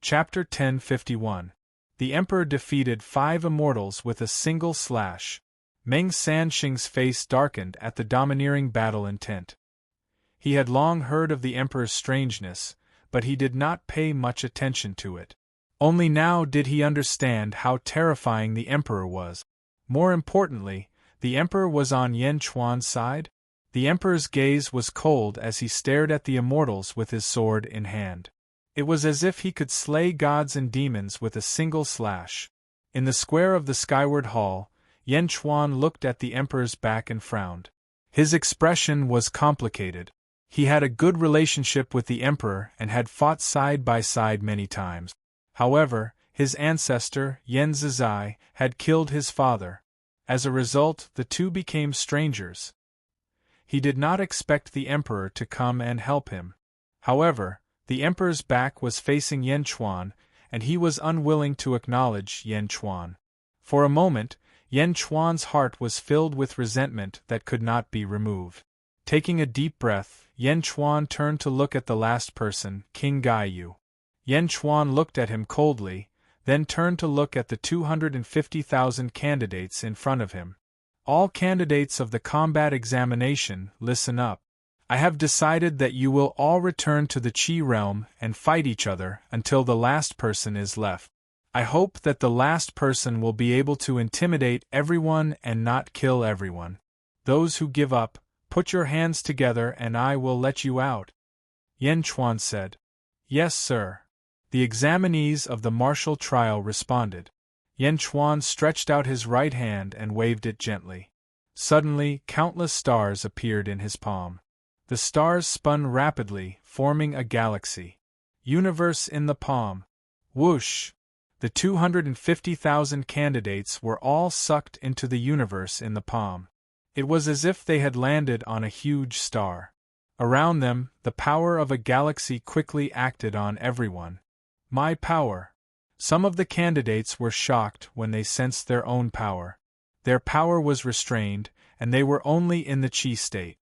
Chapter 1051. The Emperor defeated 5 immortals with a single slash. Meng Sanxing's face darkened at the domineering battle intent. He had long heard of the Emperor's strangeness, but he did not pay much attention to it. Only now did he understand how terrifying the Emperor was. More importantly, the Emperor was on Yan Chuan's side. The Emperor's gaze was cold as he stared at the immortals with his sword in hand. It was as if he could slay gods and demons with a single slash. In the square of the skyward hall, Yan Chuan looked at the Emperor's back and frowned. His expression was complicated. He had a good relationship with the Emperor and had fought side by side many times. However, his ancestor, Yan Zizai, had killed his father. As a result, the two became strangers. He did not expect the Emperor to come and help him. However, the Emperor's back was facing Yan Chuan, and he was unwilling to acknowledge Yan Chuan. For a moment, Yan Chuan's heart was filled with resentment that could not be removed. Taking a deep breath, Yan Chuan turned to look at the last person, King Gaiyu. Yan Chuan looked at him coldly, then turned to look at the 250,000 candidates in front of him. All candidates of the combat examination, listen up. I have decided that you will all return to the Qi realm and fight each other until the last person is left. I hope that the last person will be able to intimidate everyone and not kill everyone. Those who give up, put your hands together and I will let you out. Yan Chuan said. Yes, sir. The examinees of the martial trial responded. Yan Chuan stretched out his right hand and waved it gently. Suddenly, countless stars appeared in his palm. The stars spun rapidly, forming a galaxy. Universe in the palm. Whoosh! The 250,000 candidates were all sucked into the universe in the palm. It was as if they had landed on a huge star. Around them, the power of a galaxy quickly acted on everyone. My power. Some of the candidates were shocked when they sensed their own power. Their power was restrained, and they were only in the Qi state.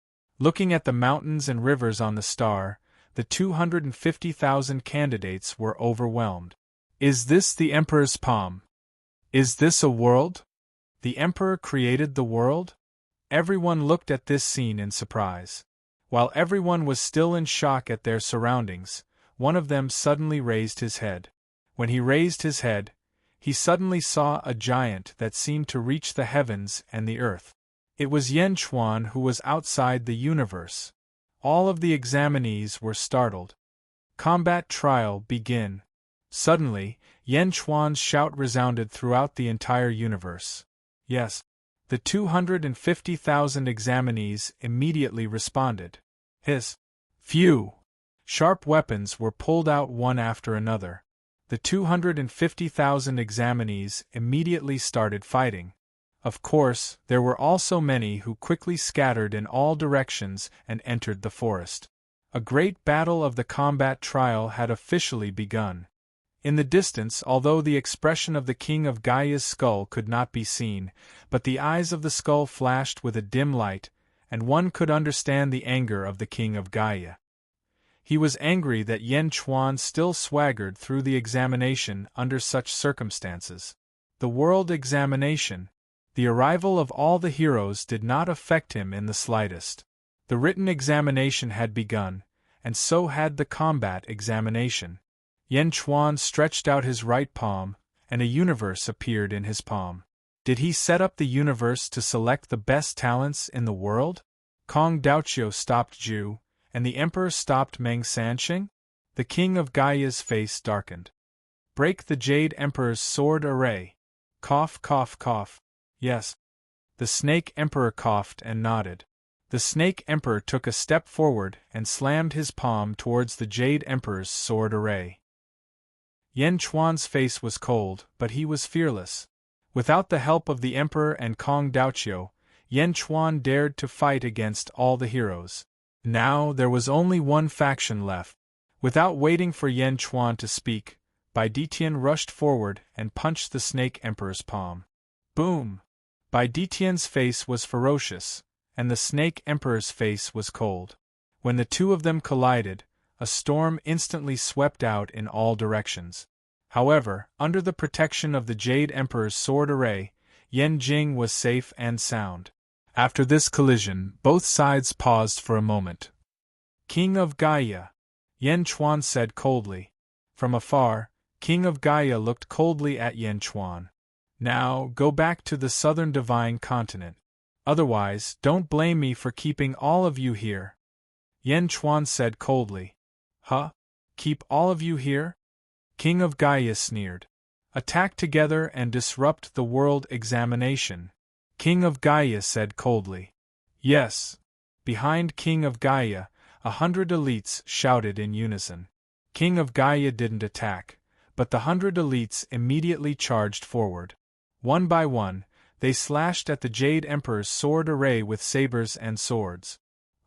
Looking at the mountains and rivers on the star, the 250,000 candidates were overwhelmed. Is this the Emperor's palm? Is this a world? The Emperor created the world? Everyone looked at this scene in surprise. While everyone was still in shock at their surroundings, one of them suddenly raised his head. When he raised his head, he suddenly saw a giant that seemed to reach the heavens and the earth. It was Yan Chuan who was outside the universe. All of the examinees were startled. Combat trial begin. Suddenly, Yan Chuan's shout resounded throughout the entire universe. Yes. The 250,000 examinees immediately responded. Hiss! Phew! Sharp weapons were pulled out one after another. The 250,000 examinees immediately started fighting. Of course, there were also many who quickly scattered in all directions and entered the forest. A great battle of the combat trial had officially begun. In the distance, although the expression of the King of Gaia's skull could not be seen, but the eyes of the skull flashed with a dim light, and one could understand the anger of the King of Gaia. He was angry that Yan Chuan still swaggered through the examination under such circumstances. The world examination. The arrival of all the heroes did not affect him in the slightest. The written examination had begun, and so had the combat examination. Yan Chuan stretched out his right palm, and a universe appeared in his palm. Did he set up the universe to select the best talents in the world? Kong Daoqiu stopped Zhu, and the Emperor stopped Meng Sanxing? The King of Gaia's face darkened. Break the Jade Emperor's sword array. Cough, cough, cough. Yes. The Snake Emperor coughed and nodded. The Snake Emperor took a step forward and slammed his palm towards the Jade Emperor's sword array. Yan Chuan's face was cold, but he was fearless. Without the help of the Emperor and Kong Daoqiu, Yan Chuan dared to fight against all the heroes. Now there was only one faction left. Without waiting for Yan Chuan to speak, Bai Detian rushed forward and punched the Snake Emperor's palm. Boom! Bai Detian's face was ferocious, and the Snake Emperor's face was cold. When the two of them collided, a storm instantly swept out in all directions. However, under the protection of the Jade Emperor's sword array, Yan Jing was safe and sound. After this collision, both sides paused for a moment. King of Gaia, Yan Chuan said coldly. From afar, King of Gaia looked coldly at Yan Chuan. Now, go back to the southern divine continent. Otherwise, don't blame me for keeping all of you here. Yan Chuan said coldly. Huh? Keep all of you here? King of Gaia sneered. Attack together and disrupt the world examination. King of Gaia said coldly. Yes. Behind King of Gaia, 100 elites shouted in unison. King of Gaia didn't attack, but the 100 elites immediately charged forward. One by one, they slashed at the Jade Emperor's sword array with sabers and swords.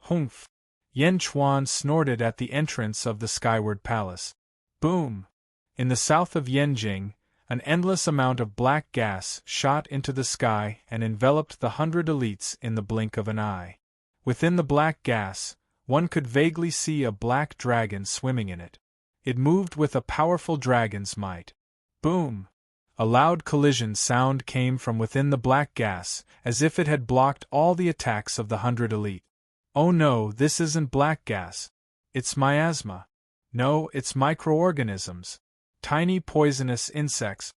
Humph! Yan Chuan snorted at the entrance of the skyward palace. Boom! In the south of Yanjing, an endless amount of black gas shot into the sky and enveloped the 100 elites in the blink of an eye. Within the black gas, one could vaguely see a black dragon swimming in it. It moved with a powerful dragon's might. Boom! A loud collision sound came from within the black gas, as if it had blocked all the attacks of the 100 elite. Oh no, this isn't black gas. It's miasma. No, it's microorganisms. Tiny poisonous insects.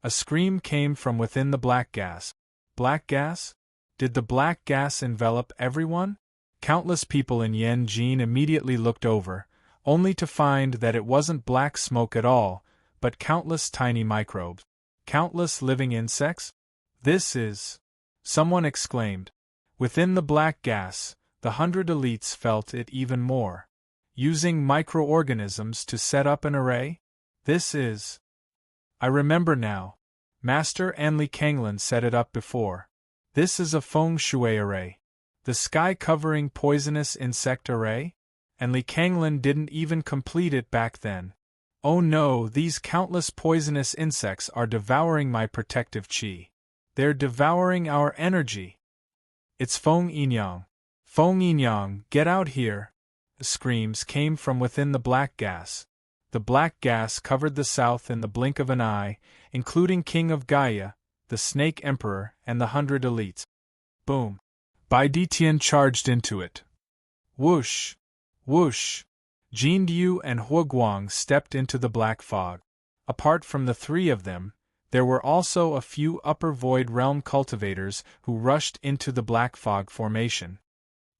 A scream came from within the black gas. Black gas? Did the black gas envelop everyone? Countless people in Yanjin immediately looked over, only to find that it wasn't black smoke at all, but countless tiny microbes. Countless living insects? This is... Someone exclaimed. Within the black gas, the 100 elites felt it even more. Using microorganisms to set up an array? This is... I remember now. Master Anli Kanglin set it up before. This is a feng shui array. The sky-covering poisonous insect array? Anli Kanglin didn't even complete it back then. Oh no, these countless poisonous insects are devouring my protective chi. They're devouring our energy. It's Feng Yinyang. Feng Yinyang, get out here. Screams came from within the black gas. The black gas covered the south in the blink of an eye, including King of Gaia, the Snake Emperor, and the 100 elites. Boom! Bai Ditian charged into it. Whoosh! Whoosh! Jin Yu and Hua Guang stepped into the black fog. Apart from the three of them, there were also a few upper void realm cultivators who rushed into the black fog formation.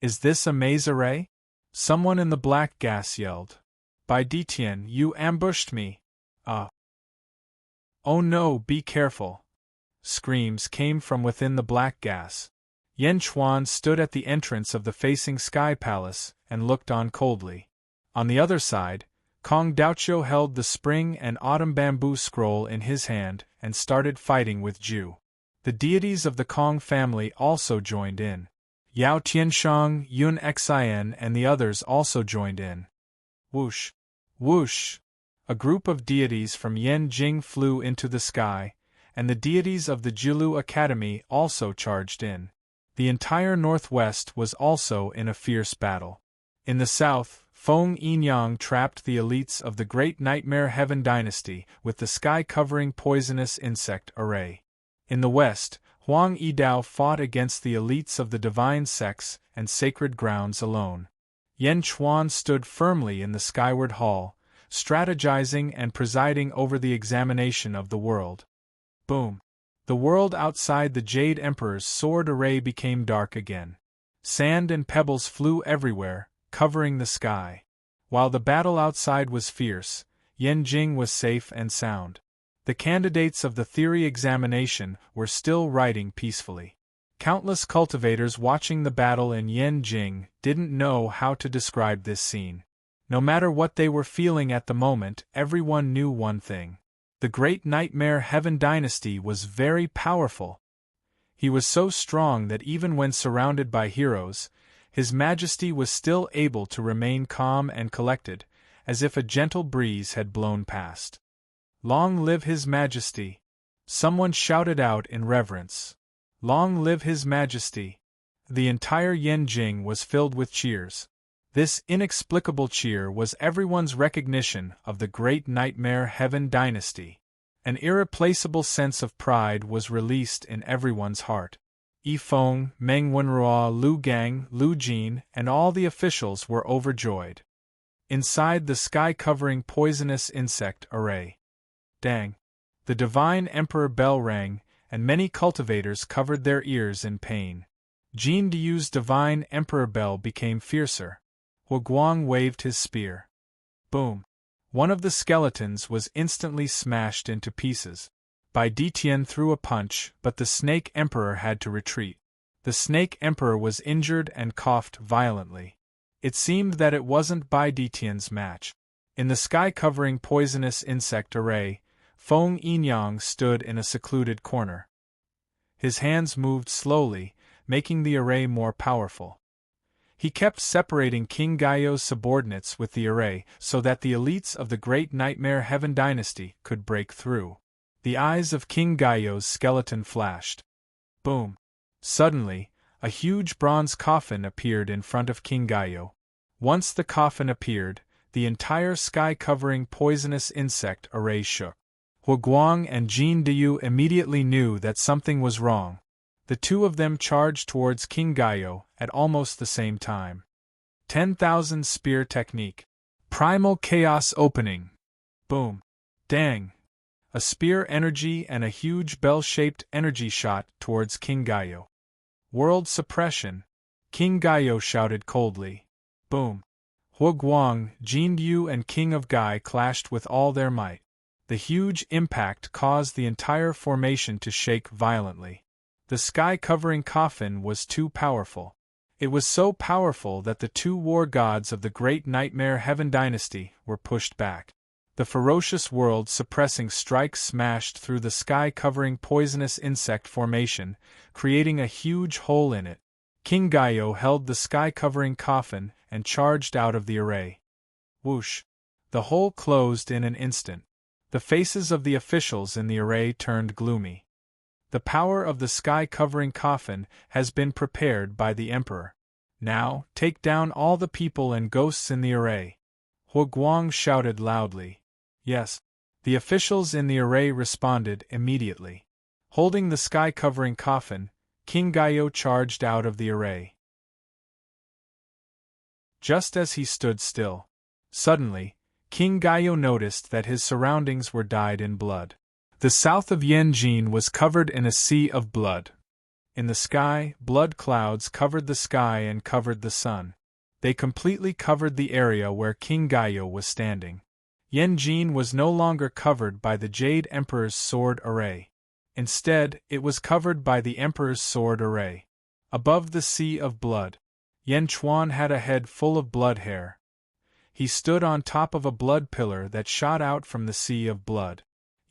Is this a maze array? Someone in the black gas yelled. Bai Ditian, you ambushed me. Oh no, be careful. Screams came from within the black gas. Yan Chuan stood at the entrance of the facing sky palace and looked on coldly. On the other side, Kong Daoqiu held the spring and autumn bamboo scroll in his hand and started fighting with Zhu. The deities of the Kong family also joined in. Yao Tianshang, Yun Xian and the others also joined in. Whoosh! Whoosh! A group of deities from Yanjing flew into the sky, and the deities of the Jilu Academy also charged in. The entire northwest was also in a fierce battle. In the south, Feng Yinyang trapped the elites of the Great Nightmare Heaven Dynasty with the sky-covering poisonous insect array. In the west, Huang Yidao fought against the elites of the Divine Sects and Sacred Grounds alone. Yan Chuan stood firmly in the skyward hall, strategizing and presiding over the examination of the world. Boom! The world outside the Jade Emperor's sword array became dark again. Sand and pebbles flew everywhere, covering the sky. While the battle outside was fierce, Yanjing was safe and sound. The candidates of the theory examination were still writing peacefully. Countless cultivators watching the battle in Yanjing didn't know how to describe this scene. No matter what they were feeling at the moment, everyone knew one thing. The Great Nightmare Heaven Dynasty was very powerful. He was so strong that even when surrounded by heroes, His Majesty was still able to remain calm and collected, as if a gentle breeze had blown past. Long live His Majesty! Someone shouted out in reverence. Long live His Majesty! The entire Yanjing was filled with cheers. This inexplicable cheer was everyone's recognition of the great nightmare Heaven dynasty. An irreplaceable sense of pride was released in everyone's heart. Yi Feng, Meng Wenruo, Lu Gang, Lu Jin, and all the officials were overjoyed. Inside the sky-covering poisonous insect array. Dang! The divine emperor bell rang, and many cultivators covered their ears in pain. Jin Diyu's divine emperor bell became fiercer. Huguang waved his spear. Boom! One of the skeletons was instantly smashed into pieces. Bai Ditian threw a punch, but the Snake Emperor had to retreat. The Snake Emperor was injured and coughed violently. It seemed that it wasn't Bai Ditian's match. In the sky-covering poisonous insect array, Feng Yinyang stood in a secluded corner. His hands moved slowly, making the array more powerful. He kept separating King Gaio's subordinates with the array so that the elites of the Great Nightmare Heaven dynasty could break through. The eyes of King Gaio's skeleton flashed. Boom! Suddenly, a huge bronze coffin appeared in front of King Gaio. Once the coffin appeared, the entire sky-covering poisonous insect array shook. Huguang and Jin Diyu immediately knew that something was wrong. The two of them charged towards King Gaio at almost the same time. 10,000 Spear Technique. Primal Chaos Opening. Boom. Dang. A spear energy and a huge bell-shaped energy shot towards King Gaio. World Suppression. King Gaio shouted coldly. Boom. Huguang, Jin Diyu and King of Gai clashed with all their might. The huge impact caused the entire formation to shake violently. The sky-covering coffin was too powerful. It was so powerful that the two war gods of the Great Nightmare Heaven dynasty were pushed back. The ferocious world-suppressing strike smashed through the sky-covering poisonous insect formation, creating a huge hole in it. King Gaio held the sky-covering coffin and charged out of the array. Whoosh! The hole closed in an instant. The faces of the officials in the array turned gloomy. The power of the sky-covering coffin has been prepared by the Emperor. Now, take down all the people and ghosts in the array. Huguang shouted loudly. Yes. The officials in the array responded immediately. Holding the sky-covering coffin, King Gaio charged out of the array. Just as he stood still, suddenly, King Gaio noticed that his surroundings were dyed in blood. The south of Yanjin was covered in a sea of blood. In the sky, blood clouds covered the sky and covered the sun. They completely covered the area where King Gaio was standing. Yanjin was no longer covered by the Jade Emperor's sword array. Instead, it was covered by the Emperor's sword array. Above the sea of blood, Yan Chuan had a head full of blood hair. He stood on top of a blood pillar that shot out from the sea of blood.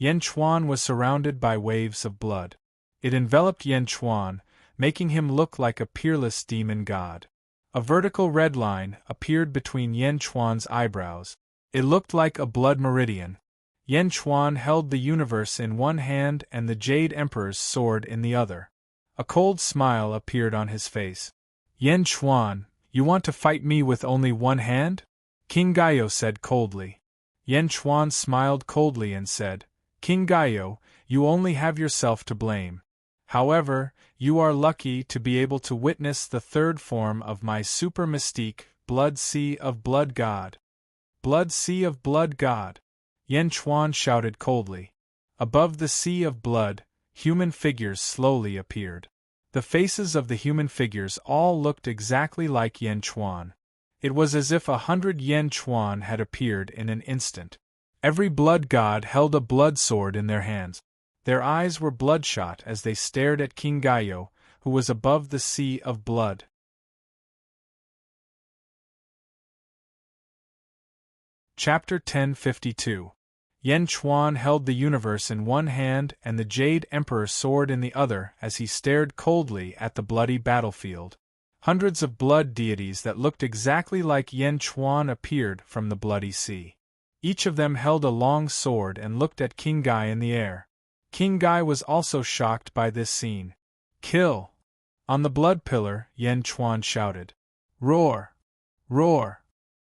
Yan Chuan was surrounded by waves of blood. It enveloped Yan Chuan, making him look like a peerless demon god. A vertical red line appeared between Yan Chuan's eyebrows. It looked like a blood meridian. Yan Chuan held the universe in one hand and the Jade Emperor's sword in the other. A cold smile appeared on his face. Yan Chuan, you want to fight me with only one hand? King Gaio said coldly. Yan Chuan smiled coldly and said, King Gaio, you only have yourself to blame. However, you are lucky to be able to witness the third form of my super mystique, Blood Sea of Blood God. Blood Sea of Blood God. Yan Chuan shouted coldly. Above the sea of blood, human figures slowly appeared. The faces of the human figures all looked exactly like Yan Chuan. It was as if 100 Yan Chuan had appeared in an instant. Every blood god held a blood sword in their hands. Their eyes were bloodshot as they stared at King Gaio, who was above the sea of blood. Chapter 1052. Yan Chuan held the universe in one hand and the Jade Emperor's sword in the other as he stared coldly at the bloody battlefield. Hundreds of blood deities that looked exactly like Yan Chuan appeared from the bloody sea. Each of them held a long sword and looked at King Gai in the air. King Gai was also shocked by this scene. Kill! On the blood pillar, Yan Chuan shouted. Roar! Roar!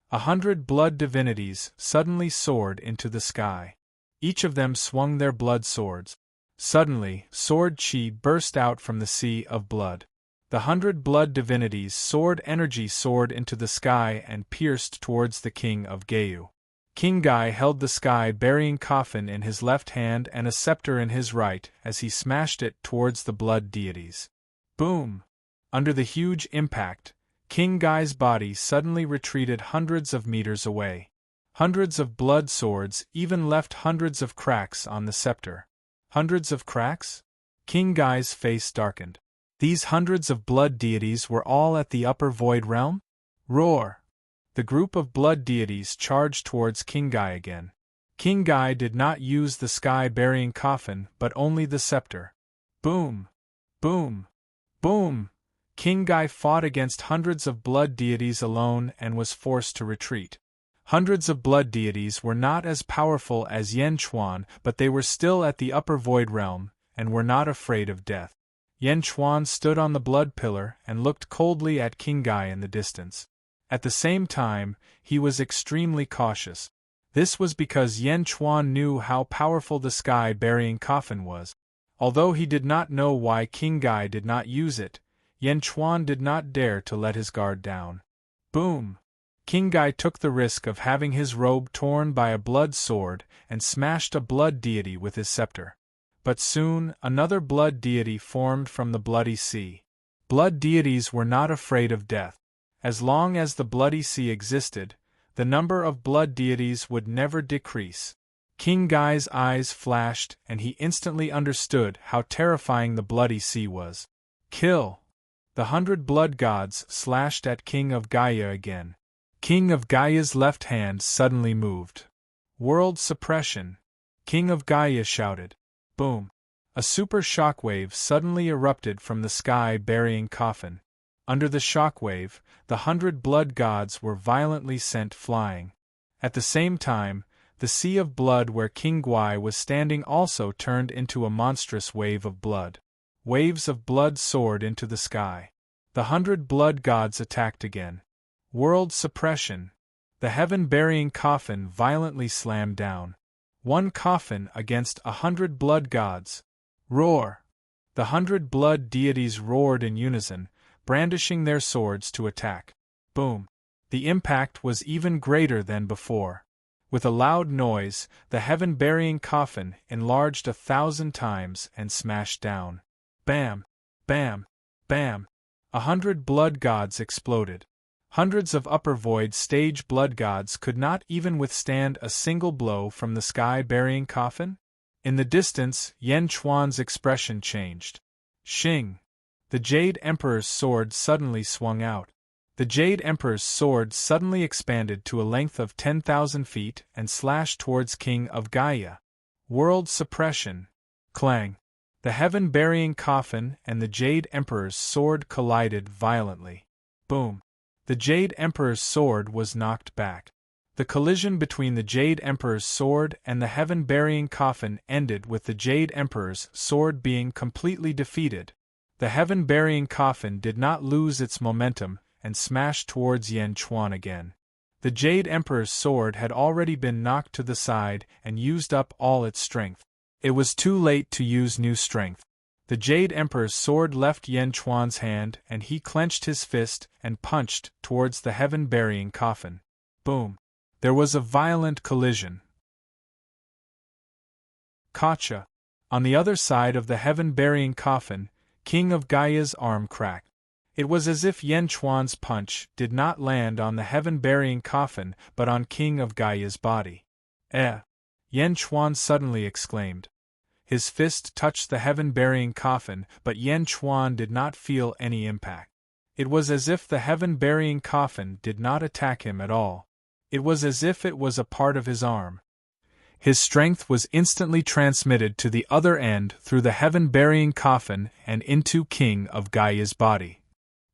100 blood divinities suddenly soared into the sky. Each of them swung their blood swords. Suddenly, sword chi burst out from the sea of blood. The 100 blood divinities' sword energy soared into the sky and pierced towards the king of Geu. King Gai held the sky-burying coffin in his left hand and a scepter in his right as he smashed it towards the blood deities. Boom! Under the huge impact, King Gai's body suddenly retreated hundreds of meters away. Hundreds of blood swords even left hundreds of cracks on the scepter. Hundreds of cracks? King Gai's face darkened. These hundreds of blood deities were all at the upper void realm? Roar! The group of blood deities charged towards King Gai again. King Gai did not use the sky-burying coffin but only the scepter. Boom! Boom! Boom! King Gai fought against hundreds of blood deities alone and was forced to retreat. Hundreds of blood deities were not as powerful as Yan Chuan, but they were still at the upper void realm, and were not afraid of death. Yan Chuan stood on the blood pillar and looked coldly at King Gai in the distance. At the same time, he was extremely cautious. This was because Yan Chuan knew how powerful the sky-burying coffin was. Although he did not know why King Gai did not use it, Yan Chuan did not dare to let his guard down. Boom! King Gai took the risk of having his robe torn by a blood sword and smashed a blood deity with his scepter. But soon, another blood deity formed from the bloody sea. Blood deities were not afraid of death. As long as the bloody sea existed, the number of blood deities would never decrease. King Gai's eyes flashed and he instantly understood how terrifying the bloody sea was. Kill! The 100 blood gods slashed at King of Gaia again. King of Gaia's left hand suddenly moved. World suppression! King of Gaia shouted. Boom! A super shockwave suddenly erupted from the sky-burying coffin. Under the shockwave, the 100 blood gods were violently sent flying. At the same time, the sea of blood where King Gai was standing also turned into a monstrous wave of blood. Waves of blood soared into the sky. The 100 blood gods attacked again. World suppression! The heaven-burying coffin violently slammed down. One coffin against 100 blood gods. Roar! The 100 blood deities roared in unison, brandishing their swords to attack. Boom! The impact was even greater than before. With a loud noise, the heaven-burying coffin enlarged 1,000 times and smashed down. Bam! Bam! Bam! 100 blood gods exploded. Hundreds of upper void stage blood gods could not even withstand a single blow from the sky-burying coffin? In the distance, Yan Chuan's expression changed. Xing! The Jade Emperor's sword suddenly swung out. The Jade Emperor's sword suddenly expanded to a length of 10,000 feet and slashed towards King of Gaia. World suppression! Clang! The heaven-burying coffin and the Jade Emperor's sword collided violently. Boom! The Jade Emperor's sword was knocked back. The collision between the Jade Emperor's sword and the heaven-burying coffin ended with the Jade Emperor's sword being completely defeated. The heaven-burying coffin did not lose its momentum and smashed towards Yan Chuan again. The Jade Emperor's sword had already been knocked to the side and used up all its strength. It was too late to use new strength. The Jade Emperor's sword left Yan Chuan's hand and he clenched his fist and punched towards the heaven-burying coffin. Boom! There was a violent collision. Gotcha! On the other side of the heaven-burying coffin, King of Gaia's arm cracked. It was as if Yan Chuan's punch did not land on the heaven-burying coffin but on King of Gaia's body. Yan Chuan suddenly exclaimed. His fist touched the heaven-burying coffin, but Yan Chuan did not feel any impact. It was as if the heaven-burying coffin did not attack him at all. It was as if it was a part of his arm. His strength was instantly transmitted to the other end through the heaven-burying coffin and into King of Gaia's body.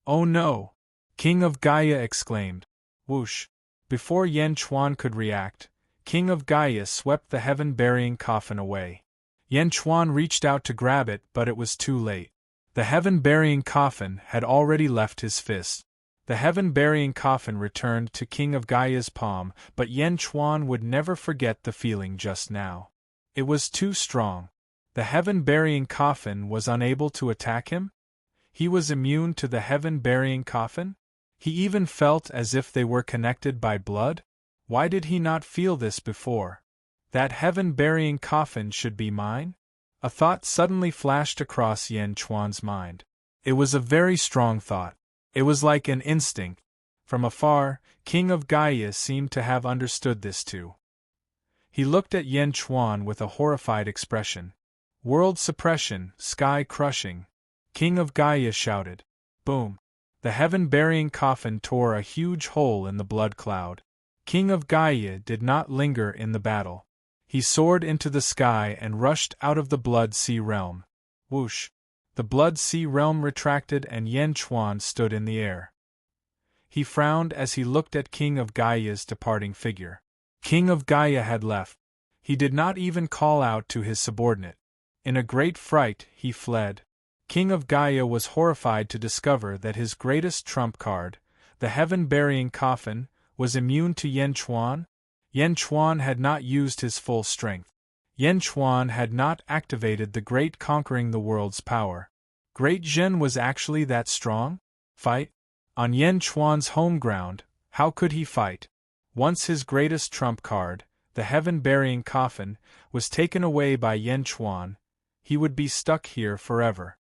Oh no! King of Gaia exclaimed. Whoosh! Before Yan Chuan could react, King of Gaia swept the heaven-burying coffin away. Yan Chuan reached out to grab it, but it was too late. The heaven-burying coffin had already left his fist. The heaven-burying coffin returned to King of Gaia's palm, but Yen Chuan would never forget the feeling just now. It was too strong. The heaven-burying coffin was unable to attack him? He was immune to the heaven-burying coffin? He even felt as if they were connected by blood? Why did he not feel this before? That heaven-burying coffin should be mine? A thought suddenly flashed across Yen Chuan's mind. It was a very strong thought. It was like an instinct. From afar, King of Gaia seemed to have understood this too. He looked at Yen Chuan with a horrified expression. World suppression, sky crushing. King of Gaia shouted. Boom! The heaven-burying coffin tore a huge hole in the blood cloud. King of Gaia did not linger in the battle. He soared into the sky and rushed out of the Blood Sea realm. Whoosh! The Blood Sea realm retracted and Yen Chuan stood in the air. He frowned as he looked at King of Gaia's departing figure. King of Gaia had left. He did not even call out to his subordinate. In a great fright, he fled. King of Gaia was horrified to discover that his greatest trump card, the heaven-burying coffin, was immune to Yen Chuan. Yen Chuan had not used his full strength. Yen Chuan had not activated the great conquering the world's power. Great Zhen was actually that strong? Fight? On Yen Chuan's home ground, how could he fight? Once his greatest trump card, the heaven-burying coffin, was taken away by Yen Chuan, he would be stuck here forever.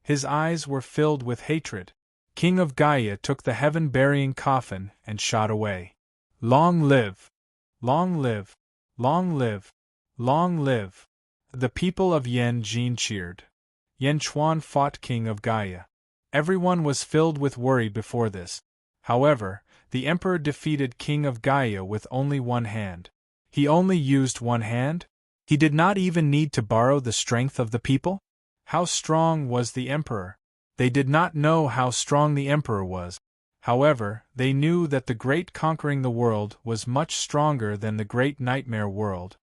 His eyes were filled with hatred. King of Gaia took the heaven-burying coffin and shot away. Long live! Long live! Long live! Long live! The people of Yen Jin cheered. Yen Chuan fought King of Gaia. Everyone was filled with worry before this. However, the Emperor defeated King of Gaia with only one hand. He only used one hand? He did not even need to borrow the strength of the people? How strong was the Emperor? They did not know how strong the Emperor was. However, they knew that the great conquering the world was much stronger than the great nightmare world.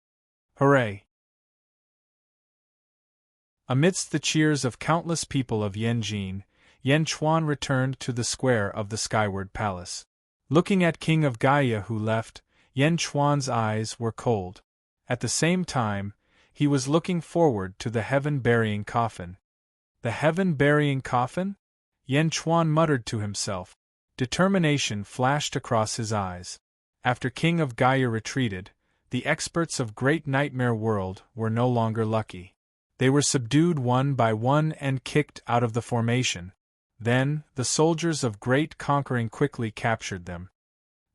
Hooray! Amidst the cheers of countless people of Yenjin, Yen Chuan returned to the square of the Skyward Palace. Looking at King of Gaia who left, Yen Chuan's eyes were cold. At the same time, he was looking forward to the heaven-burying coffin. The heaven-burying coffin? Yen Chuan muttered to himself. Determination flashed across his eyes. After King of Gaia retreated, the experts of Great Nightmare World were no longer lucky. They were subdued one by one and kicked out of the formation. Then, the soldiers of Great Conquering quickly captured them.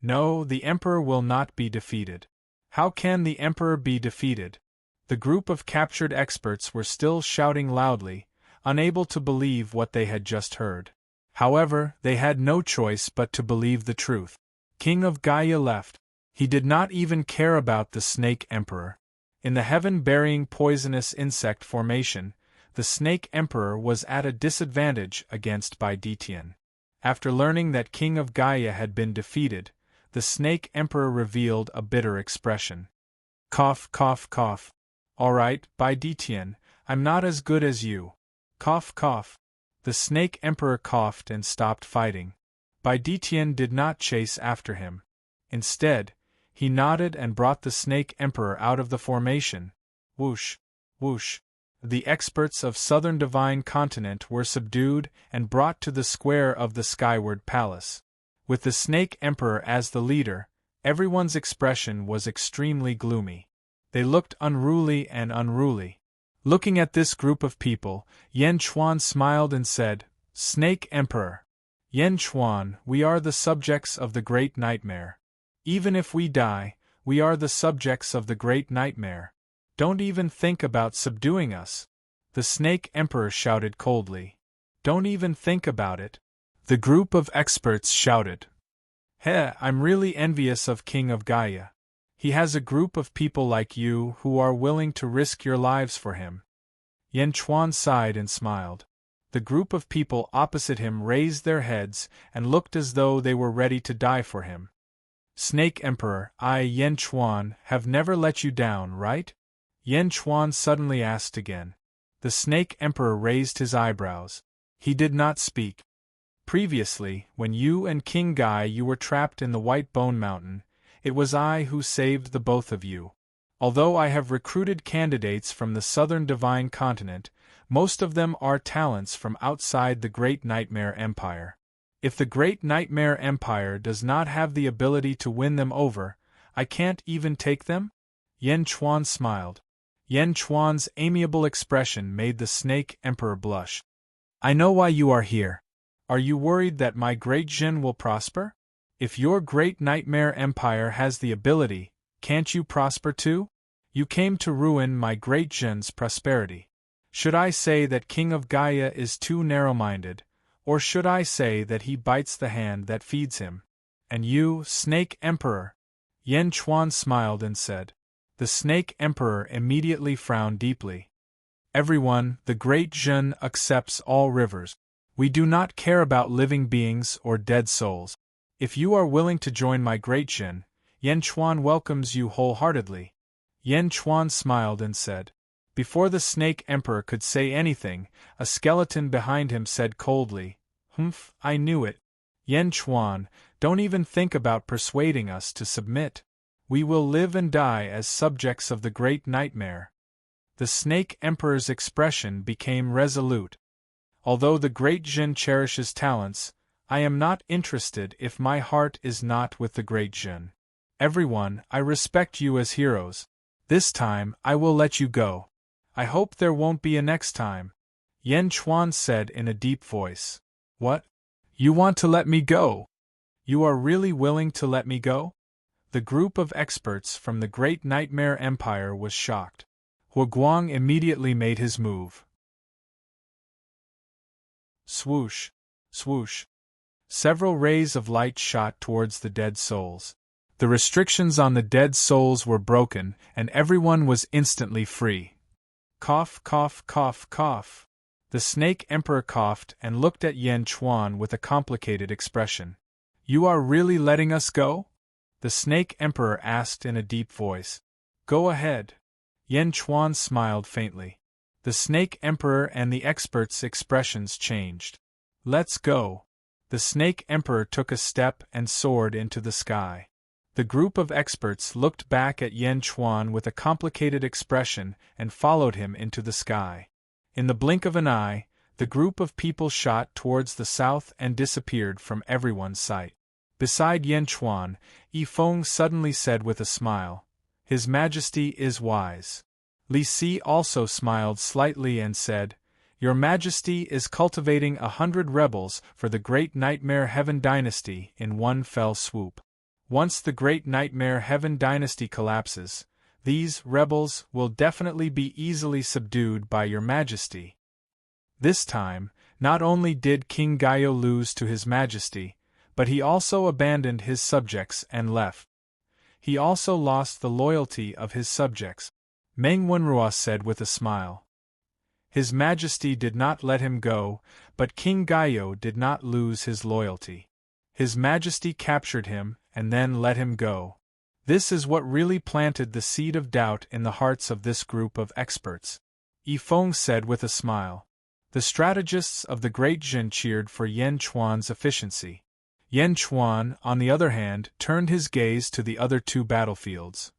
No, the Emperor will not be defeated. How can the Emperor be defeated? The group of captured experts were still shouting loudly, unable to believe what they had just heard. However, they had no choice but to believe the truth. King of Gaia left. He did not even care about the Snake Emperor. In the heaven-burying poisonous insect formation, the Snake Emperor was at a disadvantage against Bai Detian. After learning that King of Gaia had been defeated, the Snake Emperor revealed a bitter expression. Cough, cough, cough. All right, Bai Detian, I'm not as good as you. Cough, cough. The Snake Emperor coughed and stopped fighting. Bai Detian did not chase after him. Instead, he nodded and brought the Snake Emperor out of the formation. Whoosh, whoosh. The experts of Southern Divine Continent were subdued and brought to the square of the Skyward Palace. With the Snake Emperor as the leader, everyone's expression was extremely gloomy. They looked unruly and unruly. Looking at this group of people, Yen Chuan smiled and said, Snake Emperor. Yen Chuan, we are the subjects of the Great Nightmare. Even if we die, we are the subjects of the Great Nightmare. Don't even think about subduing us. The Snake Emperor shouted coldly. Don't even think about it. The group of experts shouted. Heh, I'm really envious of King of Gaia. He has a group of people like you who are willing to risk your lives for him. Yen Chuan sighed and smiled. The group of people opposite him raised their heads and looked as though they were ready to die for him. Snake Emperor, I, Yen Chuan, have never let you down, right? Yen Chuan suddenly asked again. The Snake Emperor raised his eyebrows. He did not speak. Previously, when you and King Gai were trapped in the White Bone Mountain, it was I who saved the both of you. Although I have recruited candidates from the southern Divine Continent, most of them are talents from outside the Great Nightmare Empire. If the Great Nightmare Empire does not have the ability to win them over, I can't even take them? Yan Chuan smiled. Yan Chuan's amiable expression made the Snake Emperor blush. I know why you are here. Are you worried that my Great Jin will prosper? If your Great Nightmare Empire has the ability, can't you prosper too? You came to ruin my Great Jin's prosperity. Should I say that King of Gaia is too narrow-minded, or should I say that he bites the hand that feeds him? And you, Snake Emperor? Yan Chuan smiled and said. The Snake Emperor immediately frowned deeply. Everyone, the Great Jin accepts all rivers. We do not care about living beings or dead souls. If you are willing to join my Great Jin, Yan Chuan welcomes you wholeheartedly. Yan Chuan smiled and said. Before the Snake Emperor could say anything, a skeleton behind him said coldly, "Humph, I knew it. Yan Chuan, don't even think about persuading us to submit. We will live and die as subjects of the Great Nightmare." The Snake Emperor's expression became resolute. Although the Great Jin cherishes talents, I am not interested if my heart is not with the Great Jin. Everyone, I respect you as heroes. This time, I will let you go. I hope there won't be a next time. Yan Chuan said in a deep voice. What? You want to let me go? You are really willing to let me go? The group of experts from the Great Nightmare Empire was shocked. Huguang immediately made his move. Swoosh, swoosh. Several rays of light shot towards the dead souls. The restrictions on the dead souls were broken, and everyone was instantly free. Cough, cough, cough, cough. The Snake Emperor coughed and looked at Yan Chuan with a complicated expression. You are really letting us go? The Snake Emperor asked in a deep voice. Go ahead. Yan Chuan smiled faintly. The Snake Emperor and the experts' expressions changed. Let's go. The Snake Emperor took a step and soared into the sky. The group of experts looked back at Yan Chuan with a complicated expression and followed him into the sky. In the blink of an eye, the group of people shot towards the south and disappeared from everyone's sight. Beside Yan Chuan, Yifeng suddenly said with a smile, His Majesty is wise. Li Si also smiled slightly and said, Your Majesty is cultivating 100 rebels for the Great Nightmare Heaven Dynasty in one fell swoop. Once the Great Nightmare Heaven Dynasty collapses, these rebels will definitely be easily subdued by Your Majesty. This time, not only did King Gaio lose to His Majesty, but he also abandoned his subjects and left. He also lost the loyalty of his subjects. Meng Wenrua said with a smile. His Majesty did not let him go, but King Gaio did not lose his loyalty. His Majesty captured him and then let him go. This is what really planted the seed of doubt in the hearts of this group of experts. Yifeng said with a smile. The strategists of the Great Jin cheered for Yan Chuan's efficiency. Yan Chuan, on the other hand, turned his gaze to the other two battlefields.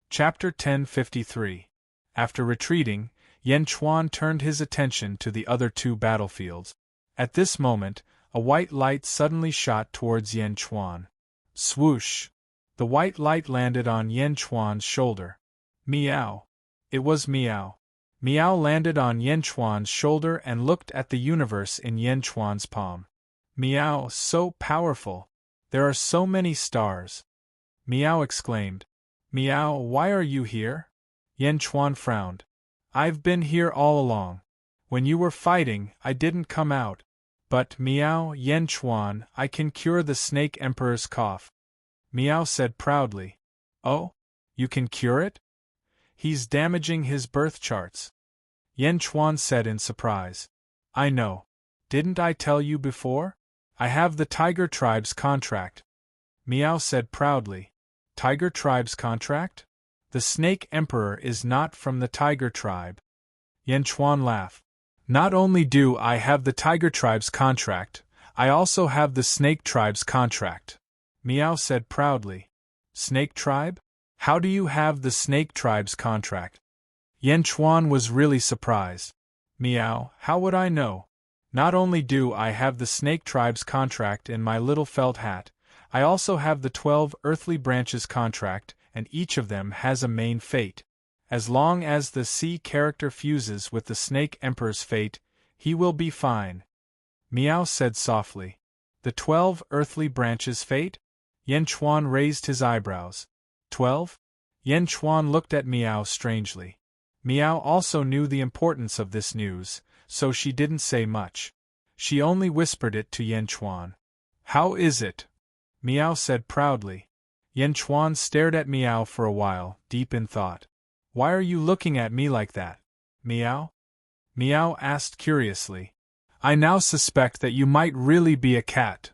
Chapter 1053. After retreating, Yan Chuan turned his attention to the other two battlefields. At this moment, a white light suddenly shot towards Yan Chuan. Swoosh! The white light landed on Yan Chuan's shoulder. Meow! It was Meow. Meow landed on Yan Chuan's shoulder and looked at the universe in Yan Chuan's palm. Meow, so powerful! There are so many stars! Meow exclaimed. Meow, why are you here? Yan Chuan frowned. I've been here all along. When you were fighting, I didn't come out. But, Meow, Yan Chuan, I can cure the Snake Emperor's cough. Meow said proudly. Oh? You can cure it? He's damaging his birth charts. Yan Chuan said in surprise. I know. Didn't I tell you before? I have the Tiger Tribe's contract. Meow said proudly. Tiger Tribe's contract? The Snake Emperor is not from the Tiger Tribe. Yan Chuan laughed. Not only do I have the Tiger Tribe's contract, I also have the Snake Tribe's contract, Miao said proudly. Snake Tribe? How do you have the Snake Tribe's contract? Yan Chuan was really surprised. Miao, how would I know? Not only do I have the Snake Tribe's contract in my little felt hat, I also have the 12 earthly branches contract, and each of them has a main fate. As long as the sea character fuses with the Snake Emperor's fate, he will be fine. Miao said softly. The 12 earthly branches' fate? Yan Chuan raised his eyebrows. 12? Yan Chuan looked at Miao strangely. Miao also knew the importance of this news, so she didn't say much. She only whispered it to Yan Chuan. How is it? Miao said proudly. Yan Chuan stared at Miao for a while, deep in thought. Why are you looking at me like that, Miao? Miao asked curiously. I now suspect that you might really be a cat,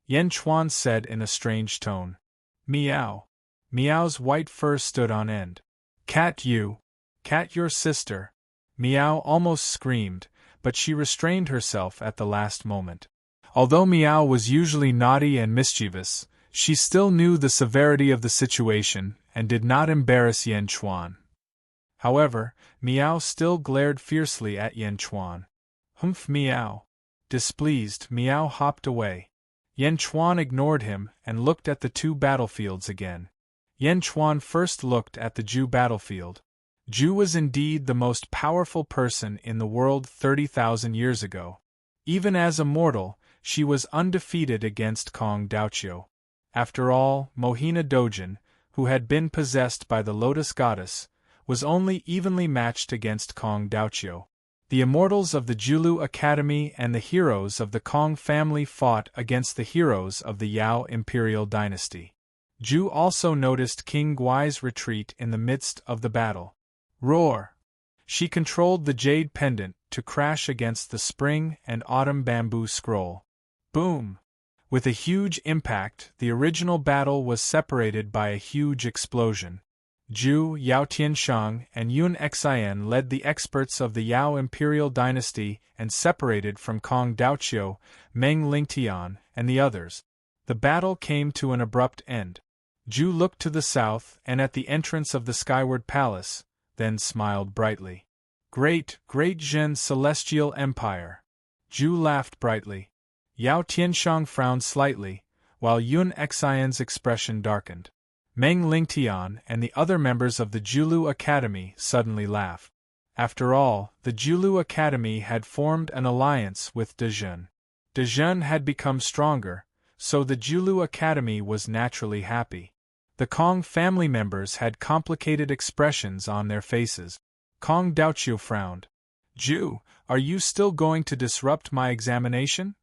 Yan Chuan said in a strange tone. Miao. Miao's white fur stood on end. Cat you. Cat your sister. Miao almost screamed, but she restrained herself at the last moment. Although Miao was usually naughty and mischievous, she still knew the severity of the situation and did not embarrass Yan Chuan. However, Miao still glared fiercely at Yan Chuan. Humph, Miao. Displeased, Miao hopped away. Yan Chuan ignored him and looked at the two battlefields again. Yan Chuan first looked at the Zhu battlefield. Zhu was indeed the most powerful person in the world 30,000 years ago. Even as a mortal, she was undefeated against Kong Daoqiu. After all, Mohina Dojin, who had been possessed by the Lotus Goddess, was only evenly matched against Kong Daoqiu. The immortals of the Julu Academy and the heroes of the Kong family fought against the heroes of the Yao imperial dynasty. Zhu also noticed King Guai's retreat in the midst of the battle. Roar! She controlled the jade pendant to crash against the spring and autumn bamboo scroll. Boom! With a huge impact, the original battle was separated by a huge explosion. Zhu, Yao Tianshang, and Yun Xian led the experts of the Yao imperial dynasty and separated from Kong Daoqiu, Meng Lingtian, and the others. The battle came to an abrupt end. Zhu looked to the south and at the entrance of the skyward palace, then smiled brightly. Great, great Zhen celestial empire! Zhu laughed brightly. Yao Tianshang frowned slightly, while Yun Xian's expression darkened. Meng Lingtian and the other members of the Julu Academy suddenly laughed. After all, the Julu Academy had formed an alliance with Dezhen. Dezhen had become stronger, so the Julu Academy was naturally happy. The Kong family members had complicated expressions on their faces. Kong Daoqiu frowned. Zhu, are you still going to disrupt my examination?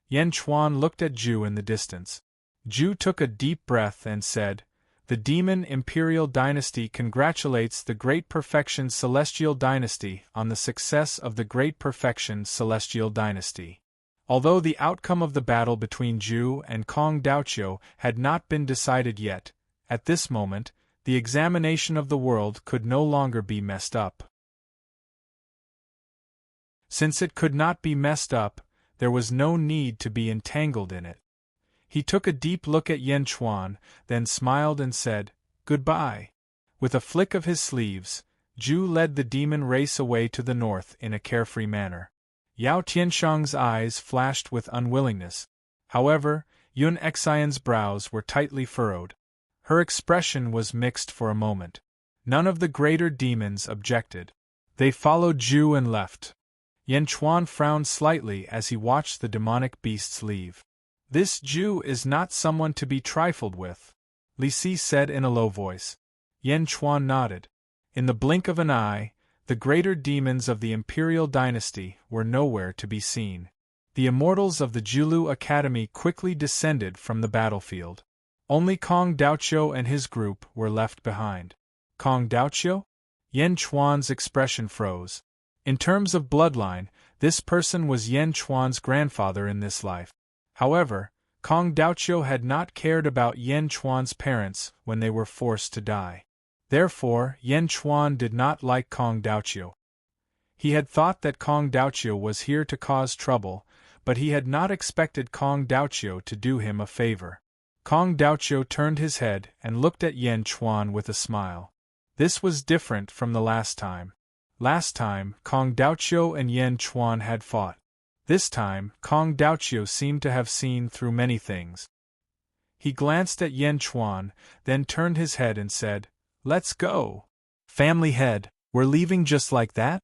Yan Chuan looked at Zhu in the distance. Zhu took a deep breath and said, The Demon Imperial Dynasty congratulates the Great Perfection Celestial Dynasty on the success of the Great Perfection Celestial Dynasty. Although the outcome of the battle between Zhu and Kong Daoqiu had not been decided yet, at this moment, the examination of the world could no longer be messed up. Since it could not be messed up, there was no need to be entangled in it. He took a deep look at Yan Chuan, then smiled and said, Goodbye. With a flick of his sleeves, Zhu led the demon race away to the north in a carefree manner. Yao Tianshang's eyes flashed with unwillingness. However, Yun Xian's brows were tightly furrowed. Her expression was mixed for a moment. None of the greater demons objected. They followed Zhu and left. Yan Chuan frowned slightly as he watched the demonic beasts leave. This Zhu is not someone to be trifled with, Li Si said in a low voice. Yan Chuan nodded. In the blink of an eye, the greater demons of the imperial dynasty were nowhere to be seen. The immortals of the Julu Academy quickly descended from the battlefield. Only Kong Daoqiu and his group were left behind. Kong Daoqiu? Yan Chuan's expression froze. In terms of bloodline, this person was Yan Chuan's grandfather in this life. However, Kong Daoqiu had not cared about Yan Chuan's parents when they were forced to die. Therefore, Yan Chuan did not like Kong Daoqiu. He had thought that Kong Daoqiu was here to cause trouble, but he had not expected Kong Daoqiu to do him a favor. Kong Daoqiu turned his head and looked at Yan Chuan with a smile. This was different from the last time. Last time, Kong Daoqiu and Yan Chuan had fought. This time, Kong Daoqiu seemed to have seen through many things. He glanced at Yan Chuan, then turned his head and said, "Let's go." "Family head, we're leaving just like that?"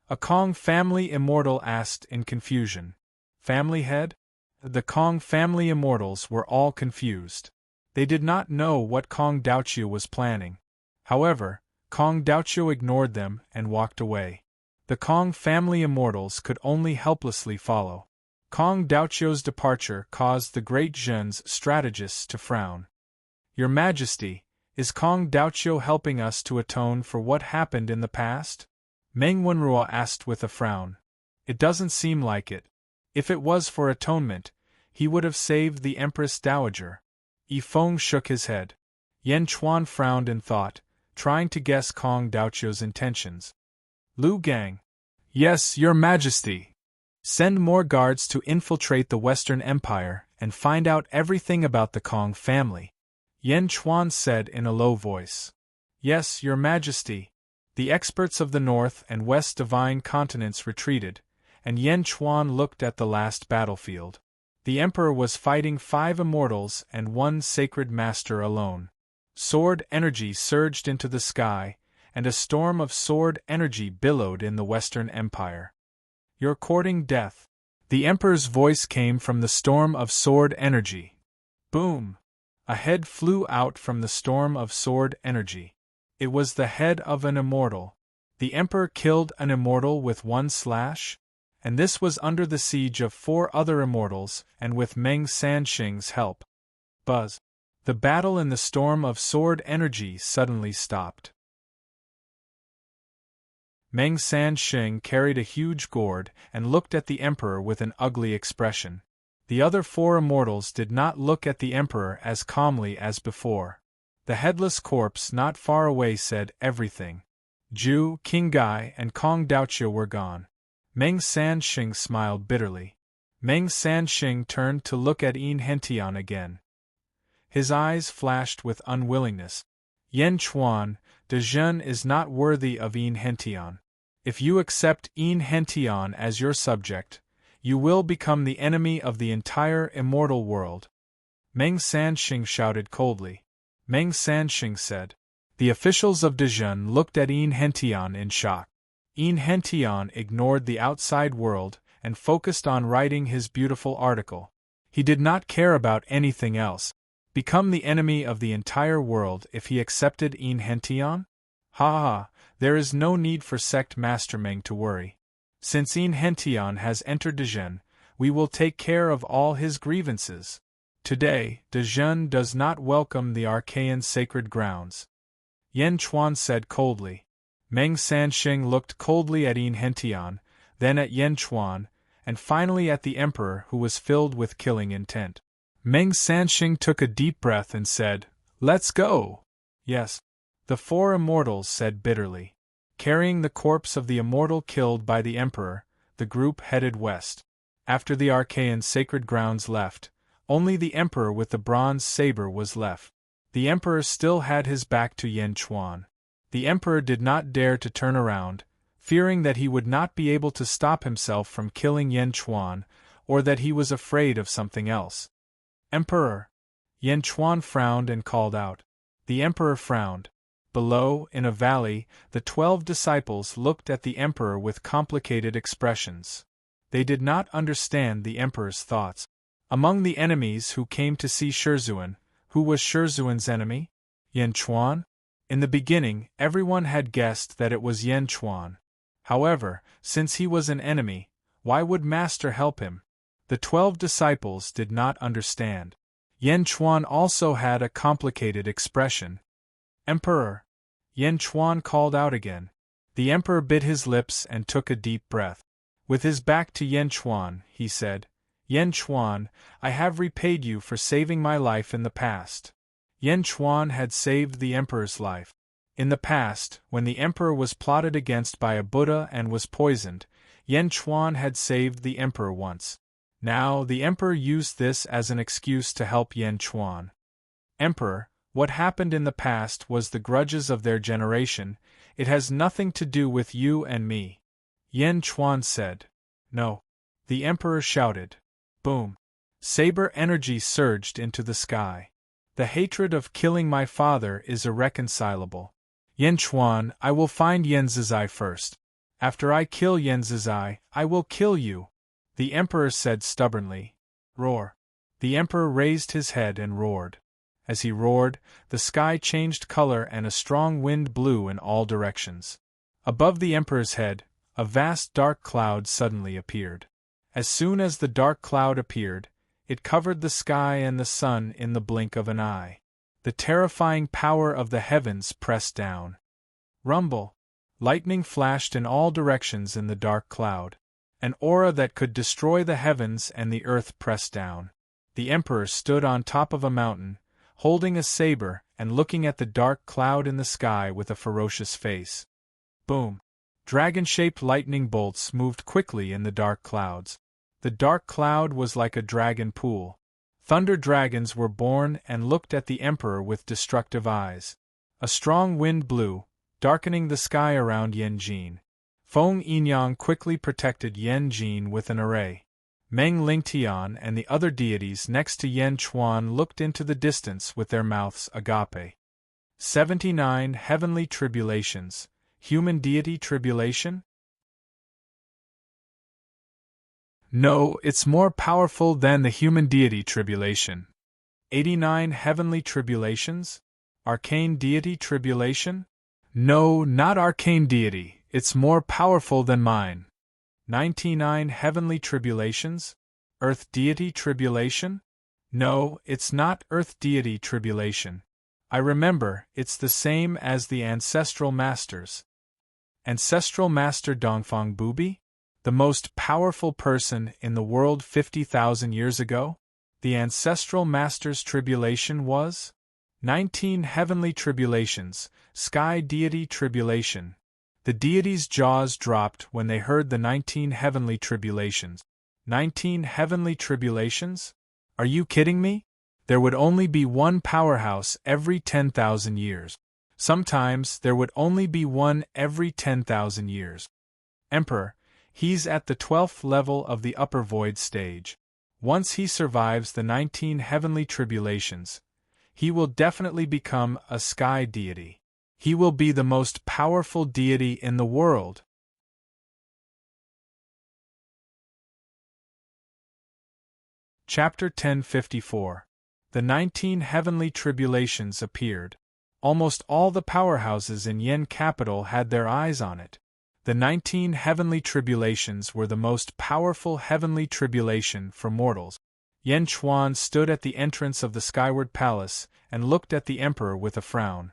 A Kong family immortal asked in confusion. Family head? The Kong family immortals were all confused. They did not know what Kong Daoqiu was planning. However, Kong Daoqiu ignored them and walked away. The Kong family immortals could only helplessly follow. Kong Daoqiu's departure caused the great Zhen's strategists to frown. "Your Majesty, is Kong Daoqiu helping us to atone for what happened in the past?" Meng Wenruo asked with a frown. "It doesn't seem like it. If it was for atonement, he would have saved the Empress Dowager." Yi Feng shook his head. Yan Chuan frowned in thought, trying to guess Kong Daoqiu's intentions. Lu Gang. "Yes, Your Majesty. Send more guards to infiltrate the Western Empire and find out everything about the Kong family," Yan Chuan said in a low voice. "Yes, Your Majesty." The experts of the North and West Divine continents retreated, and Yan Chuan looked at the last battlefield. The Emperor was fighting 5 immortals and 1 sacred master alone. Sword energy surged into the sky, and a storm of sword energy billowed in the Western Empire. "You're courting death." The Emperor's voice came from the storm of sword energy. Boom! A head flew out from the storm of sword energy. It was the head of an immortal. The Emperor killed an immortal with 1 slash? And this was under the siege of 4 other immortals and with Meng Sanxing's help. Buzz! The battle in the storm of sword energy suddenly stopped. Meng Sanxing carried a huge gourd and looked at the Emperor with an ugly expression. The other 4 immortals did not look at the Emperor as calmly as before. The headless corpse not far away said everything. Zhu, Qinggai, and Kong Daoqiu were gone. Meng Sanxing smiled bitterly. Meng Sanxing turned to look at Yin Hentian again. His eyes flashed with unwillingness. "Yan Chuan, De Zhen is not worthy of Yin Hentian. If you accept Yin Hentian as your subject, you will become the enemy of the entire immortal world." Meng Sanxing shouted coldly. Meng Sanxing said. The officials of De Zhen looked at Yin Hentian in shock. Yin Hentian ignored the outside world and focused on writing his beautiful article. He did not care about anything else. Become the enemy of the entire world if he accepted Yin Hentian? Ha ha, there is no need for Sect Master Meng to worry. Since Yin Hentian has entered De Zhen, we will take care of all his grievances. Today, De Zhen does not welcome the Archaean sacred grounds. Yan Chuan said coldly. Meng Sanxing looked coldly at Yin Hentian, then at Yan Chuan, and finally at the Emperor who was filled with killing intent. Meng Sanxing took a deep breath and said, "Let's go!" "Yes." The 4 immortals said bitterly. Carrying the corpse of the immortal killed by the Emperor, the group headed west. After the Archaean sacred grounds left, only the Emperor with the bronze saber was left. The Emperor still had his back to Yan Chuan. The Emperor did not dare to turn around, fearing that he would not be able to stop himself from killing Yan Chuan, or that he was afraid of something else. "Emperor!" Yan Chuan frowned and called out. The Emperor frowned. Below, in a valley, the 12 disciples looked at the Emperor with complicated expressions. They did not understand the Emperor's thoughts. Among the enemies who came to see Shizuan, who was Shizuan's enemy? Yan Chuan? In the beginning, everyone had guessed that it was Yan Chuan. However, since he was an enemy, why would Master help him? The 12 disciples did not understand. Yan Chuan also had a complicated expression. "Emperor!" Yan Chuan called out again. The Emperor bit his lips and took a deep breath. With his back to Yan Chuan, he said, "Yan Chuan, I have repaid you for saving my life in the past." Yan Chuan had saved the Emperor's life. In the past, when the emperor was plotted against by a Buddha and was poisoned, Yan Chuan had saved the emperor once. Now, the emperor used this as an excuse to help Yan Chuan. Emperor, what happened in the past was the grudges of their generation, it has nothing to do with you and me. Yan Chuan said. No. The emperor shouted. Boom. Saber energy surged into the sky. The hatred of killing my father is irreconcilable. Yan Chuan, I will find Yan Zizai first. After I kill Yan Zizai, I will kill you. The emperor said stubbornly. Roar. The emperor raised his head and roared. As he roared, the sky changed color and a strong wind blew in all directions. Above the emperor's head, a vast dark cloud suddenly appeared. As soon as the dark cloud appeared, it covered the sky and the sun in the blink of an eye. The terrifying power of the heavens pressed down. Rumble! Lightning flashed in all directions in the dark cloud. An aura that could destroy the heavens and the earth pressed down. The emperor stood on top of a mountain, holding a saber and looking at the dark cloud in the sky with a ferocious face. Boom! Dragon-shaped lightning bolts moved quickly in the dark clouds. The dark cloud was like a dragon pool. Thunder dragons were born and looked at the emperor with destructive eyes. A strong wind blew, darkening the sky around Yan Jin. Feng Yinyang quickly protected Yan Jin with an array. Meng Lingtian and the other deities next to Yan Chuan looked into the distance with their mouths agape. 79 Heavenly Tribulations. Human deity tribulation? No, it's more powerful than the human deity tribulation. 89 Heavenly Tribulations? Arcane deity tribulation? No, not arcane deity, it's more powerful than mine. 99 Heavenly Tribulations? Earth deity tribulation? No, it's not Earth deity tribulation. I remember, it's the same as the Ancestral Masters. Ancestral Master Dongfang Bubi? The most powerful person in the world 50,000 years ago? The Ancestral Master's tribulation was? 19 Heavenly Tribulations, Sky Deity Tribulation. The deities' jaws dropped when they heard the 19 Heavenly Tribulations. 19 Heavenly Tribulations? Are you kidding me? There would only be one powerhouse every 10,000 years. Sometimes there would only be one every 10,000 years. Emperor, he's at the 12th level of the upper void stage. Once he survives the 19 Heavenly Tribulations, he will definitely become a sky deity. He will be the most powerful deity in the world. Chapter 1054. The 19 Heavenly Tribulations appeared. Almost all the powerhouses in Yen capital had their eyes on it. The 19 Heavenly Tribulations were the most powerful heavenly tribulation for mortals. Yen Chuan stood at the entrance of the Skyward Palace and looked at the Emperor with a frown.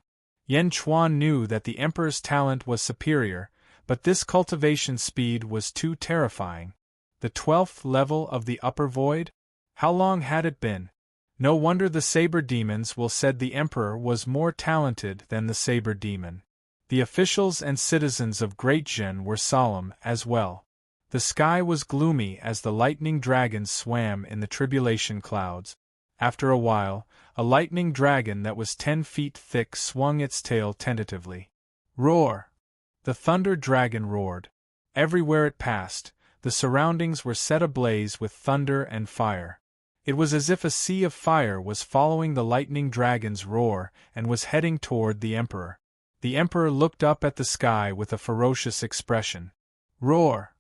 Yen Chuan knew that the Emperor's talent was superior, but this cultivation speed was too terrifying. The 12th level of the upper void? How long had it been? No wonder the Saber Demons said the Emperor was more talented than the Saber Demon. The officials and citizens of Great Zhen were solemn as well. The sky was gloomy as the lightning dragons swam in the tribulation clouds. After a while, a lightning dragon that was 10 feet thick swung its tail tentatively. Roar! The thunder dragon roared. Everywhere it passed, the surroundings were set ablaze with thunder and fire. It was as if a sea of fire was following the lightning dragon's roar and was heading toward the Emperor. The Emperor looked up at the sky with a ferocious expression. Roar!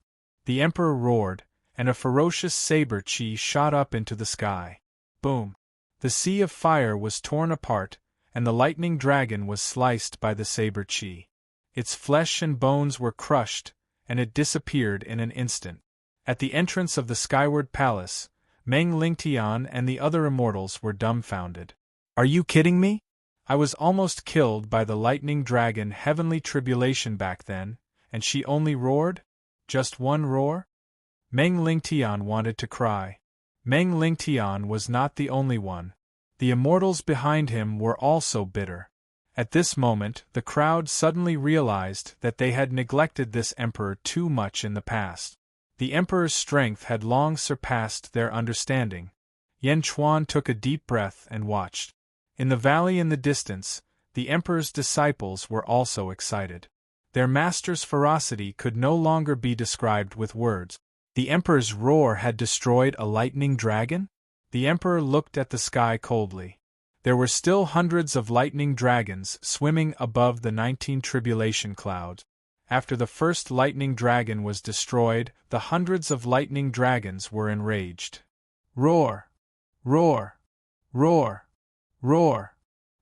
The Emperor roared, and a ferocious saber chi shot up into the sky. Boom! The sea of fire was torn apart, and the lightning dragon was sliced by the saber chi. Its flesh and bones were crushed, and it disappeared in an instant. At the entrance of the Skyward Palace, Meng Lingtian and the other immortals were dumbfounded. Are you kidding me? I was almost killed by the lightning dragon Heavenly Tribulation back then, and she only roared? Just one roar? Meng Lingtian wanted to cry. Meng Lingtian was not the only one. The immortals behind him were also bitter. At this moment, the crowd suddenly realized that they had neglected this emperor too much in the past. The emperor's strength had long surpassed their understanding. Yan Chuan took a deep breath and watched. In the valley in the distance, the emperor's disciples were also excited. Their master's ferocity could no longer be described with words. The emperor's roar had destroyed a lightning dragon? The emperor looked at the sky coldly. There were still hundreds of lightning dragons swimming above the 19 tribulation clouds. After the first lightning dragon was destroyed, the hundreds of lightning dragons were enraged. Roar! Roar! Roar! Roar!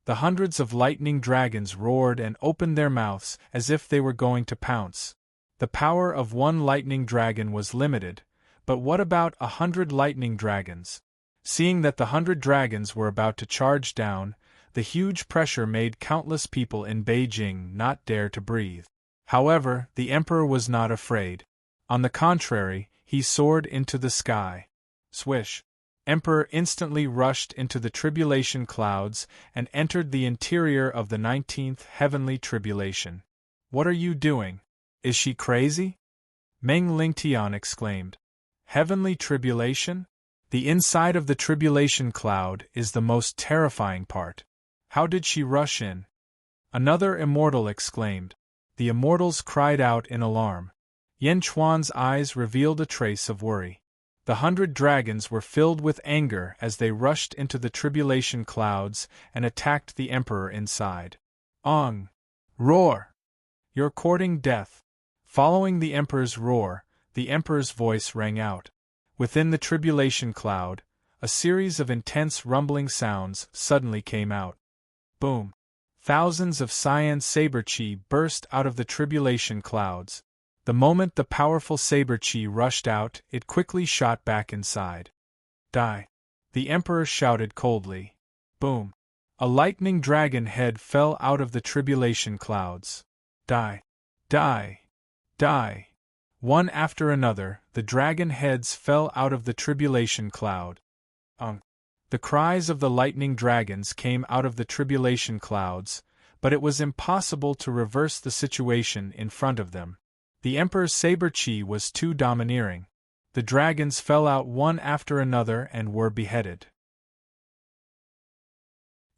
The hundreds of lightning dragons roared and opened their mouths as if they were going to pounce. The power of one lightning dragon was limited, but what about 100 lightning dragons? Seeing that the 100 dragons were about to charge down, the huge pressure made countless people in Beijing not dare to breathe. However, the emperor was not afraid. On the contrary, he soared into the sky. Swish! Emperor instantly rushed into the tribulation clouds and entered the interior of the 19th heavenly tribulation. What are you doing? Is she crazy? Meng Lingtian exclaimed. Heavenly tribulation? The inside of the tribulation cloud is the most terrifying part. How did she rush in? Another immortal exclaimed. The immortals cried out in alarm. Yan Chuan's eyes revealed a trace of worry. The 100 dragons were filled with anger as they rushed into the tribulation clouds and attacked the emperor inside. Ong! Roar! You're courting death. Following the emperor's roar, the emperor's voice rang out. Within the tribulation cloud, a series of intense rumbling sounds suddenly came out. Boom! Thousands of cyan saber chi burst out of the tribulation clouds. The moment the powerful saber chi rushed out, it quickly shot back inside. Die! The emperor shouted coldly. Boom! A lightning dragon head fell out of the tribulation clouds. Die! Die! Die! One after another, the dragon heads fell out of the tribulation cloud. The cries of the lightning dragons came out of the tribulation clouds, but it was impossible to reverse the situation in front of them. The emperor's saber chi was too domineering. The dragons fell out one after another and were beheaded.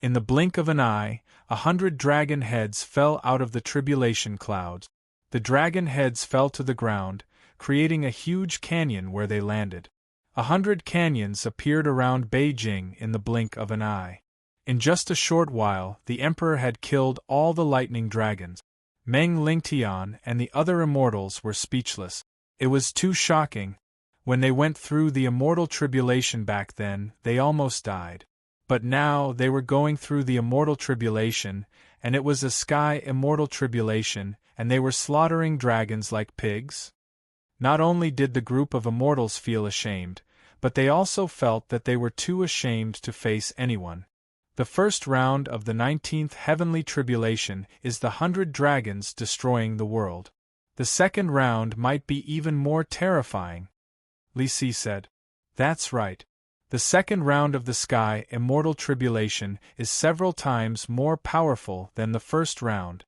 In the blink of an eye, 100 dragon heads fell out of the tribulation clouds. The dragon heads fell to the ground, creating a huge canyon where they landed. 100 canyons appeared around Beijing in the blink of an eye. In just a short while, the emperor had killed all the lightning dragons. Meng Lingtian and the other immortals were speechless. It was too shocking. When they went through the immortal tribulation back then, they almost died. But now they were going through the immortal tribulation, and it was a sky immortal tribulation, and they were slaughtering dragons like pigs? Not only did the group of immortals feel ashamed, but they also felt that they were too ashamed to face anyone. The first round of the 19th heavenly tribulation is the 100 dragons destroying the world. The second round might be even more terrifying. Li Si said. That's right. The second round of the sky immortal tribulation is several times more powerful than the first round.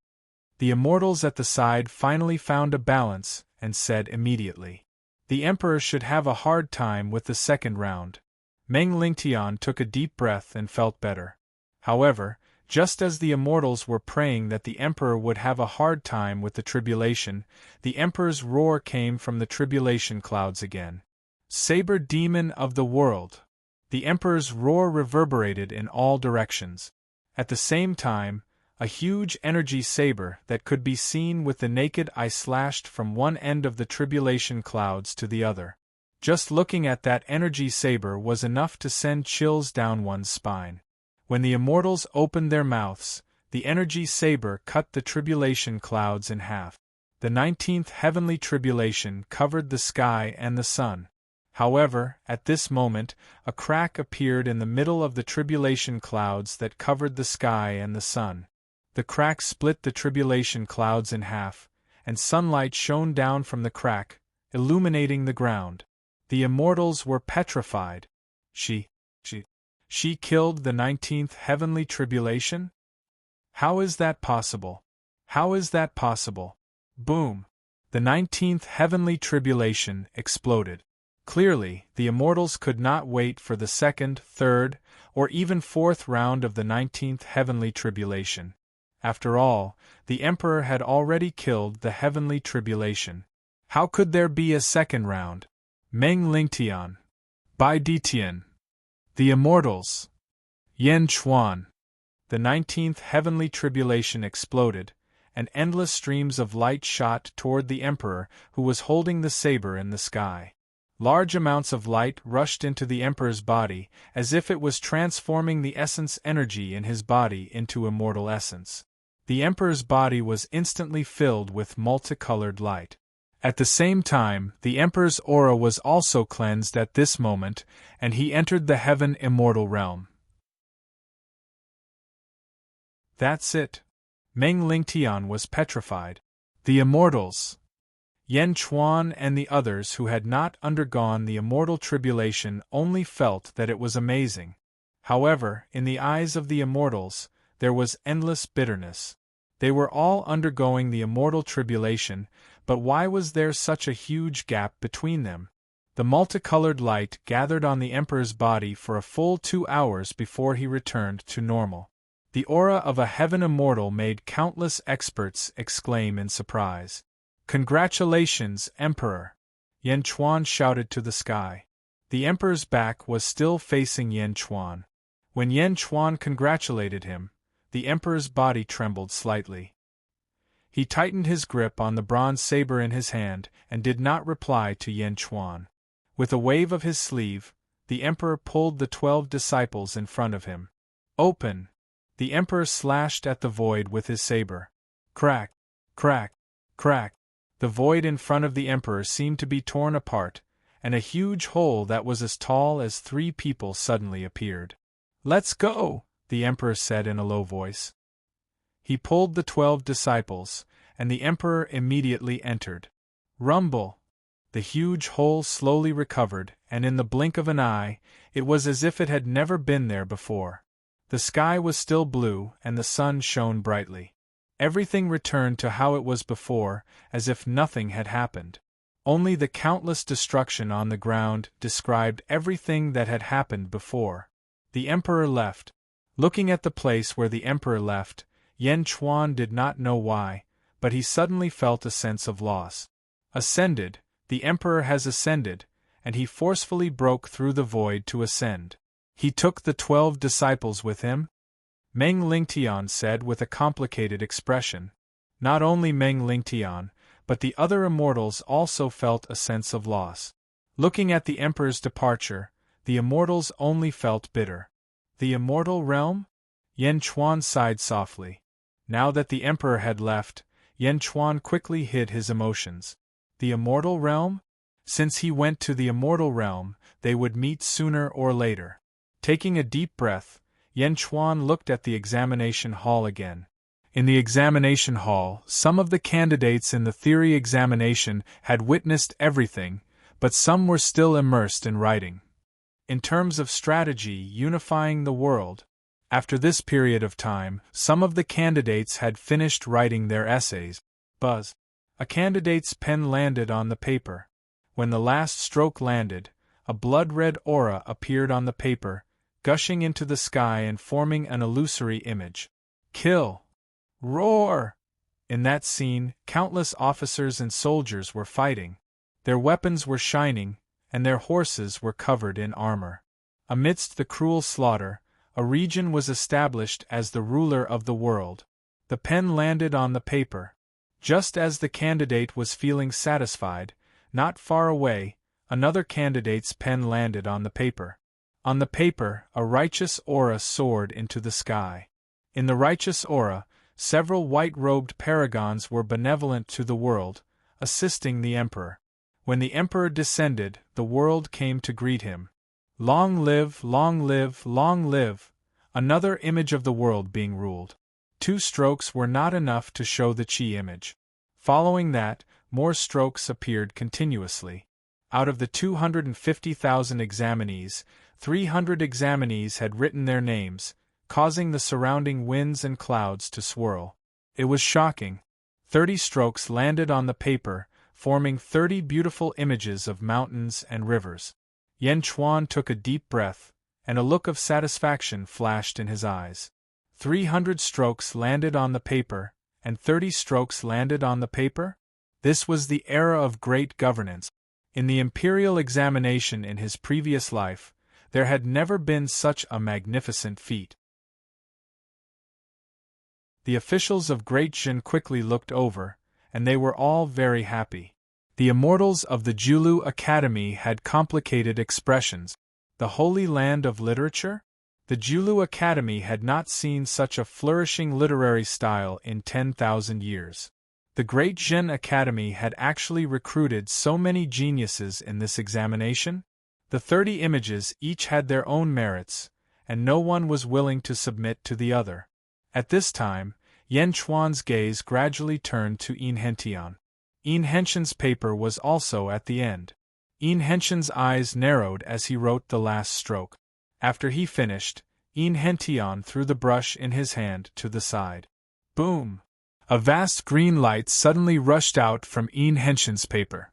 The immortals at the side finally found a balance and said immediately. The emperor should have a hard time with the second round. Meng Lingtian took a deep breath and felt better. However, just as the immortals were praying that the emperor would have a hard time with the tribulation, the emperor's roar came from the tribulation clouds again. Saber demon of the world! The emperor's roar reverberated in all directions. At the same time, a huge energy saber that could be seen with the naked eye slashed from one end of the tribulation clouds to the other. Just looking at that energy saber was enough to send chills down one's spine. When the immortals opened their mouths, the energy saber cut the tribulation clouds in half. The 19th heavenly tribulation covered the sky and the sun. However, at this moment, a crack appeared in the middle of the tribulation clouds that covered the sky and the sun. The crack split the tribulation clouds in half, and sunlight shone down from the crack, illuminating the ground. The immortals were petrified. She killed the 19th heavenly tribulation? How is that possible? How is that possible? Boom! The 19th heavenly tribulation exploded. Clearly, the immortals could not wait for the second, third, or even fourth round of the 19th heavenly tribulation. After all, the Emperor had already killed the heavenly tribulation. How could there be a second round? Meng Lingtian. Bai Ditian. The Immortals. Yen Chuan. The 19th heavenly tribulation exploded, and endless streams of light shot toward the Emperor, who was holding the saber in the sky. Large amounts of light rushed into the Emperor's body, as if it was transforming the essence energy in his body into immortal essence. The Emperor's body was instantly filled with multicolored light. At the same time, the Emperor's aura was also cleansed at this moment, and he entered the heaven immortal realm. That's it. Meng Lingtian was petrified. The immortals, Yen Chuan and the others who had not undergone the immortal tribulation, only felt that it was amazing. However, in the eyes of the immortals, there was endless bitterness. They were all undergoing the immortal tribulation, but why was there such a huge gap between them? The multicolored light gathered on the Emperor's body for a full 2 hours before he returned to normal. The aura of a heaven immortal made countless experts exclaim in surprise. "Congratulations, Emperor!" Yen Chuan shouted to the sky. The Emperor's back was still facing Yen Chuan. When Yen Chuan congratulated him, the Emperor's body trembled slightly. He tightened his grip on the bronze saber in his hand and did not reply to Yen Chuan. With a wave of his sleeve, the Emperor pulled the 12 disciples in front of him. "Open!" The Emperor slashed at the void with his saber. Crack! Crack! Crack! The void in front of the Emperor seemed to be torn apart, and a huge hole that was as tall as 3 people suddenly appeared. "Let's go!" the Emperor said in a low voice. He pulled the 12 disciples, and the Emperor immediately entered. Rumble! The huge hole slowly recovered, and in the blink of an eye, it was as if it had never been there before. The sky was still blue, and the sun shone brightly. Everything returned to how it was before, as if nothing had happened. Only the countless destruction on the ground described everything that had happened before. The Emperor left. Looking at the place where the Emperor left, Yen Chuan did not know why, but he suddenly felt a sense of loss. Ascended, the Emperor has ascended, and he forcefully broke through the void to ascend. He took the 12 disciples with him? Meng Lingtian said with a complicated expression. Not only Meng Lingtian, but the other immortals also felt a sense of loss. Looking at the Emperor's departure, the immortals only felt bitter. The immortal realm? Yen Chuan sighed softly. Now that the Emperor had left, Yen Chuan quickly hid his emotions. The immortal realm? Since he went to the immortal realm, they would meet sooner or later. Taking a deep breath, Yen Chuan looked at the examination hall again. In the examination hall, some of the candidates in the theory examination had witnessed everything, but some were still immersed in writing. In terms of strategy unifying the world, after this period of time, some of the candidates had finished writing their essays. Buzz! A candidate's pen landed on the paper. When the last stroke landed, a blood-red aura appeared on the paper, gushing into the sky and forming an illusory image. Kill! Roar! In that scene, countless officers and soldiers were fighting. Their weapons were shining, and their horses were covered in armor. Amidst the cruel slaughter, a region was established as the ruler of the world. The pen landed on the paper. Just as the candidate was feeling satisfied, not far away, another candidate's pen landed on the paper. On the paper, a righteous aura soared into the sky. In the righteous aura, several white-robed paragons were benevolent to the world, assisting the Emperor. When the Emperor descended, the world came to greet him. Long live, long live, long live! Another image of the world being ruled. 2 strokes were not enough to show the Chi image. Following that, more strokes appeared continuously. Out of the 250,000 examinees, 300 examinees had written their names, causing the surrounding winds and clouds to swirl. It was shocking. 30 strokes landed on the paper, forming 30 beautiful images of mountains and rivers. Yan Chuan took a deep breath, and a look of satisfaction flashed in his eyes. 300 strokes landed on the paper, and 30 strokes landed on the paper? This was the era of great governance. In the imperial examination in his previous life, there had never been such a magnificent feat. The officials of Great Jin quickly looked over, and they were all very happy. The immortals of the Julu Academy had complicated expressions. The Holy Land of Literature? The Julu Academy had not seen such a flourishing literary style in 10,000 years. The Great Jin Academy had actually recruited so many geniuses in this examination. The 30 images each had their own merits, and no one was willing to submit to the other. At this time, Yan Chuan's gaze gradually turned to Yin Hentian. Yin Hentian's paper was also at the end. Yin Hentian's eyes narrowed as he wrote the last stroke. After he finished, Yin Hentian threw the brush in his hand to the side. Boom! A vast green light suddenly rushed out from Yin Hentian's paper.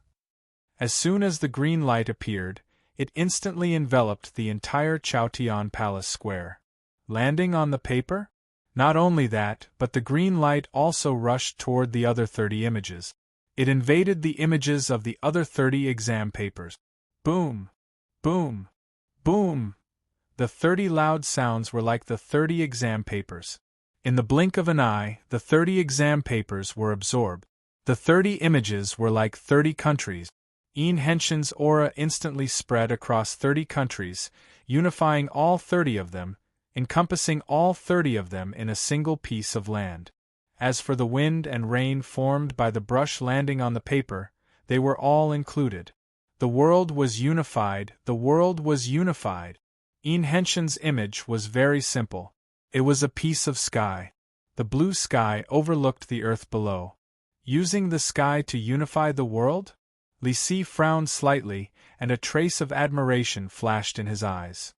As soon as the green light appeared, it instantly enveloped the entire Chaotian Palace Square. Landing on the paper? Not only that, but the green light also rushed toward the other 30 images. It invaded the images of the other 30 exam papers. Boom! Boom! Boom! The 30 loud sounds were like the 30 exam papers. In the blink of an eye, the 30 exam papers were absorbed. The 30 images were like 30 countries. Yin Hentian's aura instantly spread across 30 countries, unifying all 30 of them, encompassing all 30 of them in a single piece of land. As for the wind and rain formed by the brush landing on the paper, they were all included. The world was unified, the world was unified. Yin Hentian's image was very simple. It was a piece of sky. The blue sky overlooked the earth below. Using the sky to unify the world? Li Si frowned slightly, and a trace of admiration flashed in his eyes.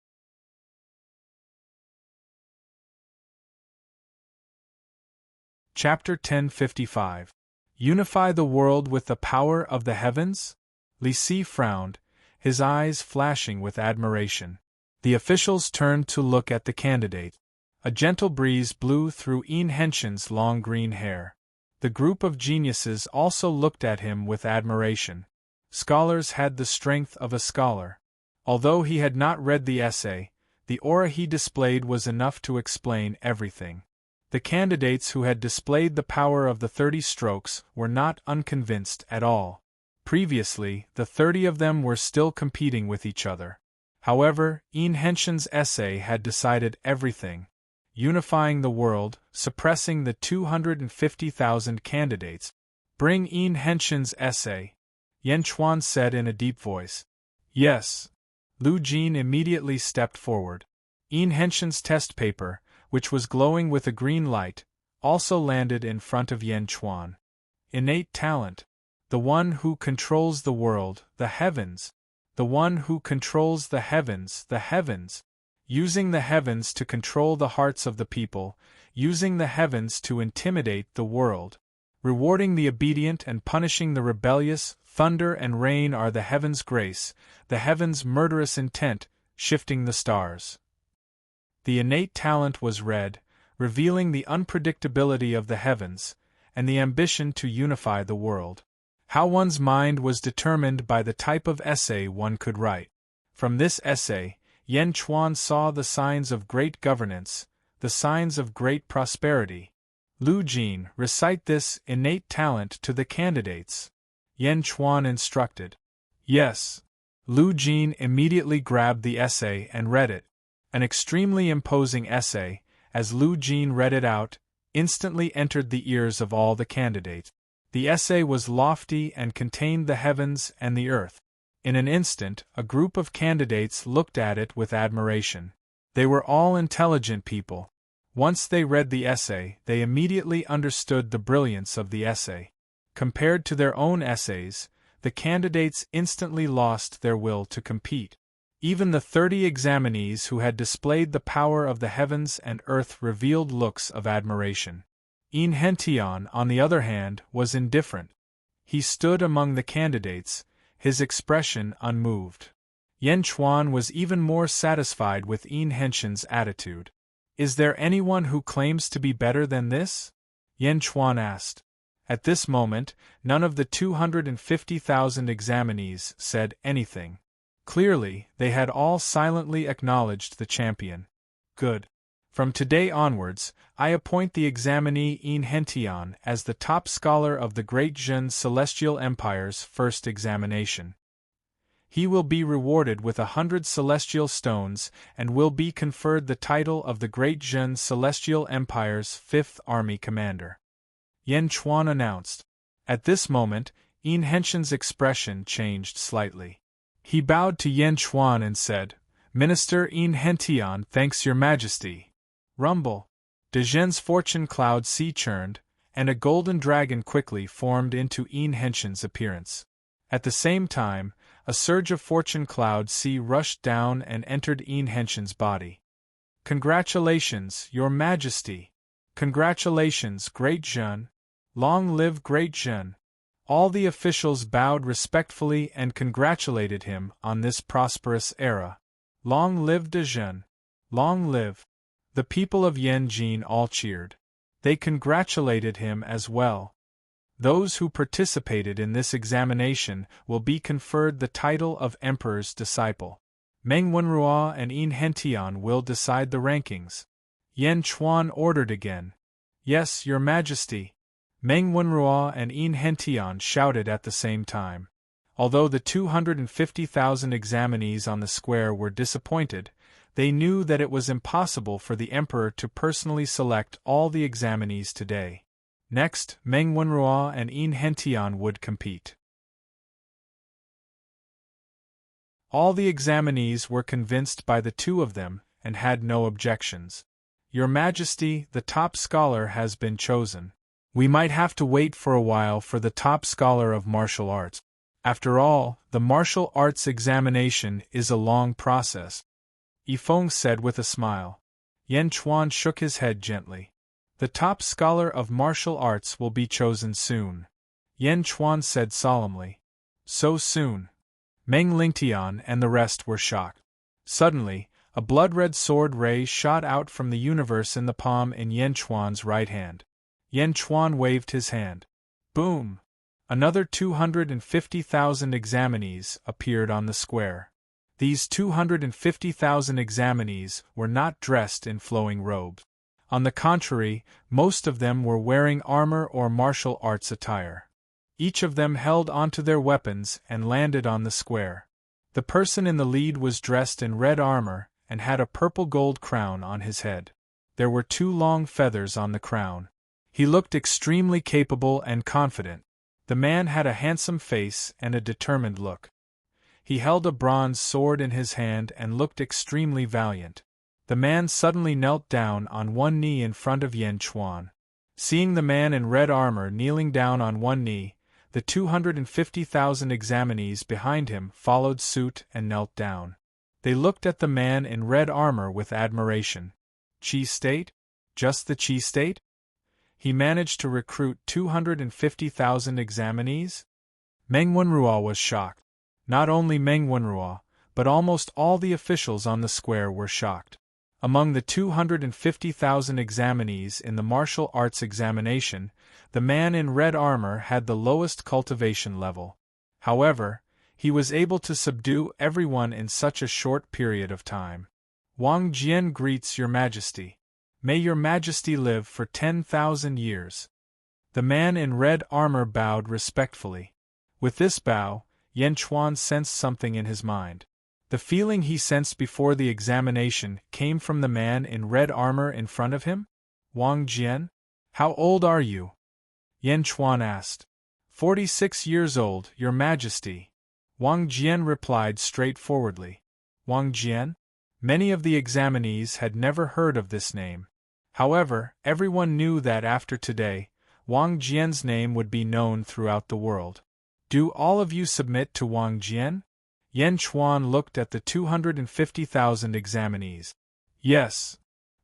Chapter 1055. Unify the world with the power of the heavens? Li Si frowned, his eyes flashing with admiration. The officials turned to look at the candidate. A gentle breeze blew through Yin Hentian's long green hair. The group of geniuses also looked at him with admiration. Scholars had the strength of a scholar. Although he had not read the essay, the aura he displayed was enough to explain everything. The candidates who had displayed the power of the 30 strokes were not unconvinced at all. Previously, the 30 of them were still competing with each other. However, Yin Hentian's essay had decided everything. Unifying the world, suppressing the 250,000 candidates. Bring Yin Hentian's essay, Yan Chuan said in a deep voice. Yes. Lu Jin immediately stepped forward. Yin Hentian's test paper, which was glowing with a green light, also landed in front of Yan Chuan. Innate talent. The one who controls the world, the heavens. The one who controls the heavens, the heavens. Using the heavens to control the hearts of the people, using the heavens to intimidate the world. Rewarding the obedient and punishing the rebellious, thunder and rain are the heavens' grace, the heavens' murderous intent, shifting the stars. The innate talent was read, revealing the unpredictability of the heavens, and the ambition to unify the world. How one's mind was determined by the type of essay one could write. From this essay, Yan Chuan saw the signs of great governance, the signs of great prosperity. Lu Jin, recite this innate talent to the candidates. Yan Chuan instructed. Yes. Lu Jin immediately grabbed the essay and read it. An extremely imposing essay, as Lu Jin read it out, instantly entered the ears of all the candidates. The essay was lofty and contained the heavens and the earth. In an instant, a group of candidates looked at it with admiration. They were all intelligent people. Once they read the essay, they immediately understood the brilliance of the essay. Compared to their own essays, the candidates instantly lost their will to compete. Even the 30 examinees who had displayed the power of the heavens and earth revealed looks of admiration. Hentian, on the other hand, was indifferent. He stood among the candidates, his expression unmoved. Yan Chuan was even more satisfied with Hentian's attitude. "Is there anyone who claims to be better than this?" Yan Chuan asked. At this moment, none of the 250,000 examinees said anything. Clearly, they had all silently acknowledged the champion. "Good. From today onwards, I appoint the examinee Hentian as the top scholar of the Great Zhen Celestial Empire's first examination. He will be rewarded with 100 celestial stones and will be conferred the title of the Great Zhen Celestial Empire's 5th Army Commander," Yan Chuan announced. At this moment, Hentian's expression changed slightly. He bowed to Yan Chuan and said, "Minister Hentian thanks your majesty." Rumble. De Zhen's fortune cloud sea churned, and a golden dragon quickly formed into Hentian's appearance. At the same time, a surge of fortune cloud sea rushed down and entered Hentian's body. "Congratulations, your majesty! Congratulations, Great Zhen! Long live Great Zhen!" All the officials bowed respectfully and congratulated him on this prosperous era. "Long live De Zhen! Long live!" The people of Yanjin all cheered. They congratulated him as well. Those who participated in this examination will be conferred the title of Emperor's Disciple. Meng Wenrua and Hentian will decide the rankings. Yan Chuan ordered again. "Yes, your majesty." Meng Wenrua and Hentian shouted at the same time. Although the 250,000 examinees on the square were disappointed, they knew that it was impossible for the emperor to personally select all the examinees today. Next, Meng Wenrua and Hentian would compete. All the examinees were convinced by the two of them, and had no objections. "Your Majesty, the top scholar has been chosen. We might have to wait for a while for the top scholar of martial arts. After all, the martial arts examination is a long process," Yifeng said with a smile. Yan Chuan shook his head gently. "The top scholar of martial arts will be chosen soon," Yan Chuan said solemnly. "So soon?" Meng Lingtian and the rest were shocked. Suddenly, a blood-red sword ray shot out from the universe in the palm in Yan Chuan's right hand. Yan Chuan waved his hand. Boom! Another 250,000 examinees appeared on the square. These 250,000 examinees were not dressed in flowing robes. On the contrary, most of them were wearing armor or martial arts attire. Each of them held onto their weapons and landed on the square. The person in the lead was dressed in red armor and had a purple gold crown on his head. There were 2 long feathers on the crown. He looked extremely capable and confident. The man had a handsome face and a determined look. He held a bronze sword in his hand and looked extremely valiant. The man suddenly knelt down on one knee in front of Yan Chuan. Seeing the man in red armor kneeling down on one knee, the 250,000 examinees behind him followed suit and knelt down. They looked at the man in red armor with admiration. Qi state? Just the Qi state? He managed to recruit 250,000 examinees? Meng Wenrua was shocked. Not only Meng Wenrua, but almost all the officials on the square were shocked. Among the 250,000 examinees in the martial arts examination, the man in red armor had the lowest cultivation level. However, he was able to subdue everyone in such a short period of time. Wang Jian greets Your Majesty. May Your Majesty live for 10,000 years. The man in red armor bowed respectfully. With this bow, Yan Chuan sensed something in his mind. The feeling he sensed before the examination came from the man in red armor in front of him? Wang Jian? How old are you? Yan Chuan asked. 46 years old, Your Majesty. Wang Jian replied straightforwardly. Wang Jian? Many of the examinees had never heard of this name. However, everyone knew that after today, Wang Jian's name would be known throughout the world. Do all of you submit to Wang Jian? Yan Chuan looked at the 250,000 examinees. Yes.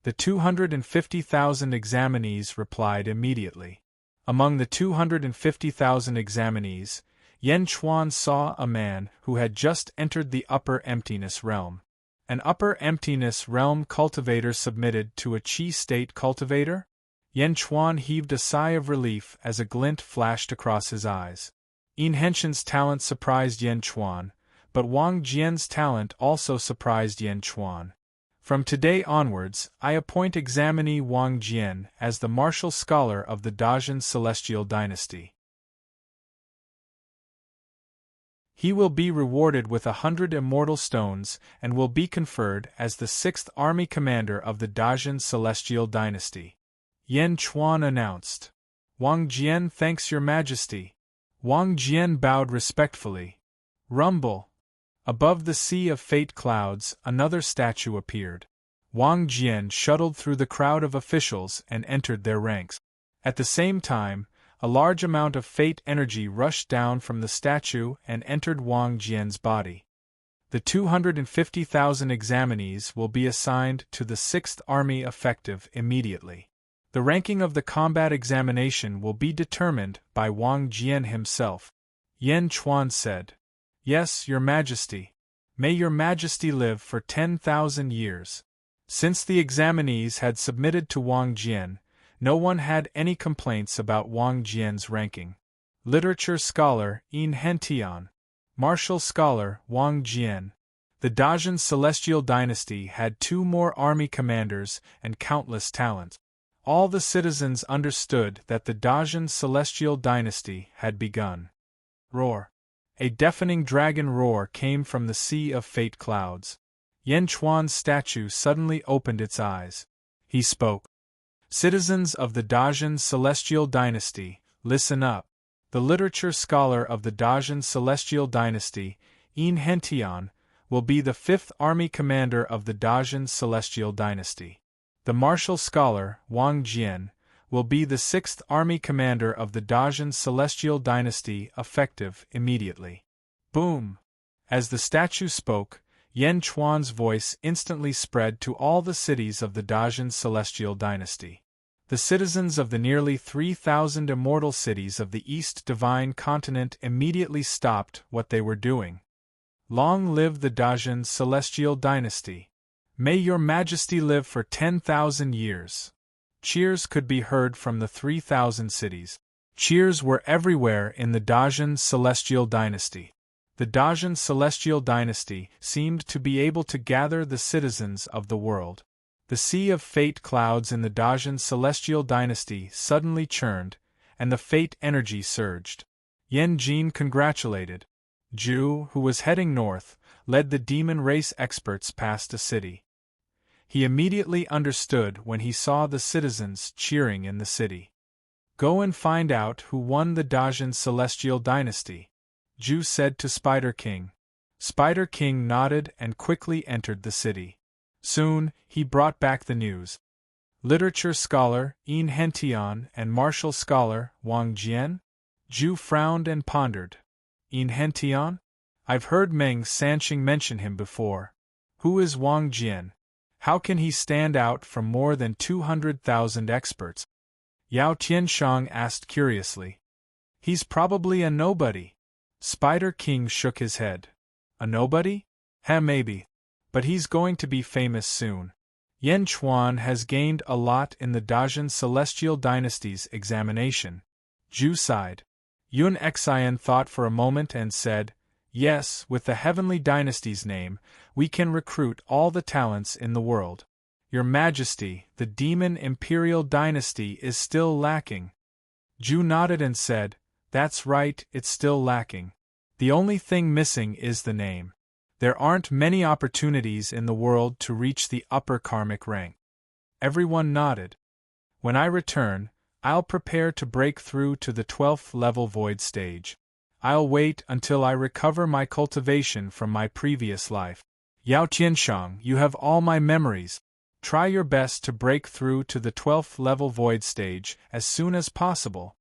The 250,000 examinees replied immediately. Among the 250,000 examinees, Yan Chuan saw a man who had just entered the upper emptiness realm. An upper emptiness realm cultivator submitted to a Qi state cultivator? Yan Chuan heaved a sigh of relief as a glint flashed across his eyes. Yin Henshin's talent surprised Yan Chuan, but Wang Jian's talent also surprised Yan Chuan. From today onwards, I appoint examinee Wang Jian as the martial scholar of the Dajin Celestial Dynasty. He will be rewarded with 100 immortal stones and will be conferred as the 6th army commander of the Dajin Celestial Dynasty. Yan Chuan announced. Wang Jian thanks your majesty. Wang Jian bowed respectfully. Rumble. Above the sea of fate clouds, another statue appeared. Wang Jian shuttled through the crowd of officials and entered their ranks. At the same time, a large amount of fate energy rushed down from the statue and entered Wang Jian's body. The 250,000 examinees will be assigned to the 6th Army effective immediately. The ranking of the combat examination will be determined by Wang Jian himself. Yan Chuan said. Yes, Your Majesty. May Your Majesty live for 10,000 years. Since the examinees had submitted to Wang Jian, no one had any complaints about Wang Jian's ranking. Literature scholar Yin Hentian. Martial scholar Wang Jian. The Dajin Celestial Dynasty had 2 more army commanders and countless talents. All the citizens understood that the Dajin Celestial Dynasty had begun. Roar. A deafening dragon roar came from the sea of fate clouds. Yan Chuan's statue suddenly opened its eyes. He spoke. Citizens of the Dajin Celestial Dynasty, listen up. The literature scholar of the Dajin Celestial Dynasty, Yin Hentian, will be the 5th army commander of the Dajin Celestial Dynasty. The martial scholar, Wang Jian, will be the 6th army commander of the Dajin Celestial Dynasty effective immediately. Boom! As the statue spoke, Yan Chuan's voice instantly spread to all the cities of the Dajin Celestial Dynasty. The citizens of the nearly 3,000 immortal cities of the East Divine Continent immediately stopped what they were doing. Long live the Dajin Celestial Dynasty! May Your Majesty live for 10,000 years! Cheers could be heard from the 3,000 cities. Cheers were everywhere in the Dajin Celestial Dynasty. The Dajin Celestial Dynasty seemed to be able to gather the citizens of the world. The sea of fate clouds in the Dajin Celestial Dynasty suddenly churned, and the fate energy surged. Yan Jin congratulated. Zhu, who was heading north, led the demon race experts past a city. He immediately understood when he saw the citizens cheering in the city. Go and find out who won the Dajin Celestial Dynasty, Zhu said to Spider King. Spider King nodded and quickly entered the city. Soon, he brought back the news. Literature scholar Yin Hentian and martial scholar Wang Jian? Zhu frowned and pondered. Yin Hentian? I've heard Meng Sanqing mention him before. Who is Wang Jian? How can he stand out from more than 200,000 experts? Yao Tianshang asked curiously. He's probably a nobody. Spider King shook his head. A nobody? Maybe. But he's going to be famous soon. Yan Chuan has gained a lot in the Dajin Celestial Dynasty's examination. Zhu sighed. Yun Xian thought for a moment and said, Yes, with the Heavenly Dynasty's name, we can recruit all the talents in the world. Your Majesty, the Demon Imperial Dynasty is still lacking. Zhu nodded and said, That's right, it's still lacking. The only thing missing is the name. There aren't many opportunities in the world to reach the upper karmic rank. Everyone nodded. When I return, I'll prepare to break through to the 12th level void stage. I'll wait until I recover my cultivation from my previous life. Yao Tianshang, you have all my memories. Try your best to break through to the 12th level void stage as soon as possible.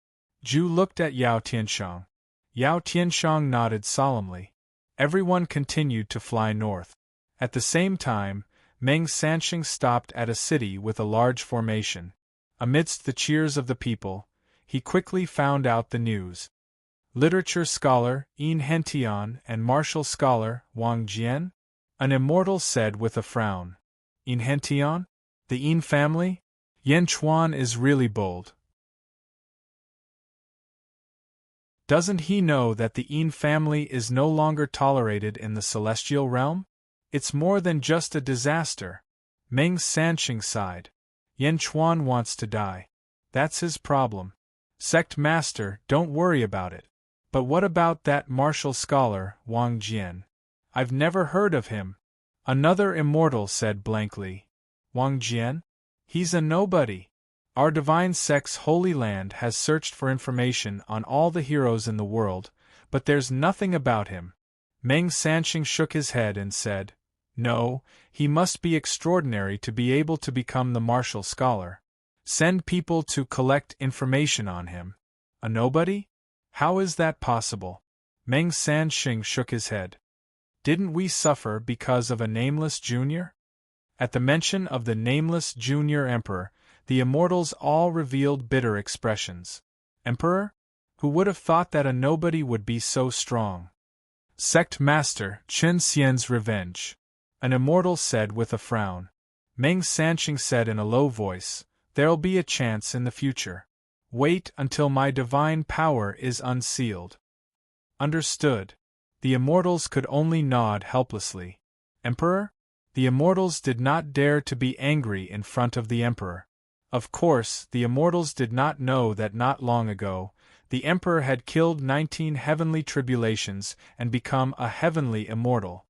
Zhu looked at Yao Tianshang. Yao Tianshang nodded solemnly. Everyone continued to fly north. At the same time, Meng Sanxing stopped at a city with a large formation. Amidst the cheers of the people, he quickly found out the news. Literature scholar Yin Hentian and martial scholar Wang Jian? An immortal said with a frown. Yin Hentian? The Yin family? Yan Chuan is really bold. Doesn't he know that the Yin family is no longer tolerated in the celestial realm? It's more than just a disaster. Meng Sanxing sighed. Yan Chuan wants to die. That's his problem. Sect Master, don't worry about it. But what about that martial scholar, Wang Jian? I've never heard of him. Another immortal said blankly. Wang Jian? He's a nobody. Our divine sect's holy land has searched for information on all the heroes in the world, but there's nothing about him. Meng Sanxing shook his head and said, No, he must be extraordinary to be able to become the martial scholar. Send people to collect information on him. A nobody? How is that possible? Meng Sanxing shook his head. Didn't we suffer because of a nameless junior? At the mention of the nameless junior emperor, the immortals all revealed bitter expressions. Emperor? Who would have thought that a nobody would be so strong? Sect Master Chen Xian's revenge. An immortal said with a frown. Meng Sanxing said in a low voice, There'll be a chance in the future. Wait until my divine power is unsealed. Understood. The immortals could only nod helplessly. Emperor? The immortals did not dare to be angry in front of the emperor. Of course, the immortals did not know that not long ago, the emperor had killed 19 heavenly tribulations and become a heavenly immortal.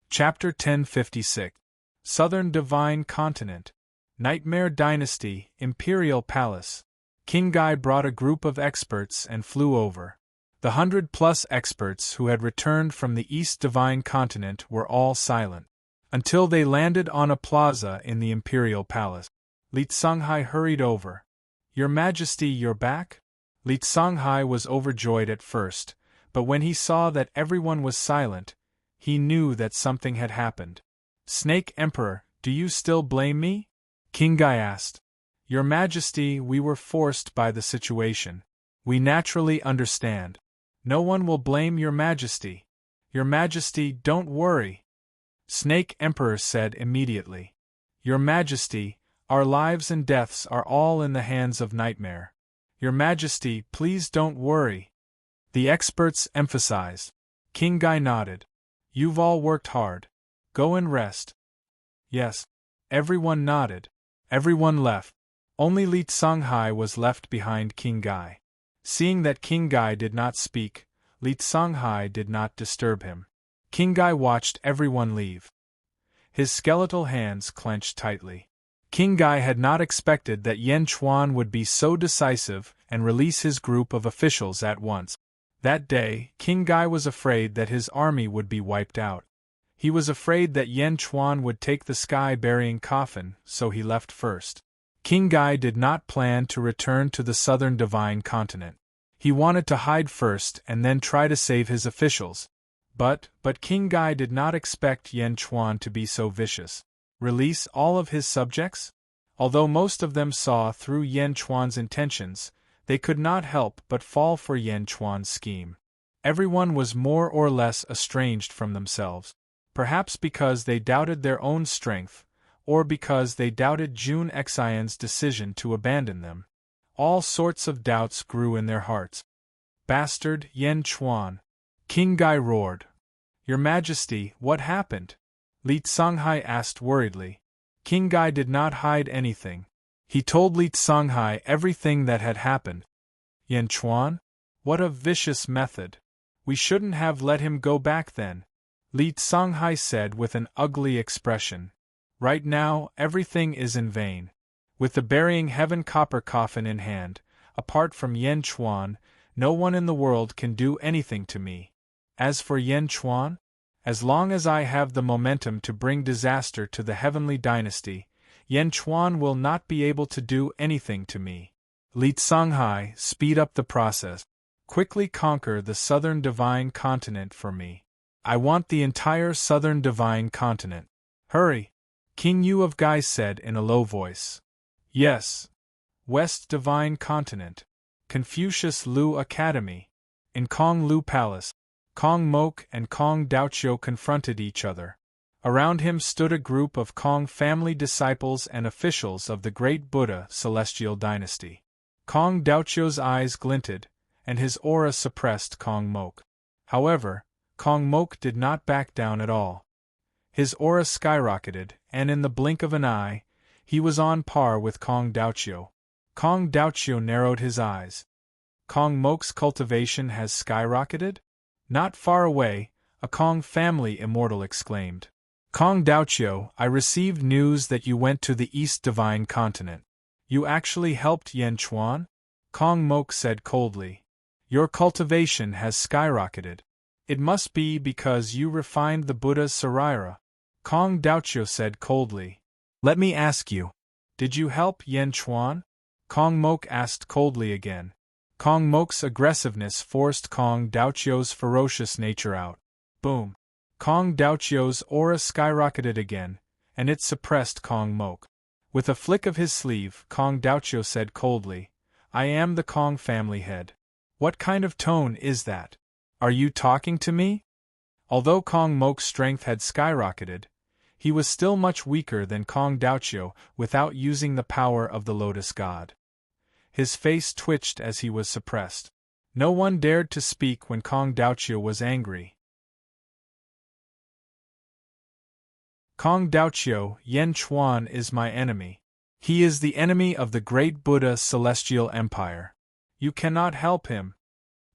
Chapter 1056. Southern Divine Continent. Nightmare Dynasty, Imperial Palace. King Gai brought a group of experts and flew over. The 100+ experts who had returned from the East Divine Continent were all silent, until they landed on a plaza in the Imperial Palace. Li Songhai hurried over. Your Majesty, you're back? Li Songhai was overjoyed at first, but when he saw that everyone was silent, he knew that something had happened. Snake Emperor, do you still blame me? King Gai asked. Your Majesty, we were forced by the situation. We naturally understand. No one will blame Your Majesty. Your Majesty, don't worry. Snake Emperor said immediately. Your Majesty, our lives and deaths are all in the hands of Nightmare. Your Majesty, please don't worry. The experts emphasized. King Gai nodded. You've all worked hard. Go and rest. Yes. Everyone nodded. Everyone left. Only Li Songhai was left behind King Gai. Seeing that King Gai did not speak, Li Songhai did not disturb him. King Gai watched everyone leave. His skeletal hands clenched tightly. King Gai had not expected that Yan Chuan would be so decisive and release his group of officials at once. That day, King Gai was afraid that his army would be wiped out. He was afraid that Yan Chuan would take the sky-burying coffin, so he left first. King Gai did not plan to return to the southern divine continent. He wanted to hide first and then try to save his officials. But King Gai did not expect Yan Chuan to be so vicious. Release all of his subjects? Although most of them saw through Yan Chuan's intentions, they could not help but fall for Yan Chuan's scheme. Everyone was more or less estranged from themselves. Perhaps because they doubted their own strength, or because they doubted Jun Xian's decision to abandon them. All sorts of doubts grew in their hearts. Bastard Yan Chuan! King Gai roared. Your Majesty, what happened? Li Songhai asked worriedly. King Gai did not hide anything. He told Li Songhai everything that had happened. Yan Chuan? What a vicious method! We shouldn't have let him go back then, Li Songhai said with an ugly expression. Right now, everything is in vain. With the burying heaven copper coffin in hand, apart from Yan Chuan, no one in the world can do anything to me. As for Yan Chuan, as long as I have the momentum to bring disaster to the heavenly dynasty, Yan Chuan will not be able to do anything to me. Li Tsanghai, speed up the process. Quickly conquer the southern divine continent for me. I want the entire southern divine continent. Hurry! King Yu of Gai said in a low voice. Yes. West Divine Continent. Confucius Lu Academy. In Kong Lu Palace, Kong Mok and Kong Daoqiu confronted each other. Around him stood a group of Kong family disciples and officials of the great Buddha celestial dynasty. Kong Daoqiu's eyes glinted, and his aura suppressed Kong Mok. However, Kong Mok did not back down at all. His aura skyrocketed, and in the blink of an eye, he was on par with Kong Daoqiu. Kong Daoqiu narrowed his eyes. Kong Mok's cultivation has skyrocketed? Not far away, a Kong family immortal exclaimed. Kong Daoqiu, I received news that you went to the East Divine Continent. You actually helped Yan Chuan? Kong Mok said coldly. Your cultivation has skyrocketed. It must be because you refined the Buddha's sarira. Kong Daoqiu said coldly. Let me ask you. Did you help Yan Chuan? Kong Mok asked coldly again. Kong Mok's aggressiveness forced Kong Daoqiu's ferocious nature out. Boom. Kong Daoqiu's aura skyrocketed again, and it suppressed Kong Mok. With a flick of his sleeve, Kong Daoqiu said coldly, I am the Kong family head. What kind of tone is that? Are you talking to me? Although Kong Mok's strength had skyrocketed, he was still much weaker than Kong Daoqiu without using the power of the Lotus God. His face twitched as he was suppressed. No one dared to speak when Kong Daoqiu was angry. Kong Daoqiu, Yan Chuan is my enemy. He is the enemy of the great Buddha Celestial Empire. You cannot help him.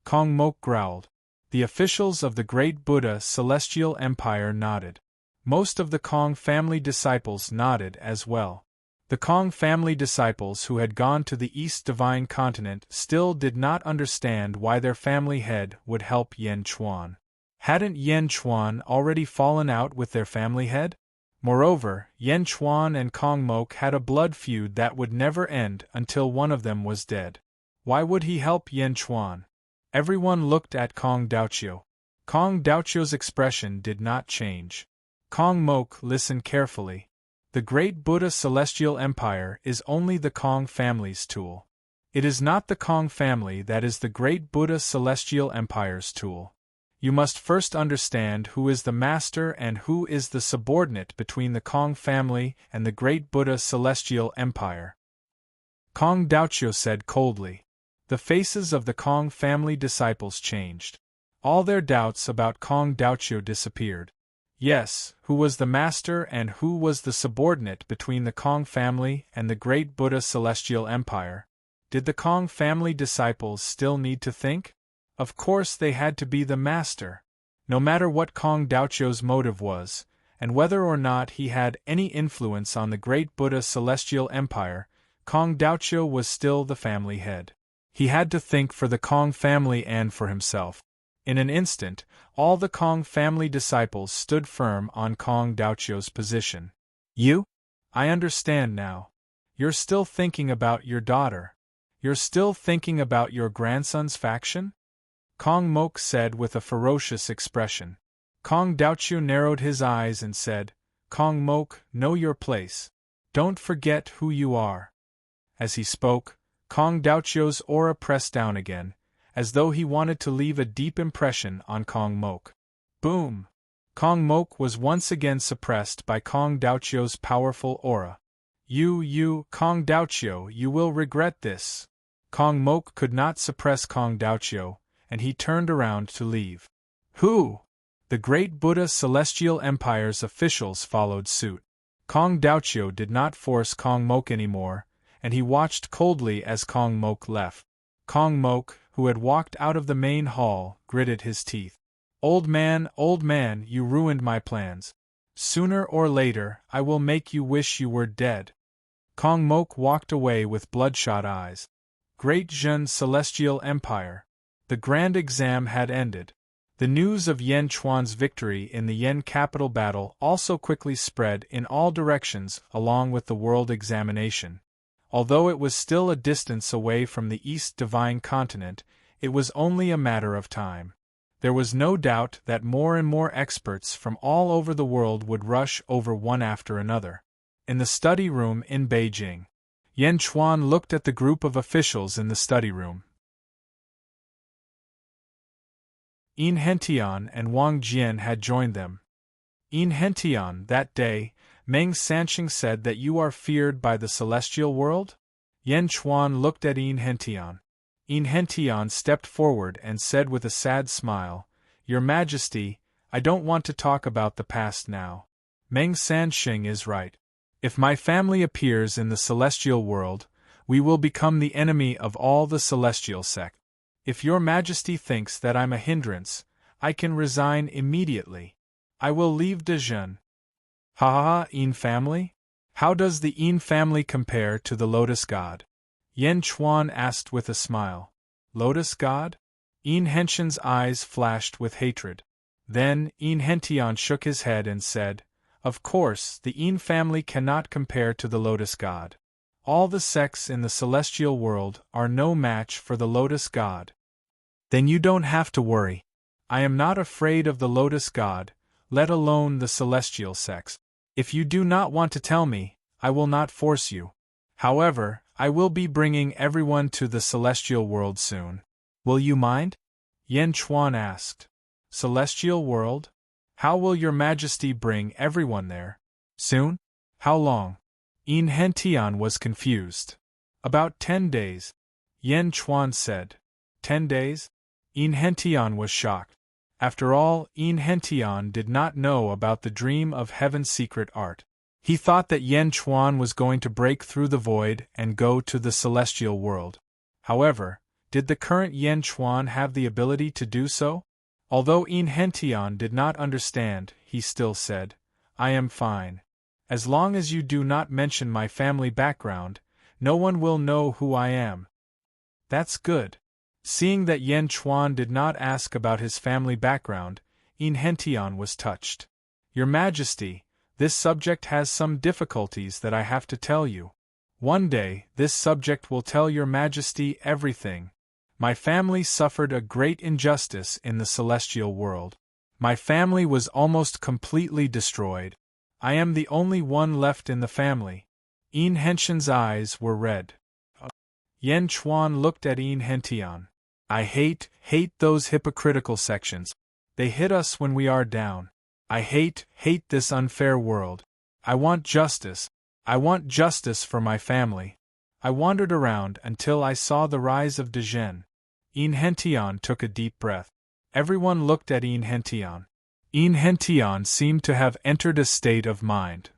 Kong Mok growled. The officials of the great Buddha Celestial Empire nodded. Most of the Kong family disciples nodded as well. The Kong family disciples who had gone to the East Divine Continent still did not understand why their family head would help Yan Chuan. Hadn't Yan Chuan already fallen out with their family head? Moreover, Yan Chuan and Kong Mok had a blood feud that would never end until one of them was dead. Why would he help Yan Chuan? Everyone looked at Kong Daoqiu. Kong Daoqiu's expression did not change. Kong Mok listened carefully. The great Buddha Celestial Empire is only the Kong family's tool. It is not the Kong family that is the great Buddha Celestial Empire's tool. You must first understand who is the master and who is the subordinate between the Kong family and the great Buddha Celestial Empire. Kong Daoqiu said coldly. The faces of the Kong family disciples changed. All their doubts about Kong Daoqiu disappeared. Yes, who was the master and who was the subordinate between the Kong family and the great Buddha Celestial Empire? Did the Kong family disciples still need to think? Of course they had to be the master. No matter what Kong Daoqiu's motive was, and whether or not he had any influence on the great Buddha Celestial Empire, Kong Daoqiu was still the family head. He had to think for the Kong family and for himself. In an instant, all the Kong family disciples stood firm on Kong Daoqiu's position. You? I understand now. You're still thinking about your daughter. You're still thinking about your grandson's faction? Kong Mok said with a ferocious expression. Kong Daoqiu narrowed his eyes and said, Kong Mok, know your place. Don't forget who you are. As he spoke, Kong Daoqiu's aura pressed down again, as though he wanted to leave a deep impression on Kong Mok. Boom! Kong Mok was once again suppressed by Kong Daoqiu's powerful aura. Kong Daoqiu, you will regret this. Kong Mok could not suppress Kong Daoqiu, and he turned around to leave. Who? The great Buddha Celestial Empire's officials followed suit. Kong Daoqiu did not force Kong Mok anymore, and he watched coldly as Kong Mok left. Kong Mok, who had walked out of the main hall, gritted his teeth. Old man, you ruined my plans. Sooner or later, I will make you wish you were dead. Kong Mok walked away with bloodshot eyes. Great Zhen Celestial Empire. The grand exam had ended. The news of Yan Chuan's victory in the Yan capital battle also quickly spread in all directions along with the world examination. Although it was still a distance away from the East Divine Continent, it was only a matter of time. There was no doubt that more and more experts from all over the world would rush over one after another. In the study room in Beijing, Yan Chuan looked at the group of officials in the study room. Yin Hentian and Wang Jian had joined them. Yin Hentian, that day, Meng Sanqing said that you are feared by the celestial world? Yan Chuan looked at Yin Hentian. Yin Hentian stepped forward and said with a sad smile, Your Majesty, I don't want to talk about the past now. Meng Sanqing is right. If my family appears in the celestial world, we will become the enemy of all the celestial sect. If your Majesty thinks that I'm a hindrance, I can resign immediately. I will leave Dezhen. Ha ha ha, Yin family? How does the Yin family compare to the Lotus God? Yan Chuan asked with a smile. Lotus God? Yin Hentian's eyes flashed with hatred. Then Yin Hentian shook his head and said, Of course, the Yin family cannot compare to the Lotus God. All the sects in the celestial world are no match for the Lotus God. Then you don't have to worry. I am not afraid of the Lotus God, let alone the celestial sects. If you do not want to tell me, I will not force you. However, I will be bringing everyone to the celestial world soon. Will you mind? Yan Chuan asked. Celestial world? How will your Majesty bring everyone there? Soon? How long? Yin Hentian was confused. About 10 days. Yan Chuan said. 10 days? Yin Hentian was shocked. After all, Yin Hentian did not know about the dream of heaven's secret art. He thought that Yan Chuan was going to break through the void and go to the celestial world. However, did the current Yan Chuan have the ability to do so? Although Yin Hentian did not understand, he still said, I am fine. As long as you do not mention my family background, no one will know who I am. That's good. Seeing that Yan Chuan did not ask about his family background, Yin Hentian was touched. Your Majesty, this subject has some difficulties that I have to tell you. One day, this subject will tell your Majesty everything. My family suffered a great injustice in the celestial world. My family was almost completely destroyed. I am the only one left in the family. Yin Hentian's eyes were red. Yan Chuan looked at Yin Hentian. I hate those hypocritical sections. They hit us when we are down. I hate this unfair world. I want justice. I want justice for my family. I wandered around until I saw the rise of Dezhen. Yin Hentian took a deep breath. Everyone looked at Yin Hentian. Yin Hentian seemed to have entered a state of mind.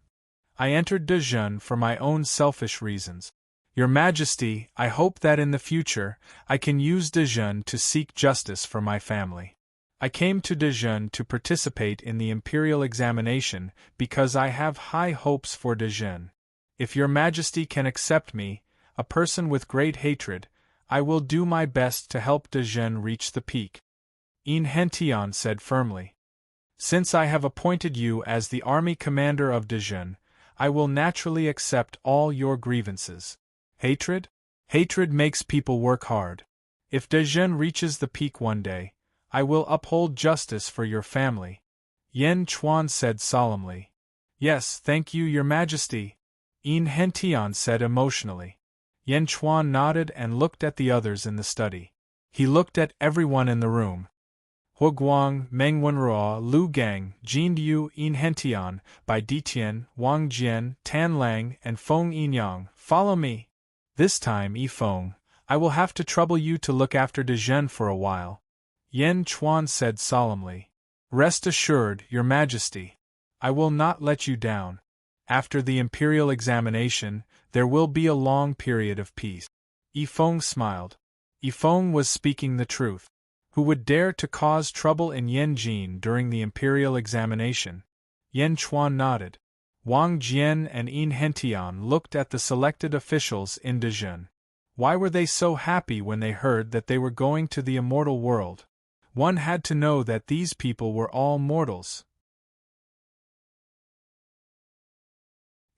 I entered Dezhen for my own selfish reasons. Your Majesty, I hope that in the future, I can use Dezhen to seek justice for my family. I came to Dezhen to participate in the imperial examination because I have high hopes for Dezhen. If your Majesty can accept me, a person with great hatred, I will do my best to help Dezhen reach the peak. Yin Hentian said firmly. Since I have appointed you as the army commander of Dezhen, I will naturally accept all your grievances. Hatred? Hatred makes people work hard. If Dezhen reaches the peak one day, I will uphold justice for your family. Yan Chuan said solemnly. Yes, thank you, your Majesty. Yin Hentian said emotionally. Yan Chuan nodded and looked at the others in the study. He looked at everyone in the room. Hu Guang, Meng Wenruo, Lu Gang, Jin Yu, Yin Hentian, Bai Ditian, Wang Jian, Tan Lang, and Feng Yinyang, follow me. This time, Yi Feng, I will have to trouble you to look after Dezhen for a while. Yan Chuan said solemnly. Rest assured, your Majesty. I will not let you down. After the imperial examination, there will be a long period of peace. Yi Feng smiled. Yi Feng was speaking the truth. Who would dare to cause trouble in Yanjin during the imperial examination? Yan Chuan nodded. Wang Jian and Yin Hentian looked at the selected officials in Dezhen. Why were they so happy when they heard that they were going to the immortal world? One had to know that these people were all mortals.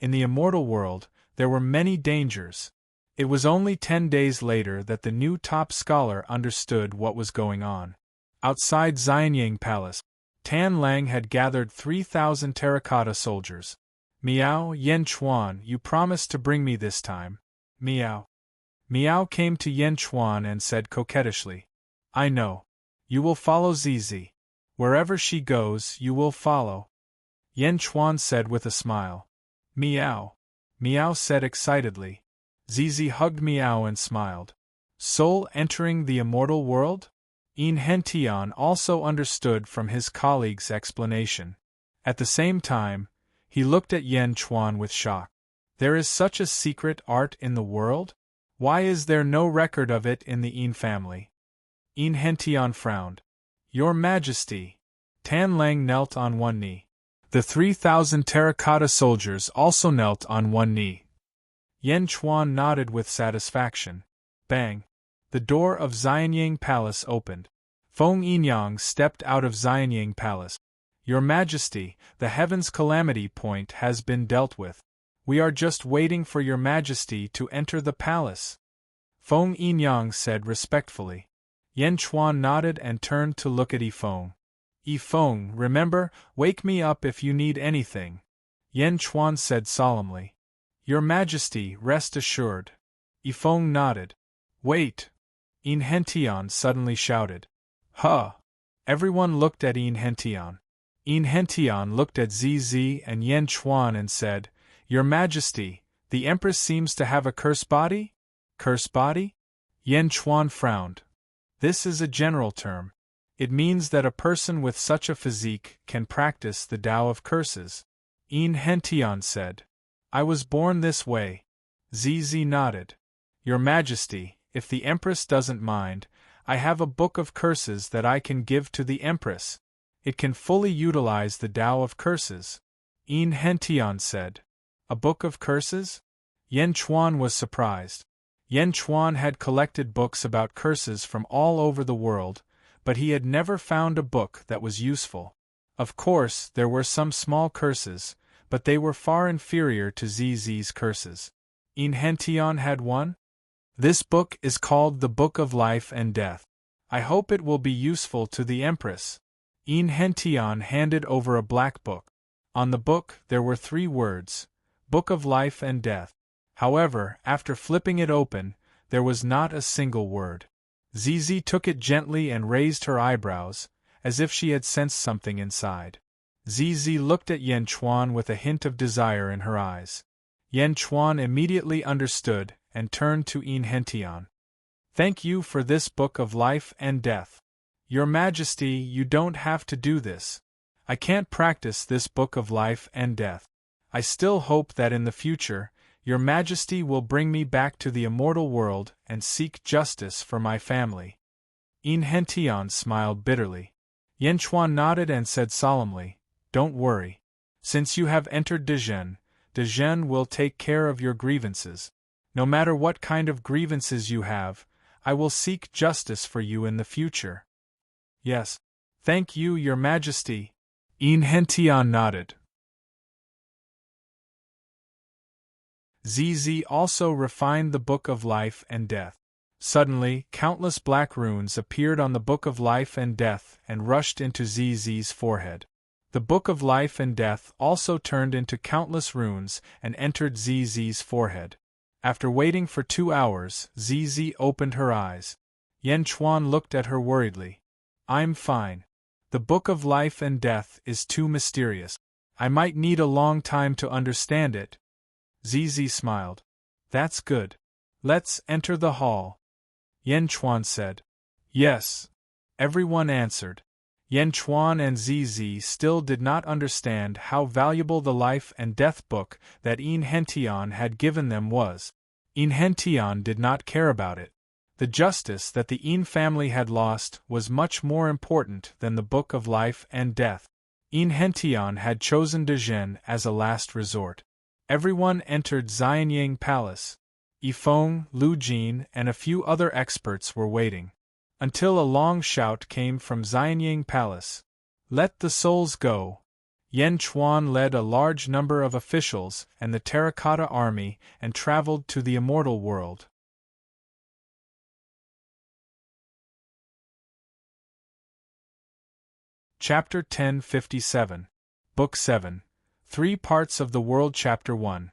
In the immortal world, there were many dangers. It was only 10 days later that the new top scholar understood what was going on. Outside Xianyang Palace, Tan Lang had gathered 3,000 terracotta soldiers. Miao, Yen Chuan, you promised to bring me this time. Miao. Miao came to Yen Chuan and said coquettishly, I know. You will follow Zizi. Wherever she goes, you will follow. Yen Chuan said with a smile. Miao. Miao said excitedly. Zizi hugged Miao and smiled. Soul entering the immortal world? Yin Hentian also understood from his colleague's explanation. At the same time, he looked at Yen Chuan with shock. There is such a secret art in the world? Why is there no record of it in the Yin family? Yin Hentian frowned. Your Majesty. Tan Lang knelt on one knee. The 3,000 terracotta soldiers also knelt on one knee. Yen Chuan nodded with satisfaction. Bang! The door of Xianyang Palace opened. Feng Yinyang stepped out of Xianyang Palace. Your Majesty, the Heaven's Calamity Point has been dealt with. We are just waiting for Your Majesty to enter the palace. Feng Yinyang said respectfully. Yen Chuan nodded and turned to look at Yifeng. Yifeng, remember, wake me up if you need anything. Yen Chuan said solemnly. Your Majesty, rest assured. Yifeng nodded. Wait! Yin Hentian suddenly shouted. Huh! Everyone looked at Yin Hentian. Yin Hentian looked at Zizi and Yen Chuan and said, Your Majesty, the Empress seems to have a curse body? Curse body? Yen Chuan frowned. This is a general term. It means that a person with such a physique can practice the Tao of curses. Yin Hentian said. I was born this way. Zizi nodded. Your Majesty, if the Empress doesn't mind, I have a book of curses that I can give to the Empress. It can fully utilize the Tao of curses. Yin Hentian said. A book of curses? Yen Chuan was surprised. Yen Chuan had collected books about curses from all over the world, but he had never found a book that was useful. Of course, there were some small curses, but they were far inferior to Zizi's curses. Yin Hentian had one? This book is called the Book of Life and Death. I hope it will be useful to the Empress. Yin Hentian handed over a black book. On the book there were 3 words, Book of Life and Death. However, after flipping it open, there was not a single word. Zizi took it gently and raised her eyebrows, as if she had sensed something inside. Zizi looked at Yen Chuan with a hint of desire in her eyes. Yen Chuan immediately understood and turned to Yin Hentian. Thank you for this Book of Life and Death. Your Majesty, you don't have to do this. I can't practice this Book of Life and Death. I still hope that in the future, Your Majesty will bring me back to the immortal world and seek justice for my family. Yin Hentian smiled bitterly. Yen Chuan nodded and said solemnly, Don't worry. Since you have entered Dezhen will take care of your grievances. No matter what kind of grievances you have, I will seek justice for you in the future. Yes. Thank you, Your Majesty. Yin Hentian nodded. Zizi also refined the Book of Life and Death. Suddenly, countless black runes appeared on the Book of Life and Death and rushed into Zizi's forehead. The Book of Life and Death also turned into countless runes and entered Zizi's forehead. After waiting for 2 hours, Zizi opened her eyes. Yen Chuan looked at her worriedly. I'm fine. The Book of Life and Death is too mysterious. I might need a long time to understand it. Zizi smiled. That's good. Let's enter the hall. Yen Chuan said. Yes. Everyone answered. Yen Chuan and Zizi still did not understand how valuable the Life and Death book that Yin Hentian had given them was. Yin Hentian did not care about it. The justice that the Yin family had lost was much more important than the Book of Life and Death. Yin Hentian had chosen Dezhen as a last resort. Everyone entered Xianyang Palace. Yifeng, Lu Jin, and a few other experts were waiting. Until a long shout came from Xianyang Palace. Let the souls go. Yan Chuan led a large number of officials and the Terracotta Army and traveled to the Immortal world. Chapter 1057, Book 7, 3 Parts of the World. Chapter 1,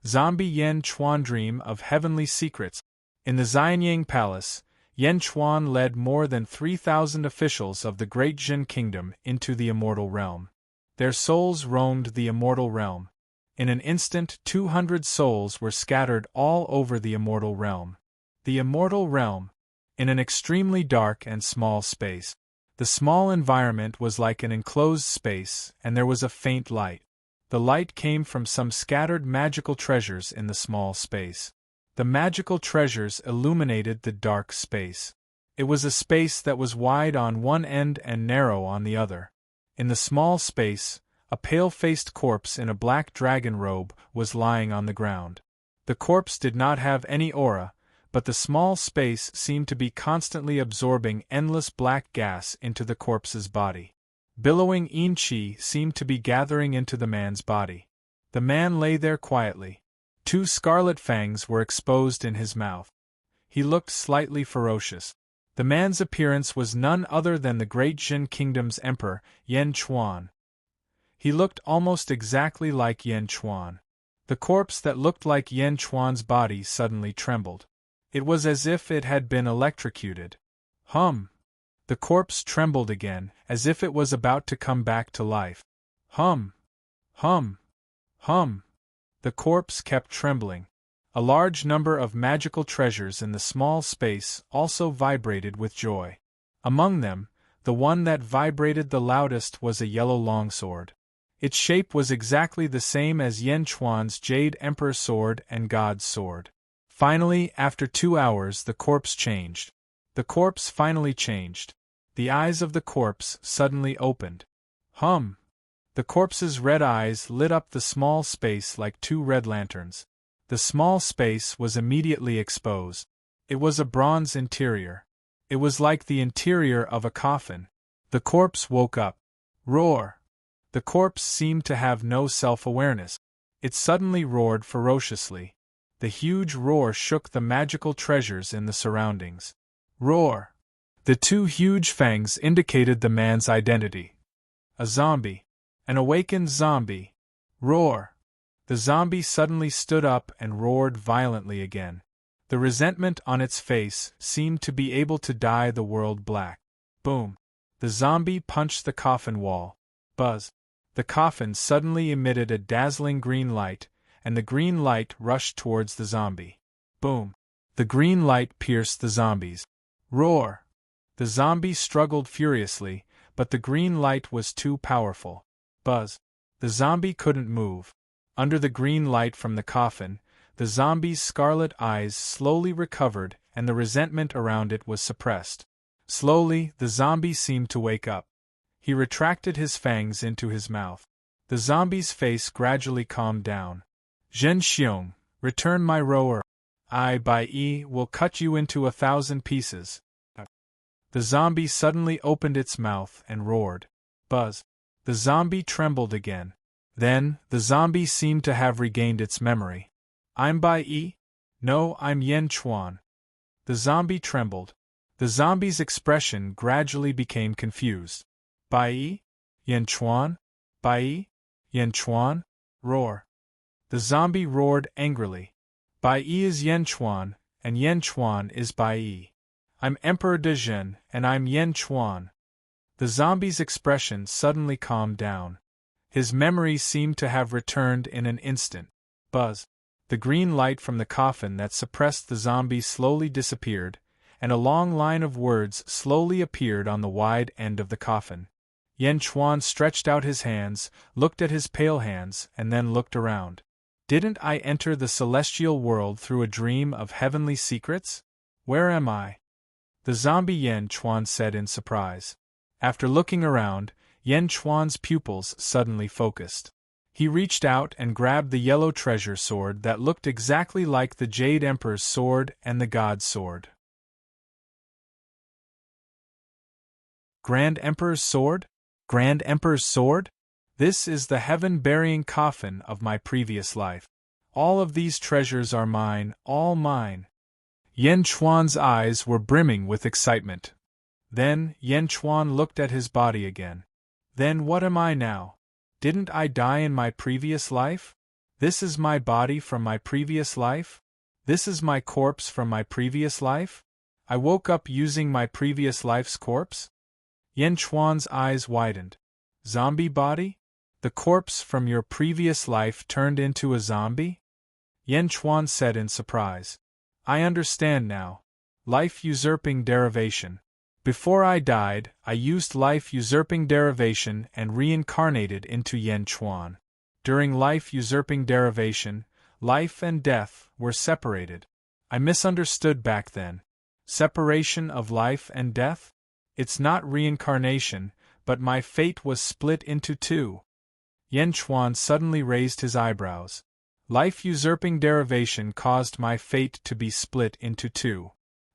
Zombie Yan Chuan Dream of Heavenly Secrets. In the Xianyang Palace, Yan Chuan led more than 3,000 officials of the Great Jin Kingdom into the Immortal Realm. Their souls roamed the Immortal Realm. In an instant 200 souls were scattered all over the Immortal Realm. The Immortal Realm, in an extremely dark and small space. The small environment was like an enclosed space, and there was a faint light. The light came from some scattered magical treasures in the small space. The magical treasures illuminated the dark space. It was a space that was wide on one end and narrow on the other. In the small space, a pale-faced corpse in a black dragon robe was lying on the ground. The corpse did not have any aura, but the small space seemed to be constantly absorbing endless black gas into the corpse's body. Billowing yin qi seemed to be gathering into the man's body. The man lay there quietly. 2 scarlet fangs were exposed in his mouth. He looked slightly ferocious. The man's appearance was none other than the Great Jin Kingdom's Emperor, Yan Chuan. He looked almost exactly like Yan Chuan. The corpse that looked like Yan Chuan's body suddenly trembled. It was as if it had been electrocuted. Hum! The corpse trembled again, as if it was about to come back to life. Hum! Hum! Hum! The corpse kept trembling. A large number of magical treasures in the small space also vibrated with joy. Among them, the one that vibrated the loudest was a yellow longsword. Its shape was exactly the same as Yan Chuan's Jade Emperor sword and God's sword. Finally, after 2 hours, the corpse changed. The corpse finally changed. The eyes of the corpse suddenly opened. Hum! The corpse's red eyes lit up the small space like 2 red lanterns. The small space was immediately exposed. It was a bronze interior. It was like the interior of a coffin. The corpse woke up. Roar! The corpse seemed to have no self-awareness. It suddenly roared ferociously. The huge roar shook the magical treasures in the surroundings. Roar! The 2 huge fangs indicated the man's identity. A zombie. An awakened zombie. Roar! The zombie suddenly stood up and roared violently again. The resentment on its face seemed to be able to dye the world black. Boom! The zombie punched the coffin wall. Buzz! The coffin suddenly emitted a dazzling green light, and the green light rushed towards the zombie. Boom! The green light pierced the zombies. Roar! The zombie struggled furiously, but the green light was too powerful. Buzz! The zombie couldn't move. Under the green light from the coffin, the zombie's scarlet eyes slowly recovered and the resentment around it was suppressed. Slowly, the zombie seemed to wake up. He retracted his fangs into his mouth. The zombie's face gradually calmed down. Zhen Xiong, return my roer. I will cut you into 1,000 pieces. The zombie suddenly opened its mouth and roared. Buzz! The zombie trembled again. Then, the zombie seemed to have regained its memory. I'm Bai? No, I'm Yan Chuan. The zombie trembled. The zombie's expression gradually became confused. Bai? Yan Chuan? Bai? Yan Chuan? Roar! The zombie roared angrily. Bai is Yan Chuan, and Yan Chuan is Bai. I'm Emperor de Jin, and I'm Yan Chuan. The zombie's expression suddenly calmed down. His memory seemed to have returned in an instant. Buzz! The green light from the coffin that suppressed the zombie slowly disappeared, and a long line of words slowly appeared on the wide end of the coffin. Yan Chuan stretched out his hands, looked at his pale hands, and then looked around. Didn't I enter the celestial world through a dream of heavenly secrets? Where am I? The zombie Yan Chuan said in surprise. After looking around, Yan Chuan's pupils suddenly focused. He reached out and grabbed the yellow treasure sword that looked exactly like the Jade Emperor's sword and the God's sword. Grand Emperor's sword? Grand Emperor's sword? This is the heaven-burying coffin of my previous life. All of these treasures are mine, all mine. Yan Chuan's eyes were brimming with excitement. Then, Yan Chuan looked at his body again. Then what am I now? Didn't I die in my previous life? This is my body from my previous life? This is my corpse from my previous life? I woke up using my previous life's corpse? Yan Chuan's eyes widened. Zombie body? The corpse from your previous life turned into a zombie? Yan Chuan said in surprise. I understand now. Life-usurping derivation. Before I died, I used life-usurping derivation and reincarnated into Yan Chuan. During life-usurping derivation, life and death were separated. I misunderstood back then. Separation of life and death? It's not reincarnation, but my fate was split into two. Yan Chuan suddenly raised his eyebrows. Life-usurping derivation caused my fate to be split into two.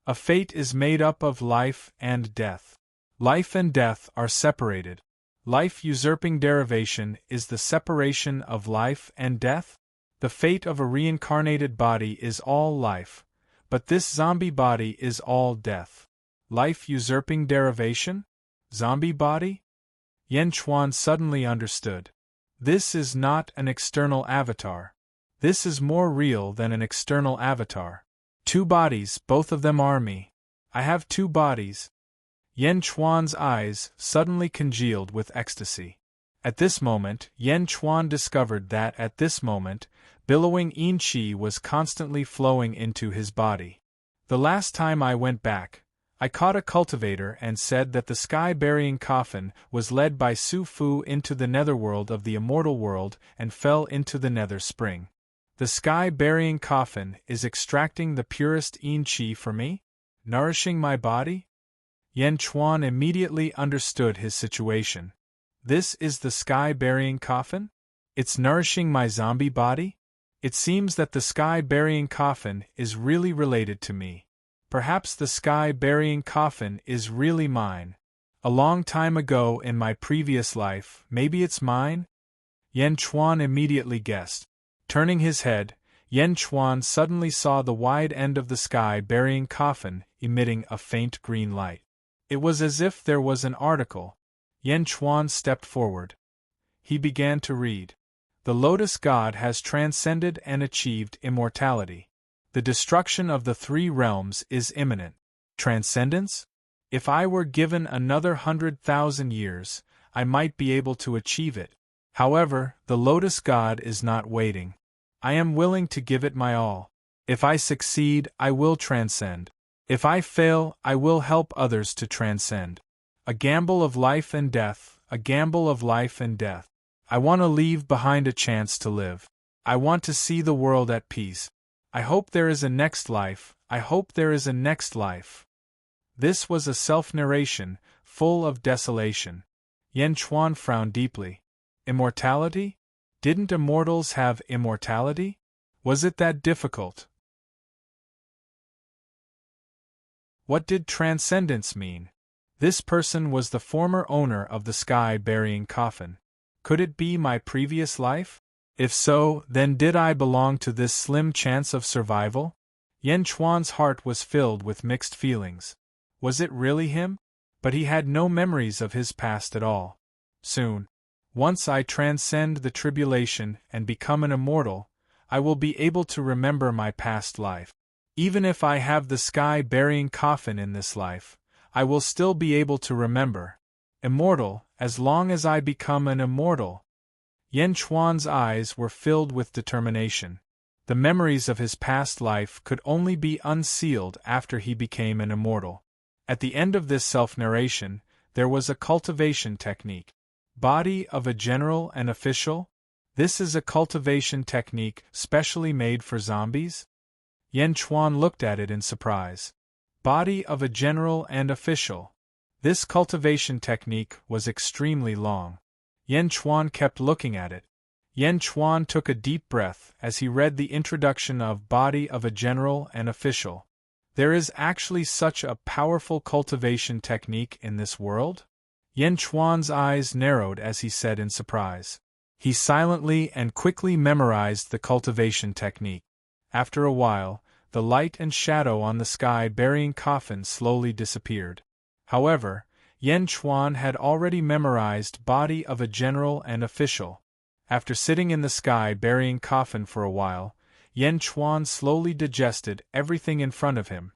A fate is made up of life and death. Life and death are separated. Life-usurping derivation is the separation of life and death? The fate of a reincarnated body is all life, but this zombie body is all death. Life-usurping derivation? Zombie body? Yan Chuan suddenly understood. This is not an external avatar. This is more real than an external avatar. Two bodies, both of them are me. I have two bodies. Yan Chuan's eyes suddenly congealed with ecstasy. At this moment, Yan Chuan discovered that at this moment, billowing yin qi was constantly flowing into his body. The last time I went back, I caught a cultivator and said that the sky-burying coffin was led by Su Fu into the netherworld of the immortal world and fell into the nether spring. The sky-burying coffin is extracting the purest yin qi for me? Nourishing my body? Yan Chuan immediately understood his situation. This is the sky-burying coffin? It's nourishing my zombie body? It seems that the sky-burying coffin is really related to me. Perhaps the sky-burying coffin is really mine. A long time ago in my previous life, maybe it's mine? Yan Chuan immediately guessed. Turning his head, Yan Chuan suddenly saw the wide end of the sky-burying coffin emitting a faint green light. It was as if there was an article. Yan Chuan stepped forward. He began to read. The Lotus God has transcended and achieved immortality. The destruction of the three realms is imminent. Transcendence? If I were given another 100,000 years, I might be able to achieve it. However, the Lotus God is not waiting. I am willing to give it my all. If I succeed, I will transcend. If I fail, I will help others to transcend. A gamble of life and death, a gamble of life and death. I want to leave behind a chance to live. I want to see the world at peace. I hope there is a next life, I hope there is a next life. This was a self-narration, full of desolation. Yan Chuan frowned deeply. Immortality? Didn't immortals have immortality? Was it that difficult? What did transcendence mean? This person was the former owner of the sky-burying coffin. Could it be my previous life? If so, then did I belong to this slim chance of survival? Yan Chuan's heart was filled with mixed feelings. Was it really him? But he had no memories of his past at all. Soon, once I transcend the tribulation and become an immortal, I will be able to remember my past life. Even if I have the sky-burying coffin in this life, I will still be able to remember. Immortal, as long as I become an immortal. Yan Chuan's eyes were filled with determination. The memories of his past life could only be unsealed after he became an immortal. At the end of this self-narration, there was a cultivation technique. Body of a general and official? This is a cultivation technique specially made for zombies? Yan Chuan looked at it in surprise. Body of a general and official. This cultivation technique was extremely long. Yan Chuan kept looking at it. Yan Chuan took a deep breath as he read the introduction of Body of a General and Official. There is actually such a powerful cultivation technique in this world? Yan Chuan's eyes narrowed as he said in surprise. He silently and quickly memorized the cultivation technique. After a while, the light and shadow on the sky-burying coffin slowly disappeared. However, Yan Chuan had already memorized body of a general and official. After sitting in the sky-burying coffin for a while, Yan Chuan slowly digested everything in front of him.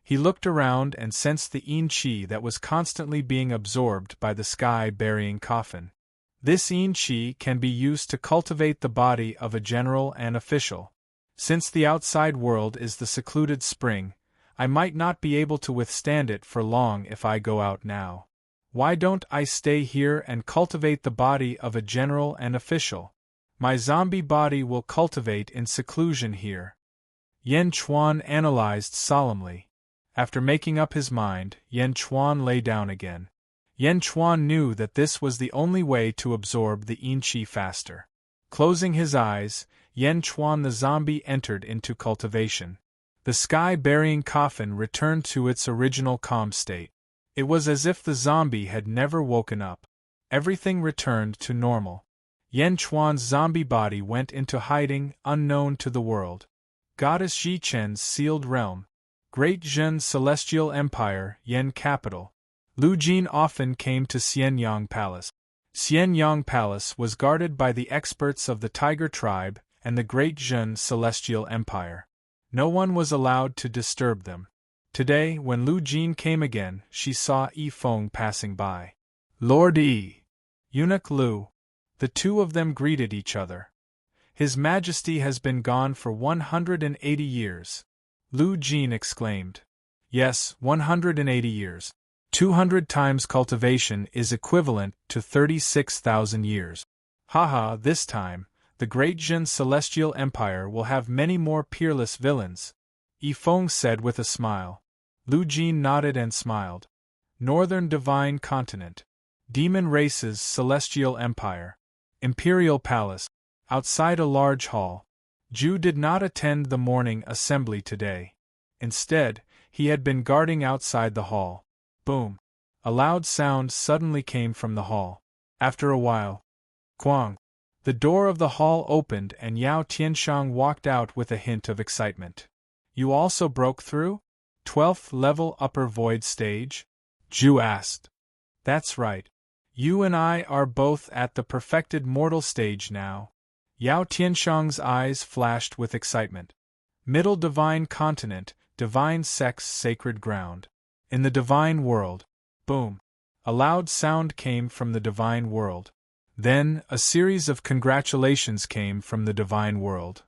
He looked around and sensed the yin qi that was constantly being absorbed by the sky-burying coffin. This yin qi can be used to cultivate the body of a general and official. Since the outside world is the secluded spring, I might not be able to withstand it for long if I go out now. Why don't I stay here and cultivate the body of a general and official? My zombie body will cultivate in seclusion here. Yan Chuan analyzed solemnly. After making up his mind, Yan Chuan lay down again. Yan Chuan knew that this was the only way to absorb the yin qi faster. Closing his eyes, Yan Chuan the zombie entered into cultivation. The sky-burying coffin returned to its original calm state. It was as if the zombie had never woken up. Everything returned to normal. Yan Chuan's zombie body went into hiding, unknown to the world. Goddess Zhichen's sealed realm. Great Zhen Celestial Empire, Yan capital. Lu Jin often came to Xianyang Palace. Xianyang Palace was guarded by the experts of the Tiger Tribe and the Great Zhen Celestial Empire. No one was allowed to disturb them. Today, when Lu Jin came again, she saw Yi Feng passing by. Lord Yi. Eunuch Lu. The two of them greeted each other. His Majesty has been gone for 180 years. Lu Jin exclaimed. Yes, 180 years. 200 times cultivation is equivalent to 36,000 years. Haha, this time, the Great Jin Celestial Empire will have many more peerless villains, Yi Feng said with a smile. Lu Jin nodded and smiled. Northern Divine Continent. Demon Races Celestial Empire. Imperial Palace. Outside a large hall. Zhu did not attend the morning assembly today. Instead, he had been guarding outside the hall. Boom! A loud sound suddenly came from the hall. After a while, Quang! The door of the hall opened and Yao Tianshang walked out with a hint of excitement. You also broke through? 12th level upper void stage? Zhu asked. That's right. You and I are both at the perfected mortal stage now. Yao Tianshang's eyes flashed with excitement. Middle Divine Continent, Divine Sex Sacred Ground. In the Divine World. Boom. A loud sound came from the Divine World. Then, a series of congratulations came from the Divine World.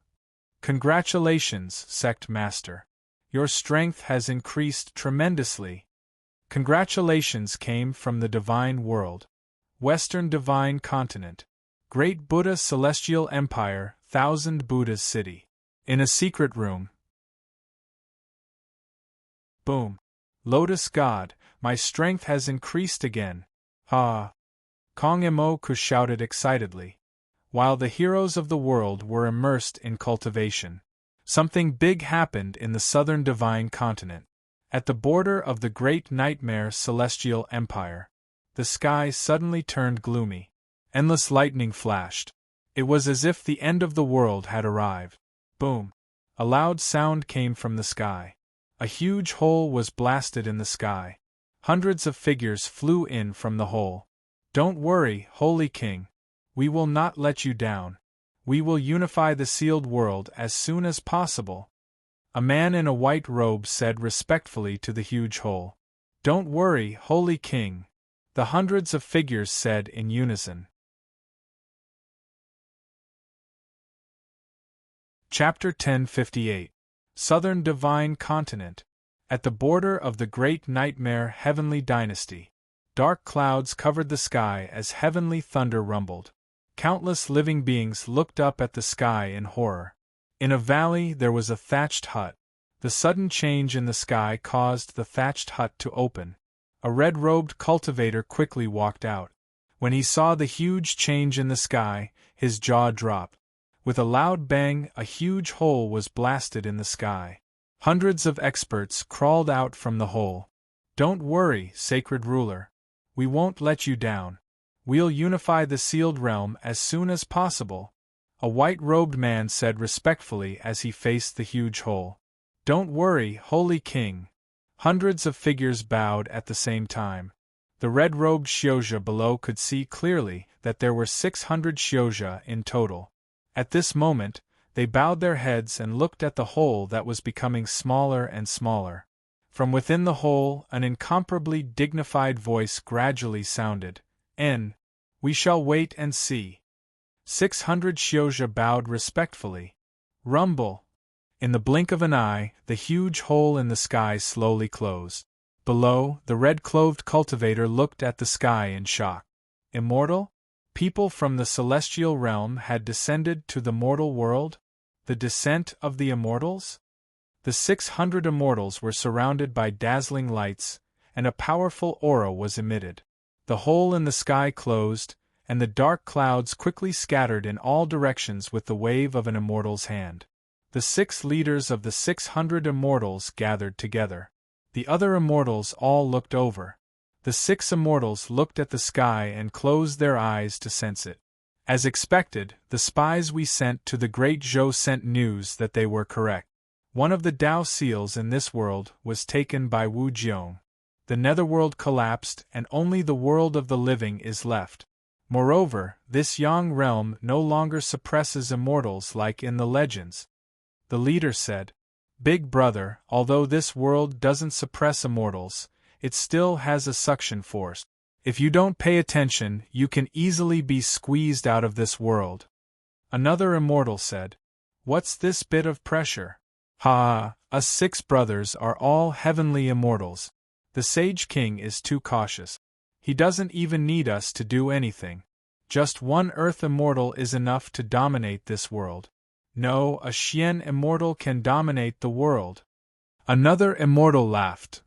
Congratulations, Sect Master. Your strength has increased tremendously. Congratulations came from the Divine World. Western Divine Continent. Great Buddha Celestial Empire, Thousand Buddha's City. In a secret room. Boom. Lotus God, my strength has increased again. Ha! Kong Imoku shouted excitedly. While the heroes of the world were immersed in cultivation, something big happened in the southern Divine Continent. At the border of the Great Nightmare Celestial Empire, the sky suddenly turned gloomy. Endless lightning flashed. It was as if the end of the world had arrived. Boom! A loud sound came from the sky. A huge hole was blasted in the sky. Hundreds of figures flew in from the hole. Don't worry, Holy King. We will not let you down. We will unify the sealed world as soon as possible. A man in a white robe said respectfully to the huge hole. Don't worry, Holy King. The hundreds of figures said in unison. Chapter 1058. Southern Divine Continent. At the border of the Great Nightmare Heavenly Dynasty. Dark clouds covered the sky as heavenly thunder rumbled. Countless living beings looked up at the sky in horror. In a valley there was a thatched hut. The sudden change in the sky caused the thatched hut to open. A red-robed cultivator quickly walked out. When he saw the huge change in the sky, his jaw dropped. With a loud bang, a huge hole was blasted in the sky. Hundreds of experts crawled out from the hole. Don't worry, Sacred Ruler. We won't let you down. We'll unify the sealed realm as soon as possible, a white-robed man said respectfully as he faced the huge hole. Don't worry, Holy King. Hundreds of figures bowed at the same time. The red-robed Xiozha below could see clearly that there were 600 Xiozha in total. At this moment, they bowed their heads and looked at the hole that was becoming smaller and smaller. From within the hole, an incomparably dignified voice gradually sounded. We shall wait and see. 600 Xiozha bowed respectfully. Rumble! In the blink of an eye, the huge hole in the sky slowly closed. Below, the red-clothed cultivator looked at the sky in shock. Immortal? People from the celestial realm had descended to the mortal world? The descent of the immortals? The 600 immortals were surrounded by dazzling lights, and a powerful aura was emitted. The hole in the sky closed, and the dark clouds quickly scattered in all directions with the wave of an immortal's hand. The 6 leaders of the 600 immortals gathered together. The other immortals all looked over. The 6 immortals looked at the sky and closed their eyes to sense it. As expected, the spies we sent to the Great Zhou sent news that they were correct. One of the Dao seals in this world was taken by Wu Jiong. The netherworld collapsed and only the world of the living is left. Moreover, this Yang realm no longer suppresses immortals like in the legends. The leader said, Big brother, although this world doesn't suppress immortals, it still has a suction force. If you don't pay attention, you can easily be squeezed out of this world. Another immortal said, What's this bit of pressure? Ha! Us 6 brothers are all heavenly immortals. The Sage King is too cautious. He doesn't even need us to do anything. Just one Earth immortal is enough to dominate this world. No, a Xian immortal can dominate the world. Another immortal laughed.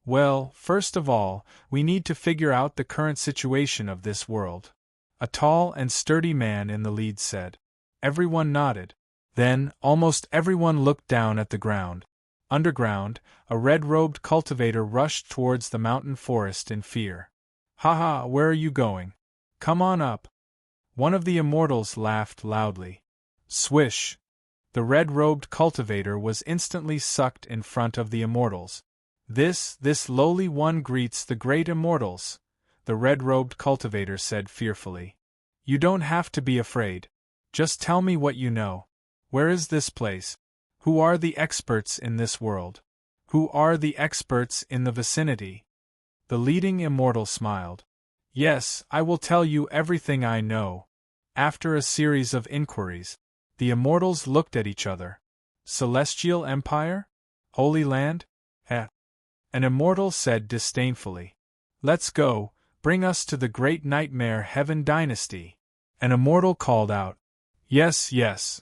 Well, first of all, we need to figure out the current situation of this world. A tall and sturdy man in the lead said. Everyone nodded. Then, almost everyone looked down at the ground. Underground, a red-robed cultivator rushed towards the mountain forest in fear. Ha, where are you going? Come on up. One of the immortals laughed loudly. Swish! The red-robed cultivator was instantly sucked in front of the immortals. This lowly one greets the great immortals, the red-robed cultivator said fearfully. You don't have to be afraid. Just tell me what you know. Where is this place? Who are the experts in this world? Who are the experts in the vicinity? The leading immortal smiled. Yes, I will tell you everything I know. After a series of inquiries, the immortals looked at each other. Celestial Empire? Holy Land? An immortal said disdainfully. Let's go, bring us to the Great Nightmare Heaven Dynasty. An immortal called out. Yes.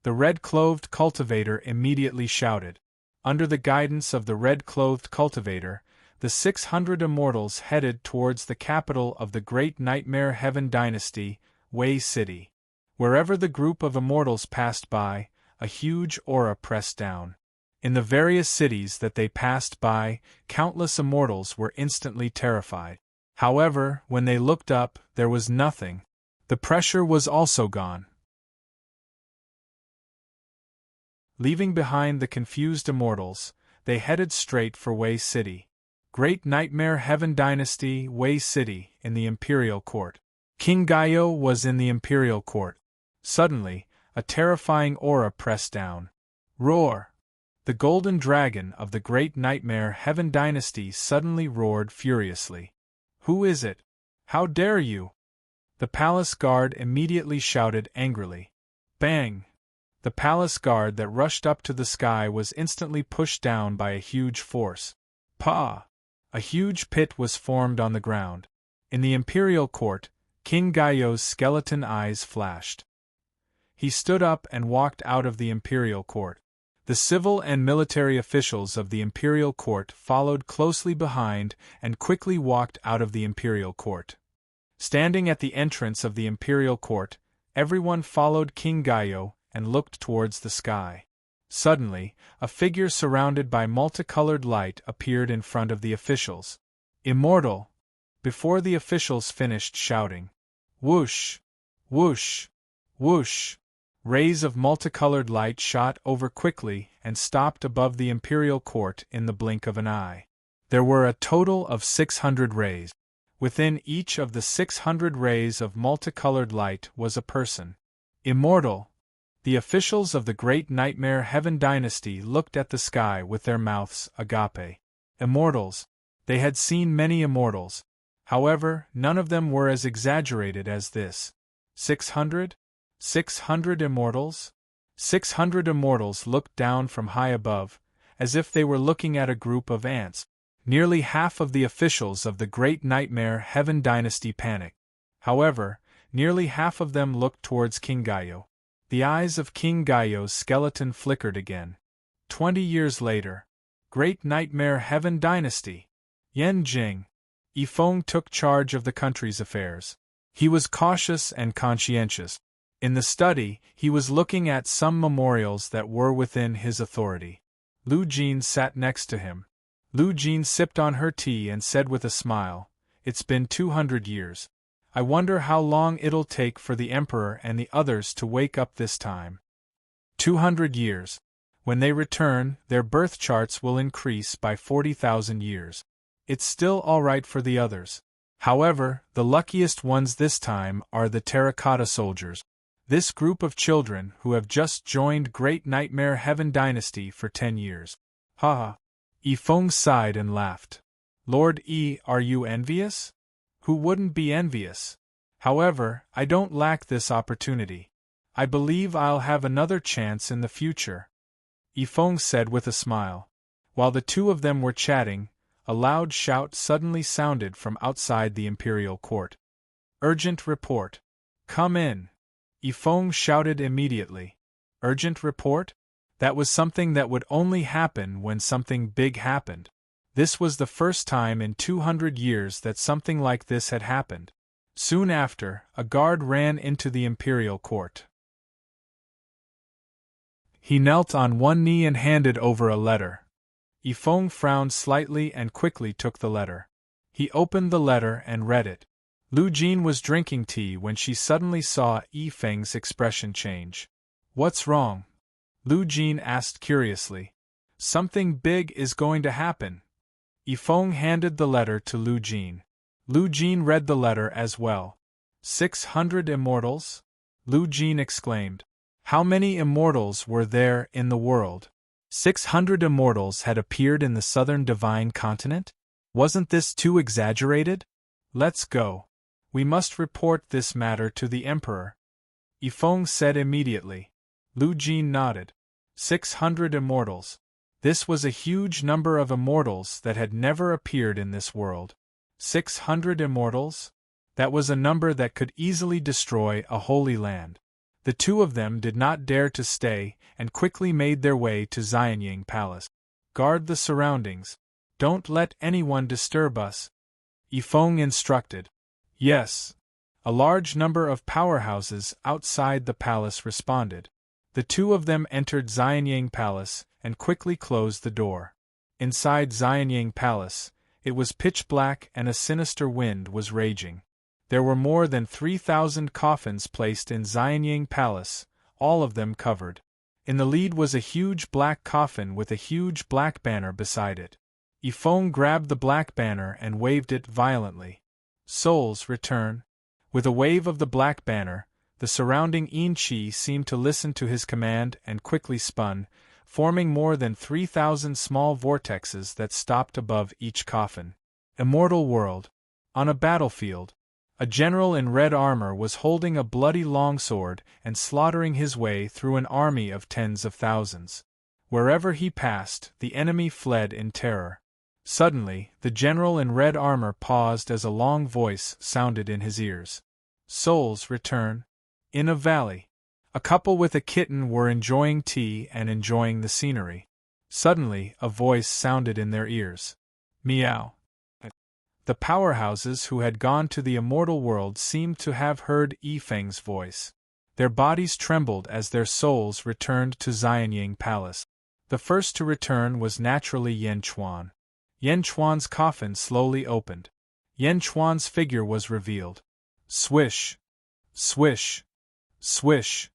The red-clothed cultivator immediately shouted. Under the guidance of the red-clothed cultivator, the 600 immortals headed towards the capital of the Great Nightmare Heaven Dynasty, Wei City. Wherever the group of immortals passed by, a huge aura pressed down. In the various cities that they passed by, countless immortals were instantly terrified. However, when they looked up, there was nothing. The pressure was also gone. Leaving behind the confused immortals, they headed straight for Wei City. Great Nightmare Heaven Dynasty, Wei City, in the Imperial Court. King Gaio was in the Imperial Court. Suddenly, a terrifying aura pressed down. Roar! The golden dragon of the Great Nightmare Heaven Dynasty suddenly roared furiously. Who is it? How dare you? The palace guard immediately shouted angrily. Bang! The palace guard that rushed up to the sky was instantly pushed down by a huge force. Pa! A huge pit was formed on the ground. In the Imperial Court, King Gaio's skeleton eyes flashed. He stood up and walked out of the Imperial Court. The civil and military officials of the Imperial Court followed closely behind and quickly walked out of the Imperial Court. Standing at the entrance of the Imperial Court, everyone followed King Gaio and looked towards the sky. Suddenly, a figure surrounded by multicolored light appeared in front of the officials. Immortal! before the officials finished shouting. Whoosh! Whoosh! Whoosh! Rays of multicolored light shot over quickly and stopped above the imperial court in the blink of an eye. There were a total of 600 rays. Within each of the 600 rays of multicolored light was a person. Immortal. The officials of the Great Nightmare Heaven Dynasty looked at the sky with their mouths agape. Immortals. They had seen many immortals. However, none of them were as exaggerated as this. 600? 600 immortals? 600 immortals looked down from high above, as if they were looking at a group of ants. Nearly half of the officials of the Great Nightmare Heaven Dynasty panicked. However, nearly half of them looked towards King Gaio. The eyes of King Gaio's skeleton flickered again. 20 years later. Great Nightmare Heaven Dynasty. Yen Jing. Yifeng took charge of the country's affairs. He was cautious and conscientious. In the study, he was looking at some memorials that were within his authority. Lu Jin sat next to him. Lu Jin sipped on her tea and said with a smile, "It's been 200 years. I wonder how long it'll take for the Emperor and the others to wake up this time." 200 years. When they return, their birth charts will increase by 40,000 years. It's still all right for the others. However, the luckiest ones this time are the terracotta soldiers. This group of children who have just joined Great Nightmare Heaven Dynasty for 10 years. Ha ha. Yifeng sighed and laughed. Lord Yi, are you envious? Who wouldn't be envious? However, I don't lack this opportunity. I believe I'll have another chance in the future. Yifeng said with a smile. While the two of them were chatting, a loud shout suddenly sounded from outside the imperial court. Urgent report. Come in. Yifeng shouted immediately. Urgent report? That was something that would only happen when something big happened. This was the first time in 200 years that something like this had happened. Soon after, a guard ran into the imperial court. He knelt on one knee and handed over a letter. Yifeng frowned slightly and quickly took the letter. He opened the letter and read it. Lu Jin was drinking tea when she suddenly saw Yifeng's expression change. What's wrong? Lu Jin asked curiously. Something big is going to happen. Yifeng handed the letter to Lu Jin. Lu Jin read the letter as well. 600 immortals? Lu Jin exclaimed. How many immortals were there in the world? 600 immortals had appeared in the southern divine continent? Wasn't this too exaggerated? Let's go. We must report this matter to the Emperor. Yifeng said immediately. Lu Jin nodded. 600 immortals. This was a huge number of immortals that had never appeared in this world. 600 immortals? That was a number that could easily destroy a holy land. The two of them did not dare to stay and quickly made their way to Xianying Palace. Guard the surroundings. Don't let anyone disturb us. Yifeng instructed. Yes. A large number of powerhouses outside the palace responded. The two of them entered Xianying Palace and quickly closed the door. Inside Xianying Palace, it was pitch black and a sinister wind was raging. There were more than 3,000 coffins placed in Xianying Palace, all of them covered. In the lead was a huge black coffin with a huge black banner beside it. Yifeng grabbed the black banner and waved it violently. Souls, return. With a wave of the black banner, the surrounding Yin Qi seemed to listen to his command and quickly spun, forming more than 3,000 small vortexes that stopped above each coffin. Immortal world. On a battlefield, a general in red armor was holding a bloody longsword and slaughtering his way through an army of tens of thousands. Wherever he passed, the enemy fled in terror. Suddenly, the general in red armor paused as a long voice sounded in his ears. Souls, return. In a valley, a couple with a kitten were enjoying tea and enjoying the scenery. Suddenly, a voice sounded in their ears. Meow. The powerhouses who had gone to the immortal world seemed to have heard Yifeng's voice. Their bodies trembled as their souls returned to Xianying Palace. The first to return was naturally Yan Chuan. Yan Chuan's coffin slowly opened. Yan Chuan's figure was revealed. Swish! Swish! Swish!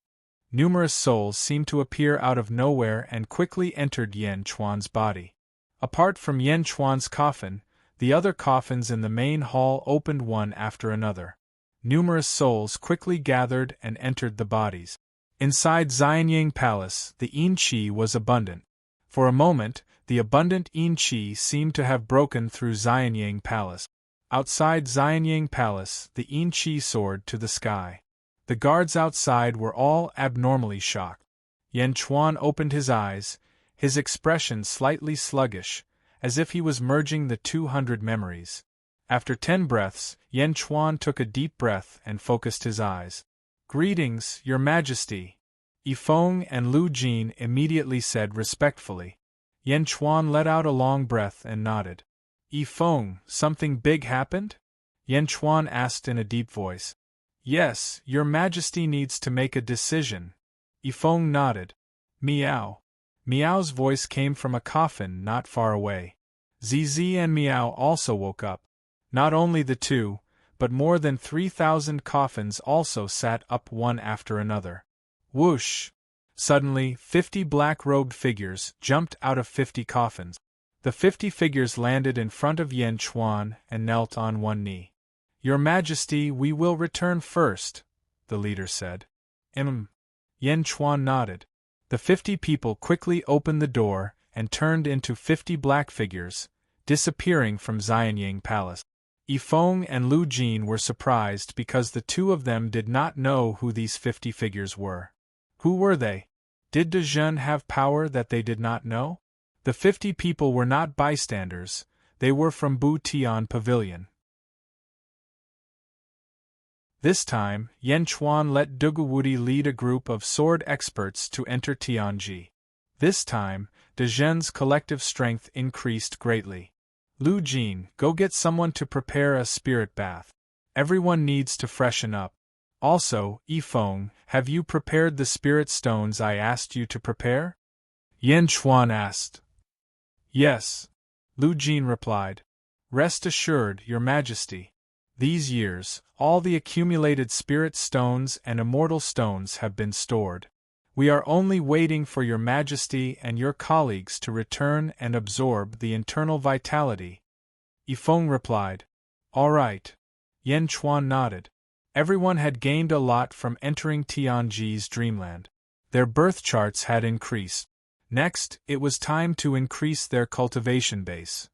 Numerous souls seemed to appear out of nowhere and quickly entered Yan Chuan's body. Apart from Yan Chuan's coffin, the other coffins in the main hall opened one after another. Numerous souls quickly gathered and entered the bodies. Inside Xianyang Palace, the yin qi was abundant. For a moment, the abundant yin qi seemed to have broken through Xianyang Palace. Outside Xianyang Palace, the yin qi soared to the sky. The guards outside were all abnormally shocked. Yan Chuan opened his eyes, his expression slightly sluggish, as if he was merging the 200 memories. After 10 breaths, Yan Chuan took a deep breath and focused his eyes. "Greetings, Your Majesty," Yifeng and Lu Jin immediately said respectfully. Yan Chuan let out a long breath and nodded. "Yifeng, something big happened?" Yan Chuan asked in a deep voice. "Yes, Your Majesty needs to make a decision." Yifeng nodded. "Meow." Meow's voice came from a coffin not far away. Zizi and Meow also woke up. Not only the two, but more than 3,000 coffins also sat up one after another. Whoosh! Suddenly, 50 black-robed figures jumped out of 50 coffins. The 50 figures landed in front of Yan Chuan and knelt on one knee. "Your Majesty, we will return first," the leader said. Yan Chuan nodded. The 50 people quickly opened the door and turned into 50 black figures, disappearing from Xianyang Palace. Yifeng and Lu Jin were surprised because the two of them did not know who these 50 figures were. Who were they? Did De Zhen have power that they did not know? The 50 people were not bystanders, they were from Bu Tian Pavilion. This time, Yan Chuan let Dugawudi lead a group of sword experts to enter Tianji. This time, De Zhen's collective strength increased greatly. "Lu Jin, go get someone to prepare a spirit bath. Everyone needs to freshen up. Also, Yifeng, have you prepared the spirit stones I asked you to prepare?" Yan Chuan asked. "Yes," Lu Jin replied. "Rest assured, Your Majesty. These years, all the accumulated spirit stones and immortal stones have been stored. We are only waiting for Your Majesty and your colleagues to return and absorb the internal vitality." Yifeng replied. "All right." Yan Chuan nodded. Everyone had gained a lot from entering Tianji's dreamland. Their birth charts had increased. Next, it was time to increase their cultivation base.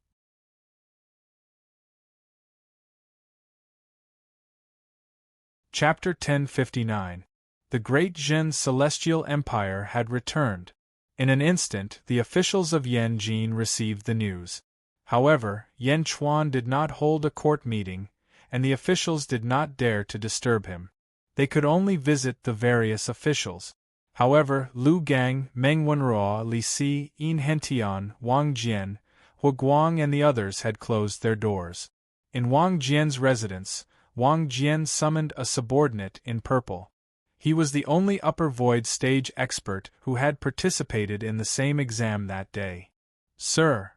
Chapter 1059. The Great Zhen Celestial Empire had returned. In an instant, the officials of Yanjin received the news. However, Yan Chuan did not hold a court meeting, and the officials did not dare to disturb him. They could only visit the various officials. However, Lu Gang, Meng Wenruo, Li Si, Yin Hentian, Wang Jian, Hu Guang and the others had closed their doors. In Wang Jian's residence, Wang Jian summoned a subordinate in purple. He was the only upper void stage expert who had participated in the same exam that day. "Sir?"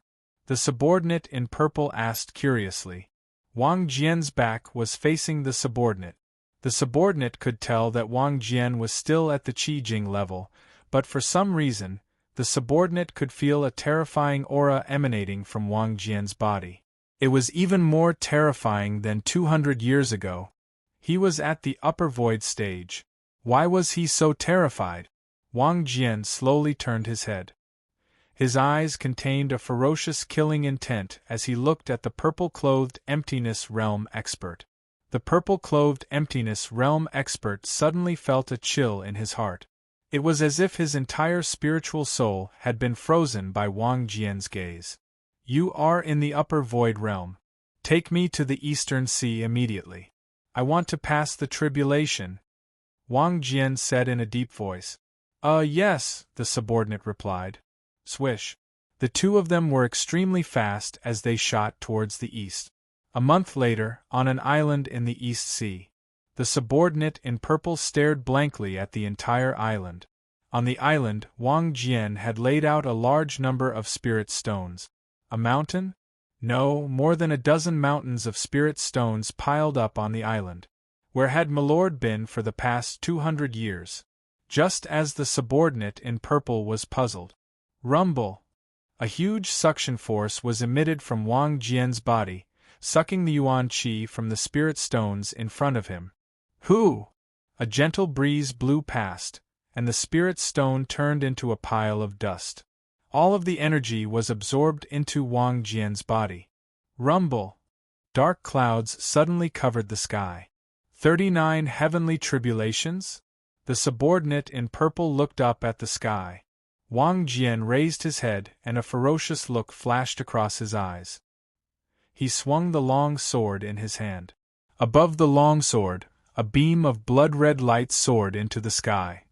the subordinate in purple asked curiously. Wang Jian's back was facing the subordinate. The subordinate could tell that Wang Jian was still at the Qijing level, but for some reason, the subordinate could feel a terrifying aura emanating from Wang Jian's body. It was even more terrifying than 200 years ago. He was at the upper void stage. Why was he so terrified? Wang Jian slowly turned his head. His eyes contained a ferocious killing intent as he looked at the purple-clothed emptiness realm expert. The purple-clothed emptiness realm expert suddenly felt a chill in his heart. It was as if his entire spiritual soul had been frozen by Wang Jian's gaze. "You are in the upper void realm. Take me to the eastern sea immediately. I want to pass the tribulation," Wang Jian said in a deep voice. Yes," the subordinate replied. Swish. The two of them were extremely fast as they shot towards the east. A month later, on an island in the East Sea, the subordinate in purple stared blankly at the entire island. On the island, Wang Jian had laid out a large number of spirit stones. A mountain? No, more than a dozen mountains of spirit stones piled up on the island. Where had Milord been for the past 200 years? Just as the subordinate in purple was puzzled. Rumble! A huge suction force was emitted from Wang Jian's body, sucking the yuan qi from the spirit stones in front of him. Whoo! A gentle breeze blew past, and the spirit stone turned into a pile of dust. All of the energy was absorbed into Wang Jian's body. Rumble! Dark clouds suddenly covered the sky. 39 heavenly tribulations? The subordinate in purple looked up at the sky. Wang Jian raised his head and a ferocious look flashed across his eyes. He swung the long sword in his hand. Above the long sword, a beam of blood-red light soared into the sky.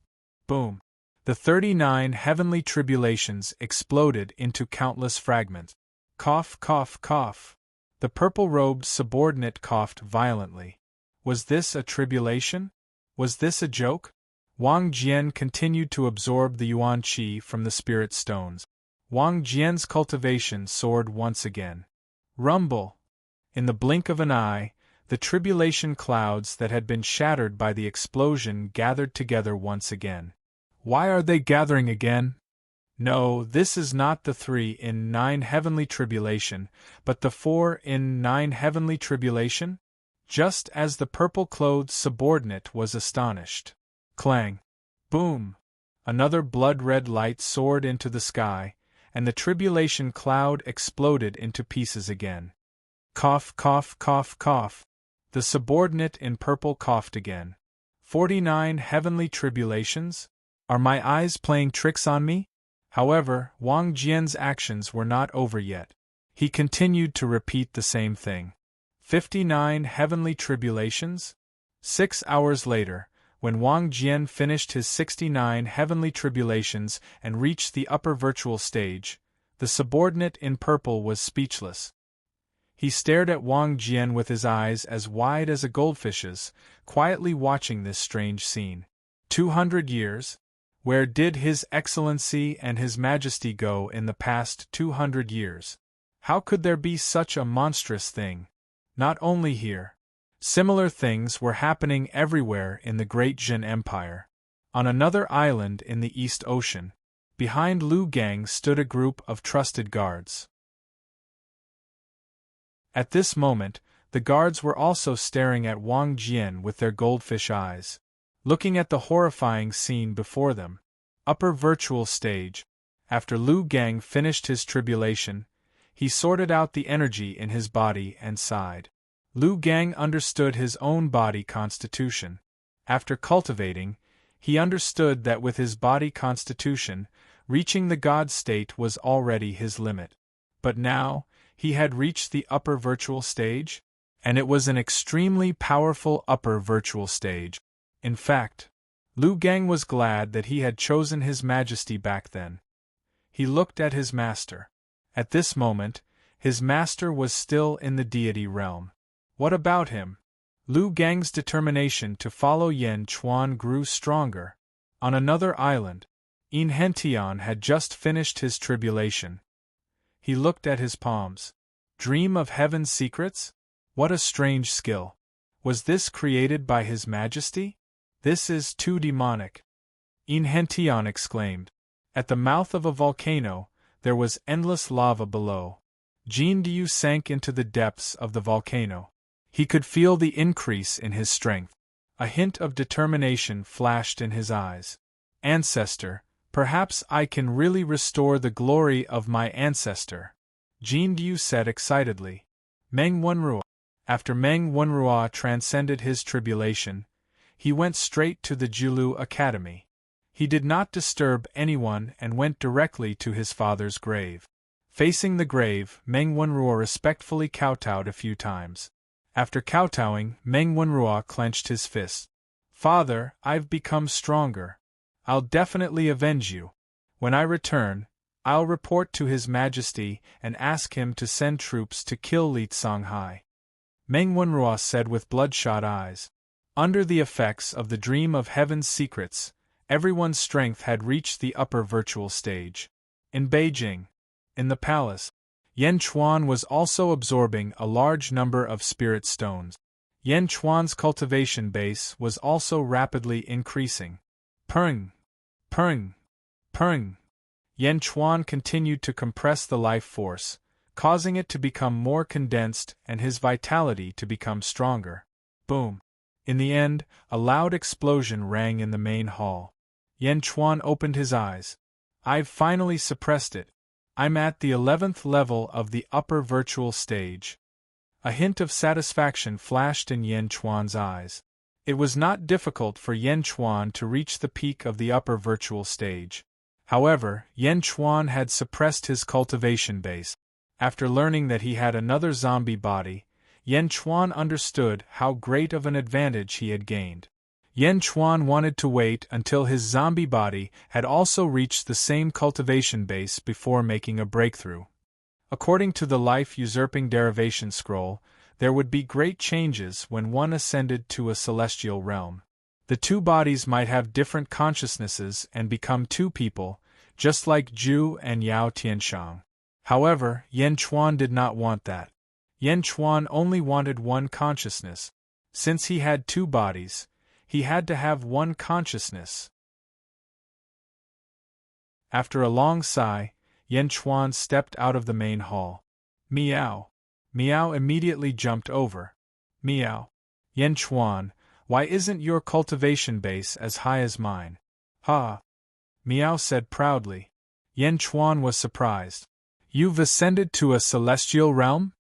Boom! The 39 heavenly tribulations exploded into countless fragments. Cough, cough, cough. The purple-robed subordinate coughed violently. Was this a tribulation? Was this a joke? Wang Jian continued to absorb the yuan qi from the spirit stones. Wang Jian's cultivation soared once again. Rumble! In the blink of an eye, the tribulation clouds that had been shattered by the explosion gathered together once again. Why are they gathering again? No, this is not the 3 in 9 heavenly tribulation, but the 4 in 9 heavenly tribulation? Just as the purple-clothed subordinate was astonished. Clang! Boom! Another blood-red light soared into the sky, and the tribulation cloud exploded into pieces again. Cough, cough, cough, cough. The subordinate in purple coughed again. 49 heavenly tribulations? Are my eyes playing tricks on me? However, Wang Jian's actions were not over yet. He continued to repeat the same thing. 59 heavenly tribulations? 6 hours later, when Wang Jian finished his 69 heavenly tribulations and reached the upper virtual stage, the subordinate in purple was speechless. He stared at Wang Jian with his eyes as wide as a goldfish's, quietly watching this strange scene. 200 years? Where did His Excellency and His Majesty go in the past 200 years? How could there be such a monstrous thing? Not only here. Similar things were happening everywhere in the Great Jin Empire. On another island in the East Ocean, behind Lu Gang stood a group of trusted guards. At this moment, the guards were also staring at Wang Jian with their goldfish eyes. Looking at the horrifying scene before them. Upper virtual stage. After Lu Gang finished his tribulation, he sorted out the energy in his body and sighed. Lu Gang understood his own body constitution. After cultivating, he understood that with his body constitution, reaching the God state was already his limit. But now, he had reached the upper virtual stage, and it was an extremely powerful upper virtual stage. In fact, Lu Gang was glad that he had chosen His Majesty back then. He looked at his master. At this moment, his master was still in the deity realm. What about him? Lu Gang's determination to follow Yan Chuan grew stronger. On another island, In Hentian had just finished his tribulation. He looked at his palms. Dream of heaven's secrets? What a strange skill. Was this created by His Majesty? This is too demonic. In Hentian exclaimed. At the mouth of a volcano, there was endless lava below. Jin Diu sank into the depths of the volcano. He could feel the increase in his strength. A hint of determination flashed in his eyes. Ancestor, perhaps I can really restore the glory of my ancestor. Jin Diu said excitedly. Meng Wenruo. After Meng Wenruo transcended his tribulation, he went straight to the Julu Academy. He did not disturb anyone and went directly to his father's grave. Facing the grave, Meng Wenruo respectfully kowtowed a few times. After kowtowing, Meng Wenruo clenched his fist. Father, I've become stronger. I'll definitely avenge you. When I return, I'll report to His Majesty and ask him to send troops to kill Li Songhai. Meng Wenruo said with bloodshot eyes. Under the effects of the dream of heaven's secrets, everyone's strength had reached the upper virtual stage. In Beijing, in the palace, Yan Chuan was also absorbing a large number of spirit stones. Yan Chuan's cultivation base was also rapidly increasing. Purring, purring, purring. Yan Chuan continued to compress the life force, causing it to become more condensed and his vitality to become stronger. Boom. In the end, a loud explosion rang in the main hall. Yan Chuan opened his eyes. I've finally suppressed it. I'm at the 11th level of the upper virtual stage. A hint of satisfaction flashed in Yan Chuan's eyes. It was not difficult for Yan Chuan to reach the peak of the upper virtual stage. However, Yan Chuan had suppressed his cultivation base. After learning that he had another zombie body, Yan Chuan understood how great of an advantage he had gained. Yan Chuan wanted to wait until his zombie body had also reached the same cultivation base before making a breakthrough. According to the life-usurping derivation scroll, there would be great changes when one ascended to a celestial realm. The two bodies might have different consciousnesses and become two people, just like Zhu and Yao Tianshang. However, Yan Chuan did not want that. Yan Chuan only wanted one consciousness. Since he had two bodies, he had to have one consciousness. After a long sigh, Yan Chuan stepped out of the main hall. Meow. Meow immediately jumped over. Meow. Yan Chuan, why isn't your cultivation base as high as mine? Ha! Meow said proudly. Yan Chuan was surprised. You've ascended to a celestial realm?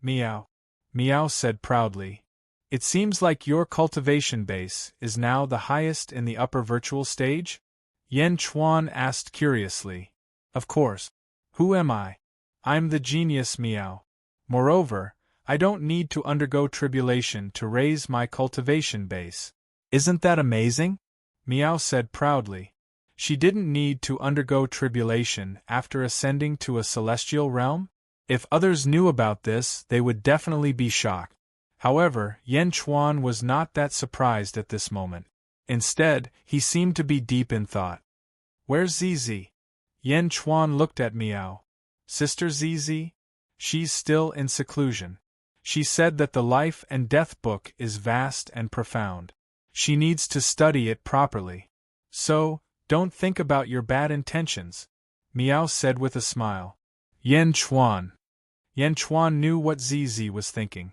Meow. Meow said proudly. It seems like your cultivation base is now the highest in the upper virtual stage? Yan Chuan asked curiously. Of course. Who am I? I'm the genius Meow. Moreover, I don't need to undergo tribulation to raise my cultivation base. Isn't that amazing? Meow said proudly. She didn't need to undergo tribulation after ascending to a celestial realm? If others knew about this, they would definitely be shocked. However, Yan Chuan was not that surprised at this moment. Instead, he seemed to be deep in thought. Where's Zizi? Yan Chuan looked at Meow. Sister Zizi? She's still in seclusion. She said that the life and death book is vast and profound. She needs to study it properly. So, don't think about your bad intentions, Meow said with a smile. Yan Chuan. Yan Chuan knew what Zizi was thinking.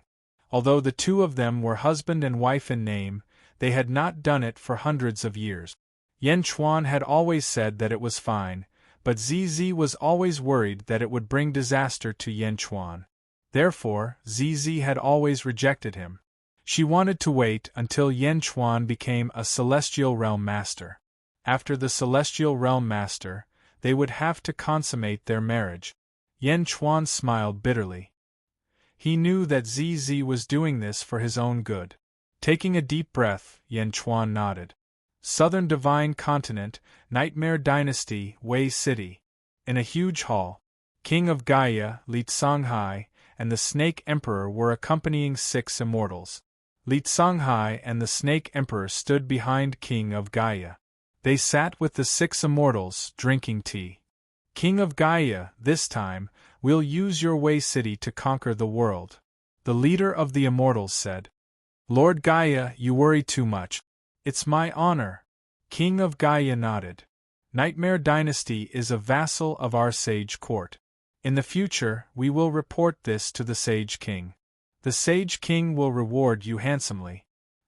Although the two of them were husband and wife in name, they had not done it for hundreds of years. Yan Chuan had always said that it was fine, but Zizi was always worried that it would bring disaster to Yan Chuan. Therefore, Zizi had always rejected him. She wanted to wait until Yan Chuan became a Celestial Realm Master. After the Celestial Realm Master, they would have to consummate their marriage. Yan Chuan smiled bitterly. He knew that Zizi was doing this for his own good. Taking a deep breath, Yan Chuan nodded. Southern Divine Continent, Nightmare Dynasty, Wei City. In a huge hall, King of Gaia, Li Songhai, and the Snake Emperor were accompanying 6 immortals. Li Songhai and the Snake Emperor stood behind King of Gaia. They sat with the 6 immortals, drinking tea. King of Gaia, this time, we'll use your Wei City to conquer the world, the leader of the immortals said. Lord Gaia, you worry too much. It's my honor. King of Gaia nodded. Nightmare Dynasty is a vassal of our Sage Court. In the future, we will report this to the Sage King. The Sage King will reward you handsomely.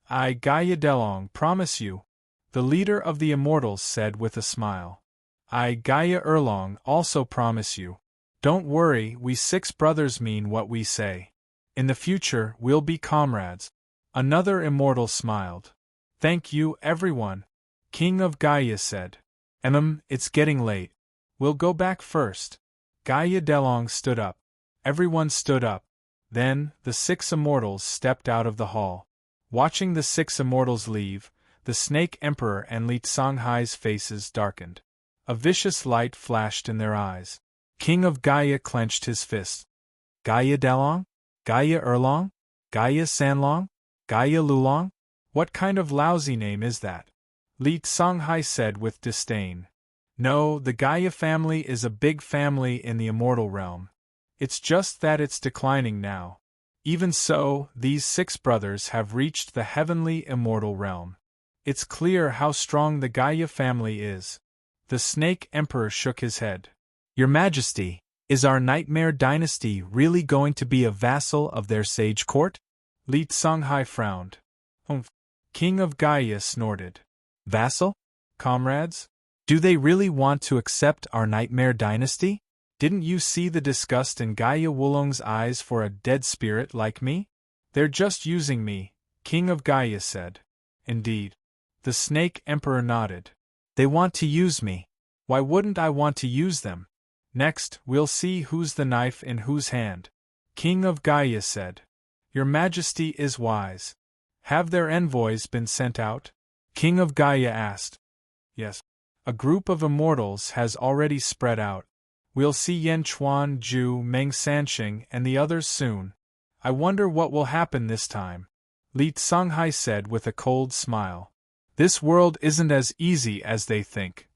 I, Gaia Delong, promise you, the leader of the immortals said with a smile. I, Gaia Erlong, also promise you. Don't worry, we 6 brothers mean what we say. In the future, we'll be comrades. Another immortal smiled. Thank you, everyone, King of Gaia said. It's getting late. We'll go back first. Gaia Delong stood up. Everyone stood up. Then, the 6 immortals stepped out of the hall. Watching the 6 immortals leave, the Snake Emperor and Li Songhai's faces darkened. A vicious light flashed in their eyes. King of Gaia clenched his fists. Gaia Delong? Gaia Erlong? Gaia Sanlong? Gaia Lulong? What kind of lousy name is that? Li Songhai said with disdain. No, the Gaia family is a big family in the immortal realm. It's just that it's declining now. Even so, these 6 brothers have reached the heavenly immortal realm. It's clear how strong the Gaia family is. The Snake Emperor shook his head. Your Majesty, is our Nightmare Dynasty really going to be a vassal of their sage court? Li Songhai frowned. King of Gaia snorted. Vassal? Comrades? Do they really want to accept our Nightmare Dynasty? Didn't you see the disgust in Gaia Wulong's eyes for a dead spirit like me? They're just using me, King of Gaia said. Indeed. The Snake Emperor nodded. They want to use me. Why wouldn't I want to use them? Next, we'll see who's the knife in whose hand. King of Gaia said. Your Majesty is wise. Have their envoys been sent out? King of Gaia asked. Yes. A group of immortals has already spread out. We'll see Yan Chuan, Zhu, Meng Sanxing, and the others soon. I wonder what will happen this time. Li Songhai said with a cold smile. This world isn't as easy as they think.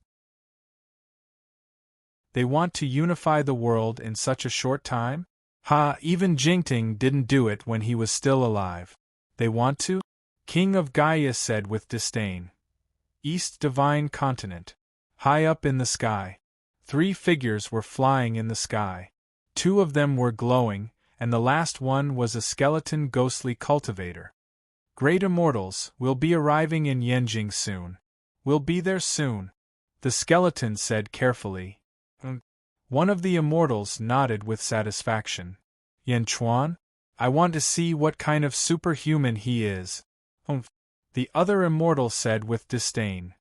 They want to unify the world in such a short time? Ha, even Jingting didn't do it when he was still alive. They want to? King of Gaia said with disdain. East Divine Continent. High up in the sky. 3 figures were flying in the sky. 2 of them were glowing, and the last one was a skeleton ghostly cultivator. Great immortals, we'll be arriving in Yanjing soon. We'll be there soon. The skeleton said carefully. One of the immortals nodded with satisfaction. Yan Chuan? I want to see what kind of superhuman he is. The other immortal said with disdain.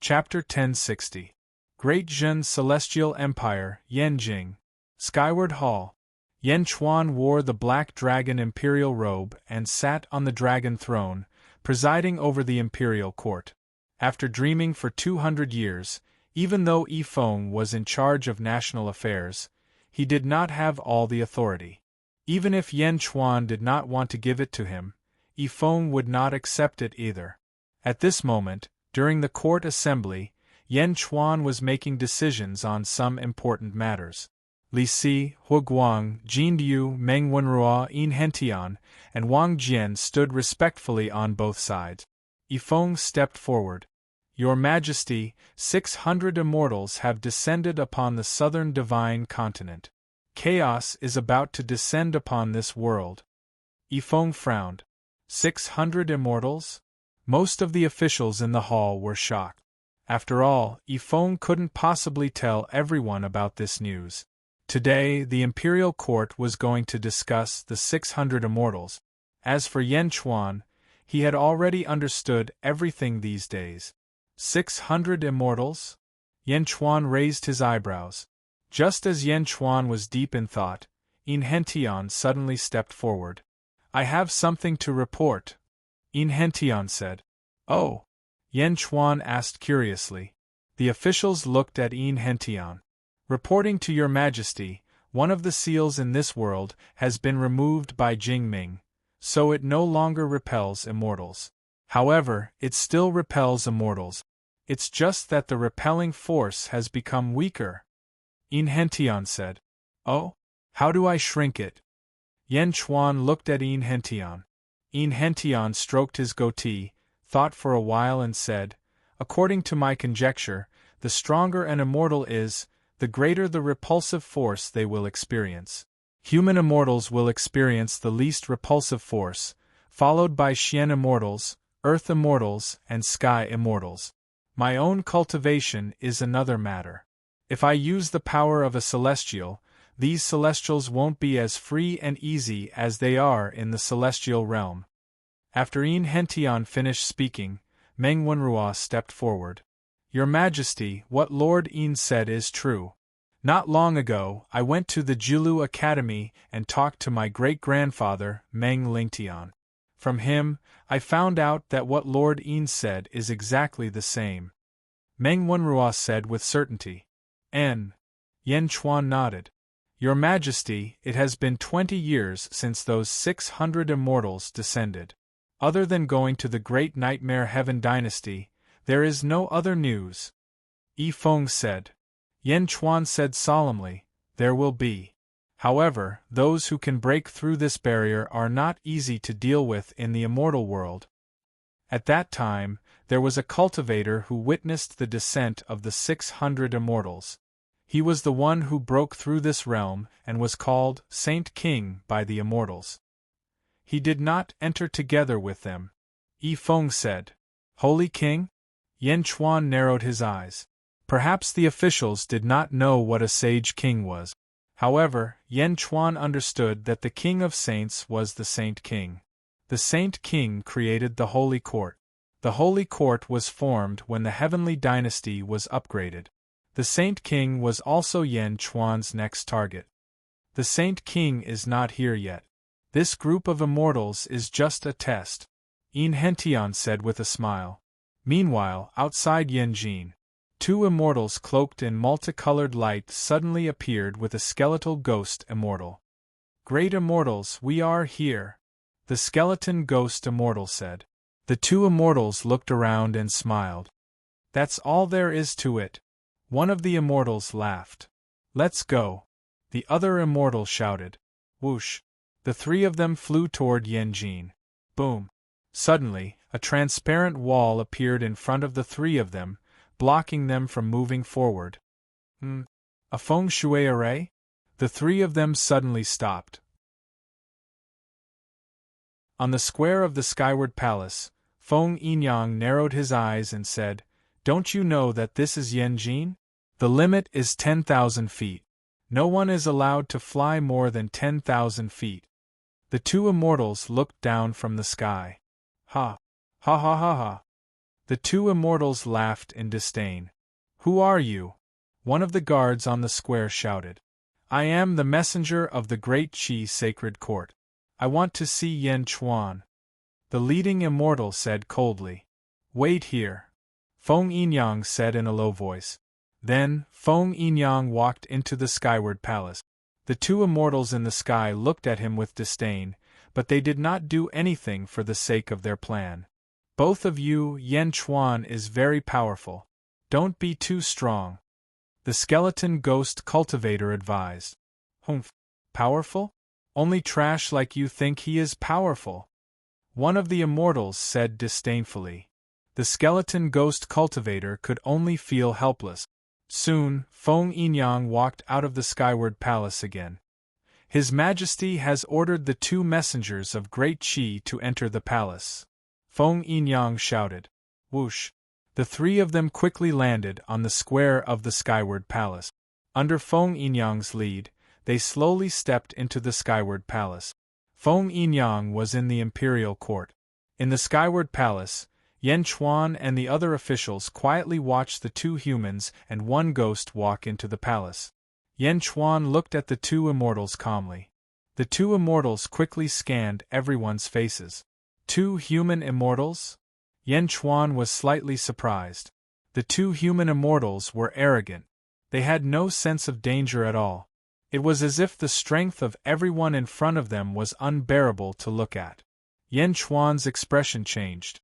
Chapter 1060. Great Zhen Celestial Empire, Yanjing. Skyward Hall. Yan Chuan wore the black dragon imperial robe and sat on the dragon throne, presiding over the imperial court. After dreaming for 200 years, even though Yifeng was in charge of national affairs, he did not have all the authority. Even if Yan Chuan did not want to give it to him, Yifeng would not accept it either. At this moment, during the court assembly, Yan Chuan was making decisions on some important matters. Li Si, Hu Guang, Jin Yu, Meng Wenrua, Yin Hentian, and Wang Jian stood respectfully on both sides. Yifeng stepped forward. Your Majesty, 600 immortals have descended upon the southern divine continent. Chaos is about to descend upon this world. Yifeng frowned. 600 immortals? Most of the officials in the hall were shocked. After all, Yifeng couldn't possibly tell everyone about this news. Today, the imperial court was going to discuss the 600 immortals. As for Yan Chuan, he had already understood everything these days. 600 immortals? Yan Chuan raised his eyebrows. Just as Yan Chuan was deep in thought, Yin Hentian suddenly stepped forward. I have something to report, Yin Hentian said. Oh? Yan Chuan asked curiously. The officials looked at Yin Hentian. Reporting to your Majesty, one of the seals in this world has been removed by Jingming, so it no longer repels immortals. However, it still repels immortals. It's just that the repelling force has become weaker. Yin Hentian said. Oh? How do I shrink it? Yan Chuan looked at Yin Hentian. Yin Hentian stroked his goatee, thought for a while and said, according to my conjecture, the stronger an immortal is, the greater the repulsive force they will experience. Human immortals will experience the least repulsive force, followed by Xian immortals, earth immortals, and sky immortals. My own cultivation is another matter. If I use the power of a celestial, these celestials won't be as free and easy as they are in the celestial realm. After Yin Hentian finished speaking, Meng Wenrua stepped forward. Your Majesty, what Lord Yin said is true. Not long ago, I went to the Julu Academy and talked to my great-grandfather, Meng Lingtian. From him, I found out that what Lord Yin said is exactly the same. Meng Wenrua said with certainty. Yan Chuan nodded. Your Majesty, it has been 20 years since those 600 immortals descended. Other than going to the Great Nightmare Heaven Dynasty, there is no other news. Yi Feng said. Yan Chuan said solemnly, there will be. However, those who can break through this barrier are not easy to deal with in the immortal world. At that time, there was a cultivator who witnessed the descent of the 600 immortals. He was the one who broke through this realm and was called Saint King by the immortals. He did not enter together with them. Yi Feng said. Holy King? Yan Chuan narrowed his eyes. Perhaps the officials did not know what a sage king was. However, Yan Chuan understood that the King of Saints was the Saint King. The Saint King created the Holy Court. The Holy Court was formed when the Heavenly Dynasty was upgraded. The Saint King was also Yan Chuan's next target. The Saint King is not here yet. This group of immortals is just a test, Yin Hentian said with a smile. Meanwhile, outside Yanjin, two immortals cloaked in multicolored light suddenly appeared with a skeletal ghost immortal. Great immortals, we are here, the skeleton ghost immortal said. The two immortals looked around and smiled. That's all there is to it. One of the immortals laughed. Let's go. The other immortal shouted. Whoosh. The three of them flew toward Yanjin. Boom. Suddenly, a transparent wall appeared in front of the three of them, blocking them from moving forward. A feng shui array? The three of them suddenly stopped. On the square of the Skyward Palace, Feng Yinyang narrowed his eyes and said, Don't you know that this is Yanjin? The limit is 10,000 feet. No one is allowed to fly more than 10,000 feet. The two immortals looked down from the sky. Ha! Ha ha ha ha! The two immortals laughed in disdain. Who are you? One of the guards on the square shouted. I am the messenger of the Great Qi Sacred Court. I want to see Yan Chuan. The leading immortal said coldly. Wait here. Feng Yinyang said in a low voice. Then, Feng Yinyang walked into the Skyward Palace. The two immortals in the sky looked at him with disdain, but they did not do anything for the sake of their plan. Both of you, Yan Chuan is very powerful. Don't be too strong. The skeleton ghost cultivator advised. Humph. Powerful? Only trash like you think he is powerful. One of the immortals said disdainfully. The skeleton ghost cultivator could only feel helpless. Soon, Feng Yinyang walked out of the Skyward Palace again. His Majesty has ordered the two messengers of Great Qi to enter the palace. Feng Yinyang shouted. Whoosh! The three of them quickly landed on the square of the Skyward Palace. Under Feng Yinyang's lead, they slowly stepped into the Skyward Palace. Feng Yinyang was in the Imperial Court. In the Skyward Palace, Yan Chuan and the other officials quietly watched the two humans and one ghost walk into the palace. Yan Chuan looked at the two immortals calmly. The two immortals quickly scanned everyone's faces. Two human immortals? Yan Chuan was slightly surprised. The two human immortals were arrogant. They had no sense of danger at all. It was as if the strength of everyone in front of them was unbearable to look at. Yan Chuan's expression changed.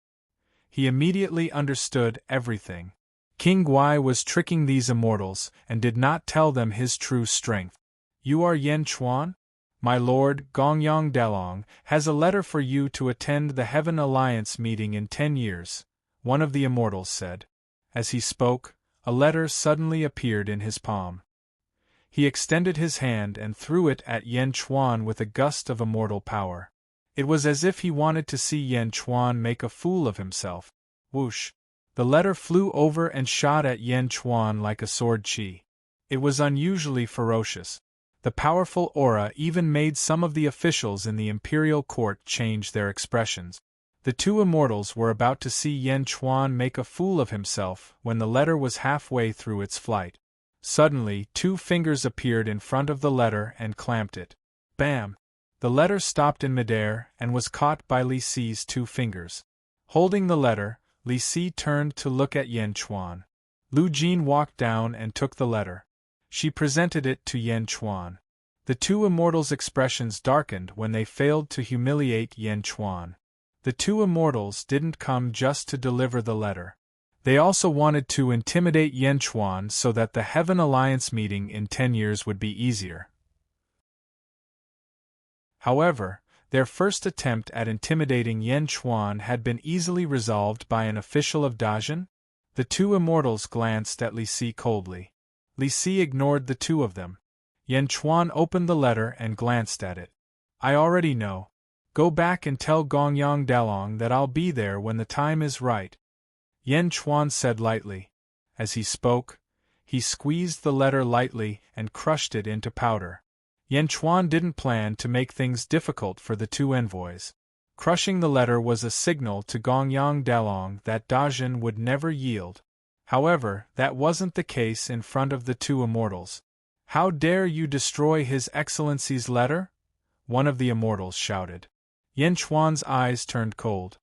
He immediately understood everything. King Guai was tricking these immortals and did not tell them his true strength. You are Yan Chuan? My lord, Gongyang Delong, has a letter for you to attend the Heaven Alliance meeting in 10 years, one of the immortals said. As he spoke, a letter suddenly appeared in his palm. He extended his hand and threw it at Yan Chuan with a gust of immortal power. It was as if he wanted to see Yan Chuan make a fool of himself. Whoosh! The letter flew over and shot at Yan Chuan like a sword chi. It was unusually ferocious. The powerful aura even made some of the officials in the imperial court change their expressions. The two immortals were about to see Yan Chuan make a fool of himself when the letter was halfway through its flight. Suddenly, two fingers appeared in front of the letter and clamped it. Bam! The letter stopped in midair and was caught by Li Si's two fingers. Holding the letter, Li Si turned to look at Yan Chuan. Lu Jin walked down and took the letter. She presented it to Yan Chuan. The two immortals' expressions darkened when they failed to humiliate Yan Chuan. The two immortals didn't come just to deliver the letter. They also wanted to intimidate Yan Chuan so that the Heaven Alliance meeting in 10 years would be easier. However, their first attempt at intimidating Yan Chuan had been easily resolved by an official of Dajin. The two immortals glanced at Li Si coldly. Li Si ignored the two of them. Yan Chuan opened the letter and glanced at it. I already know. Go back and tell Gongyang Dalong that I'll be there when the time is right, Yan Chuan said lightly. As he spoke, he squeezed the letter lightly and crushed it into powder. Yan Chuan didn't plan to make things difficult for the two envoys. Crushing the letter was a signal to Gongyang Dalong that Dajin would never yield. However, that wasn't the case in front of the two immortals. How dare you destroy His Excellency's letter? One of the immortals shouted. Yan Chuan's eyes turned cold.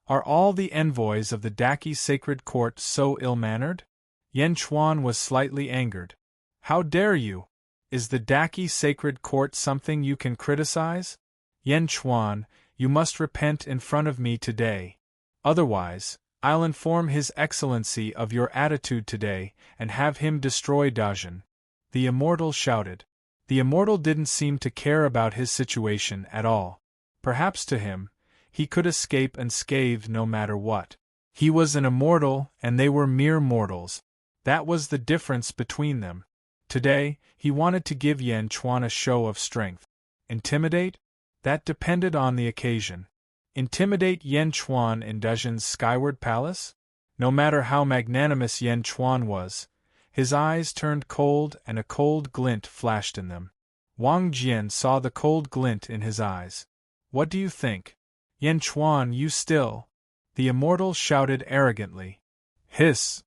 Are all the envoys of the Daki sacred court so ill-mannered? Yan Chuan was slightly angered. How dare you? Is the Daki sacred court something you can criticize? Yan Chuan, you must repent in front of me today. Otherwise, I'll inform His Excellency of your attitude today and have him destroy Dajin. The immortal shouted. The immortal didn't seem to care about his situation at all. Perhaps to him, he could escape unscathed no matter what. He was an immortal and they were mere mortals. That was the difference between them. Today, he wanted to give Yan Chuan a show of strength. Intimidate? That depended on the occasion. Intimidate Yan Chuan in Dajin's skyward palace? No matter how magnanimous Yan Chuan was, his eyes turned cold and a cold glint flashed in them. Wang Jian saw the cold glint in his eyes. What do you think? Yan Chuan, you still? The immortal shouted arrogantly. Hiss!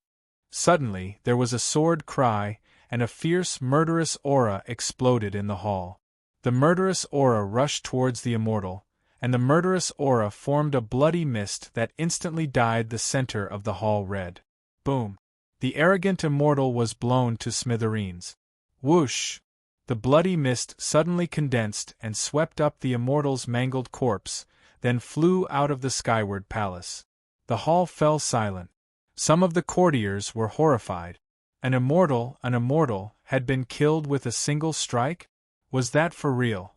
Suddenly, there was a sword cry, and a fierce, murderous aura exploded in the hall. The murderous aura rushed towards the immortal, and the murderous aura formed a bloody mist that instantly dyed the center of the hall red. Boom! The arrogant immortal was blown to smithereens. Whoosh! The bloody mist suddenly condensed and swept up the immortal's mangled corpse, then flew out of the skyward palace. The hall fell silent. Some of the courtiers were horrified. An immortal, had been killed with a single strike? Was that for real?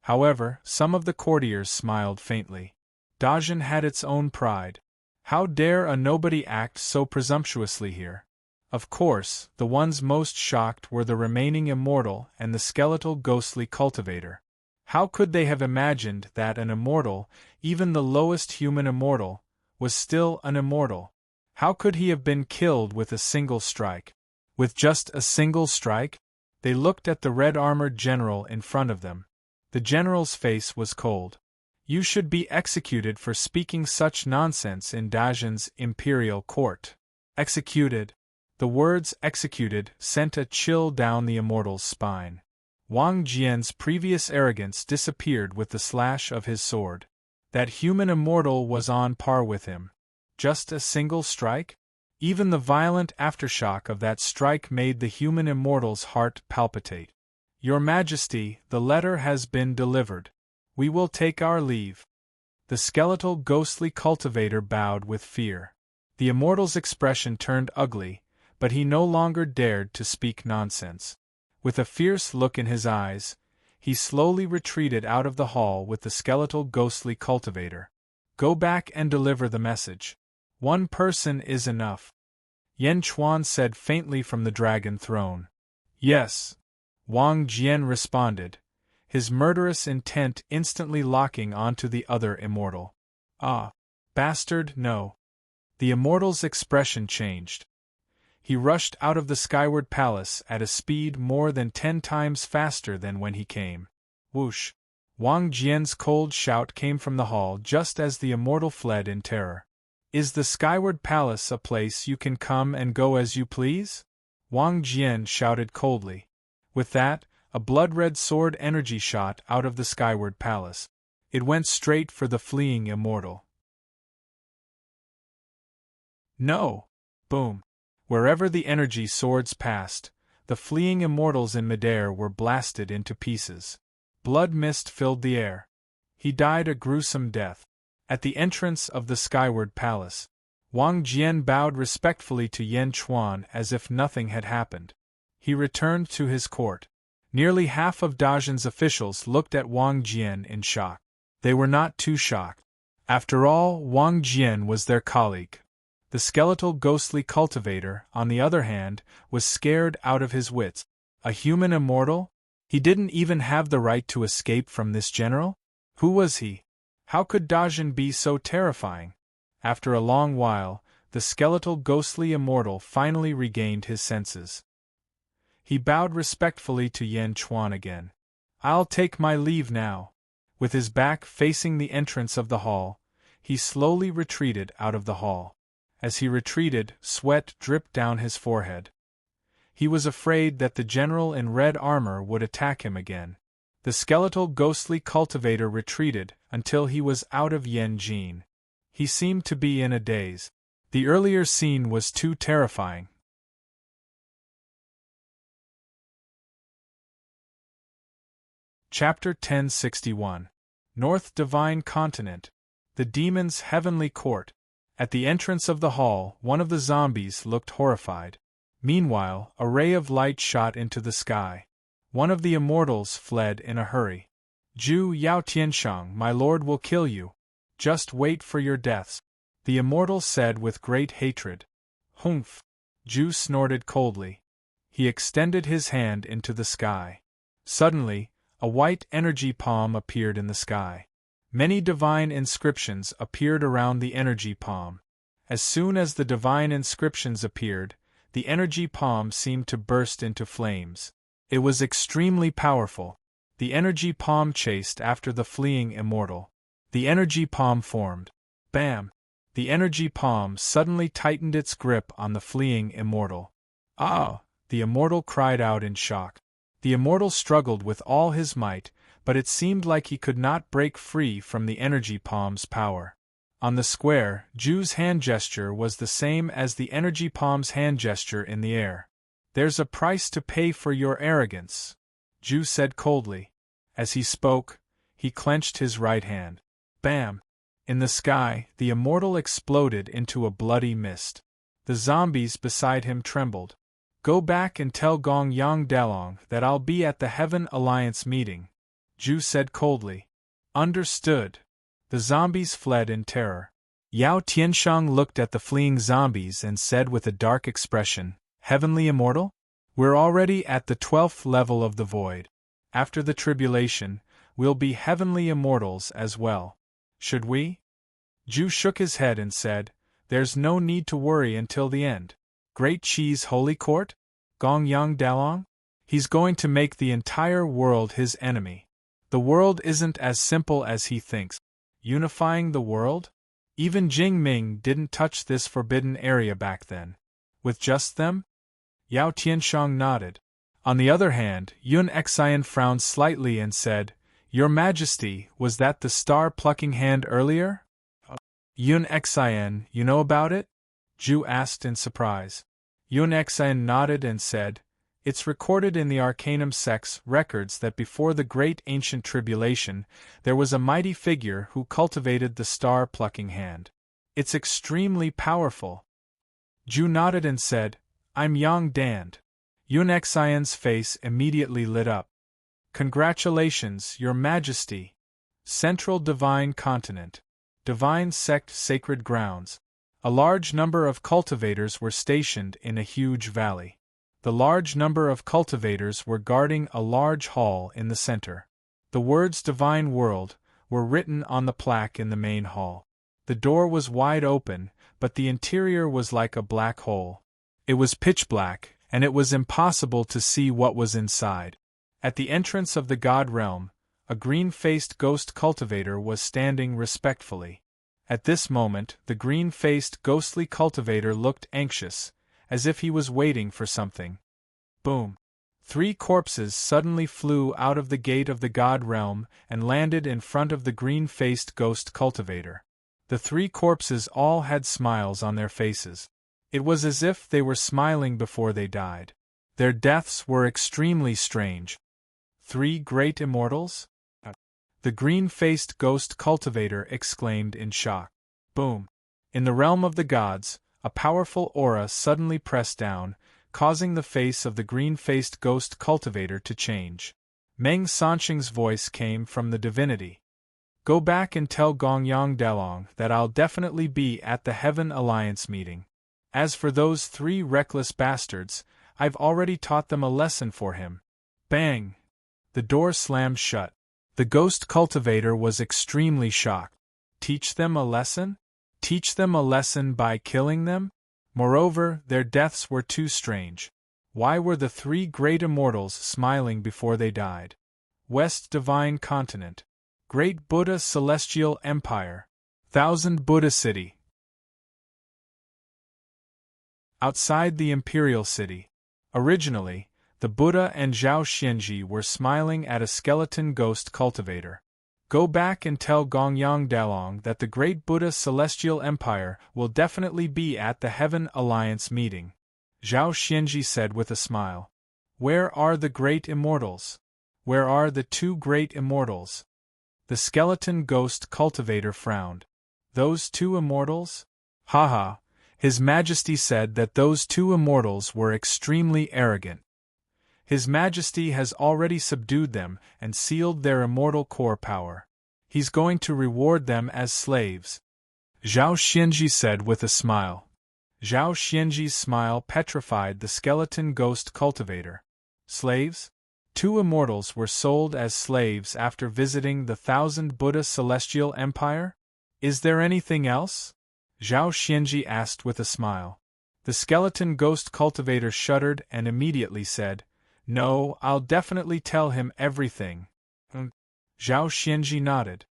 However, some of the courtiers smiled faintly. Dajin had its own pride. How dare a nobody act so presumptuously here? Of course, the ones most shocked were the remaining immortal and the skeletal ghostly cultivator. How could they have imagined that an immortal, even the lowest human immortal, was still an immortal? How could he have been killed with a single strike? With just a single strike? They looked at the red-armored general in front of them. The general's face was cold. You should be executed for speaking such nonsense in Dajin's imperial court. Executed. The words executed sent a chill down the immortal's spine. Wang Jian's previous arrogance disappeared with the slash of his sword. That human immortal was on par with him. Just a single strike? Even the violent aftershock of that strike made the human immortal's heart palpitate. Your Majesty, the letter has been delivered. We will take our leave. The skeletal ghostly cultivator bowed with fear. The immortal's expression turned ugly, but he no longer dared to speak nonsense. With a fierce look in his eyes, he slowly retreated out of the hall with the skeletal ghostly cultivator. Go back and deliver the message. One person is enough. Yan Chuan said faintly from the dragon throne. Yes. Wang Jian responded, his murderous intent instantly locking onto the other immortal. Ah, bastard, no. The immortal's expression changed. He rushed out of the skyward palace at a speed more than 10 times faster than when he came. Whoosh! Wang Jian's cold shout came from the hall just as the immortal fled in terror. Is the skyward palace a place you can come and go as you please? Wang Jian shouted coldly. With that, a blood-red sword energy shot out of the skyward palace. It went straight for the fleeing immortal. No! Boom! Wherever the energy swords passed, the fleeing immortals in midair were blasted into pieces. Blood mist filled the air. He died a gruesome death. At the entrance of the skyward palace, Wang Jian bowed respectfully to Yan Chuan as if nothing had happened. He returned to his court. Nearly half of Dazhen's officials looked at Wang Jian in shock. They were not too shocked. After all, Wang Jian was their colleague. The skeletal ghostly cultivator, on the other hand, was scared out of his wits. A human immortal? He didn't even have the right to escape from this general? Who was he? How could Dazhen be so terrifying? After a long while, the skeletal ghostly immortal finally regained his senses. He bowed respectfully to Yan Chuan again. "I'll take my leave now." With his back facing the entrance of the hall, he slowly retreated out of the hall. As he retreated, sweat dripped down his forehead. He was afraid that the general in red armor would attack him again. The skeletal ghostly cultivator retreated until he was out of Yanjin. He seemed to be in a daze. The earlier scene was too terrifying. Chapter 1061. North Divine Continent. The Demon's Heavenly Court. At the entrance of the hall, one of the zombies looked horrified. Meanwhile, a ray of light shot into the sky. One of the immortals fled in a hurry. "Zhu Yao Tianshang, my lord will kill you. Just wait for your deaths," the immortal said with great hatred. "Humph!" Zhu snorted coldly. He extended his hand into the sky. Suddenly, a white energy palm appeared in the sky. Many divine inscriptions appeared around the energy palm. As soon as the divine inscriptions appeared, the energy palm seemed to burst into flames. It was extremely powerful. The energy palm chased after the fleeing immortal. The energy palm formed. Bam! The energy palm suddenly tightened its grip on the fleeing immortal. "Ah!" the immortal cried out in shock. The immortal struggled with all his might, but it seemed like he could not break free from the energy palm's power. On the square, Zhu's hand gesture was the same as the energy palm's hand gesture in the air. "There's a price to pay for your arrogance," Zhu said coldly. As he spoke, he clenched his right hand. Bam! In the sky, the immortal exploded into a bloody mist. The zombies beside him trembled. "Go back and tell Gong Yang Dalong that I'll be at the Heaven Alliance meeting," Zhu said coldly. "Understood." The zombies fled in terror. Yao Tianshang looked at the fleeing zombies and said with a dark expression, "Heavenly Immortal? We're already at the 12th level of the void. After the tribulation, we'll be heavenly immortals as well. Should we?" Zhu shook his head and said, "There's no need to worry until the end. Great Qi's holy court? Gong Yang Dalong? He's going to make the entire world his enemy. The world isn't as simple as he thinks. Unifying the world? Even Jing Ming didn't touch this forbidden area back then. With just them?" Yao Tianshang nodded. On the other hand, Yun Xian frowned slightly and said, "Your Majesty, was that the star-plucking hand earlier?" "Yun Xian, you know about it?" Zhu asked in surprise. Yun Xian nodded and said, "It's recorded in the Arcanum Sect's records that before the Great Ancient Tribulation, there was a mighty figure who cultivated the star-plucking hand. It's extremely powerful." Zhu nodded and said, "I'm Yang Dand." Yun Xian's face immediately lit up. "Congratulations, Your Majesty. Central Divine Continent. Divine Sect Sacred Grounds." A large number of cultivators were stationed in a huge valley. The large number of cultivators were guarding a large hall in the center. The words Divine World were written on the plaque in the main hall. The door was wide open, but the interior was like a black hole. It was pitch black, and it was impossible to see what was inside. At the entrance of the God Realm, a green-faced ghost cultivator was standing respectfully. At this moment, the green-faced ghostly cultivator looked anxious, as if he was waiting for something. Boom! 3 corpses suddenly flew out of the gate of the God Realm and landed in front of the green-faced ghost cultivator. The 3 corpses all had smiles on their faces. It was as if they were smiling before they died. Their deaths were extremely strange. 3 great immortals? The green-faced ghost cultivator exclaimed in shock. Boom! In the realm of the gods, a powerful aura suddenly pressed down, causing the face of the green-faced ghost cultivator to change. Meng Sanqing's voice came from the divinity. Go back and tell Gongyang Delong that I'll definitely be at the Heaven Alliance meeting. As for those 3 reckless bastards, I've already taught them a lesson for him. Bang! The door slammed shut. The ghost cultivator was extremely shocked. Teach them a lesson? Teach them a lesson by killing them? Moreover, their deaths were too strange. Why were the 3 great immortals smiling before they died? West Divine Continent. Great Buddha Celestial Empire. 1000 Buddha City. Outside the Imperial City. Originally, the Buddha and Zhao Xianji were smiling at a skeleton ghost cultivator. Go back and tell Gongyang Dalong that the Great Buddha Celestial Empire will definitely be at the Heaven Alliance meeting, Zhao Xianji said with a smile. Where are the great immortals? Where are the 2 great immortals? The skeleton ghost cultivator frowned. Those 2 immortals? Haha, His Majesty said that those 2 immortals were extremely arrogant. His Majesty has already subdued them and sealed their immortal core power. He's going to reward them as slaves, Zhao Xianji said with a smile. Zhao Xianji's smile petrified the skeleton ghost cultivator. Slaves? 2 immortals were sold as slaves after visiting the 1000 Buddha Celestial Empire? Is there anything else? Zhao Xianji asked with a smile. The skeleton ghost cultivator shuddered and immediately said, No, I'll definitely tell him everything. Zhao Xianji nodded.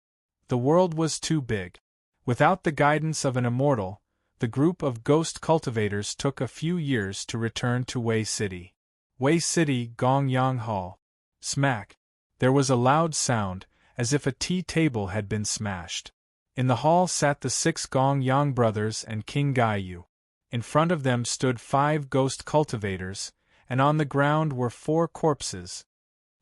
The world was too big. Without the guidance of an immortal, the group of ghost cultivators took a few years to return to Wei City. Wei City Gongyang Hall. Smack. There was a loud sound, as if a tea table had been smashed. In the hall sat the 6 Gongyang brothers and King Gaiyu. In front of them stood 5 ghost cultivators, and on the ground were 4 corpses.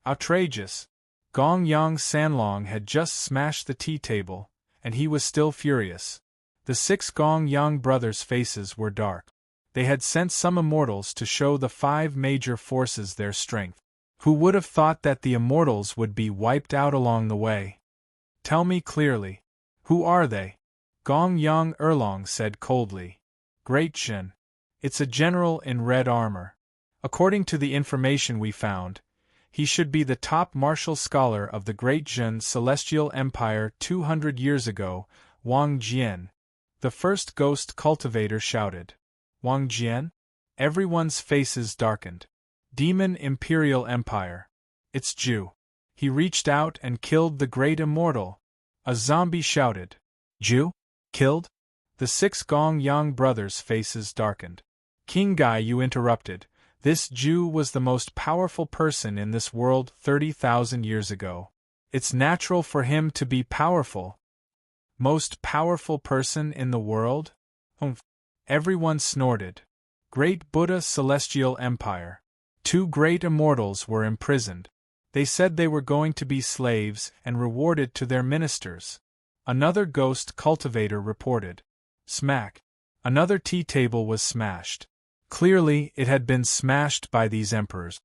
Outrageous! Gongyang Sanlong had just smashed the tea table, and he was still furious. The 6 Gongyang brothers' faces were dark. They had sent some immortals to show the 5 major forces their strength. Who would have thought that the immortals would be wiped out along the way? Tell me clearly. Who are they? Gongyang Erlong said coldly. Great Shen. It's a general in red armor. According to the information we found, he should be the top martial scholar of the Great Zhen Celestial Empire 200 years ago, Wang Jian. The first ghost cultivator shouted. Wang Jian? Everyone's faces darkened. Demon Imperial Empire. It's Ju. He reached out and killed the great immortal. A zombie shouted. Ju? Killed? The 6 Gongyang brothers' faces darkened. King Gaiyu interrupted. This Ju was the most powerful person in this world 30,000 years ago. It's natural for him to be powerful. Most powerful person in the world? Humph. Everyone snorted. Great Buddha Celestial Empire. 2 great immortals were imprisoned. They said they were going to be slaves and rewarded to their ministers. Another ghost cultivator reported. Smack. Another tea table was smashed. Clearly, it had been smashed by these emperors.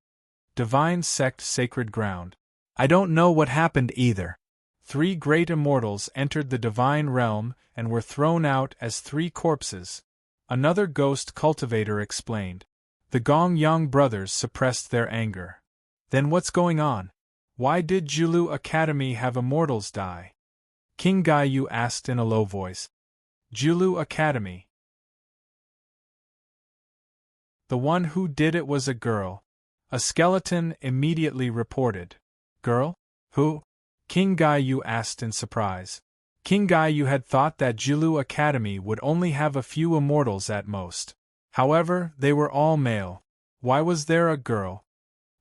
Divine sect sacred ground. I don't know what happened either. 3 great immortals entered the divine realm and were thrown out as 3 corpses. Another ghost cultivator explained. The Gongyang brothers suppressed their anger. Then what's going on? Why did Julu Academy have immortals die? King Gaiyu asked in a low voice. Julu Academy. The one who did it was a girl. A skeleton immediately reported. Girl? Who? King Gaiyu asked in surprise. King Gaiyu had thought that Julu Academy would only have a few immortals at most. However, they were all male. Why was there a girl?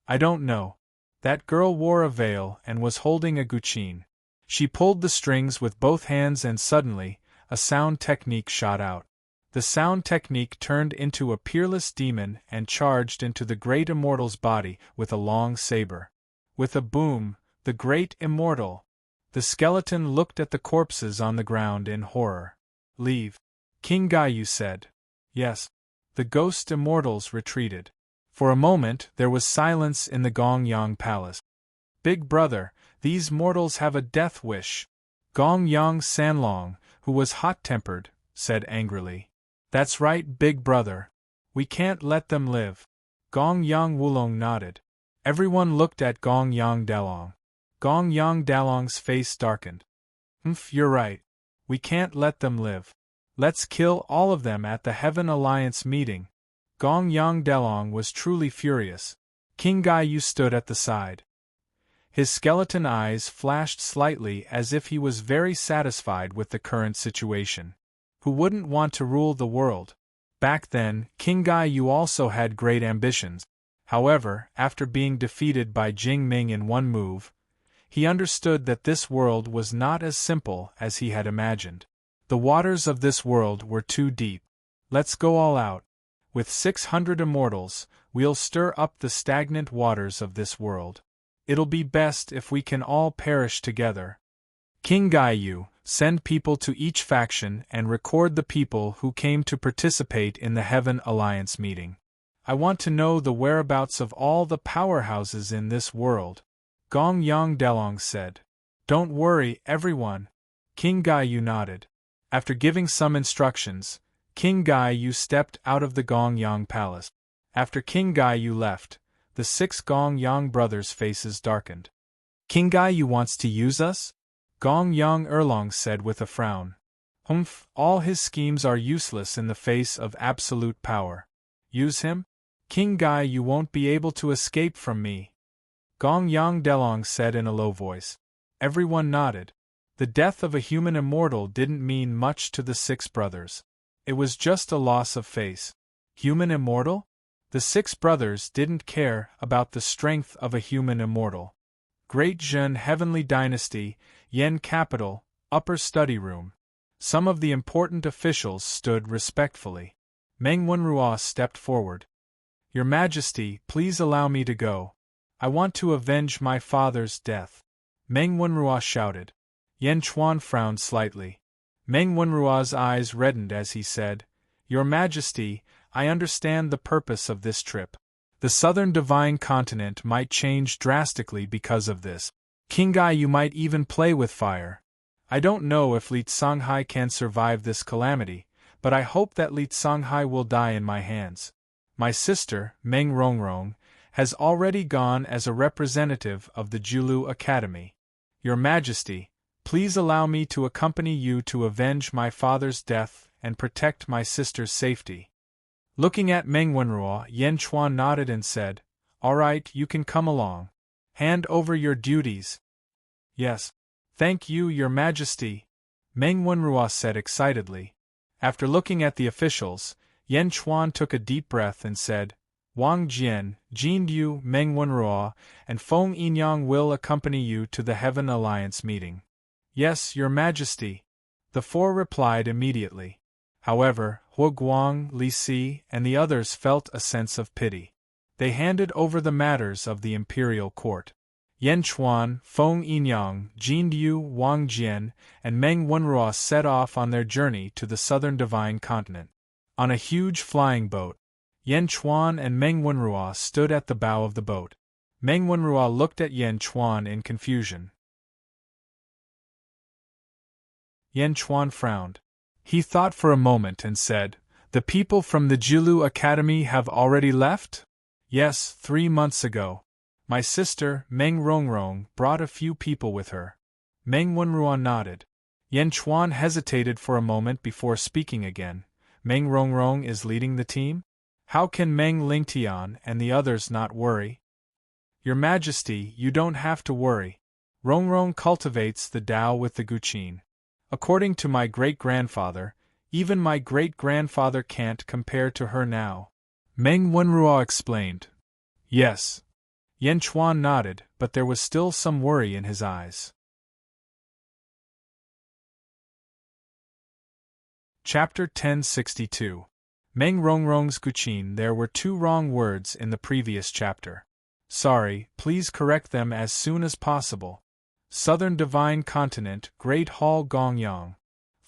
I don't know. That girl wore a veil and was holding a guqin. She pulled the strings with both hands and suddenly, a sound technique shot out. The sound technique turned into a peerless demon and charged into the great immortal's body with a long saber. With a boom, the great immortal. The skeleton looked at the corpses on the ground in horror. Leave. King Gaiyu said. Yes. The ghost immortals retreated. For a moment there was silence in the Gongyang Palace. Big brother, these mortals have a death wish. Gongyang Sanlong, who was hot-tempered, said angrily. That's right, big brother. We can't let them live. Gongyang Wulong nodded. Everyone looked at Gongyang Dalong. Gongyang Dalong's face darkened. You're right. We can't let them live. Let's kill all of them at the Heaven Alliance meeting. Gongyang Dalong was truly furious. King Gaiyu stood at the side. His skeleton eyes flashed slightly as if he was very satisfied with the current situation. Who wouldn't want to rule the world? Back then, King Gaiyu also had great ambitions. However, after being defeated by Jing Ming in one move, he understood that this world was not as simple as he had imagined. The waters of this world were too deep. Let's go all out. With 600 immortals, we'll stir up the stagnant waters of this world. It'll be best if we can all perish together. King Gaiyu, send people to each faction and record the people who came to participate in the Heaven Alliance meeting. I want to know the whereabouts of all the powerhouses in this world. Gongyang Dalong said. Don't worry, everyone. King Gaiyu nodded. After giving some instructions, King Gaiyu stepped out of the Gongyang Palace. After King Gaiyu left, the 6 Gongyang brothers' faces darkened. King Gaiyu wants to use us? Gongyang Erlong said with a frown. All his schemes are useless in the face of absolute power. Use him? King Gaiyu won't be able to escape from me. Gongyang Dalong said in a low voice. Everyone nodded. The death of a human immortal didn't mean much to the 6 brothers. It was just a loss of face. Human immortal? The 6 brothers didn't care about the strength of a human immortal. Great Zhen Heavenly Dynasty, Yen Capital, Upper Study Room. Some of the important officials stood respectfully. Meng Wenruo stepped forward. Your Majesty, please allow me to go. I want to avenge my father's death. Meng Wenruo shouted. Yen Chuan frowned slightly. Meng Wenruo's eyes reddened as he said, Your Majesty, I understand the purpose of this trip. The southern divine continent might change drastically because of this. King Gaiyu might even play with fire. I don't know if Li Songhai can survive this calamity, but I hope that Li Songhai will die in my hands. My sister, Meng Rongrong, has already gone as a representative of the Julu Academy. Your Majesty, please allow me to accompany you to avenge my father's death and protect my sister's safety. Looking at Meng Wenruo, Yen Chuan nodded and said, All right, you can come along. Hand over your duties. Yes. Thank you, Your Majesty, Meng Wenruo said excitedly. After looking at the officials, Yen Chuan took a deep breath and said, Wang Jian, Jin Liu, Meng Wenruo, and Feng Yinyang will accompany you to the Heaven Alliance meeting. Yes, Your Majesty. The 4 replied immediately. However, Hua Guang, Li Si, and the others felt a sense of pity. They handed over the matters of the imperial court. Yen Chuan, Feng Yinyang, Jin Liu, Wang Jian, and Meng Wenruo set off on their journey to the southern divine continent. On a huge flying boat, Yen Chuan and Meng Wenruo stood at the bow of the boat. Meng Wenruo looked at Yen Chuan in confusion. Yen Chuan frowned. He thought for a moment and said, The people from the Jilu Academy have already left? Yes, 3 months ago. My sister, Meng Rongrong, brought a few people with her. Meng Wenruo nodded. Yen Chuan hesitated for a moment before speaking again. Meng Rongrong is leading the team? How can Meng Lingtian and the others not worry? Your Majesty, you don't have to worry. Rongrong cultivates the Tao with the Guqin. According to my great-grandfather, even my great-grandfather can't compare to her now. Meng Wenruo explained. Yes. Yen Chuan nodded, but there was still some worry in his eyes. Chapter 1062. Meng Rongrong's Guqin. There were 2 wrong words in the previous chapter. Sorry, please correct them as soon as possible. Southern Divine Continent, Great Hall Gongyang.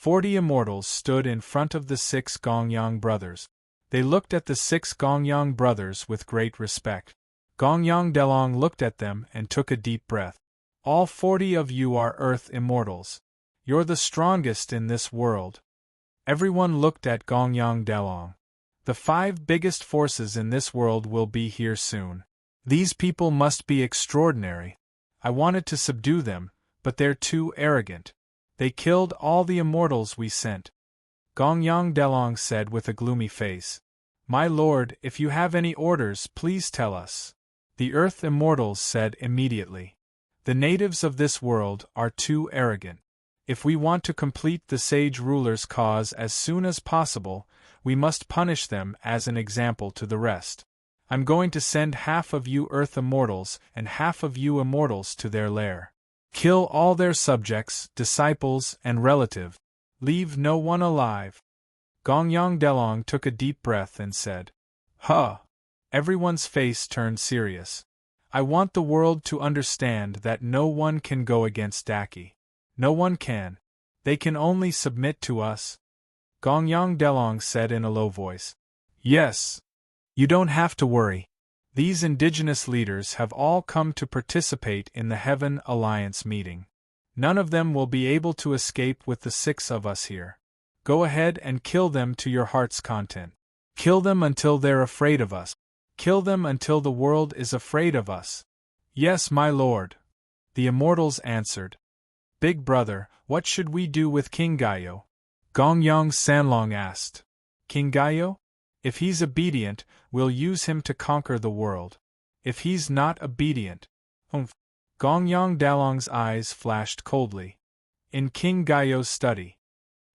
40 immortals stood in front of the 6 Gongyang brothers. They looked at the 6 Gongyang brothers with great respect. Gongyang Delong looked at them and took a deep breath. All 40 of you are Earth immortals. You're the strongest in this world. Everyone looked at Gongyang Delong. The 5 biggest forces in this world will be here soon. These people must be extraordinary. I wanted to subdue them, but they're too arrogant. They killed all the immortals we sent. Gongyang Delong said with a gloomy face. My lord, if you have any orders, please tell us. The Earth immortals said immediately. The natives of this world are too arrogant. If we want to complete the sage ruler's cause as soon as possible, we must punish them as an example to the rest. I'm going to send half of you Earth immortals and half of you immortals to their lair. Kill all their subjects, disciples, and relatives. Leave no one alive. Gongyang Delong took a deep breath and said, Huh! Everyone's face turned serious. I want the world to understand that no one can go against Daki. No one can. They can only submit to us. Gongyang Delong said in a low voice. Yes. You don't have to worry. These indigenous leaders have all come to participate in the Heaven Alliance meeting. None of them will be able to escape with the 6 of us here. Go ahead and kill them to your heart's content. Kill them until they're afraid of us. Kill them until the world is afraid of us. Yes, my lord. The immortals answered. Big brother, what should we do with King Gaio? Gongyang Sanlong asked. King Gaio? If he's obedient, we'll use him to conquer the world. If he's not obedient, Gongyang Dalong's eyes flashed coldly. In King Gaio's study.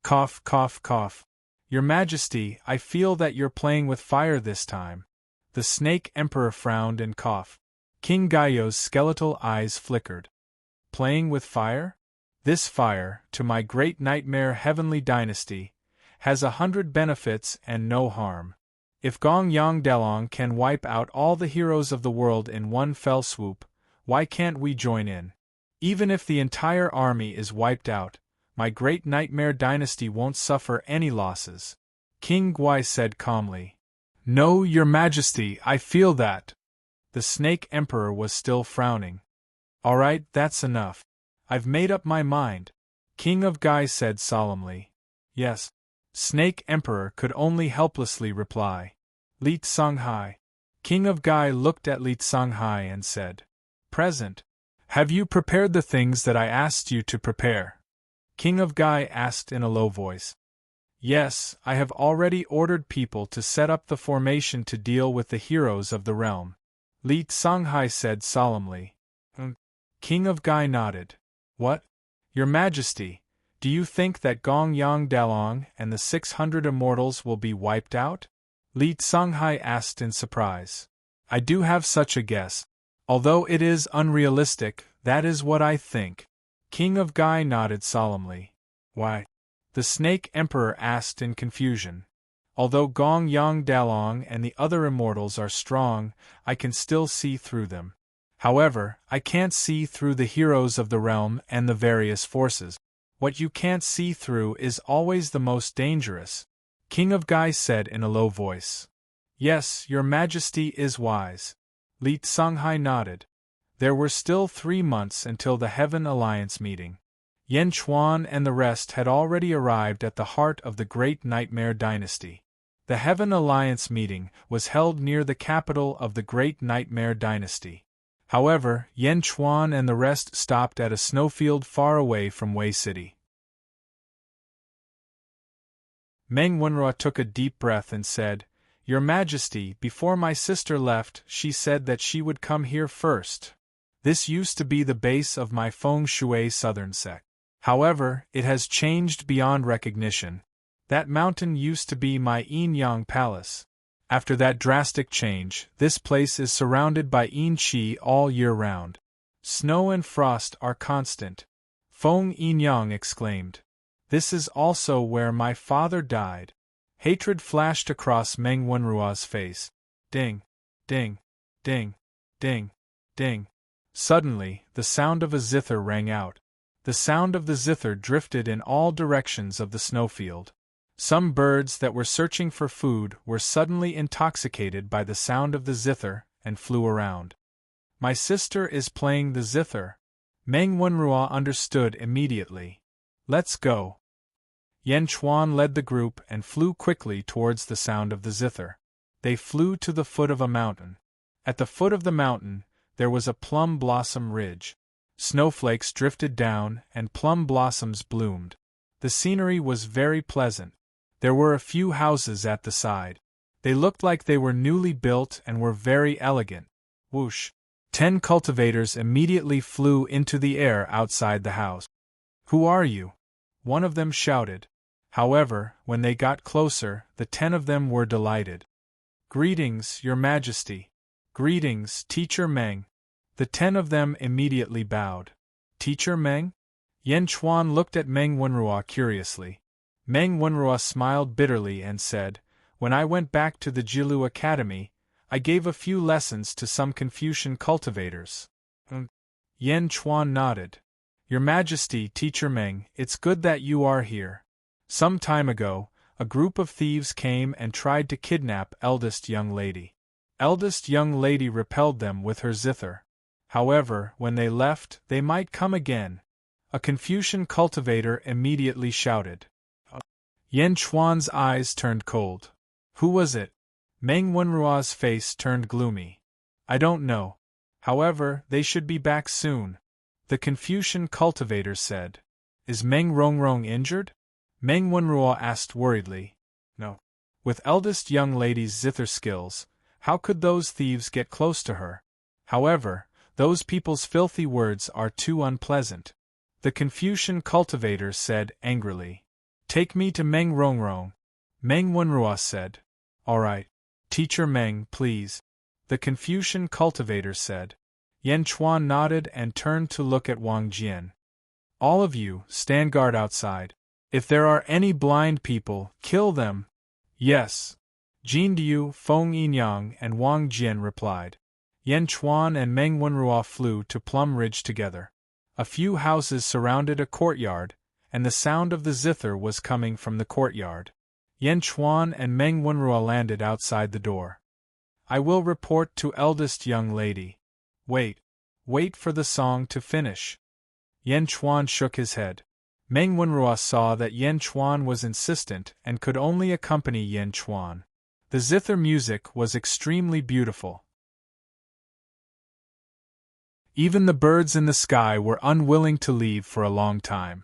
Cough, cough, cough. Your Majesty, I feel that you're playing with fire this time. The Snake Emperor frowned and coughed. King Gaio's skeletal eyes flickered. Playing with fire? This fire, to my great nightmare heavenly dynasty, has 100 benefits and no harm. If Gongyang Delong can wipe out all the heroes of the world in one fell swoop, why can't we join in? Even if the entire army is wiped out, my great nightmare dynasty won't suffer any losses. King Guai said calmly. No, your Majesty, I feel that. The Snake Emperor was still frowning. All right, that's enough. I've made up my mind. King of Gai said solemnly. Yes. Snake Emperor could only helplessly reply. Li Tsunghai. King of Gai looked at Li Tsunghai and said, Present. Have you prepared the things that I asked you to prepare? King of Gai asked in a low voice. Yes, I have already ordered people to set up the formation to deal with the heroes of the realm. Li Tsunghai said solemnly. King of Gai nodded. What? Your Majesty, do you think that Gongyang Delong and the 600 immortals will be wiped out? Li Tsunghai asked in surprise. I do have such a guess. Although it is unrealistic, that is what I think. King of Gai nodded solemnly. Why? The Snake Emperor asked in confusion. Although Gongyang Delong and the other immortals are strong, I can still see through them. However, I can't see through the heroes of the realm and the various forces. What you can't see through is always the most dangerous, King of Gai said in a low voice. Yes, your Majesty is wise. Li Tsunghai nodded. There were still 3 months until the Heaven Alliance meeting. Yen Chuan and the rest had already arrived at the heart of the Great Nightmare Dynasty. The Heaven Alliance meeting was held near the capital of the Great Nightmare Dynasty. However, Yen Chuan and the rest stopped at a snowfield far away from Wei City. Meng Wenhua took a deep breath and said, Your Majesty, before my sister left, she said that she would come here first. This used to be the base of my Feng Shui Southern sect. However, it has changed beyond recognition. That mountain used to be my Yin-Yang Palace. After that drastic change, this place is surrounded by Yin-Qi all year round. Snow and frost are constant. Feng Yin-Yang exclaimed. This is also where my father died. Hatred flashed across Meng Wenhua's face. Ding, ding, ding, ding, ding. Suddenly, the sound of a zither rang out. The sound of the zither drifted in all directions of the snowfield. Some birds that were searching for food were suddenly intoxicated by the sound of the zither and flew around. My sister is playing the zither. Meng Wenrua understood immediately. Let's go. Yen Chuan led the group and flew quickly towards the sound of the zither. They flew to the foot of a mountain. At the foot of the mountain, there was a plum blossom ridge. Snowflakes drifted down and plum blossoms bloomed. The scenery was very pleasant. There were a few houses at the side. They looked like they were newly built and were very elegant. Whoosh! 10 cultivators immediately flew into the air outside the house. Who are you? One of them shouted. However, when they got closer, the 10 of them were delighted. Greetings, Your Majesty. Greetings, Teacher Meng. The 10 of them immediately bowed. Teacher Meng? Yen Chuan looked at Meng Wenrua curiously. Meng Wenrua smiled bitterly and said, When I went back to the Jilu Academy, I gave a few lessons to some Confucian cultivators. Yen Chuan nodded. Your Majesty, Teacher Meng, it's good that you are here. Some time ago, a group of thieves came and tried to kidnap eldest young lady. Eldest young lady repelled them with her zither. However, when they left, they might come again. A Confucian cultivator immediately shouted. Yen Chuan's eyes turned cold. Who was it? Meng Wenrua's face turned gloomy. I don't know. However, they should be back soon. The Confucian cultivator said. Is Meng Rongrong injured? Meng Wenrua asked worriedly. No. With eldest young lady's zither skills, how could those thieves get close to her? However, those people's filthy words are too unpleasant. The Confucian cultivator said angrily. Take me to Meng Rongrong. Meng Wenrua said. All right. Teacher Meng, please. The Confucian cultivator said. Yen Chuan nodded and turned to look at Wang Jian. All of you, stand guard outside. If there are any blind people, kill them. Yes. Jin Diu, Feng Yinyang, and Wang Jian replied. Yen Chuan and Meng Wenrua flew to Plum Ridge together. A few houses surrounded a courtyard, and the sound of the zither was coming from the courtyard. Yen Chuan and Meng Wenrua landed outside the door. I will report to eldest young lady. Wait for the song to finish. Yen Chuan shook his head. Meng Wenrua saw that Yen Chuan was insistent and could only accompany Yen Chuan. The zither music was extremely beautiful. Even the birds in the sky were unwilling to leave for a long time.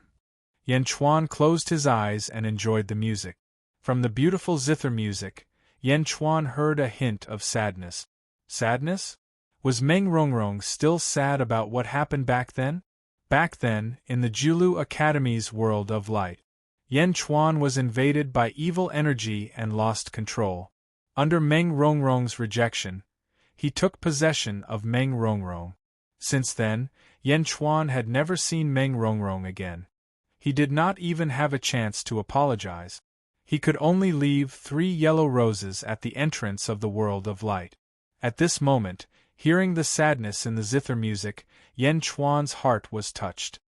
Yen Chuan closed his eyes and enjoyed the music. From the beautiful zither music, Yen Chuan heard a hint of sadness. Sadness? Was Meng Rongrong still sad about what happened back then? Back then, in the Jilu Academy's world of light, Yen Chuan was invaded by evil energy and lost control. Under Meng Rongrong's rejection, he took possession of Meng Rongrong. Since then, Yen Chuan had never seen Meng Rongrong again. He did not even have a chance to apologize. He could only leave 3 yellow roses at the entrance of the world of light. At this moment, hearing the sadness in the zither music, Yen Chuan's heart was touched.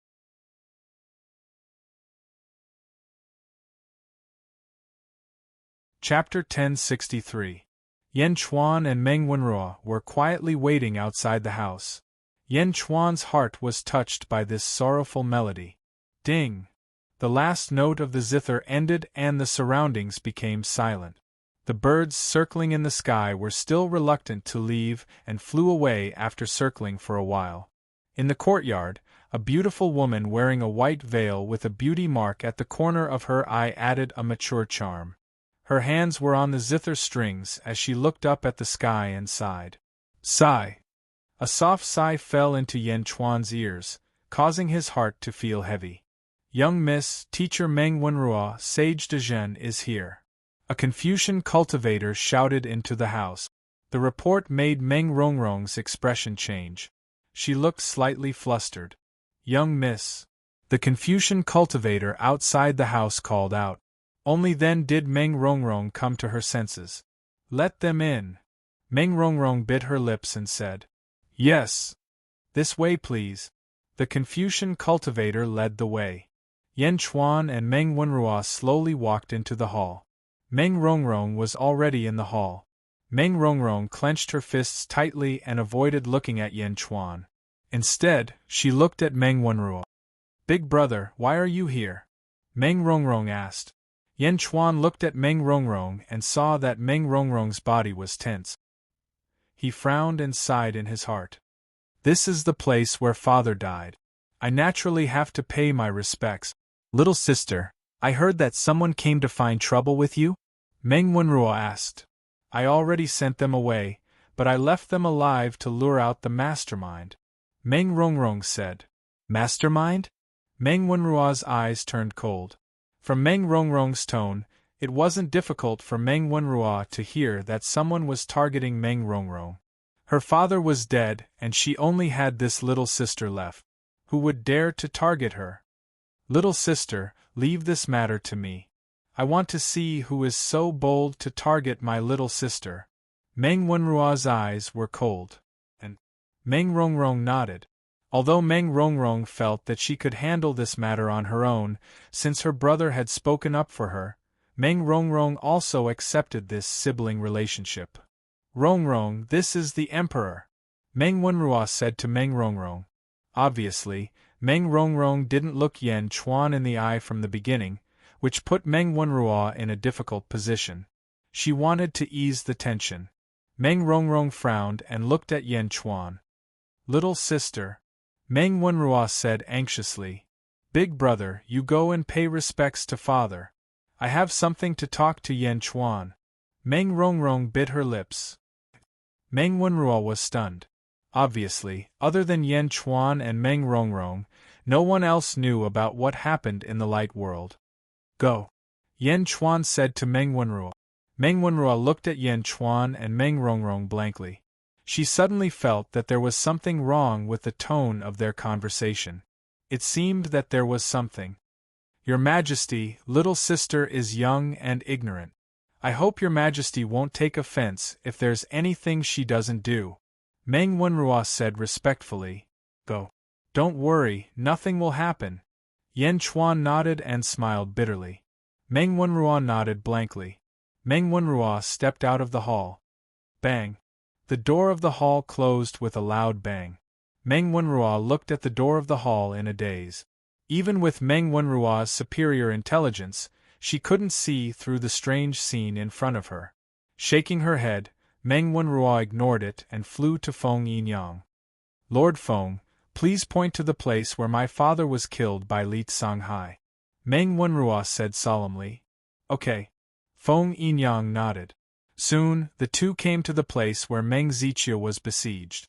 Chapter 1063. Yen Chuan and Meng Wenrua were quietly waiting outside the house. Yen Chuan's heart was touched by this sorrowful melody. Ding! The last note of the zither ended and the surroundings became silent. The birds circling in the sky were still reluctant to leave and flew away after circling for a while. In the courtyard, a beautiful woman wearing a white veil with a beauty mark at the corner of her eye added a mature charm. Her hands were on the zither strings as she looked up at the sky and sighed. Sigh! A soft sigh fell into Yen Chuan's ears, causing his heart to feel heavy. Young Miss, Teacher Meng Wenrua, Sage de Zhen is here. A Confucian cultivator shouted into the house. The report made Meng Rongrong's expression change. She looked slightly flustered. Young Miss. The Confucian cultivator outside the house called out. Only then did Meng Rongrong come to her senses. Let them in. Meng Rongrong bit her lips and said. Yes. This way please. The Confucian cultivator led the way. Yan Chuan and Meng Wenrua slowly walked into the hall. Meng Rongrong was already in the hall. Meng Rongrong clenched her fists tightly and avoided looking at Yan Chuan. Instead, she looked at Meng Wenrua. "Big brother, why are you here?" Meng Rongrong asked. Yan Chuan looked at Meng Rongrong and saw that Meng Rongrong's body was tense. He frowned and sighed in his heart. "This is the place where father died. I naturally have to pay my respects." "Little sister, I heard that someone came to find trouble with you?" Meng Wenrua asked. "I already sent them away, but I left them alive to lure out the mastermind," Meng Rongrong said. "Mastermind?" Meng Wenrua's eyes turned cold. From Meng Rongrong's tone, it wasn't difficult for Meng Wenrua to hear that someone was targeting Meng Rongrong. Her father was dead and she only had this little sister left. Who would dare to target her? "Little sister, leave this matter to me. I want to see who is so bold to target my little sister." Meng Wenrua's eyes were cold. And Meng Rongrong nodded. Although Meng Rongrong felt that she could handle this matter on her own, since her brother had spoken up for her, Meng Rongrong also accepted this sibling relationship. "Rongrong, this is the Emperor," Meng Wenrua said to Meng Rongrong. Obviously, Meng Rongrong didn't look Yan Chuan in the eye from the beginning, which put Meng Wenrua in a difficult position. She wanted to ease the tension. Meng Rongrong frowned and looked at Yan Chuan. "Little sister," Meng Wenrua said anxiously. "Big brother, you go and pay respects to father. I have something to talk to Yan Chuan." Meng Rongrong bit her lips. Meng Wenrua was stunned. Obviously, other than Yan Chuan and Meng Rongrong, no one else knew about what happened in the light world. "Go," Yan Chuan said to Meng Wenrua. Meng Wenrua looked at Yan Chuan and Meng Rongrong blankly. She suddenly felt that there was something wrong with the tone of their conversation. It seemed that there was something. "Your Majesty, little sister is young and ignorant. I hope your Majesty won't take offense if there's anything she doesn't do," Meng Wenrua said respectfully. "Go. Don't worry, nothing will happen." Yan Chuan nodded and smiled bitterly. Meng Wenrua nodded blankly. Meng Wenrua stepped out of the hall. Bang! The door of the hall closed with a loud bang. Meng Wenrua looked at the door of the hall in a daze. Even with Meng Wenrua's superior intelligence, she couldn't see through the strange scene in front of her. Shaking her head, Meng Wenrua ignored it and flew to Feng Yinyang. "Lord Feng, please point to the place where my father was killed by Li Songhai," Meng Wenrua said solemnly. "Okay." Feng Yinyang nodded. Soon, the two came to the place where Meng Zichio was besieged.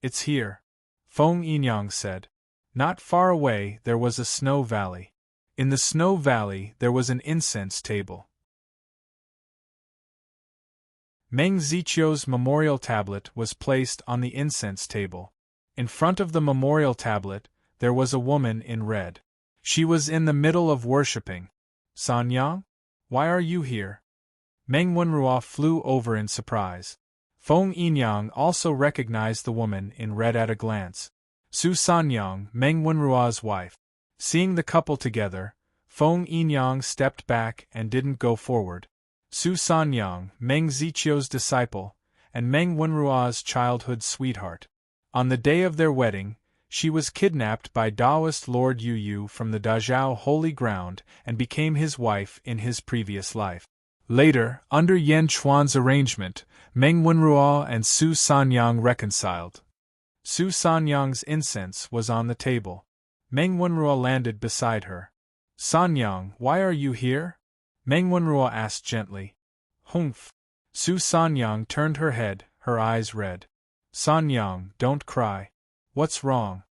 "It's here," Feng Yinyang said. Not far away there was a snow valley. In the snow valley there was an incense table. Meng Zichio's memorial tablet was placed on the incense table. In front of the memorial tablet, there was a woman in red. She was in the middle of worshipping. "Sanyang? Why are you here?" Meng Wenrua flew over in surprise. Feng Yinyang also recognized the woman in red at a glance. Su Sanyang, Meng Wenrua's wife. Seeing the couple together, Feng Yinyang stepped back and didn't go forward. Su Sanyang, Meng Zichio's disciple, and Meng Wenrua's childhood sweetheart. On the day of their wedding, she was kidnapped by Taoist Lord Yu Yu from the Dazhao holy ground and became his wife in his previous life. Later, under Yan Chuan's arrangement, Meng Wenrua and Su Sanyang reconciled. Su Sanyang's incense was on the table. Meng Wenrua landed beside her. "Sanyang, why are you here?" Meng Wenrua asked gently. "Humph." Su Sanyang turned her head, her eyes red. "Sanyang, don't cry. What's wrong?"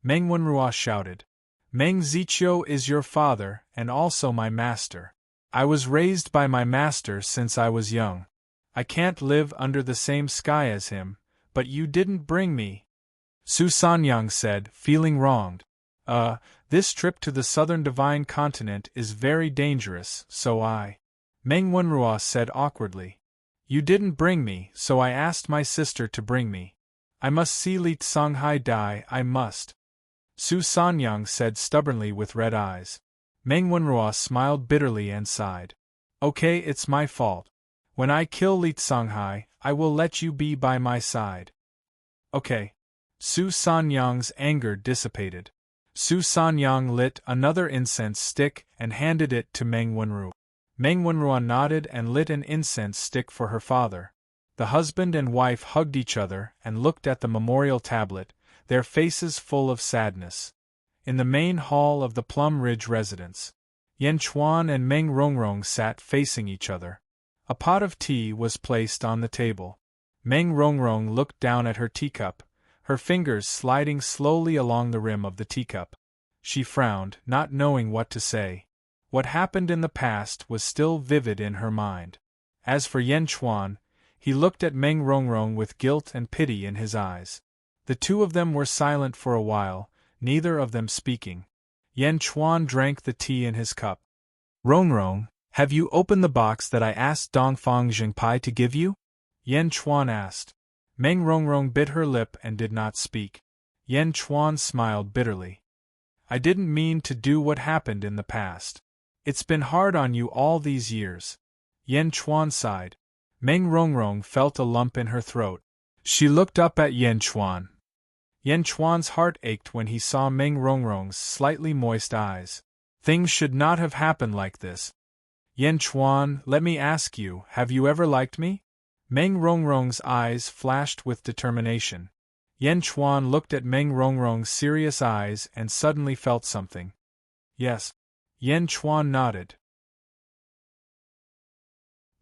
Meng Wenrua shouted. "Meng Zichio is your father and also my master. I was raised by my master since I was young. I can't live under the same sky as him, but you didn't bring me." Su Sanyang said, feeling wronged. This trip to the southern divine continent is very dangerous, so I..." Meng Wenrua said awkwardly. "You didn't bring me, so I asked my sister to bring me. I must see Li Songhai die, I must." Su Sanyang said stubbornly with red eyes. Meng Wenruo smiled bitterly and sighed. Okay, it's my fault. When I kill Li Songhai, I will let you be by my side. Okay. Su Sanyang's anger dissipated. Su Sanyang lit another incense stick and handed it to Meng Wenruo. Meng Wenruo nodded and lit an incense stick for her father. The husband and wife hugged each other and looked at the memorial tablet, their faces full of sadness. In the main hall of the Plum Ridge residence, Yan Chuan and Meng Rongrong sat facing each other. A pot of tea was placed on the table. Meng Rongrong looked down at her teacup, her fingers sliding slowly along the rim of the teacup. She frowned, not knowing what to say. What happened in the past was still vivid in her mind. As for Yan Chuan, he looked at Meng Rongrong with guilt and pity in his eyes. The two of them were silent for a while, neither of them speaking. Yan Chuan drank the tea in his cup. Rongrong, have you opened the box that I asked Dongfang Zhengpai to give you? Yan Chuan asked. Meng Rongrong bit her lip and did not speak. Yan Chuan smiled bitterly. I didn't mean to do what happened in the past. It's been hard on you all these years. Yan Chuan sighed. Meng Rongrong felt a lump in her throat. She looked up at Yan Chuan. Yan Chuan's heart ached when he saw Meng Rongrong's slightly moist eyes. Things should not have happened like this. Yan Chuan, let me ask you, have you ever liked me? Meng Rongrong's eyes flashed with determination. Yan Chuan looked at Meng Rongrong's serious eyes and suddenly felt something. Yes. Yan Chuan nodded.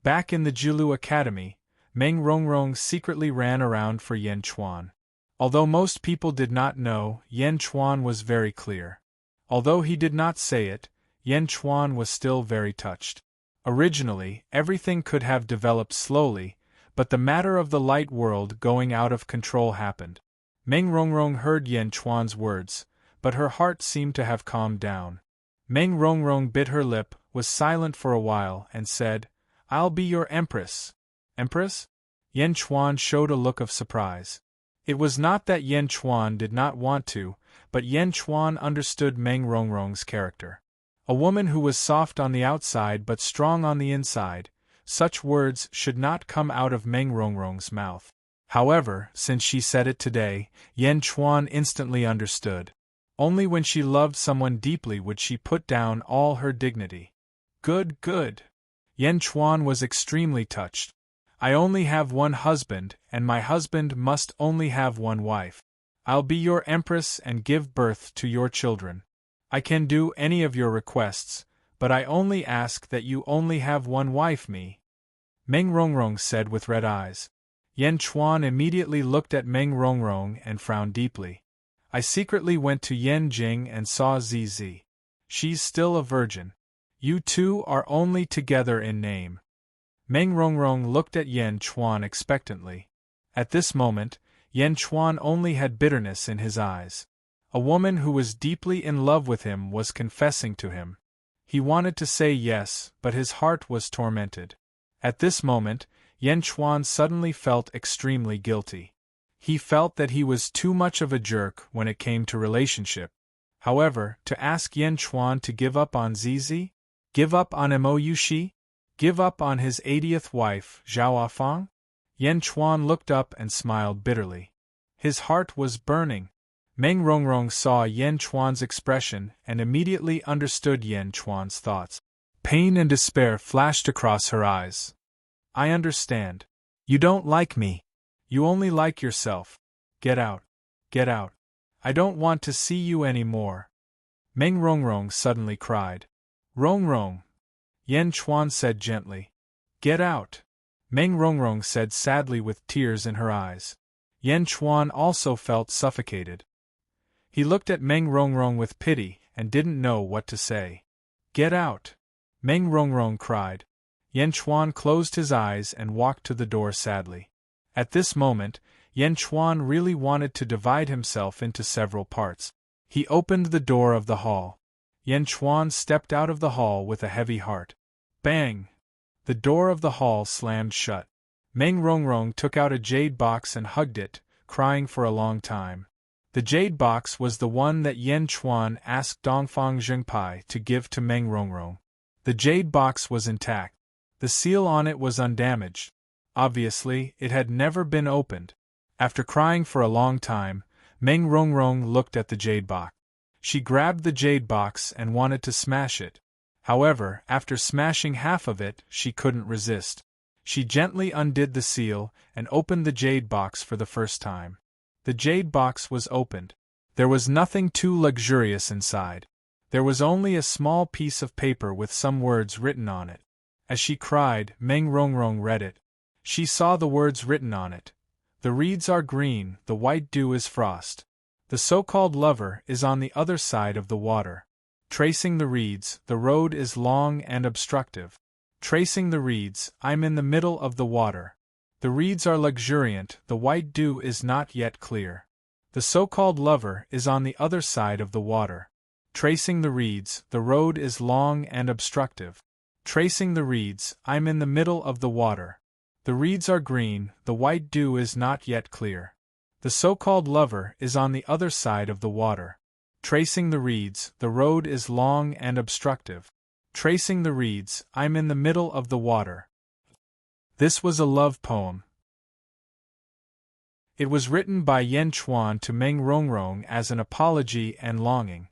Back in the Jiulu Academy, Meng Rongrong secretly ran around for Yan Chuan. Although most people did not know, Yan Chuan was very clear. Although he did not say it, Yan Chuan was still very touched. Originally, everything could have developed slowly, but the matter of the light world going out of control happened. Meng Rongrong heard Yan Chuan's words, but her heart seemed to have calmed down. Meng Rongrong bit her lip, was silent for a while, and said, I'll be your empress. Empress? Yan Chuan showed a look of surprise. It was not that Yan Chuan did not want to, but Yan Chuan understood Meng Rongrong's character. A woman who was soft on the outside but strong on the inside, such words should not come out of Meng Rongrong's mouth. However, since she said it today, Yan Chuan instantly understood. Only when she loved someone deeply would she put down all her dignity. Good, good. Yan Chuan was extremely touched. I only have one husband, and my husband must only have one wife. I'll be your empress and give birth to your children. I can do any of your requests, but I only ask that you only have one wife me. Meng Rongrong said with red eyes. Yan Chuan immediately looked at Meng Rongrong and frowned deeply. I secretly went to Yanjing and saw Zizi. She's still a virgin. You two are only together in name. Meng Rongrong looked at Yan Chuan expectantly. At this moment, Yan Chuan only had bitterness in his eyes. A woman who was deeply in love with him was confessing to him. He wanted to say yes, but his heart was tormented. At this moment, Yan Chuan suddenly felt extremely guilty. He felt that he was too much of a jerk when it came to relationship. However, to ask Yan Chuan to give up on Zizi? Give up on Mo Yushi? Give up on his 80th wife, Zhao Afang? Yan Chuan looked up and smiled bitterly. His heart was burning. Meng Rongrong saw Yan Chuan's expression and immediately understood Yan Chuan's thoughts. Pain and despair flashed across her eyes. I understand. You don't like me. You only like yourself. Get out. Get out. I don't want to see you any more. Meng Rongrong suddenly cried. Rongrong. Yan Chuan said gently. Get out. Meng Rongrong said sadly with tears in her eyes. Yan Chuan also felt suffocated. He looked at Meng Rongrong with pity and didn't know what to say. Get out. Meng Rongrong cried. Yan Chuan closed his eyes and walked to the door sadly. At this moment, Yan Chuan really wanted to divide himself into several parts. He opened the door of the hall. Yan Chuan stepped out of the hall with a heavy heart. Bang! The door of the hall slammed shut. Meng Rongrong took out a jade box and hugged it, crying for a long time. The jade box was the one that Yan Chuan asked Dongfang Zhengpai to give to Meng Rongrong. The jade box was intact. The seal on it was undamaged. Obviously, it had never been opened. After crying for a long time, Meng Rongrong looked at the jade box. She grabbed the jade box and wanted to smash it. However, after smashing half of it, she couldn't resist. She gently undid the seal and opened the jade box for the first time. The jade box was opened. There was nothing too luxurious inside. There was only a small piece of paper with some words written on it. As she cried, Meng Rongrong read it. She saw the words written on it. The reeds are green, the white dew is frost. The so-called lover is on the other side of the water. Tracing the reeds, the road is long and obstructive. Tracing the reeds, I'm in the middle of the water. The reeds are luxuriant, the white dew is not yet clear. The so-called lover is on the other side of the water. Tracing the reeds, the road is long and obstructive. Tracing the reeds, I'm in the middle of the water. The reeds are green, the white dew is not yet clear. The so-called lover is on the other side of the water. Tracing the reeds, the road is long and obstructive. Tracing the reeds, I'm in the middle of the water. This was a love poem. It was written by Yan Chuan to Meng Rongrong as an apology and longing.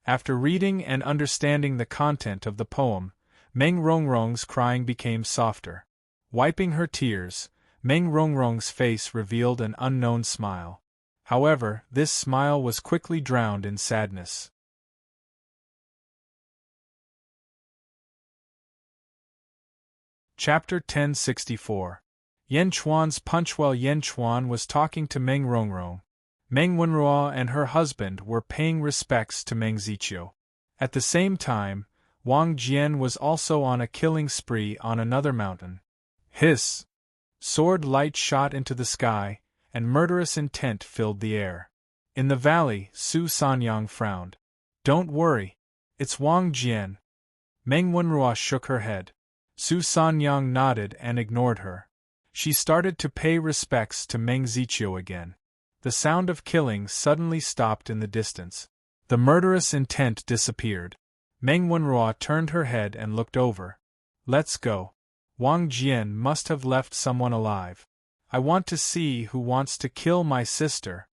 After reading and understanding the content of the poem, Meng Rongrong's crying became softer. Wiping her tears, Meng Rongrong's face revealed an unknown smile. However, this smile was quickly drowned in sadness. Chapter 1064. Yan Chuan's punch. While Yan Chuan was talking to Meng Rongrong, Meng Wenrua and her husband were paying respects to Meng Ziqiu. At the same time, Wang Jian was also on a killing spree on another mountain. Hiss! Sword light shot into the sky, and murderous intent filled the air. In the valley, Su Sanyang frowned. Don't worry. It's Wang Jian. Meng Wenrua shook her head. Su Sanyang nodded and ignored her. She started to pay respects to Meng Ziqiu again. The sound of killing suddenly stopped in the distance. The murderous intent disappeared. Meng Wenrua turned her head and looked over. Let's go. Wang Jian must have left someone alive. I want to see who wants to kill my sister.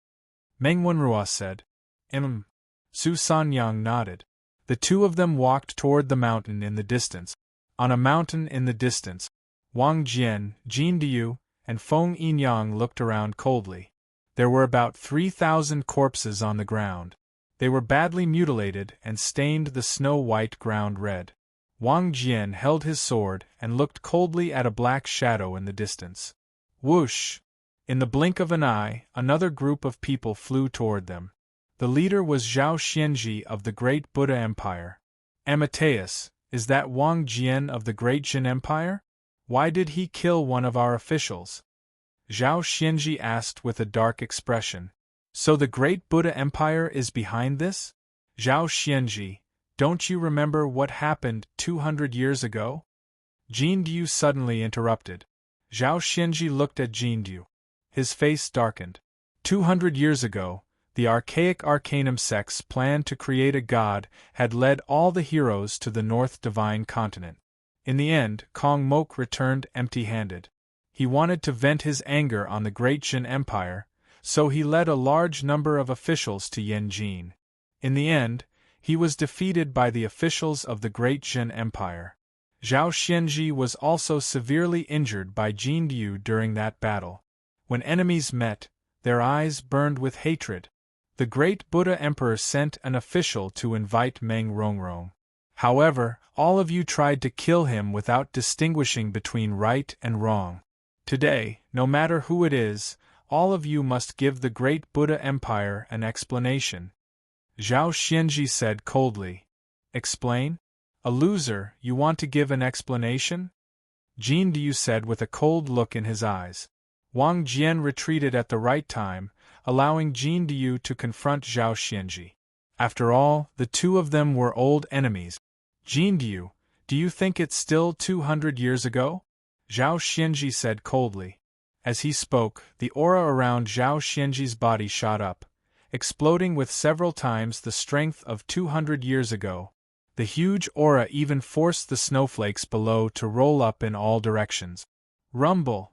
Meng Wenrua said. Su Sanyang nodded. The two of them walked toward the mountain in the distance. On a mountain in the distance, Wang Jian, Jin Diu, and Feng Yinyang looked around coldly. There were about 3,000 corpses on the ground. They were badly mutilated and stained the snow-white ground red. Wang Jian held his sword and looked coldly at a black shadow in the distance. Whoosh! In the blink of an eye, another group of people flew toward them. The leader was Zhao Xianji of the Great Buddha Empire. Amateus, is that Wang Jian of the Great Jin Empire? Why did he kill one of our officials? Zhao Xianji asked with a dark expression. So the Great Buddha Empire is behind this? Zhao Xianji, don't you remember what happened 200 years ago? Jin Diu suddenly interrupted. Zhao Xianji looked at Jin Diu. His face darkened. 200 years ago, the archaic Arcanum sects planned to create a god had led all the heroes to the North Divine Continent. In the end, Kong Mok returned empty-handed. He wanted to vent his anger on the Great Jin Empire, so he led a large number of officials to Yanjin. In the end, he was defeated by the officials of the Great Jin Empire. Zhao Xianji was also severely injured by Jin Diu during that battle. When enemies met, their eyes burned with hatred. The Great Buddha Emperor sent an official to invite Meng Rongrong. However, all of you tried to kill him without distinguishing between right and wrong. Today, no matter who it is, all of you must give the Great Buddha Empire an explanation. Zhao Xianji said coldly. Explain? A loser, you want to give an explanation? Jin Diu said with a cold look in his eyes. Wang Jian retreated at the right time, allowing Jin Diu to confront Zhao Xianji. After all, the two of them were old enemies. Jin Diu, do you think it's still 200 years ago? Zhao Xianji said coldly. As he spoke, the aura around Zhao Xianji's body shot up, exploding with several times the strength of 200 years ago. The huge aura even forced the snowflakes below to roll up in all directions. Rumble!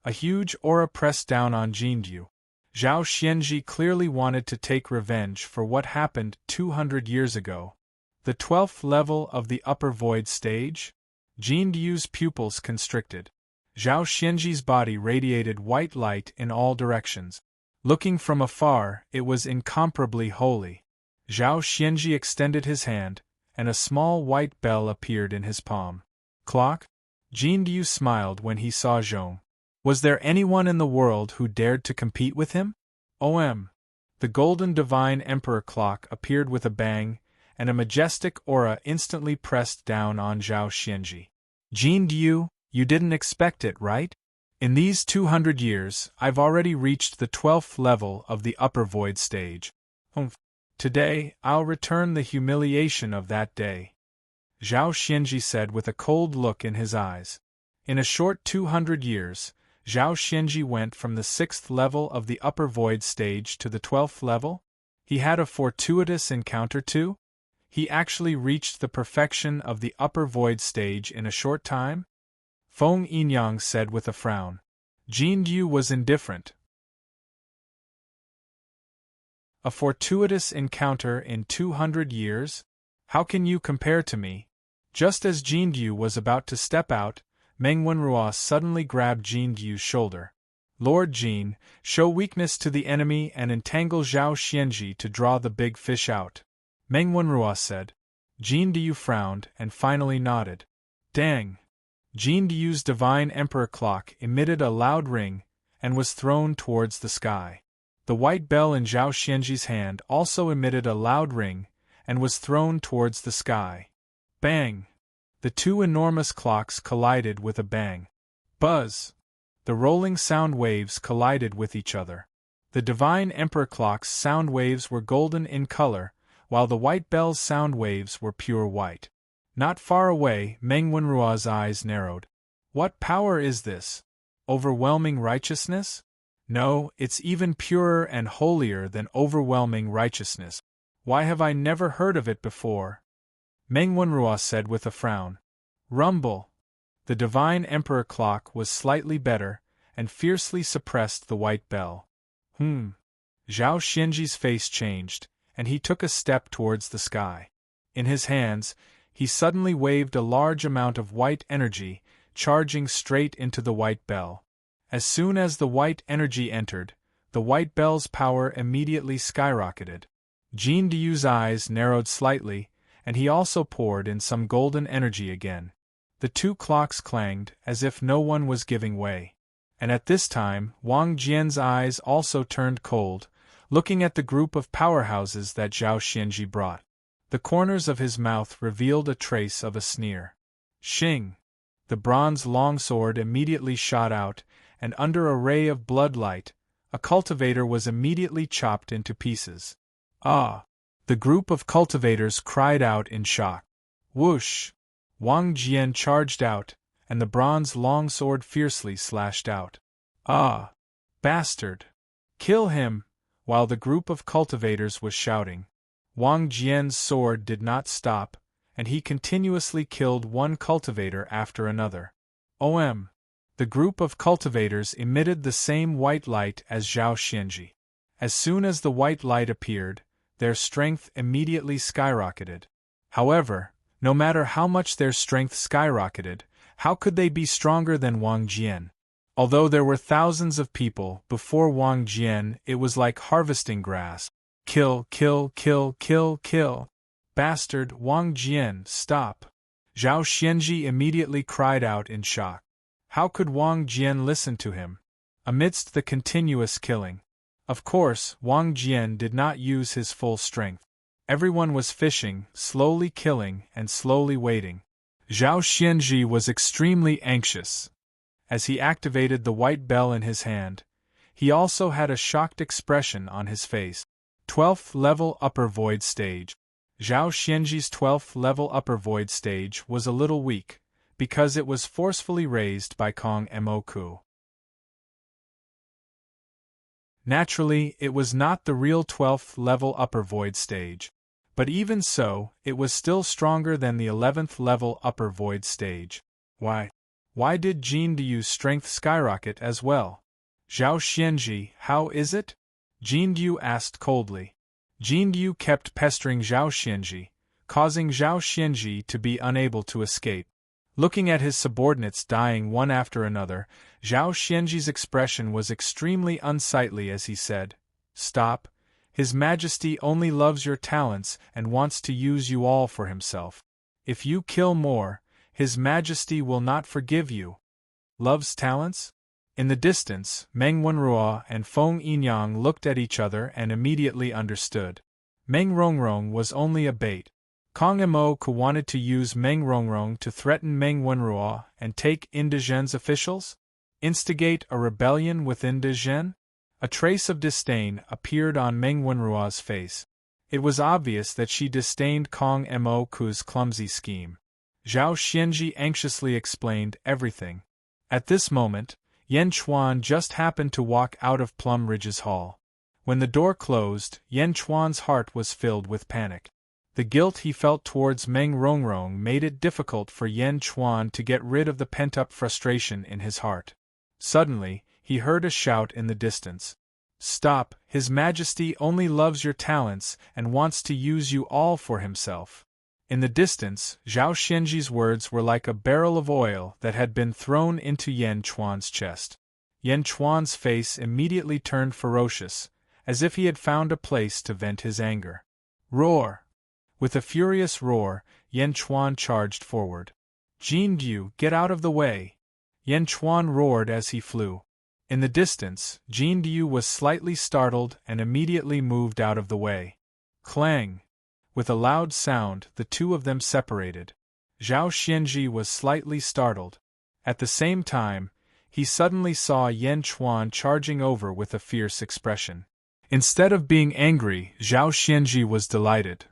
A huge aura pressed down on Jindu. Zhao Xianji clearly wanted to take revenge for what happened 200 years ago. The 12th level of the upper void stage? Jindu's pupils constricted. Zhao Xianji's body radiated white light in all directions. Looking from afar, it was incomparably holy. Zhao Xianji extended his hand, and a small white bell appeared in his palm. Clock? Jindu smiled when he saw Zhong. Was there anyone in the world who dared to compete with him? The golden divine emperor clock appeared with a bang, and a majestic aura instantly pressed down on Zhao Xianji. Jindu, you didn't expect it, right? In these 200 years, I've already reached the 12th level of the upper void stage. Today, I'll return the humiliation of that day. Zhao Xianji said with a cold look in his eyes. In a short 200 years, Zhao Xianji went from the 6th level of the upper void stage to the 12th level? He had a fortuitous encounter too? He actually reached the perfection of the upper void stage in a short time? Feng Yinyang said with a frown. Jindu was indifferent. A fortuitous encounter in 200 years? How can you compare to me? Just as Jindu was about to step out, Meng Wenrua suddenly grabbed Jindu's shoulder. Lord Jin, show weakness to the enemy and entangle Zhao Xianji to draw the big fish out. Meng Wenrua said. Jindu frowned and finally nodded. Dang! Jindu's divine emperor clock emitted a loud ring and was thrown towards the sky. The white bell in Zhao Xianji's hand also emitted a loud ring and was thrown towards the sky. Bang! The two enormous clocks collided with a bang. Buzz! The rolling sound waves collided with each other. The divine emperor clock's sound waves were golden in color, while the white bell's sound waves were pure white. Not far away, Meng Wenrua's eyes narrowed. What power is this? Overwhelming righteousness? No, it's even purer and holier than overwhelming righteousness. Why have I never heard of it before? Meng Wenrua said with a frown. Rumble! The divine emperor clock was slightly better, and fiercely suppressed the white bell. Zhao Xianji's face changed, and he took a step towards the sky. In his hands, he suddenly waved a large amount of white energy, charging straight into the white bell. As soon as the white energy entered, the white bell's power immediately skyrocketed. Jindu's eyes narrowed slightly, and he also poured in some golden energy again. The two clocks clanged as if no one was giving way. And at this time, Wang Jian's eyes also turned cold, looking at the group of powerhouses that Zhao Xianji brought. The corners of his mouth revealed a trace of a sneer. Xing! The bronze longsword immediately shot out, and under a ray of bloodlight, a cultivator was immediately chopped into pieces. Ah! The group of cultivators cried out in shock. Whoosh! Wang Jian charged out, and the bronze longsword fiercely slashed out. Ah! Bastard! Kill him! While the group of cultivators was shouting, Wang Jian's sword did not stop, and he continuously killed one cultivator after another. The group of cultivators emitted the same white light as Zhao Xianji. As soon as the white light appeared, their strength immediately skyrocketed. However, no matter how much their strength skyrocketed, how could they be stronger than Wang Jian? Although there were thousands of people before Wang Jian, it was like harvesting grass. Kill, kill, kill, kill, kill. Bastard, Wang Jian, stop. Zhao Xianji immediately cried out in shock. How could Wang Jian listen to him? Amidst the continuous killing. Of course, Wang Jian did not use his full strength. Everyone was fishing, slowly killing, and slowly waiting. Zhao Xianji was extremely anxious. As he activated the white bell in his hand, he also had a shocked expression on his face. 12th level upper void stage. Zhao Xianji's 12th level upper void stage was a little weak, because it was forcefully raised by Kong Moku. Naturally, it was not the real 12th level upper void stage. But even so, it was still stronger than the 11th level upper void stage. Why did Jin Du's strength skyrocket as well? Zhao Xianji, how is it? Jin Du asked coldly. Jin Du kept pestering Zhao Xianji, causing Zhao Xianji to be unable to escape. Looking at his subordinates dying one after another, Zhao Xianji's expression was extremely unsightly as he said, "Stop. His Majesty only loves your talents and wants to use you all for himself. If you kill more, His Majesty will not forgive you." Love's talents? In the distance, Meng Wenruo and Feng Yinyang looked at each other and immediately understood. Meng Rongrong was only a bait. Kong Mo wanted to use Meng Rongrong to threaten Meng Wenruo and take Indizhen's officials? Instigate a rebellion within Indizhen? A trace of disdain appeared on Meng Wenruo's face. It was obvious that she disdained Kong Mo's clumsy scheme. Zhao Xianji anxiously explained everything. At this moment, Yan Chuan just happened to walk out of Plum Ridge's hall. When the door closed, Yan Chuan's heart was filled with panic. The guilt he felt towards Meng Rongrong made it difficult for Yan Chuan to get rid of the pent-up frustration in his heart. Suddenly, he heard a shout in the distance. "Stop, His Majesty only loves your talents and wants to use you all for himself." In the distance, Zhao Xianji's words were like a barrel of oil that had been thrown into Yan Chuan's chest. Yan Chuan's face immediately turned ferocious, as if he had found a place to vent his anger. Roar! With a furious roar, Yan Chuan charged forward. "Jin Du, get out of the way!" Yan Chuan roared as he flew. In the distance, Jin Du was slightly startled and immediately moved out of the way. Clang! With a loud sound, the two of them separated. Zhao Xianji was slightly startled. At the same time, he suddenly saw Yan Chuan charging over with a fierce expression. Instead of being angry, Zhao Xianji was delighted.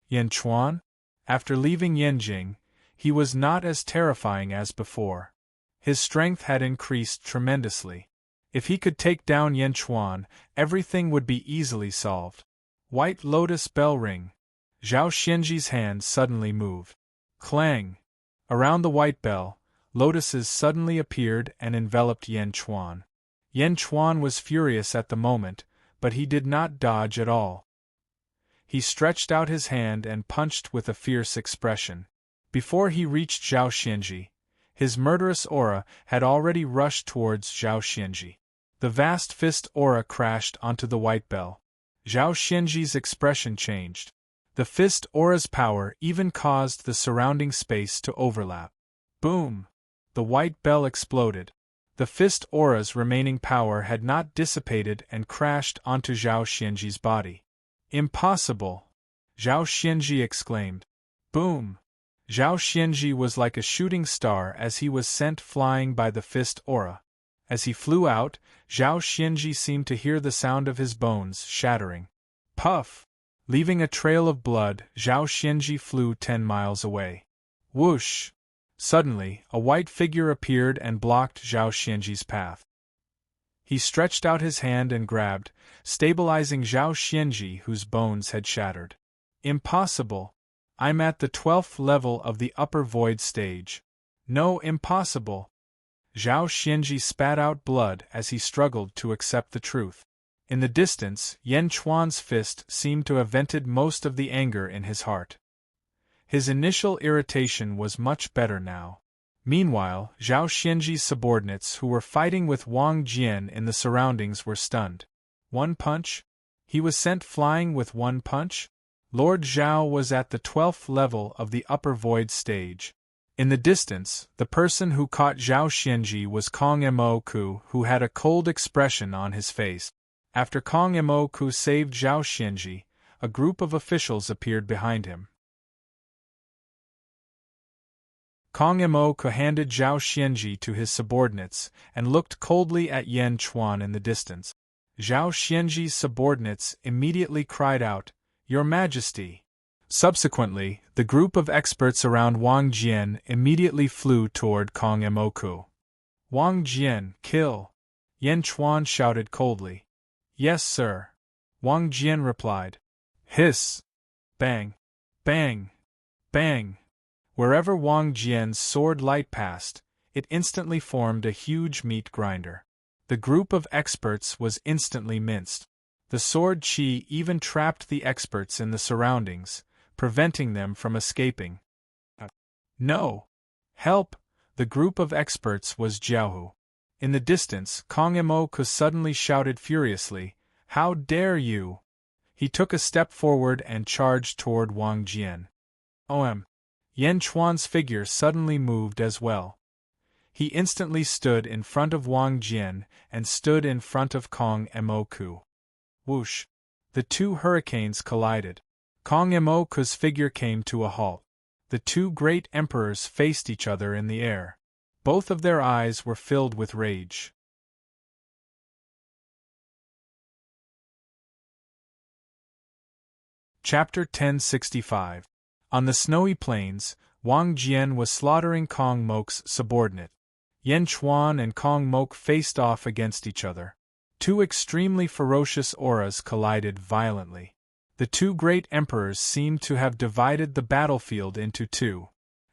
Yan Chuan? After leaving Yanjing, he was not as terrifying as before. His strength had increased tremendously. If he could take down Yan Chuan, everything would be easily solved. White Lotus bell ring. Zhao Xianji's hand suddenly moved. Clang! Around the white bell, lotuses suddenly appeared and enveloped Yan Chuan. Yan Chuan was furious at the moment, but he did not dodge at all. He stretched out his hand and punched with a fierce expression. Before he reached Zhao Xianji, his murderous aura had already rushed towards Zhao Xianji. The vast fist aura crashed onto the white bell. Zhao Xianji's expression changed. The fist aura's power even caused the surrounding space to overlap. Boom! The white bell exploded. The fist aura's remaining power had not dissipated and crashed onto Zhao Xianji's body. Impossible! Zhao Xianji exclaimed. Boom! Zhao Xianji was like a shooting star as he was sent flying by the fist aura. As he flew out, Zhao Xianji seemed to hear the sound of his bones shattering. Puff! Leaving a trail of blood, Zhao Xianji flew 10 miles away. Whoosh! Suddenly, a white figure appeared and blocked Zhao Xianji's path. He stretched out his hand and grabbed, stabilizing Zhao Xianji, whose bones had shattered. Impossible! I'm at the 12th level of the upper void stage. No, impossible! Zhao Xianji spat out blood as he struggled to accept the truth. In the distance, Yan Chuan's fist seemed to have vented most of the anger in his heart. His initial irritation was much better now. Meanwhile, Zhao Xianji's subordinates who were fighting with Wang Jian in the surroundings were stunned. One punch? He was sent flying with one punch? Lord Zhao was at the 12th level of the upper void stage. In the distance, the person who caught Zhao Xianji was Kong Mo, who had a cold expression on his face. After Kong Mo saved Zhao Xianji, a group of officials appeared behind him. Kong Mo handed Zhao Xianji to his subordinates and looked coldly at Yan Chuan in the distance. Zhao Xianji's subordinates immediately cried out, "Your Majesty!" Subsequently, the group of experts around Wang Jian immediately flew toward Kong Mo. "Wang Jian, kill!" Yan Chuan shouted coldly. Yes, sir. Wang Jian replied. Hiss! Bang! Bang! Bang! Wherever Wang Jian's sword light passed, it instantly formed a huge meat grinder. The group of experts was instantly minced. The sword chi even trapped the experts in the surroundings, preventing them from escaping. No! Help! The group of experts was Jiaohu. In the distance, Kong Mo suddenly shouted furiously, How dare you! He took a step forward and charged toward Wang Jian. Yan Chuan's figure suddenly moved as well. He instantly stood in front of Wang Jian and stood in front of Kong Mo. Whoosh! The two hurricanes collided. Kong Mo's figure came to a halt. The two great emperors faced each other in the air. Both of their eyes were filled with rage. Chapter 1065. On the snowy plains, Wang Jian was slaughtering Kong Mo's subordinate. Yan Chuan and Kong Mo faced off against each other. Two extremely ferocious auras collided violently. The two great emperors seemed to have divided the battlefield into two.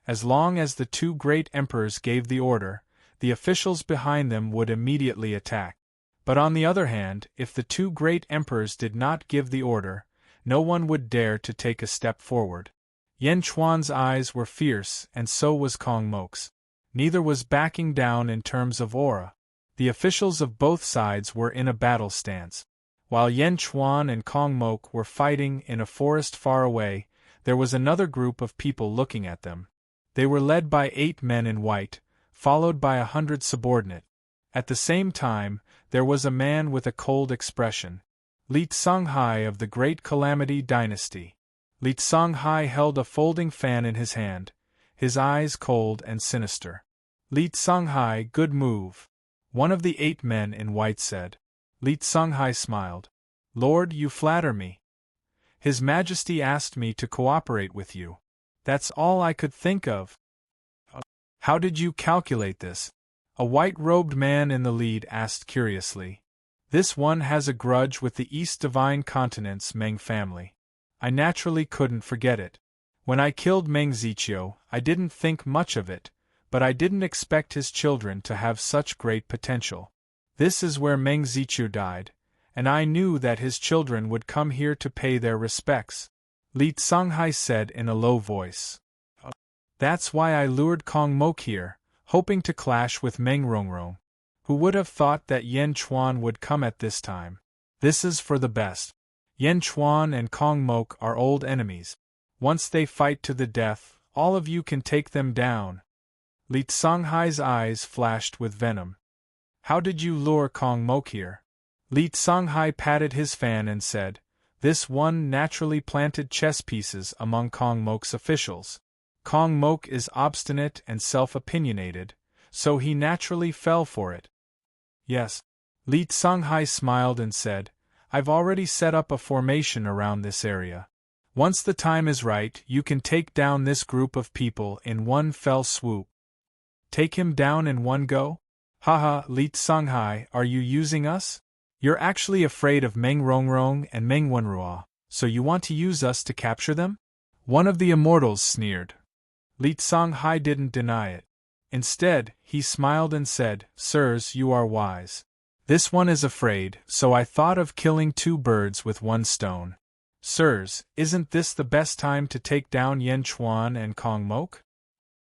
As long as the two great emperors gave the order, the officials behind them would immediately attack. But on the other hand, if the two great emperors did not give the order, no one would dare to take a step forward. Yan Chuan's eyes were fierce, and so was Kong Mo's. Neither was backing down in terms of aura. The officials of both sides were in a battle stance. While Yan Chuan and Kong Mo were fighting in a forest far away, there was another group of people looking at them. They were led by 8 men in white, followed by 100 subordinate. At the same time, there was a man with a cold expression. Li Songhai of the Great Calamity Dynasty. Li Songhai held a folding fan in his hand, his eyes cold and sinister. Li Songhai, good move. One of the 8 men in white said. Li Songhai smiled. Lord, you flatter me. His Majesty asked me to cooperate with you. That's all I could think of. How did you calculate this? A white-robed man in the lead asked curiously. This one has a grudge with the East Divine Continent's Meng family. I naturally couldn't forget it. When I killed Meng Ziqiu, I didn't think much of it, but I didn't expect his children to have such great potential. This is where Meng Ziqiu died, and I knew that his children would come here to pay their respects. Li Songhai said in a low voice. That's why I lured Kong Mo here, hoping to clash with Meng Rongrong. Who would have thought that Yan Chuan would come at this time? This is for the best. Yan Chuan and Kong Mo are old enemies. Once they fight to the death, all of you can take them down. Li Songhai's eyes flashed with venom. How did you lure Kong Mo here? Li Songhai patted his fan and said, This one naturally planted chess pieces among Kong Mo's officials. Kong Mo is obstinate and self-opinionated, so he naturally fell for it. Yes. Li Songhai smiled and said, I've already set up a formation around this area. Once the time is right, you can take down this group of people in one fell swoop. Take him down in one go? Haha, Li Songhai, are you using us? You're actually afraid of Meng Rongrong and Meng Wenruo, so you want to use us to capture them? One of the Immortals sneered. Li Songhai didn't deny it. Instead, he smiled and said, Sirs, you are wise. This one is afraid, so I thought of killing 2 birds with 1 stone. Sirs, isn't this the best time to take down Yan Chuan and Kong Mo?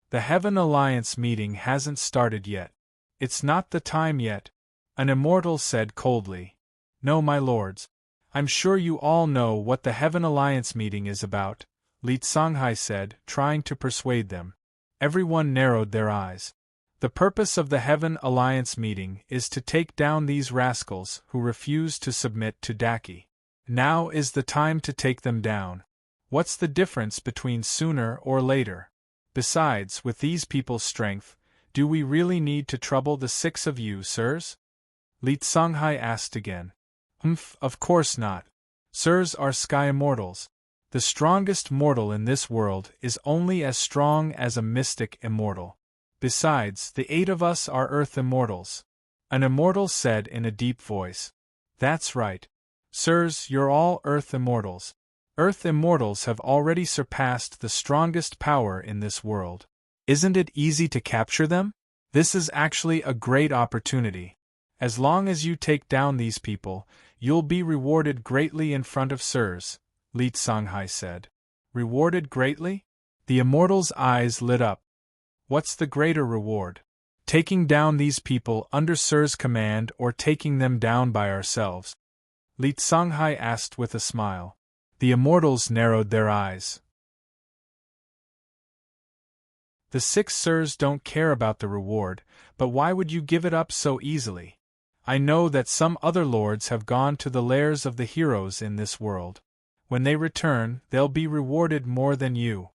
The Heaven Alliance meeting hasn't started yet. It's not the time yet, an immortal said coldly. No, my lords. I'm sure you all know what the Heaven Alliance meeting is about, Li Songhai said, trying to persuade them. Everyone narrowed their eyes. The purpose of the Heaven Alliance meeting is to take down these rascals who refuse to submit to Daki. Now is the time to take them down. What's the difference between sooner or later? Besides, with these people's strength, do we really need to trouble the 6 of you, sirs? Li Songhai asked again. Of course not. Sirs are sky immortals. The strongest mortal in this world is only as strong as a mystic immortal. Besides, the 8 of us are earth immortals. An immortal said in a deep voice. That's right. Sirs, you're all Earth Immortals. Earth Immortals have already surpassed the strongest power in this world. Isn't it easy to capture them? This is actually a great opportunity. As long as you take down these people, you'll be rewarded greatly in front of Sirs, Li Songhai said. Rewarded greatly? The Immortal's eyes lit up. What's the greater reward? Taking down these people under Sir's command or taking them down by ourselves? Li Songhai asked with a smile. The Immortals narrowed their eyes. The 6 Sirs don't care about the reward, but why would you give it up so easily? I know that some other lords have gone to the lairs of the heroes in this world. When they return, they'll be rewarded more than you.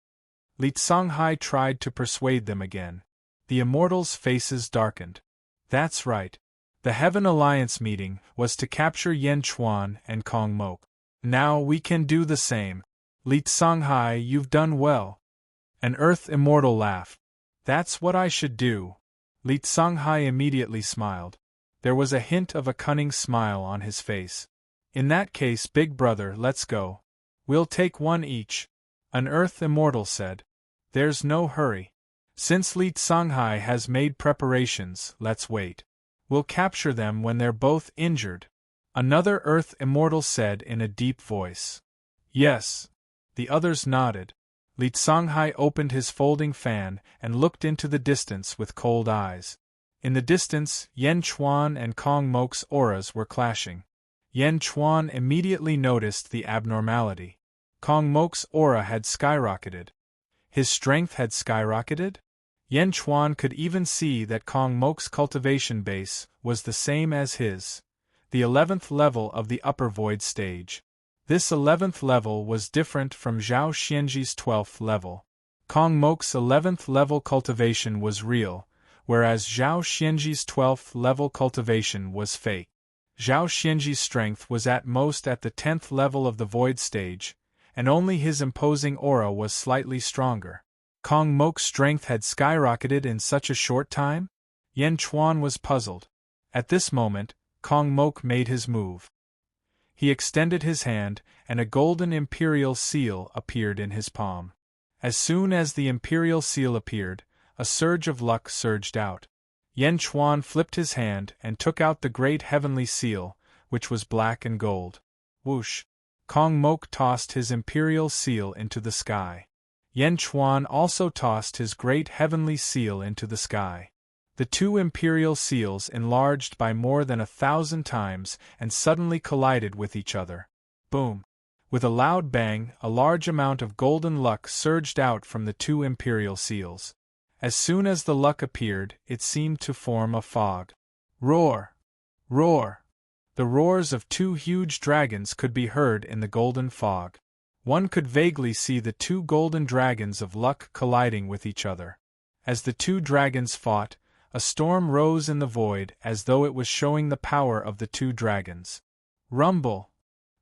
Li Songhai tried to persuade them again. The Immortals' faces darkened. That's right. The Heaven Alliance meeting was to capture Yan Chuan and Kong Mok. Now we can do the same. Li Songhai, you've done well. An Earth Immortal laughed. That's what I should do. Li Songhai immediately smiled. There was a hint of a cunning smile on his face. In that case, big brother, let's go. We'll take one each. An Earth Immortal said. There's no hurry. Since Li Songhai has made preparations, let's wait. We'll capture them when they're both injured. Another Earth Immortal said in a deep voice. Yes. The others nodded. Li Songhai opened his folding fan and looked into the distance with cold eyes. In the distance, Yan Chuan and Kong Mok's auras were clashing. Yan Chuan immediately noticed the abnormality. Kong Mok's aura had skyrocketed. His strength had skyrocketed? Yan Chuan could even see that Kong Mok's cultivation base was the same as his, the 11th level of the upper void stage. This 11th level was different from Zhao Xianji's 12th level. Kong Mok's 11th level cultivation was real, whereas Zhao Xianji's 12th level cultivation was fake. Zhao Xianji's strength was at most at the 10th level of the void stage, and only his imposing aura was slightly stronger. Kong Mok's strength had skyrocketed in such a short time? Yan Chuan was puzzled. At this moment, Kong Mok made his move. He extended his hand, and a golden imperial seal appeared in his palm. As soon as the imperial seal appeared, a surge of luck surged out. Yan Chuan flipped his hand and took out the great heavenly seal, which was black and gold. Whoosh! Kong Mok tossed his imperial seal into the sky. Yan Chuan also tossed his great heavenly seal into the sky. The 2 imperial seals enlarged by more than 1,000 times and suddenly collided with each other. Boom! With a loud bang, a large amount of golden luck surged out from the 2 imperial seals. As soon as the luck appeared, it seemed to form a fog. Roar! Roar! The roars of 2 huge dragons could be heard in the golden fog. One could vaguely see the 2 golden dragons of luck colliding with each other. As the 2 dragons fought, a storm rose in the void as though it was showing the power of the 2 dragons. Rumble!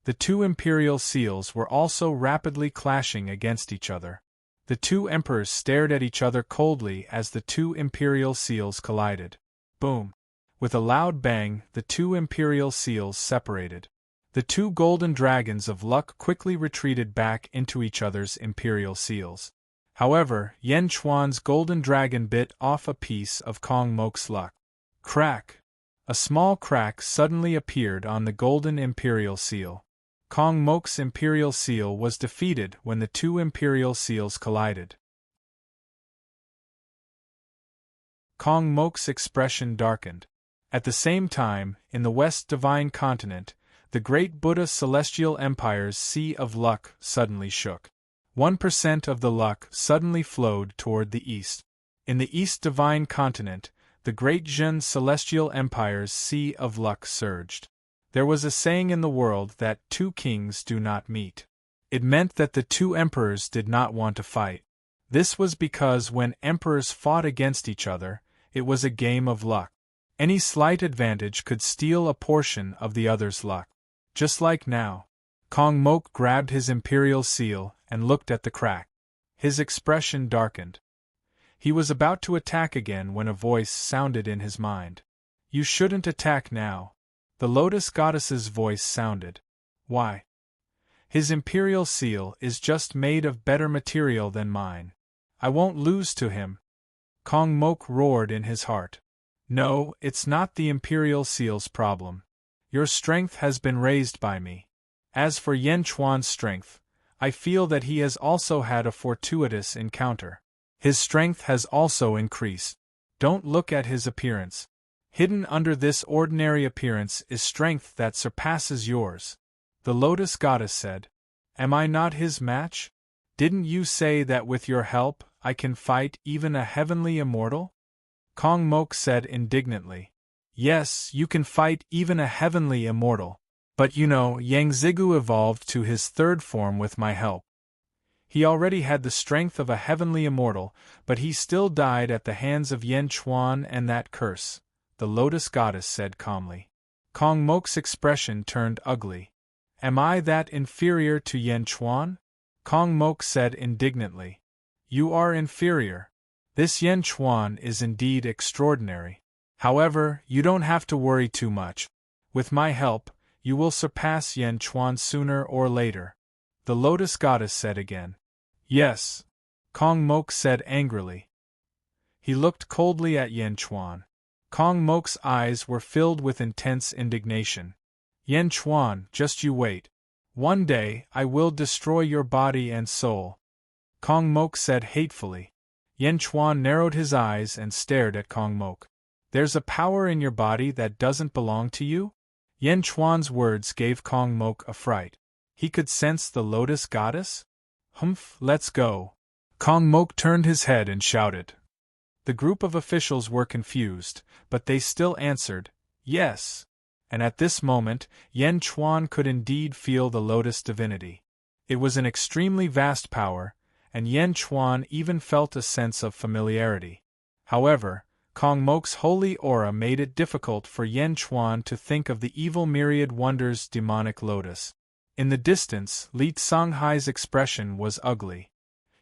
The 2 imperial seals were also rapidly clashing against each other. The 2 emperors stared at each other coldly as the 2 imperial seals collided. Boom! With a loud bang, the 2 imperial seals separated. The 2 golden dragons of luck quickly retreated back into each other's imperial seals. However, Yan Chuan's golden dragon bit off a piece of Kong Mok's luck. Crack! A small crack suddenly appeared on the golden imperial seal. Kong Mok's imperial seal was defeated when the 2 imperial seals collided. Kong Mok's expression darkened. At the same time, in the West Divine Continent, the great Buddha Celestial Empire's Sea of Luck suddenly shook. 1% of the luck suddenly flowed toward the east. In the East Divine Continent, the great Zhen Celestial Empire's Sea of Luck surged. There was a saying in the world that 2 kings do not meet. It meant that the 2 emperors did not want to fight. This was because when emperors fought against each other, it was a game of luck. Any slight advantage could steal a portion of the other's luck. Just like now. Kong Mok grabbed his imperial seal and looked at the crack. His expression darkened. He was about to attack again when a voice sounded in his mind. You shouldn't attack now. The Lotus Goddess's voice sounded. Why? His imperial seal is just made of better material than mine. I won't lose to him. Kong Mok roared in his heart. No, it's not the imperial seal's problem. Your strength has been raised by me. As for Yan Chuan's strength, I feel that he has also had a fortuitous encounter. His strength has also increased. Don't look at his appearance. Hidden under this ordinary appearance is strength that surpasses yours. The Lotus Goddess said. Am I not his match? Didn't you say that with your help, I can fight even a heavenly immortal? Kong Mok said indignantly. Yes, you can fight even a heavenly immortal. But you know, Yang Zigu evolved to his third form with my help. He already had the strength of a heavenly immortal, but he still died at the hands of Yan Chuan and that curse, the Lotus Goddess said calmly. Kong Mok's expression turned ugly. Am I that inferior to Yan Chuan? Kong Mok said indignantly. You are inferior. This Yan Chuan is indeed extraordinary. However, you don't have to worry too much. With my help, you will surpass Yan Chuan sooner or later. The Lotus Goddess said again. Yes, Kong Mok said angrily. He looked coldly at Yan Chuan. Kong Mok's eyes were filled with intense indignation. Yan Chuan, just you wait. One day, I will destroy your body and soul. Kong Mok said hatefully. Yan Chuan narrowed his eyes and stared at Kong Mok. There's a power in your body that doesn't belong to you? Yan Chuan's words gave Kong Mok a fright. He could sense the Lotus Goddess? Humph, let's go. Kong Mok turned his head and shouted. The group of officials were confused, but they still answered, yes. And at this moment, Yan Chuan could indeed feel the Lotus divinity. It was an extremely vast power, and Yan Chuan even felt a sense of familiarity. However, Kong Mok's holy aura made it difficult for Yan Chuan to think of the evil myriad wonders demonic lotus. In the distance, Li Songhai's expression was ugly.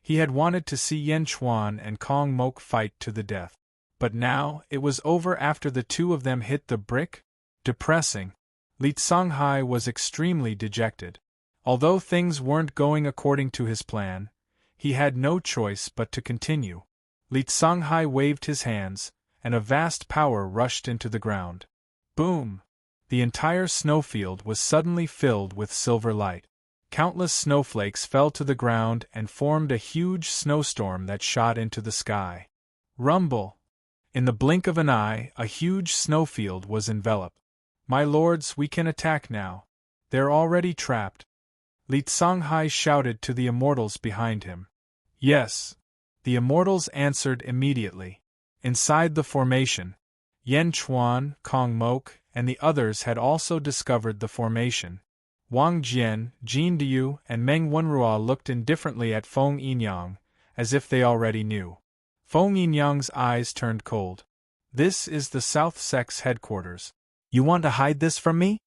He had wanted to see Yan Chuan and Kong Mok fight to the death. But now, it was over after the two of them hit the brick? Depressing. Li Songhai was extremely dejected. Although things weren't going according to his plan, he had no choice but to continue. Li Songhai waved his hands, and a vast power rushed into the ground. Boom! The entire snowfield was suddenly filled with silver light. Countless snowflakes fell to the ground and formed a huge snowstorm that shot into the sky. Rumble! In the blink of an eye, a huge snowfield was enveloped. My lords, we can attack now. They're already trapped. Li Songhai shouted to the immortals behind him. Yes. The immortals answered immediately. Inside the formation, Yan Chuan, Kong Mok, and the others had also discovered the formation. Wang Jian, Jin Diu, and Meng Wenrua looked indifferently at Feng Yinyang, as if they already knew. Feng Yinyang's eyes turned cold. This is the South Sect's headquarters. You want to hide this from me?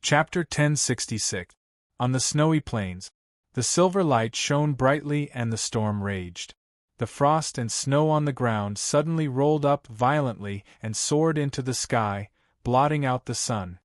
Chapter 1066. On the snowy plains. The silver light shone brightly and the storm raged. The frost and snow on the ground suddenly rolled up violently and soared into the sky, blotting out the sun.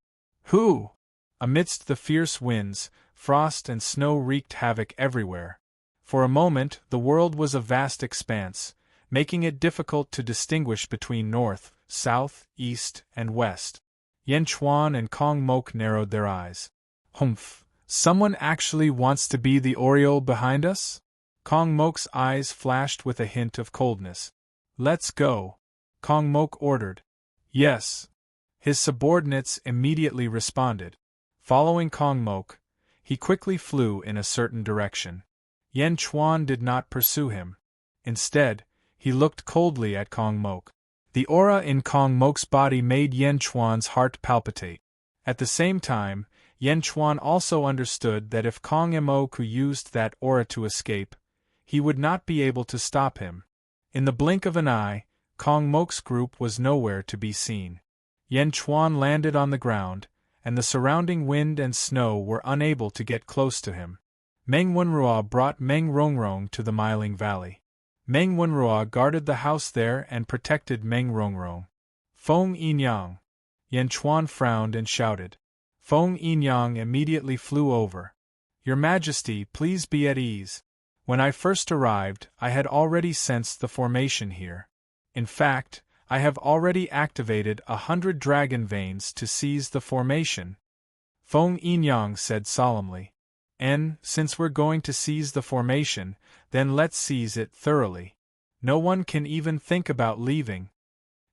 Hoo! Amidst the fierce winds, frost and snow wreaked havoc everywhere. For a moment, the world was a vast expanse, making it difficult to distinguish between north, south, east, and west. Yan Chuan and Kong Mok narrowed their eyes. Humph! Someone actually wants to be the Oriole behind us? Kong Mok's eyes flashed with a hint of coldness. Let's go, Kong Mok ordered. Yes. His subordinates immediately responded. Following Kong Mok, he quickly flew in a certain direction. Yan Chuan did not pursue him. Instead, he looked coldly at Kong Mok. The aura in Kong Mok's body made Yan Chuan's heart palpitate. At the same time, Yan Chuan also understood that if Kong Mok used that aura to escape, he would not be able to stop him. In the blink of an eye, Kong Mok's group was nowhere to be seen. Yan Chuan landed on the ground, and the surrounding wind and snow were unable to get close to him. Meng Wenrua brought Meng Rongrong to the Miling Valley. Meng Wenruo guarded the house there and protected Meng Rongrong. Feng Yinyang. Yan Chuan frowned and shouted. Feng Yinyang immediately flew over. Your Majesty, please be at ease. When I first arrived, I had already sensed the formation here. In fact, I have already activated 100 dragon veins to seize the formation. Feng Yinyang said solemnly. And, since we're going to seize the formation, then let's seize it thoroughly. No one can even think about leaving.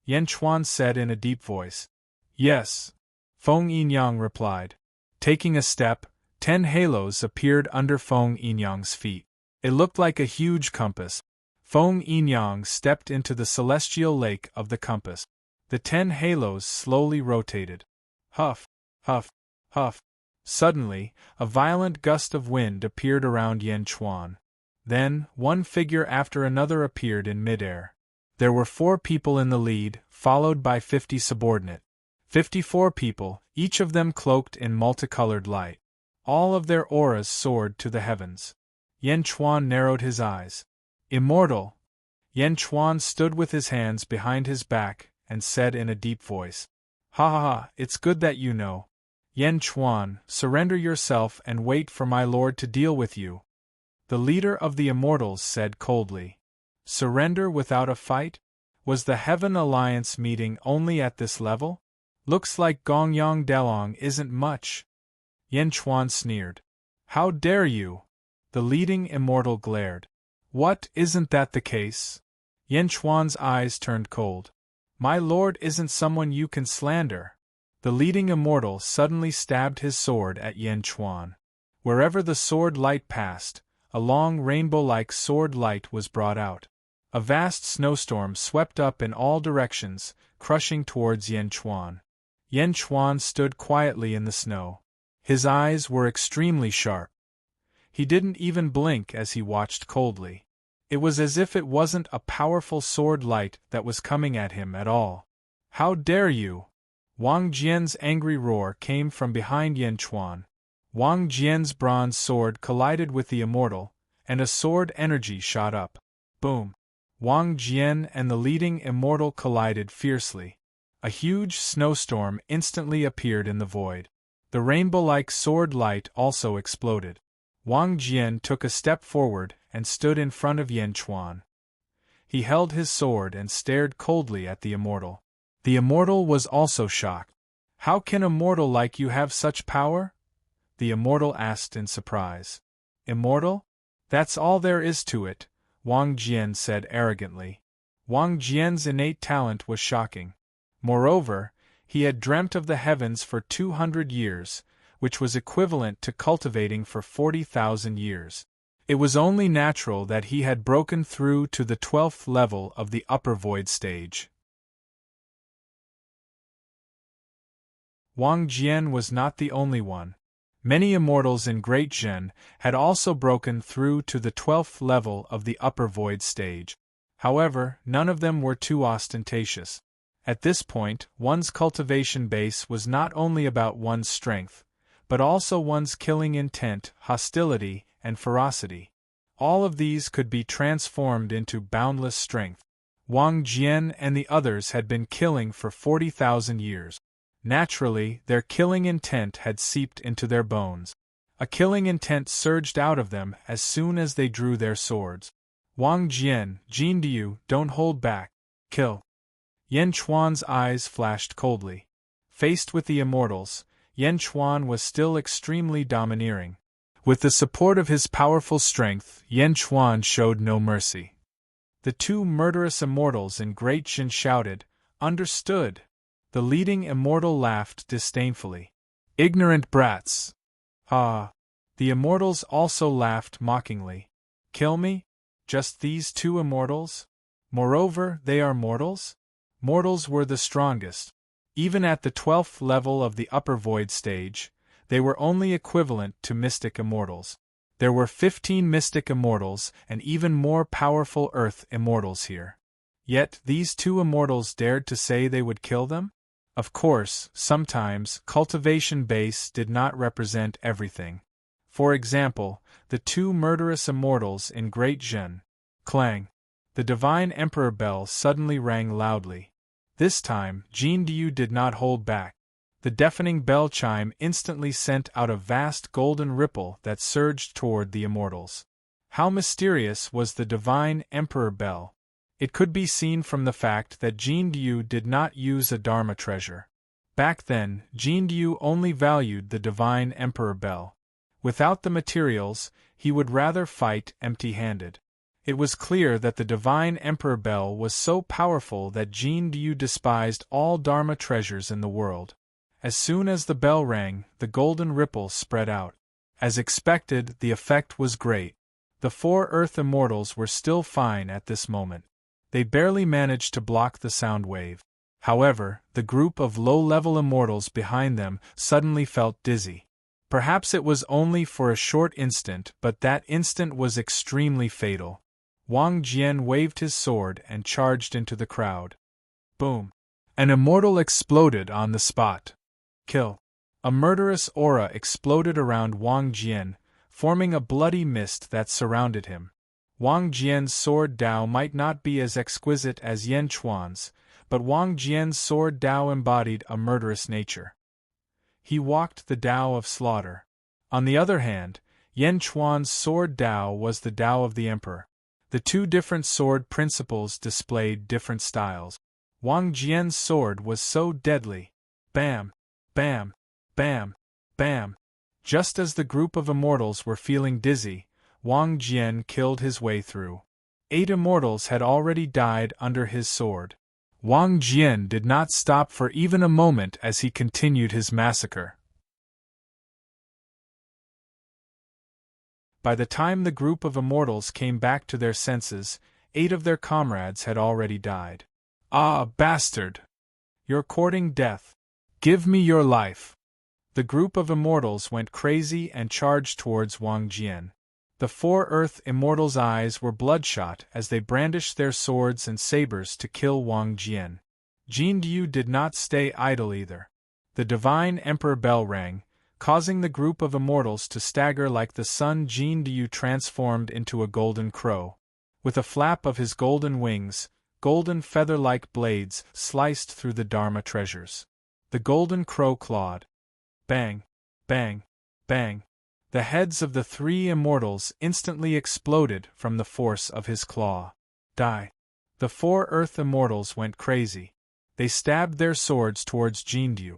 Yan Chuan said in a deep voice. Yes. Feng Yinyang replied. Taking a step, 10 halos appeared under Feng Yinyang's feet. It looked like a huge compass. Feng Yinyang stepped into the celestial lake of the compass. The 10 halos slowly rotated. Huff, huff, huff. Suddenly, a violent gust of wind appeared around Yan Chuan. Then, one figure after another appeared in midair. There were 4 people in the lead, followed by 50 subordinate. 54 people, each of them cloaked in multicolored light. All of their auras soared to the heavens. Yan Chuan narrowed his eyes. Immortal! Yan Chuan stood with his hands behind his back and said in a deep voice. Ha ha ha, it's good that you know. Yan Chuan, surrender yourself and wait for my lord to deal with you. The leader of the Immortals said coldly. Surrender without a fight? Was the Heaven Alliance meeting only at this level? Looks like Gongyang Delong isn't much. Yan Chuan sneered. How dare you? The leading Immortal glared. What, isn't that the case? Yan Chuan's eyes turned cold. My lord isn't someone you can slander. The leading Immortal suddenly stabbed his sword at Yan Chuan. Wherever the sword light passed, a long rainbow-like sword light was brought out. A vast snowstorm swept up in all directions, crushing towards Yan Chuan. Yan Chuan stood quietly in the snow. His eyes were extremely sharp. He didn't even blink as he watched coldly. It was as if it wasn't a powerful sword light that was coming at him at all. How dare you! Wang Jian's angry roar came from behind Yan Chuan. Wang Jian's bronze sword collided with the Immortal, and a sword energy shot up. Boom! Wang Jian and the leading Immortal collided fiercely. A huge snowstorm instantly appeared in the void. The rainbow-like sword light also exploded. Wang Jian took a step forward and stood in front of Yan Chuan. He held his sword and stared coldly at the Immortal. The Immortal was also shocked. How can a mortal like you have such power? The Immortal asked in surprise. Immortal? That's all there is to it, Wang Jian said arrogantly. Wang Jian's innate talent was shocking. Moreover, he had dreamt of the heavens for 200 years, which was equivalent to cultivating for 40,000 years. It was only natural that he had broken through to the 12th level of the upper void stage. Wang Jian was not the only one. Many immortals in Great Zhen had also broken through to the 12th level of the upper void stage. However, none of them were too ostentatious. At this point, one's cultivation base was not only about one's strength, but also one's killing intent, hostility, and ferocity. All of these could be transformed into boundless strength. Wang Jian and the others had been killing for 40,000 years. Naturally, their killing intent had seeped into their bones. A killing intent surged out of them as soon as they drew their swords. Wang Jian, Jindiu, don't hold back. Kill. Yan Chuan's eyes flashed coldly. Faced with the Immortals, Yan Chuan was still extremely domineering. With the support of his powerful strength, Yan Chuan showed no mercy. The 2 murderous Immortals in Great Zhen shouted, "Understood!" The leading Immortal laughed disdainfully. "Ignorant brats!" Ah! The Immortals also laughed mockingly. "Kill me? Just these 2 Immortals? Moreover, they are mortals?" Mortals were the strongest. Even at the 12th level of the upper void stage, they were only equivalent to mystic immortals. There were 15 mystic immortals and even more powerful earth immortals here. Yet these 2 immortals dared to say they would kill them? Of course, sometimes, cultivation base did not represent everything. For example, the 2 murderous immortals in Great Zhen. Clang! The Divine Emperor bell suddenly rang loudly. This time, Jean Diu did not hold back. The deafening bell chime instantly sent out a vast golden ripple that surged toward the immortals. How mysterious was the Divine Emperor bell! It could be seen from the fact that Jean Diu did not use a Dharma treasure. Back then, Jean Diu only valued the Divine Emperor bell. Without the materials, he would rather fight empty-handed. It was clear that the Divine Emperor bell was so powerful that Jean Diu despised all Dharma treasures in the world. As soon as the bell rang, the golden ripple spread out. As expected, the effect was great. The 4 Earth Immortals were still fine at this moment. They barely managed to block the sound wave. However, the group of low-level immortals behind them suddenly felt dizzy. Perhaps it was only for a short instant, but that instant was extremely fatal. Wang Jian waved his sword and charged into the crowd. Boom! An immortal exploded on the spot. Kill! A murderous aura exploded around Wang Jian, forming a bloody mist that surrounded him. Wang Jian's sword Dao might not be as exquisite as Yan Chuan's, but Wang Jian's sword Dao embodied a murderous nature. He walked the Dao of slaughter. On the other hand, Yan Chuan's sword Dao was the Dao of the Emperor. The 2 different sword principles displayed different styles. Wang Jian's sword was so deadly. Bam! Bam! Bam! Bam! Just as the group of immortals were feeling dizzy, Wang Jian killed his way through. 8 immortals had already died under his sword. Wang Jian did not stop for even a moment as he continued his massacre. By the time the group of immortals came back to their senses, 8 of their comrades had already died. Ah, bastard! You're courting death. Give me your life! The group of immortals went crazy and charged towards Wang Jian. The 4 Earth Immortals' eyes were bloodshot as they brandished their swords and sabers to kill Wang Jian. Jean Diu did not stay idle either. The Divine Emperor bell rang, causing the group of immortals to stagger like the sun. Jean Diu transformed into a golden crow. With a flap of his golden wings, golden feather-like blades sliced through the Dharma treasures. The golden crow clawed. Bang! Bang! Bang! The heads of the 3 immortals instantly exploded from the force of his claw. Die! The 4 Earth Immortals went crazy. They stabbed their swords towards Jean Diu.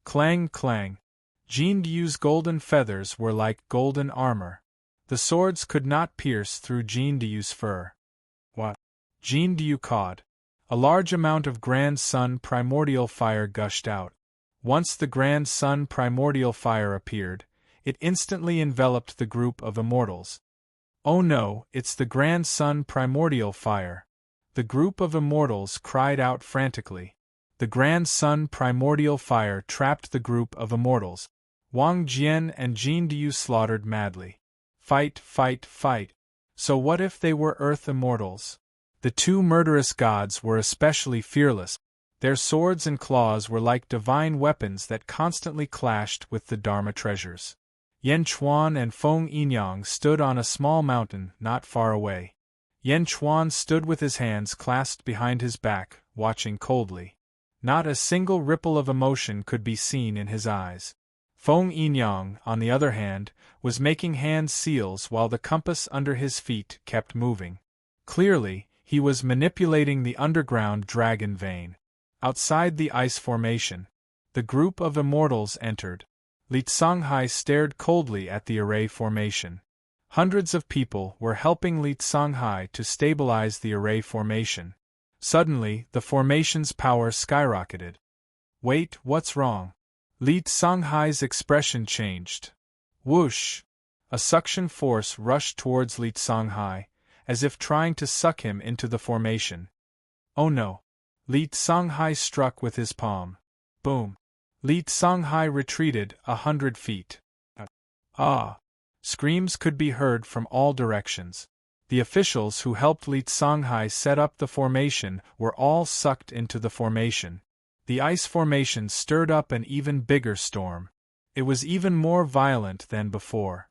Clang, clang! Jean Diu's golden feathers were like golden armor. The swords could not pierce through Jean Diu's fur. What? Jean Diu cawed. A large amount of Grand Sun primordial fire gushed out. Once the Grand Sun primordial fire appeared, it instantly enveloped the group of immortals. Oh no, it's the Grand Sun primordial fire! The group of immortals cried out frantically. The Grand Sun primordial fire trapped the group of immortals. Wang Jian and Jean Diu slaughtered madly. Fight, fight, fight! So what if they were Earth Immortals? The 2 murderous gods were especially fearless. Their swords and claws were like divine weapons that constantly clashed with the Dharma treasures. Yan Chuan and Feng Yinyang stood on a small mountain not far away. Yan Chuan stood with his hands clasped behind his back, watching coldly. Not a single ripple of emotion could be seen in his eyes. Feng Yinyang, on the other hand, was making hand seals while the compass under his feet kept moving. Clearly, he was manipulating the underground dragon vein. Outside the ice formation, the group of immortals entered. Li Songhai stared coldly at the array formation. Hundreds of people were helping Li Songhai to stabilize the array formation. Suddenly, the formation's power skyrocketed. Wait, what's wrong? Li Songhai's expression changed. Whoosh! A suction force rushed towards Li Songhai, as if trying to suck him into the formation. Oh no! Li Songhai struck with his palm. Boom! Li Songhai retreated 100 feet. Ah! Screams could be heard from all directions. The officials who helped Li Songhai set up the formation were all sucked into the formation. The ice formation stirred up an even bigger storm. It was even more violent than before.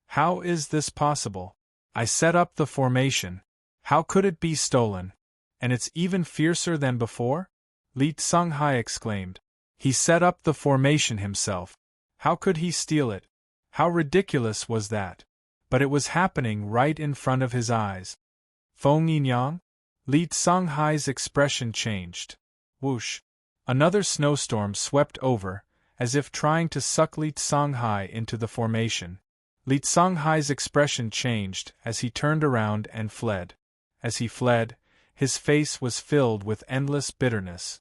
How is this possible? I set up the formation. How could it be stolen? And it's even fiercer than before? Li Tsunghai exclaimed. He set up the formation himself. How could he steal it? How ridiculous was that? But it was happening right in front of his eyes. Feng Yinyang? Li Tsunghai's expression changed. Whoosh! Another snowstorm swept over, as if trying to suck Li Tsunghai into the formation. Li Tsunghai's expression changed as he turned around and fled. As he fled, his face was filled with endless bitterness.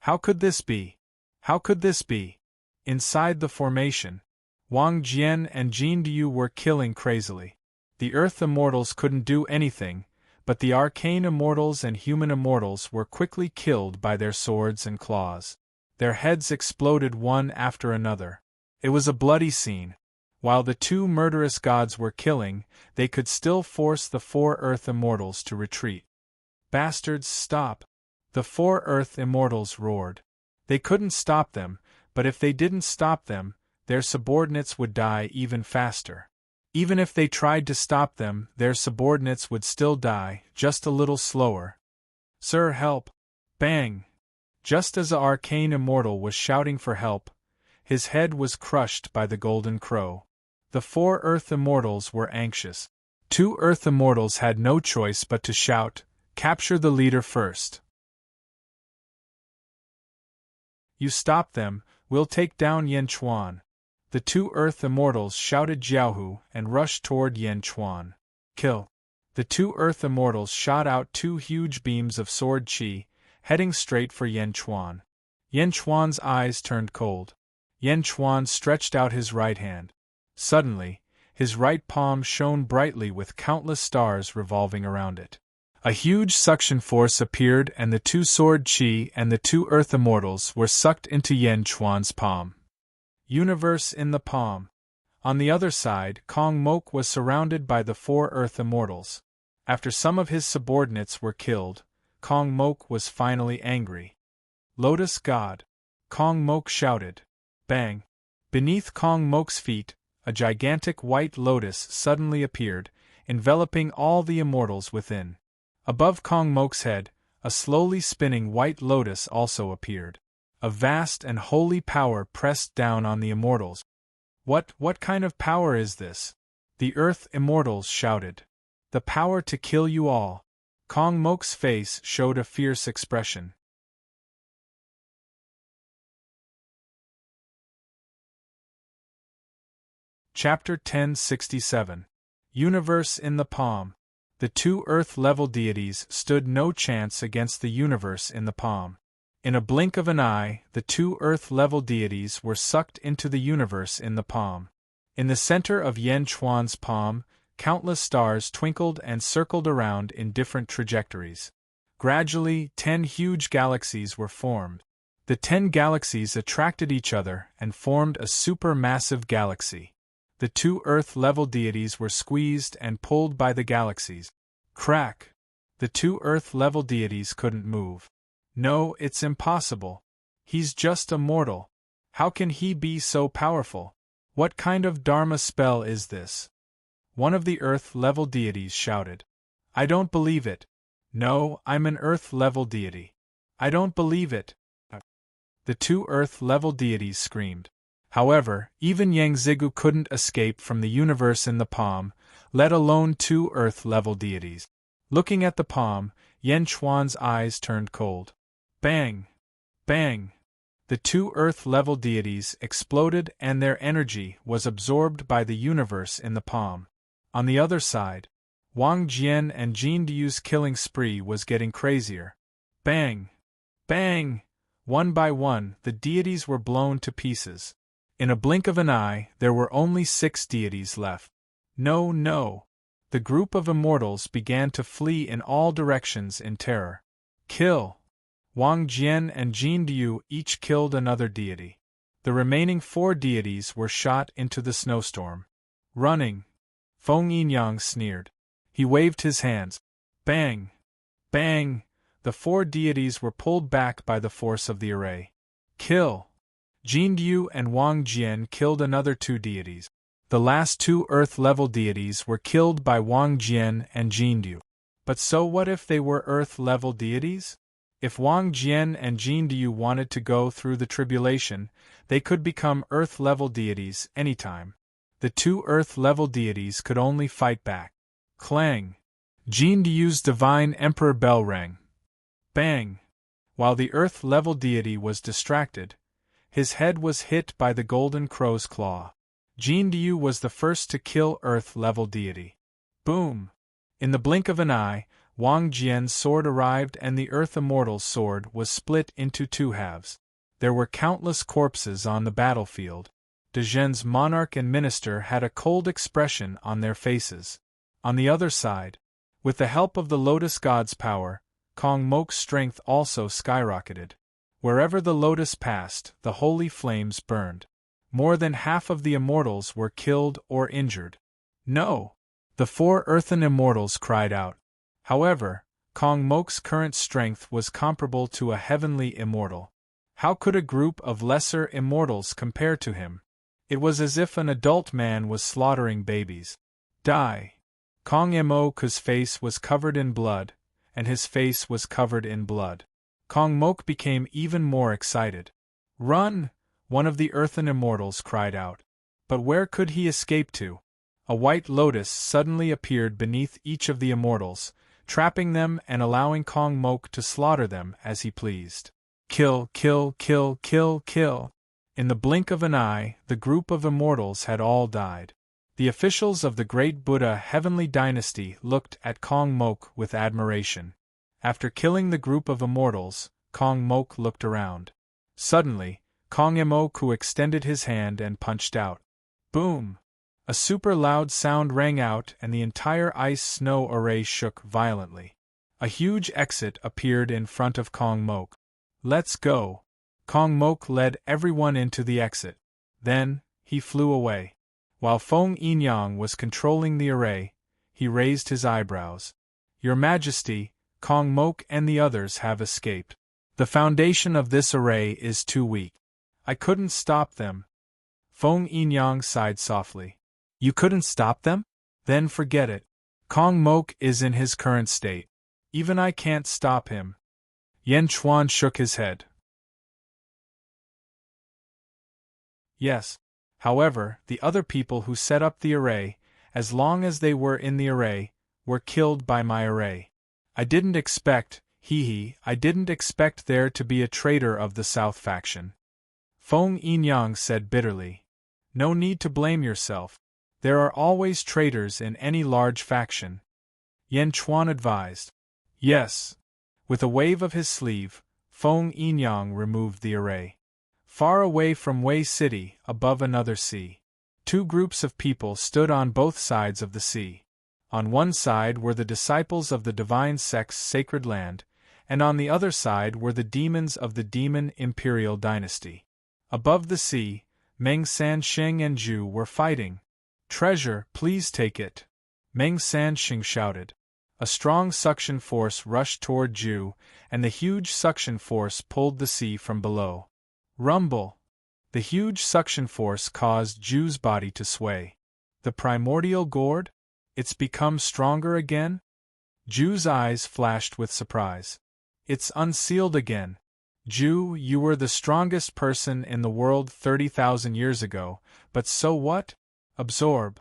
How could this be? How could this be? Inside the formation, Wang Jian and Jin Diu were killing crazily. The Earth Immortals couldn't do anything, but the Arcane Immortals and Human Immortals were quickly killed by their swords and claws. Their heads exploded one after another. It was a bloody scene. While the two murderous gods were killing, they could still force the four Earth Immortals to retreat. Bastards, stop! The four Earth Immortals roared. They couldn't stop them, but if they didn't stop them, their subordinates would die even faster. Even if they tried to stop them, their subordinates would still die, just a little slower. Sir, help! Bang! Just as the Arcane Immortal was shouting for help, his head was crushed by the Golden Crow. The four Earth Immortals were anxious. Two Earth Immortals had no choice but to shout, "Capture the leader first! You stop them, we'll take down Yan Chuan." The two Earth Immortals shouted Jiaohu and rushed toward Yan Chuan. Kill! The two Earth Immortals shot out two huge beams of sword chi, heading straight for Yan Chuan. Yan Chuan's eyes turned cold. Yan Chuan stretched out his right hand. Suddenly, his right palm shone brightly with countless stars revolving around it. A huge suction force appeared and the two sword chi and the two Earth Immortals were sucked into Yan Chuan's palm. Universe in the palm. On the other side, Kong Mok was surrounded by the four Earth Immortals. After some of his subordinates were killed, Kong Mok was finally angry. Lotus God! Kong Mok shouted. Bang! Beneath Kong Mok's feet, a gigantic white lotus suddenly appeared, enveloping all the immortals within. Above Kong Mok's head, a slowly spinning white lotus also appeared. A vast and holy power pressed down on the immortals. What kind of power is this? The Earth Immortals shouted. The power to kill you all. Kong Mok's face showed a fierce expression. Chapter 1067. Universe in the Palm. The two Earth-level deities stood no chance against the universe in the palm. In a blink of an eye, the two Earth-level deities were sucked into the universe in the palm. In the center of Yan Chuan's palm, countless stars twinkled and circled around in different trajectories. Gradually, 10 huge galaxies were formed. The 10 galaxies attracted each other and formed a supermassive galaxy. The two Earth-level deities were squeezed and pulled by the galaxies. Crack! The two Earth-level deities couldn't move. No, it's impossible. He's just a mortal. How can he be so powerful? What kind of Dharma spell is this? One of the Earth-level deities shouted. I don't believe it. No, I'm an Earth-level deity. I don't believe it. The two Earth-level deities screamed. However, even Yang Zigu couldn't escape from the universe in the palm, let alone two Earth-level deities. Looking at the palm, Yan Chuan's eyes turned cold. Bang! Bang! The two Earth-level deities exploded and their energy was absorbed by the universe in the palm. On the other side, Wang Jian and Jin Diu's killing spree was getting crazier. Bang! Bang! One by one, the deities were blown to pieces. In a blink of an eye, there were only 6 deities left. No, no! The group of immortals began to flee in all directions in terror. Kill! Wang Jian and Jin Diu each killed another deity. The remaining 4 deities were shot into the snowstorm. Running! Feng Yinyang sneered. He waved his hands. Bang! Bang! The 4 deities were pulled back by the force of the array. Kill! Jin Diu and Wang Jian killed another 2 deities. The last 2 Earth-level deities were killed by Wang Jian and Jin Diu. But so what if they were Earth-level deities? If Wang Jian and Jin Du wanted to go through the tribulation, they could become Earth-level deities anytime. The two Earth-level deities could only fight back. Clang! Jin Du's divine emperor bell rang. Bang! While the Earth-level deity was distracted, his head was hit by the golden crow's claw. Jin Du was the first to kill Earth-level deity. Boom! In the blink of an eye, Wang Jian's sword arrived and the Earth Immortal's sword was split into two halves. There were countless corpses on the battlefield. De Zhen's monarch and minister had a cold expression on their faces. On the other side, with the help of the Lotus God's power, Kong Mok's strength also skyrocketed. Wherever the lotus passed, the holy flames burned. More than half of the immortals were killed or injured. No! The four earthen immortals cried out. However, Kong Mok's current strength was comparable to a heavenly immortal. How could a group of lesser immortals compare to him? It was as if an adult man was slaughtering babies. Die! Kong Mok's face was covered in blood, and his face was covered in blood. Kong Mok became even more excited. Run! One of the earthen immortals cried out. But where could he escape to? A white lotus suddenly appeared beneath each of the immortals, trapping them and allowing Kong Mok to slaughter them as he pleased. Kill, kill, kill, kill, kill! In the blink of an eye, the group of immortals had all died. The officials of the great Buddha heavenly dynasty looked at Kong Mok with admiration. After killing the group of immortals, Kong Mok looked around. Suddenly, Kong Mok extended his hand and punched out. Boom! A super loud sound rang out and the entire ice snow array shook violently. A huge exit appeared in front of Kong Mok. Let's go! Kong Mok led everyone into the exit. Then, he flew away. While Feng Yinyang was controlling the array, he raised his eyebrows. Your Majesty, Kong Mok and the others have escaped. The foundation of this array is too weak. I couldn't stop them. Feng Yinyang sighed softly. You couldn't stop them? Then forget it. Kong Mok is in his current state. Even I can't stop him. Yan Chuan shook his head. Yes. However, the other people who set up the array, as long as they were in the array, were killed by my array. I didn't expect, I didn't expect there to be a traitor of the South faction. Feng Yinyang said bitterly. No need to blame yourself. There are always traitors in any large faction. Yan Chuan advised. Yes. With a wave of his sleeve, Feng Yinyang removed the array. Far away from Wei City, above another sea, two groups of people stood on both sides of the sea. On one side were the disciples of the divine sect's sacred land, and on the other side were the demons of the demon imperial dynasty. Above the sea, Meng Sansheng and Zhu were fighting. Treasure, please take it. Meng Sansheng shouted. A strong suction force rushed toward Zhu, and the huge suction force pulled the sea from below. Rumble! The huge suction force caused Zhu's body to sway. The primordial gourd? It's become stronger again? Zhu's eyes flashed with surprise. It's unsealed again. Zhu, you were the strongest person in the world 30,000 years ago, but so what? Absorb.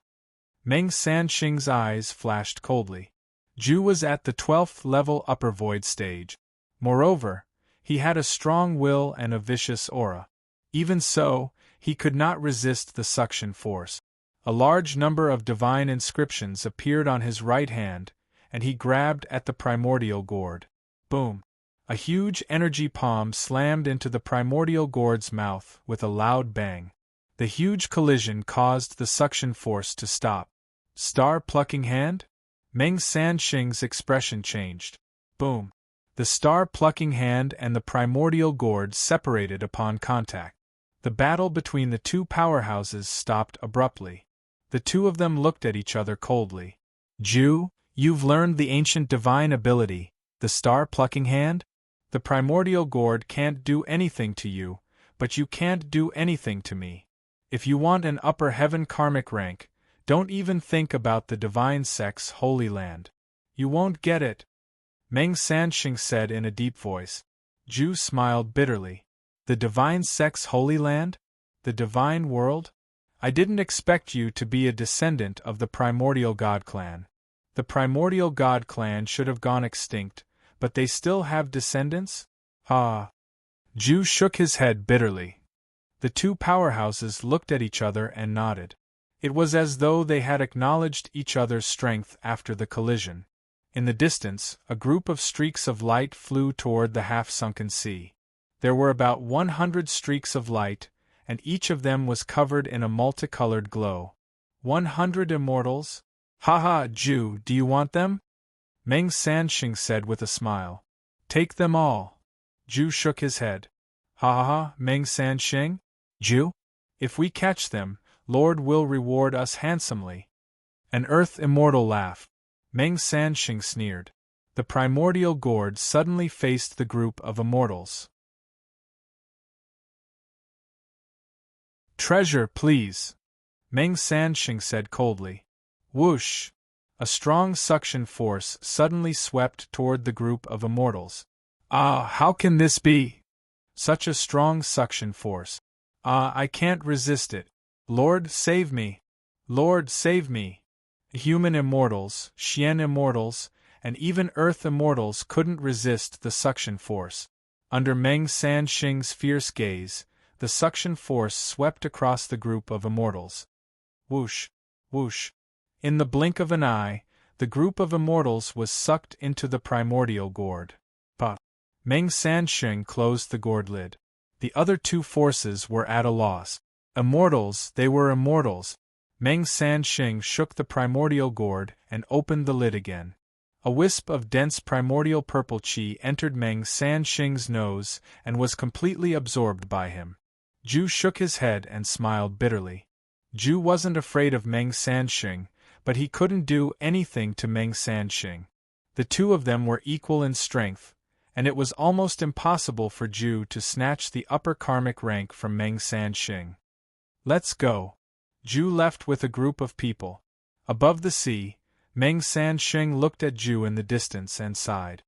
Meng Sansheng's eyes flashed coldly. Zhu was at the 12th level upper void stage. Moreover, he had a strong will and a vicious aura. Even so, he could not resist the suction force. A large number of divine inscriptions appeared on his right hand, and he grabbed at the primordial gourd. Boom! A huge energy palm slammed into the primordial gourd's mouth with a loud bang. The huge collision caused the suction force to stop. Star-plucking hand? Meng Sansheng's expression changed. Boom! The star-plucking hand and the primordial gourd separated upon contact. The battle between the two powerhouses stopped abruptly. The two of them looked at each other coldly. Zhu, you've learned the ancient divine ability, the star-plucking hand? The primordial gourd can't do anything to you, but you can't do anything to me. If you want an upper heaven karmic rank, don't even think about the divine sect's holy land. You won't get it, Meng Sanxing said in a deep voice. Zhu smiled bitterly. The divine sex Holy Land? The divine world? I didn't expect you to be a descendant of the primordial god clan. The primordial god clan should have gone extinct, but they still have descendants? Ah. Zhu shook his head bitterly. The two powerhouses looked at each other and nodded. It was as though they had acknowledged each other's strength after the collision. In the distance, a group of streaks of light flew toward the half-sunken sea. There were about 100 streaks of light, and each of them was covered in a multicolored glow. 100 immortals? Ha, Zhu, do you want them? Meng Sanxing said with a smile. Take them all. Zhu shook his head. Ha, Meng Sanxing? Zhu? If we catch them, Lord will reward us handsomely. An earth immortal laughed. Meng Sanxing sneered. The primordial gourd suddenly faced the group of immortals. Treasure, please, Meng Sanxing said coldly. Whoosh! A strong suction force suddenly swept toward the group of immortals. Ah, how can this be? Such a strong suction force. Ah, I can't resist it. Lord, save me! Lord, save me! Human immortals, Xian immortals, and even earth immortals couldn't resist the suction force. Under Meng Sanxing's fierce gaze, the suction force swept across the group of immortals. Whoosh! Whoosh! In the blink of an eye, the group of immortals was sucked into the primordial gourd. But Meng Sanxing closed the gourd lid. The other two forces were at a loss. Immortals, they were immortals. Meng Sanxing shook the primordial gourd and opened the lid again. A wisp of dense primordial purple qi entered Meng Sanxing's nose and was completely absorbed by him. Zhu shook his head and smiled bitterly. Zhu wasn't afraid of Meng Sanxing, but he couldn't do anything to Meng Sanxing. The two of them were equal in strength, and it was almost impossible for Zhu to snatch the upper karmic rank from Meng Sanxing. Let's go. Zhu left with a group of people. Above the sea, Meng Sanxing looked at Zhu in the distance and sighed.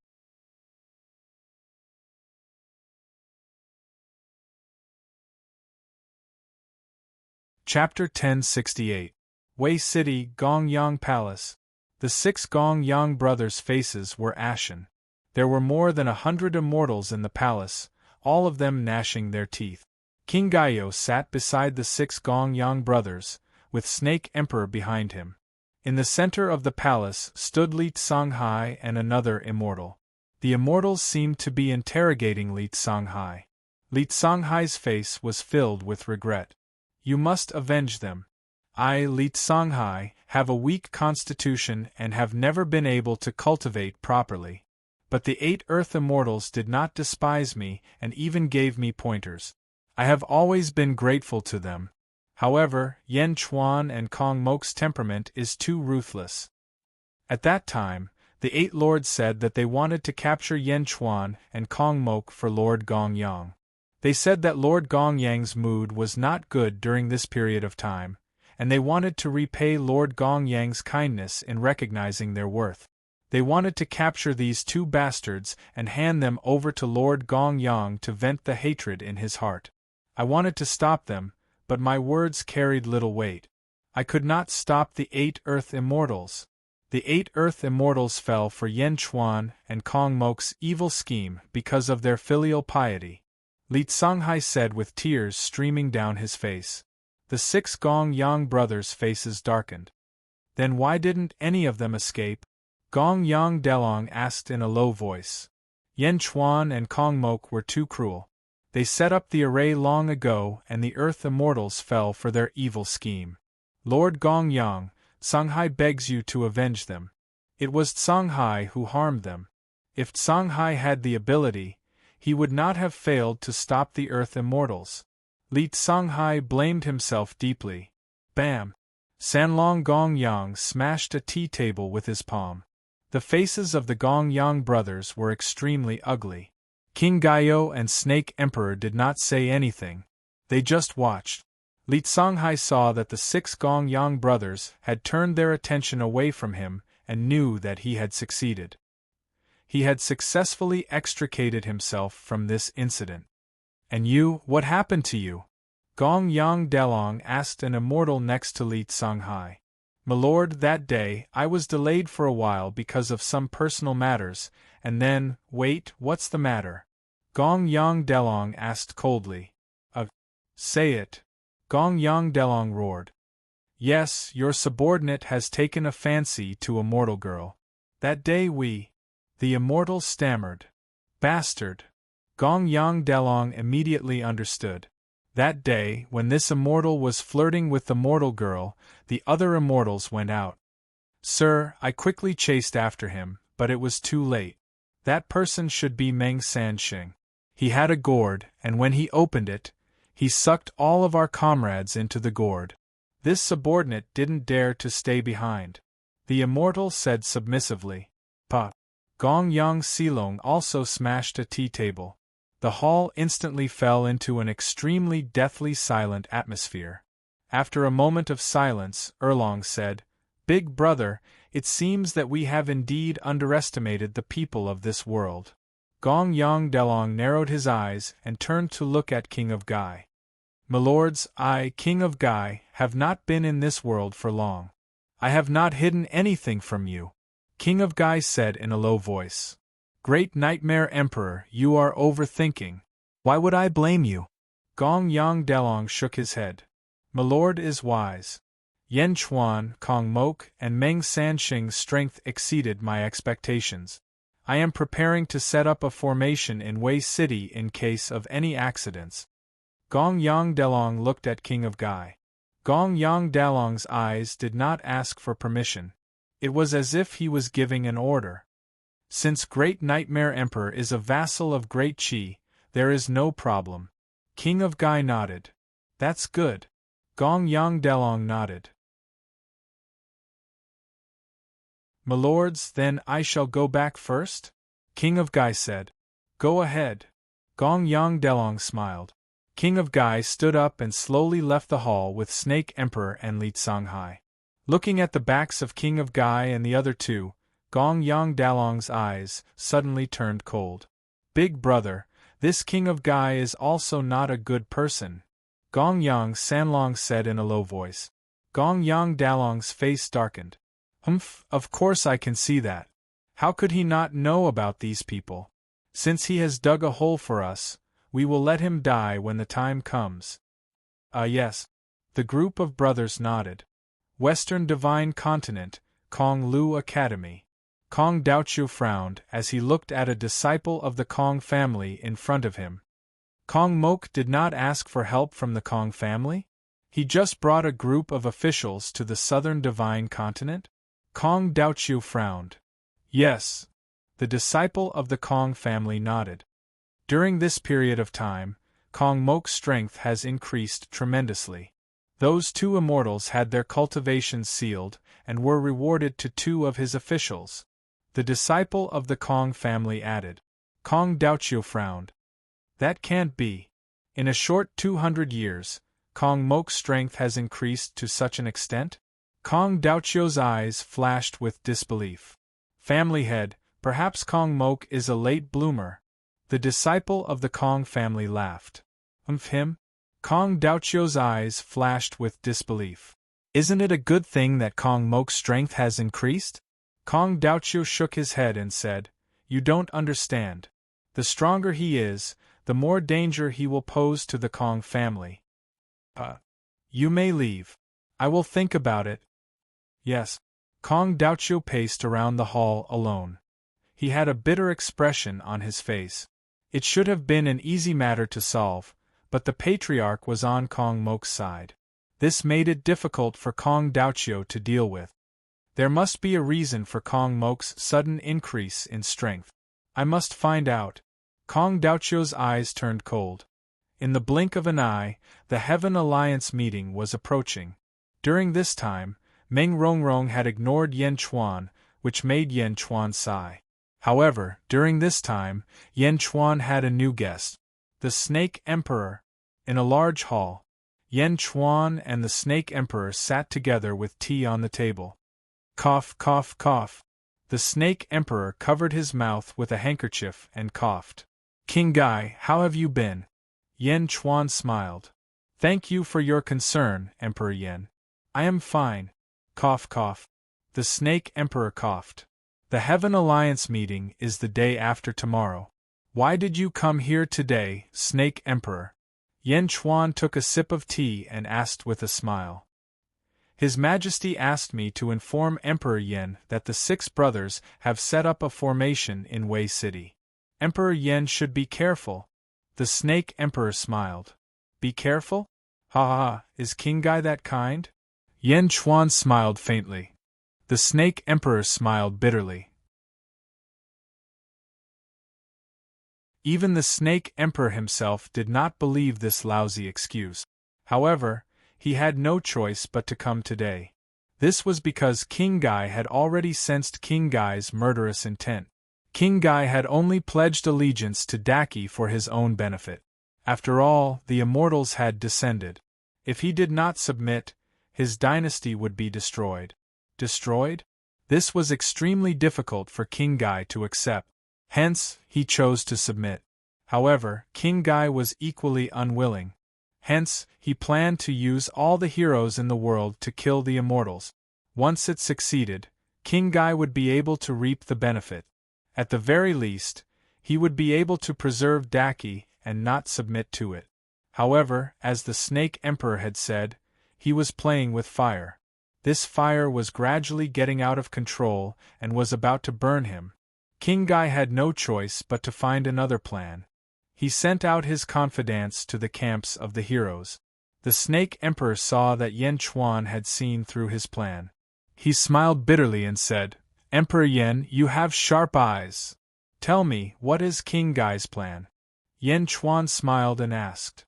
Chapter 1068. Wei City, Gongyang Palace. The 6 Gongyang brothers' faces were ashen. There were more than 100 immortals in the palace, all of them gnashing their teeth. King Gaio sat beside the 6 Gongyang brothers, with Snake Emperor behind him. In the center of the palace stood Li Tsanghai and another immortal. The immortals seemed to be interrogating Li Tsanghai. Li Tsanghai's face was filled with regret. You must avenge them. I, Li Tsanghai, have a weak constitution and have never been able to cultivate properly. But the 8 Earth Immortals did not despise me and even gave me pointers. I have always been grateful to them. However, Yan Chuan and Kong Mok's temperament is too ruthless. At that time, the 8 lords said that they wanted to capture Yan Chuan and Kong Mok for Lord Gongyang. They said that Lord Gongyang's mood was not good during this period of time, and they wanted to repay Lord Gongyang's kindness in recognizing their worth. They wanted to capture these 2 bastards and hand them over to Lord Gongyang to vent the hatred in his heart. I wanted to stop them, but my words carried little weight. I could not stop the 8 Earth Immortals. The 8 Earth Immortals fell for Yan Chuan and Kong Mok's evil scheme because of their filial piety. Li Tsanghai said with tears streaming down his face. The 6 Gongyang brothers' faces darkened. Then why didn't any of them escape? Gongyang Delong asked in a low voice. Yan Chuan and Kong Mok were too cruel. They set up the array long ago and the Earth Immortals fell for their evil scheme. Lord Gongyang, Tsanghai begs you to avenge them. It was Tsanghai who harmed them. If Tsanghai had the ability, he would not have failed to stop the Earth Immortals. Li Tsanghai blamed himself deeply. Bam! Sanlong Gongyang smashed a tea table with his palm. The faces of the Gongyang brothers were extremely ugly. King Gaio and Snake Emperor did not say anything. They just watched. Li Tsanghai saw that the 6 Gongyang brothers had turned their attention away from him and knew that he had succeeded. He had successfully extricated himself from this incident. "And you, what happened to you?" Gong Yang Delong asked an immortal next to Li Songhai. "Milord, that day, I was delayed for a while because of some personal matters, and then, wait, what's the matter?" Gong Yang Delong asked coldly. Say it," Gong Yang Delong roared. "Yes, your subordinate has taken a fancy to a mortal girl. That day the immortal stammered. "Bastard!" Gong Yang Delong immediately understood. That day, when this immortal was flirting with the mortal girl, the other immortals went out. "Sir, I quickly chased after him, but it was too late. That person should be Meng Sanxing. He had a gourd, and when he opened it, he sucked all of our comrades into the gourd. This subordinate didn't dare to stay behind," the immortal said submissively. "Pa." Gong Yang Silong also smashed a tea table. The hall instantly fell into an extremely deathly silent atmosphere. After a moment of silence, Erlong said, "Big brother, it seems that we have indeed underestimated the people of this world." Gong Yang Delong narrowed his eyes and turned to look at King of Gai. "Milords, I, King of Gai, have not been in this world for long. I have not hidden anything from you," King of Gai said in a low voice. "Great Nightmare Emperor, you are overthinking. Why would I blame you?" Gong Yang Delong shook his head. "Milord is wise. Yen Chuan, Kong Mok, and Meng Sanxing's strength exceeded my expectations. I am preparing to set up a formation in Wei City in case of any accidents." Gong Yang Delong looked at King of Gai. Gong Yang Delong's eyes did not ask for permission. It was as if he was giving an order. "Since Great Nightmare Emperor is a vassal of Great Qi, there is no problem." King of Gai nodded. "That's good." Gong Yang Delong nodded. "Milords, then I shall go back first?" King of Gai said. "Go ahead." Gong Yang Delong smiled. King of Gai stood up and slowly left the hall with Snake Emperor and Li Songhai. Looking at the backs of King of Gai and the other two, Gong Yang Delong's eyes suddenly turned cold. "Big brother, this King of Gai is also not a good person," Gong Yang Sanlong said in a low voice. Gong Yang Delong's face darkened. "Humph, of course I can see that. How could he not know about these people? Since he has dug a hole for us, we will let him die when the time comes." Yes." The group of brothers nodded. Western Divine Continent, Kong Lu Academy. Kong Daoqiu frowned as he looked at a disciple of the Kong family in front of him. Kong Mok did not ask for help from the Kong family? He just brought a group of officials to the Southern Divine Continent? Kong Daoqiu frowned. "Yes." The disciple of the Kong family nodded. "During this period of time, Kong Mok's strength has increased tremendously. Those two immortals had their cultivations sealed, and were rewarded to two of his officials," the disciple of the Kong family added. Kong Daoqiu frowned. "That can't be. In a short 200 years, Kong Mok's strength has increased to such an extent?" Kong Daoqiu's eyes flashed with disbelief. "Family head, perhaps Kong Mok is a late bloomer." The disciple of the Kong family laughed. Him?" Kong Daoqiu's eyes flashed with disbelief. "Isn't it a good thing that Kong Mok's strength has increased?" Kong Daoqiu shook his head and said, "You don't understand. The stronger he is, the more danger he will pose to the Kong family." You may leave. I will think about it." "Yes." Kong Daoqiu paced around the hall alone. He had a bitter expression on his face. It should have been an easy matter to solve, but the patriarch was on Kong Mok's side. This made it difficult for Kong Daoqiu to deal with. There must be a reason for Kong Mok's sudden increase in strength. I must find out. Kong Daoqiu's eyes turned cold. In the blink of an eye, the Heaven Alliance meeting was approaching. During this time, Meng Rongrong had ignored Yen Chuan, which made Yen Chuan sigh. However, during this time, Yen Chuan had a new guest. The Snake Emperor. In a large hall, Yen Chuan and the Snake Emperor sat together with tea on the table. Cough, cough, cough. The Snake Emperor covered his mouth with a handkerchief and coughed. King Gai, how have you been? Yan Chuan smiled. Thank you for your concern, Emperor Yan. I am fine. Cough, cough. The Snake Emperor coughed. The Heaven Alliance meeting is the day after tomorrow. Why did you come here today, Snake Emperor? Yan Chuan took a sip of tea and asked with a smile. His Majesty asked me to inform Emperor Yan that the 6 brothers have set up a formation in Wei City. Emperor Yan should be careful. The Snake Emperor smiled. Be careful? Ha ha ha, is King Gai that kind? Yan Chuan smiled faintly. The Snake Emperor smiled bitterly. Even the Snake Emperor himself did not believe this lousy excuse. However, he had no choice but to come today. This was because King Gai had already sensed King Gai's murderous intent. King Gai had only pledged allegiance to Daki for his own benefit. After all, the Immortals had descended. If he did not submit, his dynasty would be destroyed. Destroyed? This was extremely difficult for King Gai to accept. Hence, he chose to submit. However, King Gai was equally unwilling. Hence, he planned to use all the heroes in the world to kill the Immortals. Once it succeeded, King Gai would be able to reap the benefit. At the very least, he would be able to preserve Daki and not submit to it. However, as the Snake Emperor had said, he was playing with fire. This fire was gradually getting out of control and was about to burn him. King Gai had no choice but to find another plan. He sent out his confidants to the camps of the heroes. The Snake Emperor saw that Yan Chuan had seen through his plan. He smiled bitterly and said, Emperor Yan, you have sharp eyes. Tell me, what is King Gai's plan? Yan Chuan smiled and asked.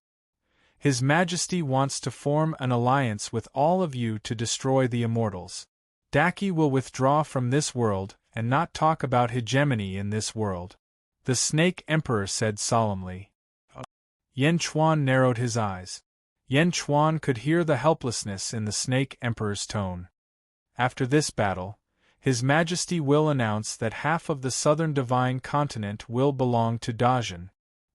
His Majesty wants to form an alliance with all of you to destroy the Immortals. Daki will withdraw from this world and not talk about hegemony in this world. The Snake Emperor said solemnly. Yan Chuan narrowed his eyes. Yan Chuan could hear the helplessness in the Snake Emperor's tone. After this battle, His Majesty will announce that half of the southern divine continent will belong to Dajin.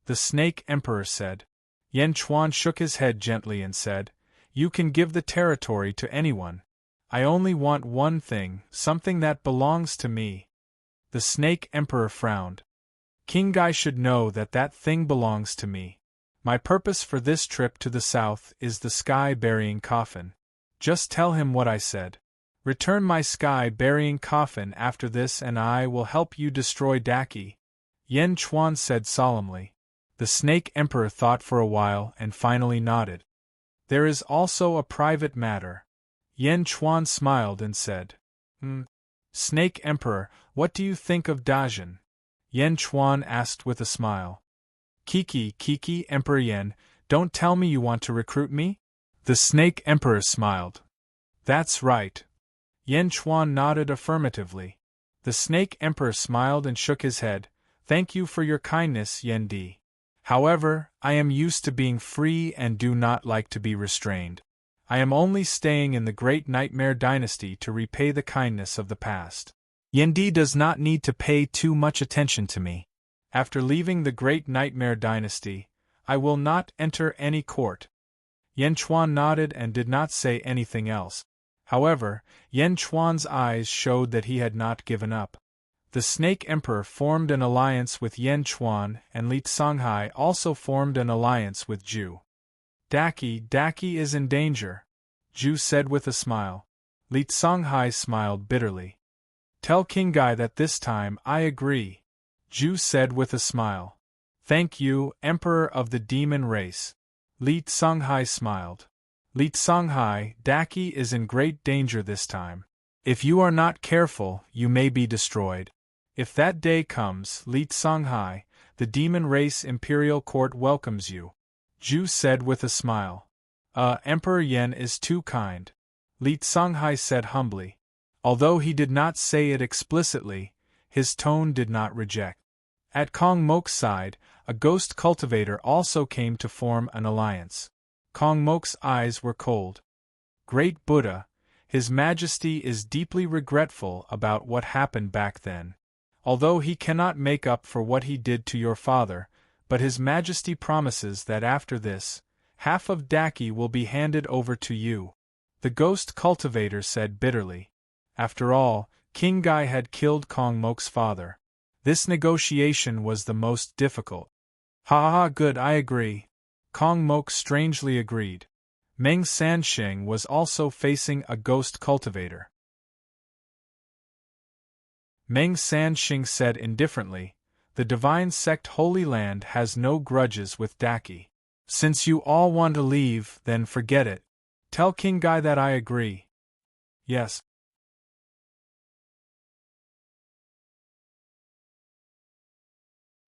The Snake Emperor said. Yan Chuan shook his head gently and said, You can give the territory to anyone. I only want one thing, something that belongs to me. The Snake Emperor frowned. King Gai should know that that thing belongs to me. My purpose for this trip to the south is the sky-burying coffin. Just tell him what I said. Return my sky-burying coffin after this and I will help you destroy Daki. Yan Chuan said solemnly. The Snake Emperor thought for a while and finally nodded. There is also a private matter. Yan Chuan smiled and said. Snake Emperor, what do you think of Dajin? Yan Chuan asked with a smile. Kiki, Emperor Yan, don't tell me you want to recruit me? The Snake Emperor smiled. That's right. Yan Chuan nodded affirmatively. The Snake Emperor smiled and shook his head. Thank you for your kindness, Yan Di. However, I am used to being free and do not like to be restrained. I am only staying in the Great Nightmare Dynasty to repay the kindness of the past. Yan Di does not need to pay too much attention to me. After leaving the Great Nightmare Dynasty, I will not enter any court. Yan Chuan nodded and did not say anything else. However, Yan Chuan's eyes showed that he had not given up. The Snake Emperor formed an alliance with Yan Chuan and Li Songhai also formed an alliance with Zhu. Daki is in danger, Zhu said with a smile. Li Songhai smiled bitterly. Tell King Gai that this time I agree, Zhu said with a smile. Thank you, Emperor of the Demon Race. Li Songhai smiled. Li Songhai, Daki is in great danger this time. If you are not careful, you may be destroyed. If that day comes, Li Songhai, the Demon Race Imperial Court welcomes you, Zhu said with a smile. Emperor Yan is too kind, Li Songhai said humbly. Although he did not say it explicitly, his tone did not reject. At Kong Mok's side, a ghost cultivator also came to form an alliance. Kong Mok's eyes were cold. Great Buddha, His Majesty is deeply regretful about what happened back then. Although he cannot make up for what he did to your father, but His Majesty promises that after this, half of Daki will be handed over to you. The ghost cultivator said bitterly. After all, King Gai had killed Kong Mok's father. This negotiation was the most difficult. Ha ha, good, I agree. Kong Mok strangely agreed. Meng Sansheng was also facing a ghost cultivator. Meng Sansheng said indifferently, the divine sect Holy Land has no grudges with Daki. Since you all want to leave, then forget it. Tell King Gai that I agree. Yes.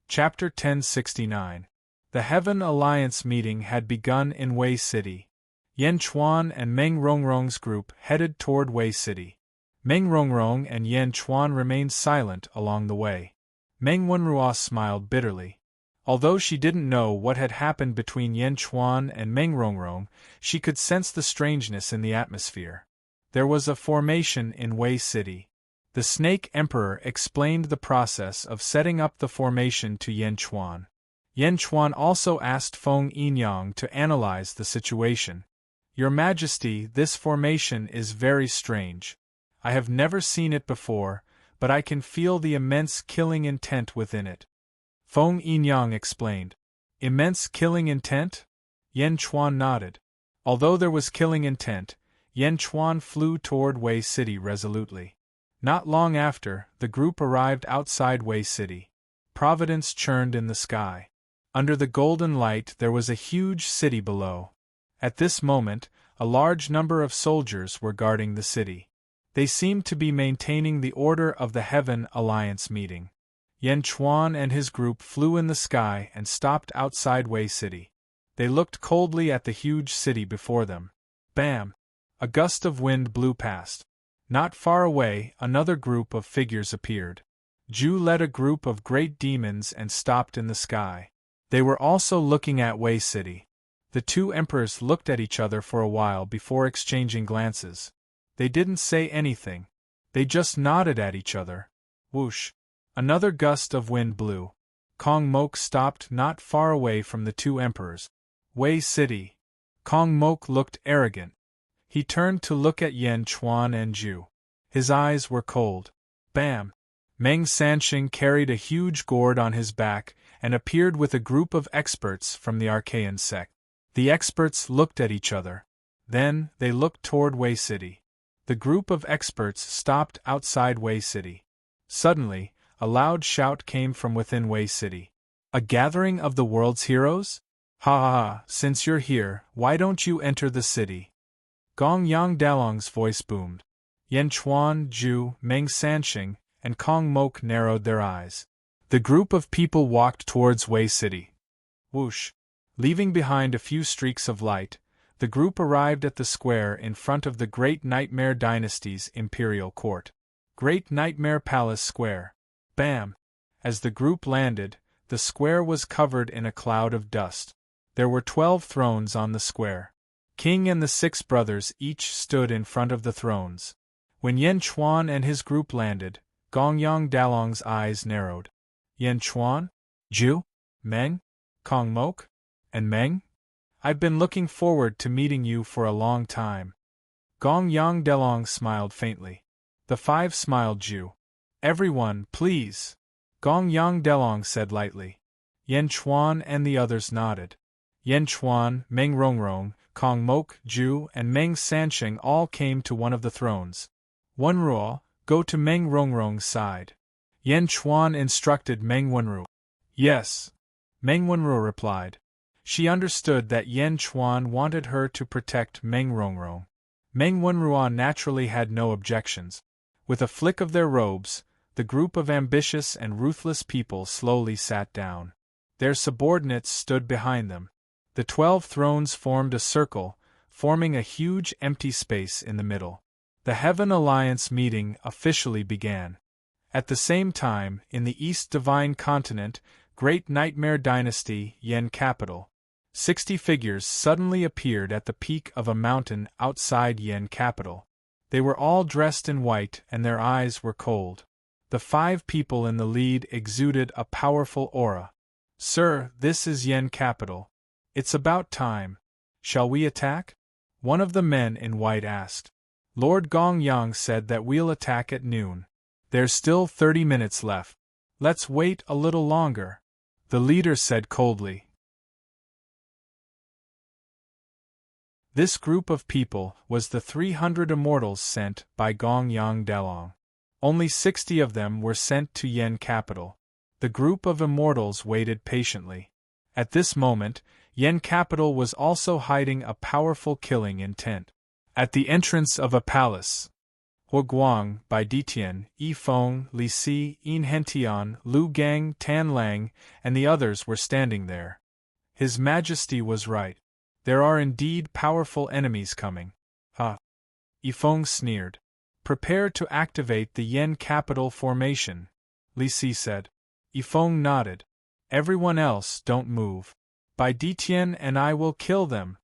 Chapter 1069. The Heaven Alliance meeting had begun in Wei City. Yan Chuan and Meng Rongrong's group headed toward Wei City. Meng Rongrong and Yan Chuan remained silent along the way. Meng Wenruo smiled bitterly. Although she didn't know what had happened between Yan Chuan and Meng Rongrong, she could sense the strangeness in the atmosphere. There was a formation in Wei City. The Snake Emperor explained the process of setting up the formation to Yan Chuan. Yan Chuan also asked Feng Yinyang to analyze the situation. Your Majesty, this formation is very strange. I have never seen it before, but I can feel the immense killing intent within it. Feng Yinyang explained. Immense killing intent? Yan Chuan nodded. Although there was killing intent, Yan Chuan flew toward Wei City resolutely. Not long after, the group arrived outside Wei City. Providence churned in the sky. Under the golden light there was a huge city below. At this moment, a large number of soldiers were guarding the city. They seemed to be maintaining the order of the Heaven Alliance meeting. Yan Chuan and his group flew in the sky and stopped outside Wei City. They looked coldly at the huge city before them. Bam! A gust of wind blew past. Not far away, another group of figures appeared. Zhu led a group of great demons and stopped in the sky. They were also looking at Wei City. The two emperors looked at each other for a while before exchanging glances. They didn't say anything. They just nodded at each other. Whoosh! Another gust of wind blew. Kong Mok stopped not far away from the two emperors. Wei City. Kong Mok looked arrogant. He turned to look at Yan Chuan and Zhu. His eyes were cold. Bam! Meng Sansheng carried a huge gourd on his back and appeared with a group of experts from the Archaean sect. The experts looked at each other. Then, they looked toward Wei City. The group of experts stopped outside Wei City. Suddenly, a loud shout came from within Wei City. A gathering of the world's heroes? Ha ha ha, since you're here, why don't you enter the city? Gong Yang Dalong's voice boomed. Yan Chuan, Zhu, Meng Sansheng, and Kong Mok narrowed their eyes. The group of people walked towards Wei City. Whoosh! Leaving behind a few streaks of light, the group arrived at the square in front of the Great Nightmare Dynasty's imperial court. Great Nightmare Palace Square. Bam! As the group landed, the square was covered in a cloud of dust. There were 12 thrones on the square. King and the 6 brothers each stood in front of the thrones. When Yan Chuan and his group landed, Gongyang Dalong's eyes narrowed. Yan Chuan? Zhu? Meng? Kong Mok? And Meng? I've been looking forward to meeting you for a long time. Gongyang Dalong smiled faintly. The 5 smiled Zhu. Everyone, please. Gongyang Dalong said lightly. Yan Chuan and the others nodded. Yan Chuan, Meng Rongrong, Kong Mok, Zhu, and Meng Sansheng all came to one of the thrones. Wenruo, go to Meng Rongrong's side. Yan Chuan instructed Meng Wenruo. Yes. Meng Wenruo replied. She understood that Yan Chuan wanted her to protect Meng Rongrong. Meng Wenruo naturally had no objections. With a flick of their robes, the group of ambitious and ruthless people slowly sat down. Their subordinates stood behind them. The 12 thrones formed a circle, forming a huge empty space in the middle. The Heaven Alliance meeting officially began. At the same time, in the East Divine Continent, Great Nightmare Dynasty, Yen capital, 60 figures suddenly appeared at the peak of a mountain outside Yen capital. They were all dressed in white and their eyes were cold. The 5 people in the lead exuded a powerful aura. "Sir, this is Yen capital. It's about time. Shall we attack?" one of the men in white asked. Lord Gongyang said that we'll attack at noon. There's still 30 minutes left. Let's wait a little longer, the leader said coldly. This group of people was the 300 immortals sent by Gongyang Dalong. Only 60 of them were sent to Yen capital. The group of immortals waited patiently. At this moment, Yen capital was also hiding a powerful killing intent. At the entrance of a palace, Hua Guang, Bai Ditian, Yi Feng, Li Si, Yin Hentian, Lu Gang, Tan Lang, and the others were standing there. His Majesty was right. There are indeed powerful enemies coming. Yi Feng sneered. Prepare to activate the Yen capital formation, Li Si said. Yi Feng nodded. Everyone else don't move. Bai Ditian and I will kill them,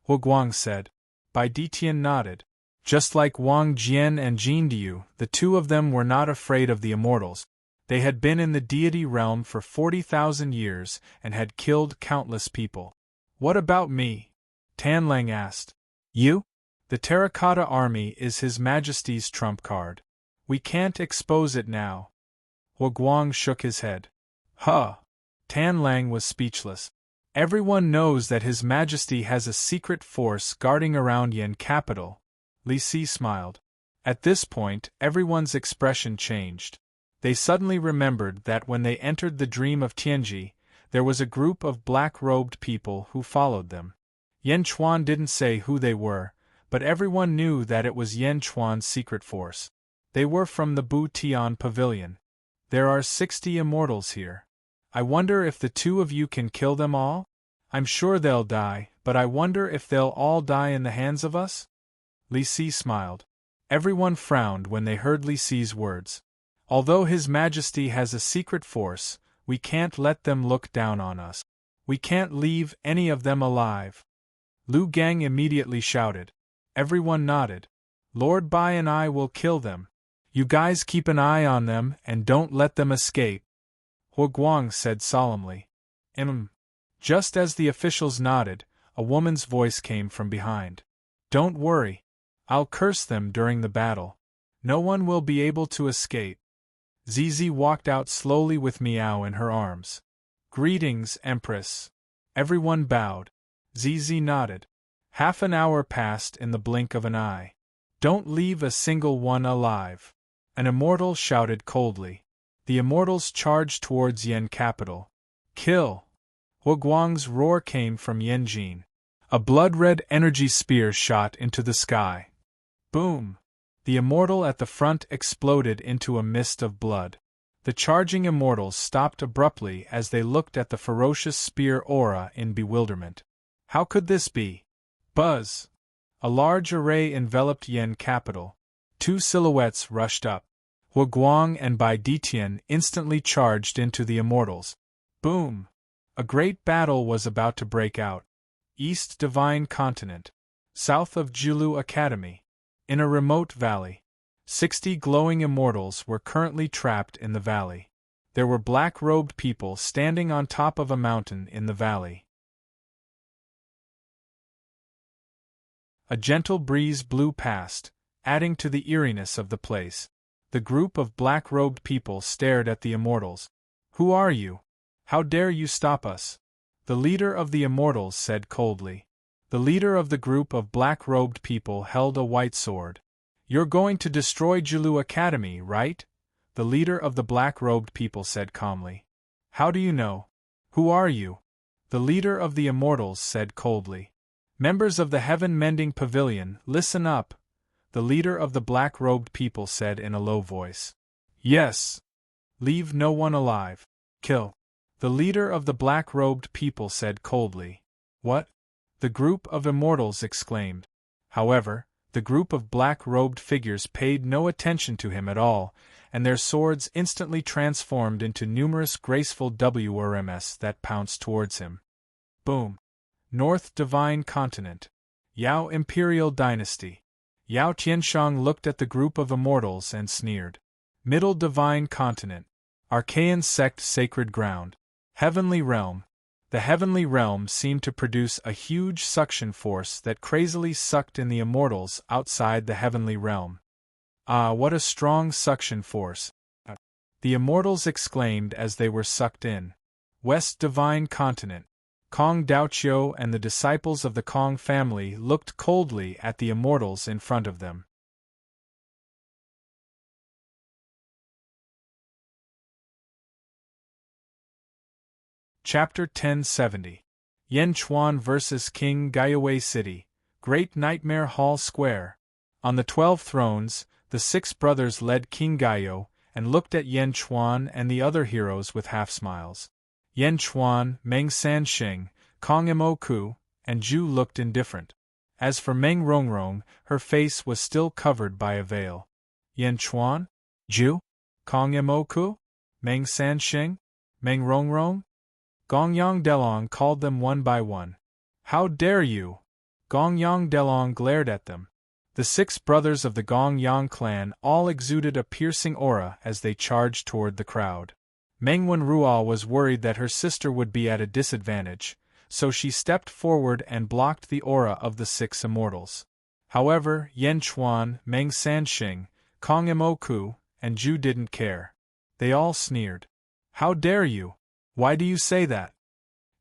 Hua Guang said. Bai Ditian nodded. Just like Wang Jian and Jin Diu, the 2 of them were not afraid of the immortals. They had been in the deity realm for 40,000 years and had killed countless people. What about me? Tan Lang asked. You? The Terracotta Army is His Majesty's trump card. We can't expose it now. Hua Guang shook his head. Tan Lang was speechless. Everyone knows that His Majesty has a secret force guarding around Yen capital. Li Si smiled. At this point, everyone's expression changed. They suddenly remembered that when they entered the dream of Tianji, there was a group of black-robed people who followed them. Yen Chuan didn't say who they were, but everyone knew that it was Yen Chuan's secret force. They were from the Bu Tian Pavilion. There are 60 immortals here. I wonder if the 2 of you can kill them all? I'm sure they'll die, but I wonder if they'll all die in the hands of us? Li Si smiled. Everyone frowned when they heard Li Si's words. Although His Majesty has a secret force, we can't let them look down on us. We can't leave any of them alive. Lu Gang immediately shouted. Everyone nodded. Lord Bai and I will kill them. You guys keep an eye on them and don't let them escape, Hua Guang said solemnly. Just as the officials nodded, a woman's voice came from behind. Don't worry. I'll curse them during the battle. No one will be able to escape. Zizi walked out slowly with Miao in her arms. Greetings, Empress. Everyone bowed. Zizi nodded. Half an hour passed in the blink of an eye. Don't leave a single one alive. An immortal shouted coldly. The immortals charged towards Yen capital. Kill! Hua Guang's roar came from Yanjin. A blood-red energy spear shot into the sky. Boom! The immortal at the front exploded into a mist of blood. The charging immortals stopped abruptly as they looked at the ferocious spear aura in bewilderment. How could this be? Buzz! A large array enveloped Yen capital. 2 silhouettes rushed up. Hua Guang and Bai Ditian instantly charged into the immortals. Boom! A great battle was about to break out. East Divine Continent. South of Jiulu Academy. In a remote valley. 60 glowing immortals were currently trapped in the valley. There were black-robed people standing on top of a mountain in the valley. A gentle breeze blew past, adding to the eeriness of the place. The group of black-robed people stared at the immortals. Who are you? How dare you stop us? The leader of the immortals said coldly. The leader of the group of black-robed people held a white sword. You're going to destroy Jiulu Academy, right? The leader of the black-robed people said calmly. How do you know? Who are you? The leader of the immortals said coldly. Members of the Heaven-Mending Pavilion, listen up, the leader of the black-robed people said in a low voice. Yes. Leave no one alive. Kill. The leader of the black-robed people said coldly. What? The group of immortals exclaimed. However, the group of black-robed figures paid no attention to him at all, and their swords instantly transformed into numerous graceful WRMs that pounced towards him. Boom! North Divine Continent. Yao Imperial Dynasty. Yao Tianshang looked at the group of immortals and sneered. Middle Divine Continent. Archaean Sect Sacred Ground. Heavenly Realm. The heavenly realm seemed to produce a huge suction force that crazily sucked in the immortals outside the heavenly realm. Ah, what a strong suction force! The immortals exclaimed as they were sucked in. West Divine Continent. Kong Daoqiu and the disciples of the Kong family looked coldly at the immortals in front of them. Chapter 1070. Yan Chuan vs. King Gaiyue City, Great Nightmare Hall Square. On the 12 thrones, the 6 brothers led King Gaiyou, and looked at Yan Chuan and the other heroes with half-smiles. Yan Chuan, Meng Sanxing, Kong Imoku, and Zhu looked indifferent. As for Meng Rongrong, her face was still covered by a veil. Yan Chuan? Zhu? Kong Imoku? Meng Sanxing? Meng Rongrong? Gongyang Delong called them one by one. How dare you! Gongyang Delong glared at them. The 6 brothers of the Gongyang clan all exuded a piercing aura as they charged toward the crowd. Meng Wenruo was worried that her sister would be at a disadvantage, so she stepped forward and blocked the aura of the 6 immortals. However, Yan Chuan, Meng Sanxing, Kong Imoku, and Zhu didn't care. They all sneered. How dare you! Why do you say that?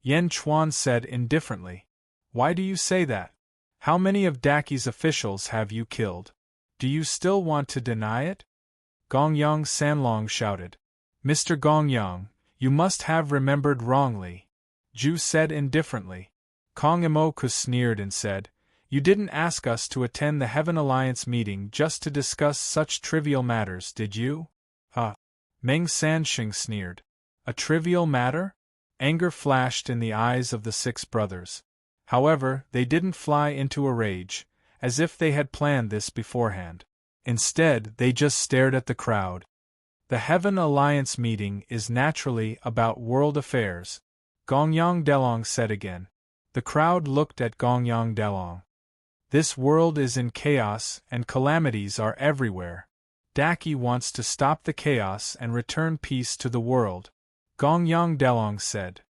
Yan Chuan said indifferently. Why do you say that? How many of Daki's officials have you killed? Do you still want to deny it? Gongyang Sanlong shouted. Mr. Gongyang, you must have remembered wrongly. Zhu said indifferently. Kong Imoku sneered and said, You didn't ask us to attend the Heaven Alliance meeting just to discuss such trivial matters, did you? Meng Sanxing sneered. A trivial matter? Anger flashed in the eyes of the 6 brothers. However, they didn't fly into a rage, as if they had planned this beforehand. Instead, they just stared at the crowd. The Heaven Alliance meeting is naturally about world affairs, Gongyang Delong said again. The crowd looked at Gongyang Delong. This world is in chaos and calamities are everywhere. Daki wants to stop the chaos and return peace to the world. Gongyang Delong said.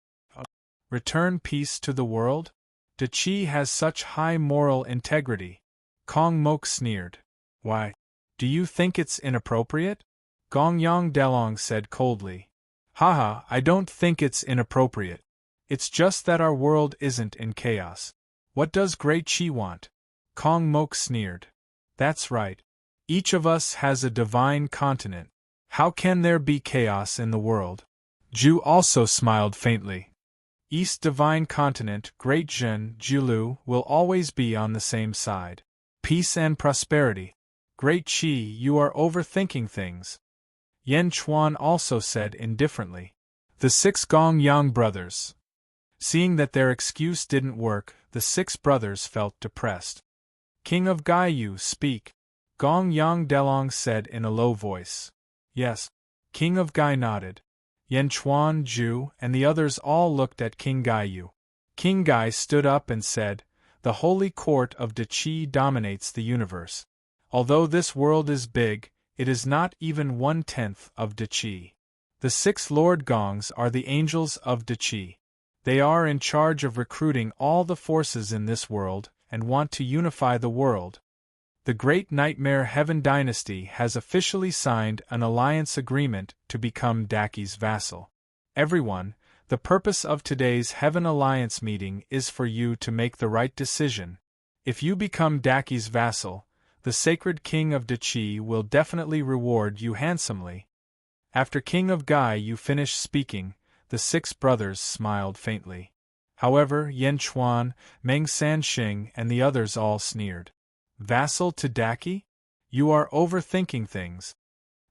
Return peace to the world? Da Qi has such high moral integrity. Kong Mok sneered. Why? Do you think it's inappropriate? Gongyang Delong said coldly. Haha, I don't think it's inappropriate. It's just that our world isn't in chaos. What does Great Qi want? Kong Mok sneered. That's right. Each of us has a divine continent. How can there be chaos in the world? Zhu also smiled faintly. East Divine Continent, Great Zhen, Jiulu, will always be on the same side. Peace and prosperity. Great Qi, you are overthinking things. Yan Chuan also said indifferently. The 6 Gongyang brothers. Seeing that their excuse didn't work, the 6 brothers felt depressed. King of Gaiyou, speak. Gongyang Delong said in a low voice. Yes. King of Gai nodded. Yan Chuan, Zhu, and the others all looked at King Gaiyou. King Gai stood up and said, The holy court of Da Qi dominates the universe. Although this world is big, it is not even 1/10 of Da Qi. The 6 Lord Gongs are the angels of Da Qi. They are in charge of recruiting all the forces in this world, and want to unify the world. The Great Nightmare Heaven Dynasty has officially signed an alliance agreement to become Daki's vassal. Everyone, the purpose of today's Heaven Alliance meeting is for you to make the right decision. If you become Daki's vassal, the sacred king of Da Qi will definitely reward you handsomely. After King of Gaiyou finished speaking, the 6 brothers smiled faintly. However, Yan Chuan, Meng Sanxing, and the others all sneered. Vassal to Daki? You are overthinking things.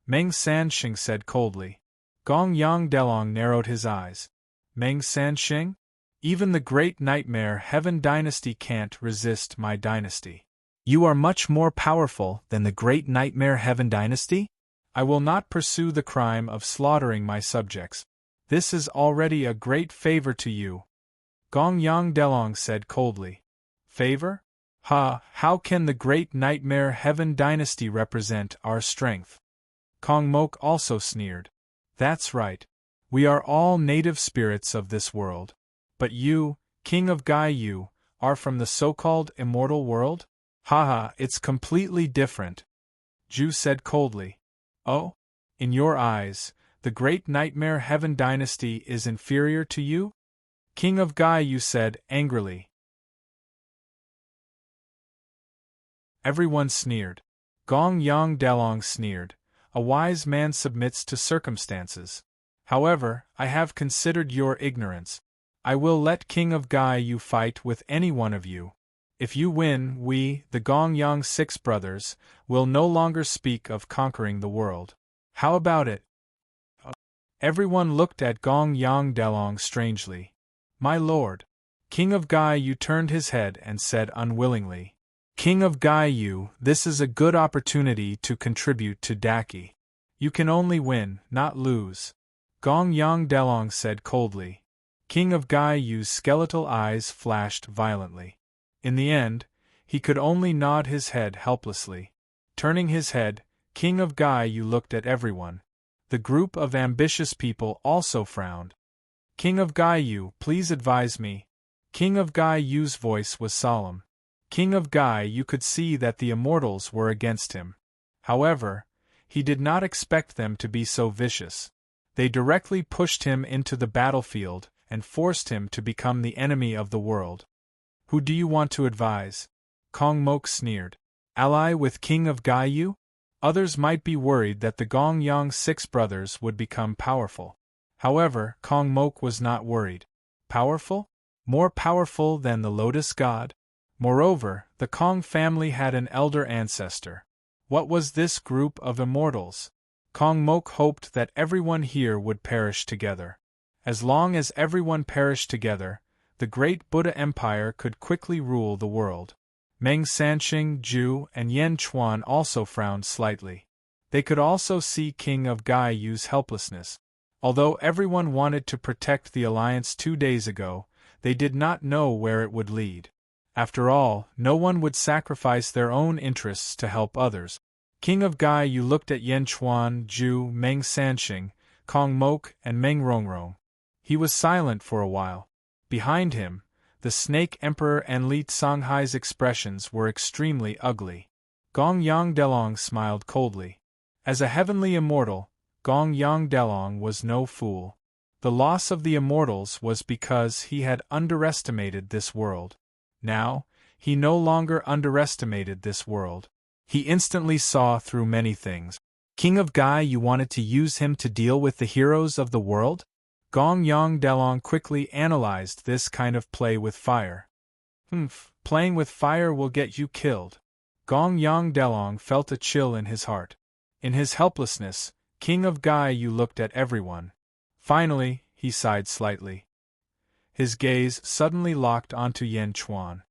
Meng Sanxing said coldly. Gongyang Delong narrowed his eyes. Meng Sanxing? Even the Great Nightmare Heaven Dynasty can't resist my dynasty. You are much more powerful than the Great Nightmare Heaven Dynasty? I will not pursue the crime of slaughtering my subjects. This is already a great favor to you. Gongyang Delong said coldly. Favor? Ha, how can the great nightmare heaven dynasty represent our strength? Kong Mok also sneered. That's right. We are all native spirits of this world. But you, King of Gai Yu, are from the so-called immortal world? Haha, it's completely different. Ju said coldly. Oh? In your eyes, the great nightmare heaven dynasty is inferior to you? King of Gai Yu said angrily. Everyone sneered. Gong Yang Delong sneered. A wise man submits to circumstances. However, I have considered your ignorance. I will let King of Gai Yu fight with any one of you. If you win, we, the Gong Yang 6 brothers, will no longer speak of conquering the world. How about it? Everyone looked at Gong Yang Delong strangely. My lord. King of Gai Yu turned his head and said unwillingly. King of Gai Yu, this is a good opportunity to contribute to Daki. You can only win, not lose. Gong Yang Delong said coldly. King of Gai Yu's skeletal eyes flashed violently. In the end, he could only nod his head helplessly. Turning his head, King of Gai Yu looked at everyone. The group of ambitious people also frowned. King of Gai Yu, please advise me. King of Gai Yu's voice was solemn. King of Gai Yu could see that the immortals were against him. However, he did not expect them to be so vicious. They directly pushed him into the battlefield and forced him to become the enemy of the world. Who do you want to advise? Kong Mok sneered. Ally with King of Gai Yu? Others might be worried that the Gong Yang 6 brothers would become powerful. However, Kong Mok was not worried. Powerful? More powerful than the Lotus God? Moreover, the Kong family had an elder ancestor. What was this group of immortals? Kong Mok hoped that everyone here would perish together. As long as everyone perished together, the great Buddha Empire could quickly rule the world. Meng Sanxing, Ju, and Yen Chuan also frowned slightly. They could also see King of Gai Yu's helplessness. Although everyone wanted to protect the alliance 2 days ago, they did not know where it would lead. After all, no one would sacrifice their own interests to help others. King of Gai Yu looked at Yen Chuan, Ju, Meng Sanxing, Kong Mok, and Meng Rongrong. He was silent for a while. Behind him, the Snake Emperor and Li Songhai's expressions were extremely ugly. Gong Yang Delong smiled coldly. As a heavenly immortal, Gong Yang Delong was no fool. The loss of the immortals was because he had underestimated this world. Now, he no longer underestimated this world. He instantly saw through many things. King of Gai, you wanted to use him to deal with the heroes of the world? Gong Yang Delong quickly analyzed this kind of play with fire. Playing with fire will get you killed. Gong Yang Delong felt a chill in his heart. In his helplessness, King of Gai Yu looked at everyone. Finally, he sighed slightly. His gaze suddenly locked onto Yen Chuan.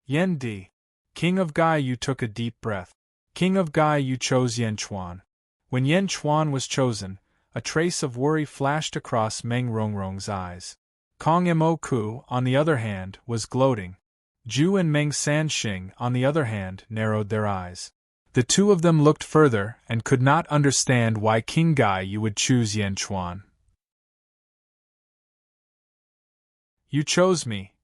Yen Di. King of Gai Yu took a deep breath. King of Gai Yu chose Yen Chuan. When Yen Chuan was chosen, a trace of worry flashed across Meng Rongrong's eyes. Kong Mo Ku, on the other hand, was gloating. Ju and Meng Sanxing, on the other hand, narrowed their eyes. The two of them looked further and could not understand why King Gai Yu would choose Yen Chuan. You chose me?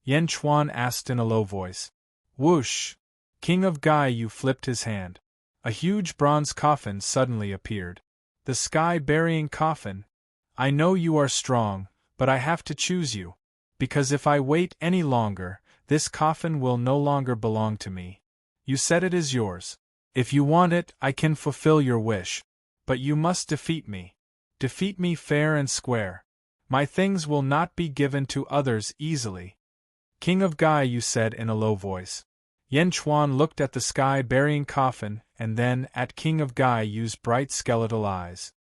Yen Chuan asked in a low voice. Whoosh! King of Gai Yu flipped his hand. A huge bronze coffin suddenly appeared. The sky-burying coffin. I know you are strong, but I have to choose you. Because if I wait any longer, this coffin will no longer belong to me. You said it is yours. If you want it, I can fulfill your wish. But you must defeat me. Defeat me fair and square. My things will not be given to others easily. King of Gai Yu said in a low voice. Yen Chuan looked at the sky-burying coffin and then at King of Gai Yu's bright skeletal eyes.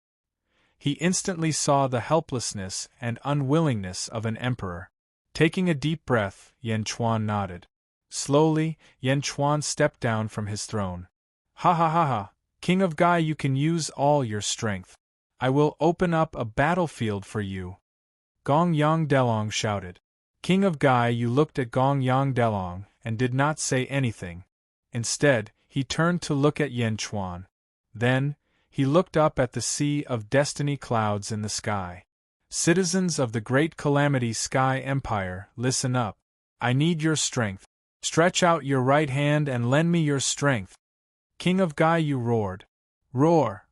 He instantly saw the helplessness and unwillingness of an emperor. Taking a deep breath, Yen Chuan nodded. Slowly, Yen Chuan stepped down from his throne. Ha ha ha ha! King of Gai, you can use all your strength. I will open up a battlefield for you. Gong Yang Delong shouted. King of Gai, you looked at Gong Yang Delong and did not say anything. Instead, he turned to look at Yan Chuan. Then, he looked up at the sea of destiny clouds in the sky. Citizens of the great calamity sky empire, listen up. I need your strength. Stretch out your right hand and lend me your strength. King of Gaiyu roared. Roar!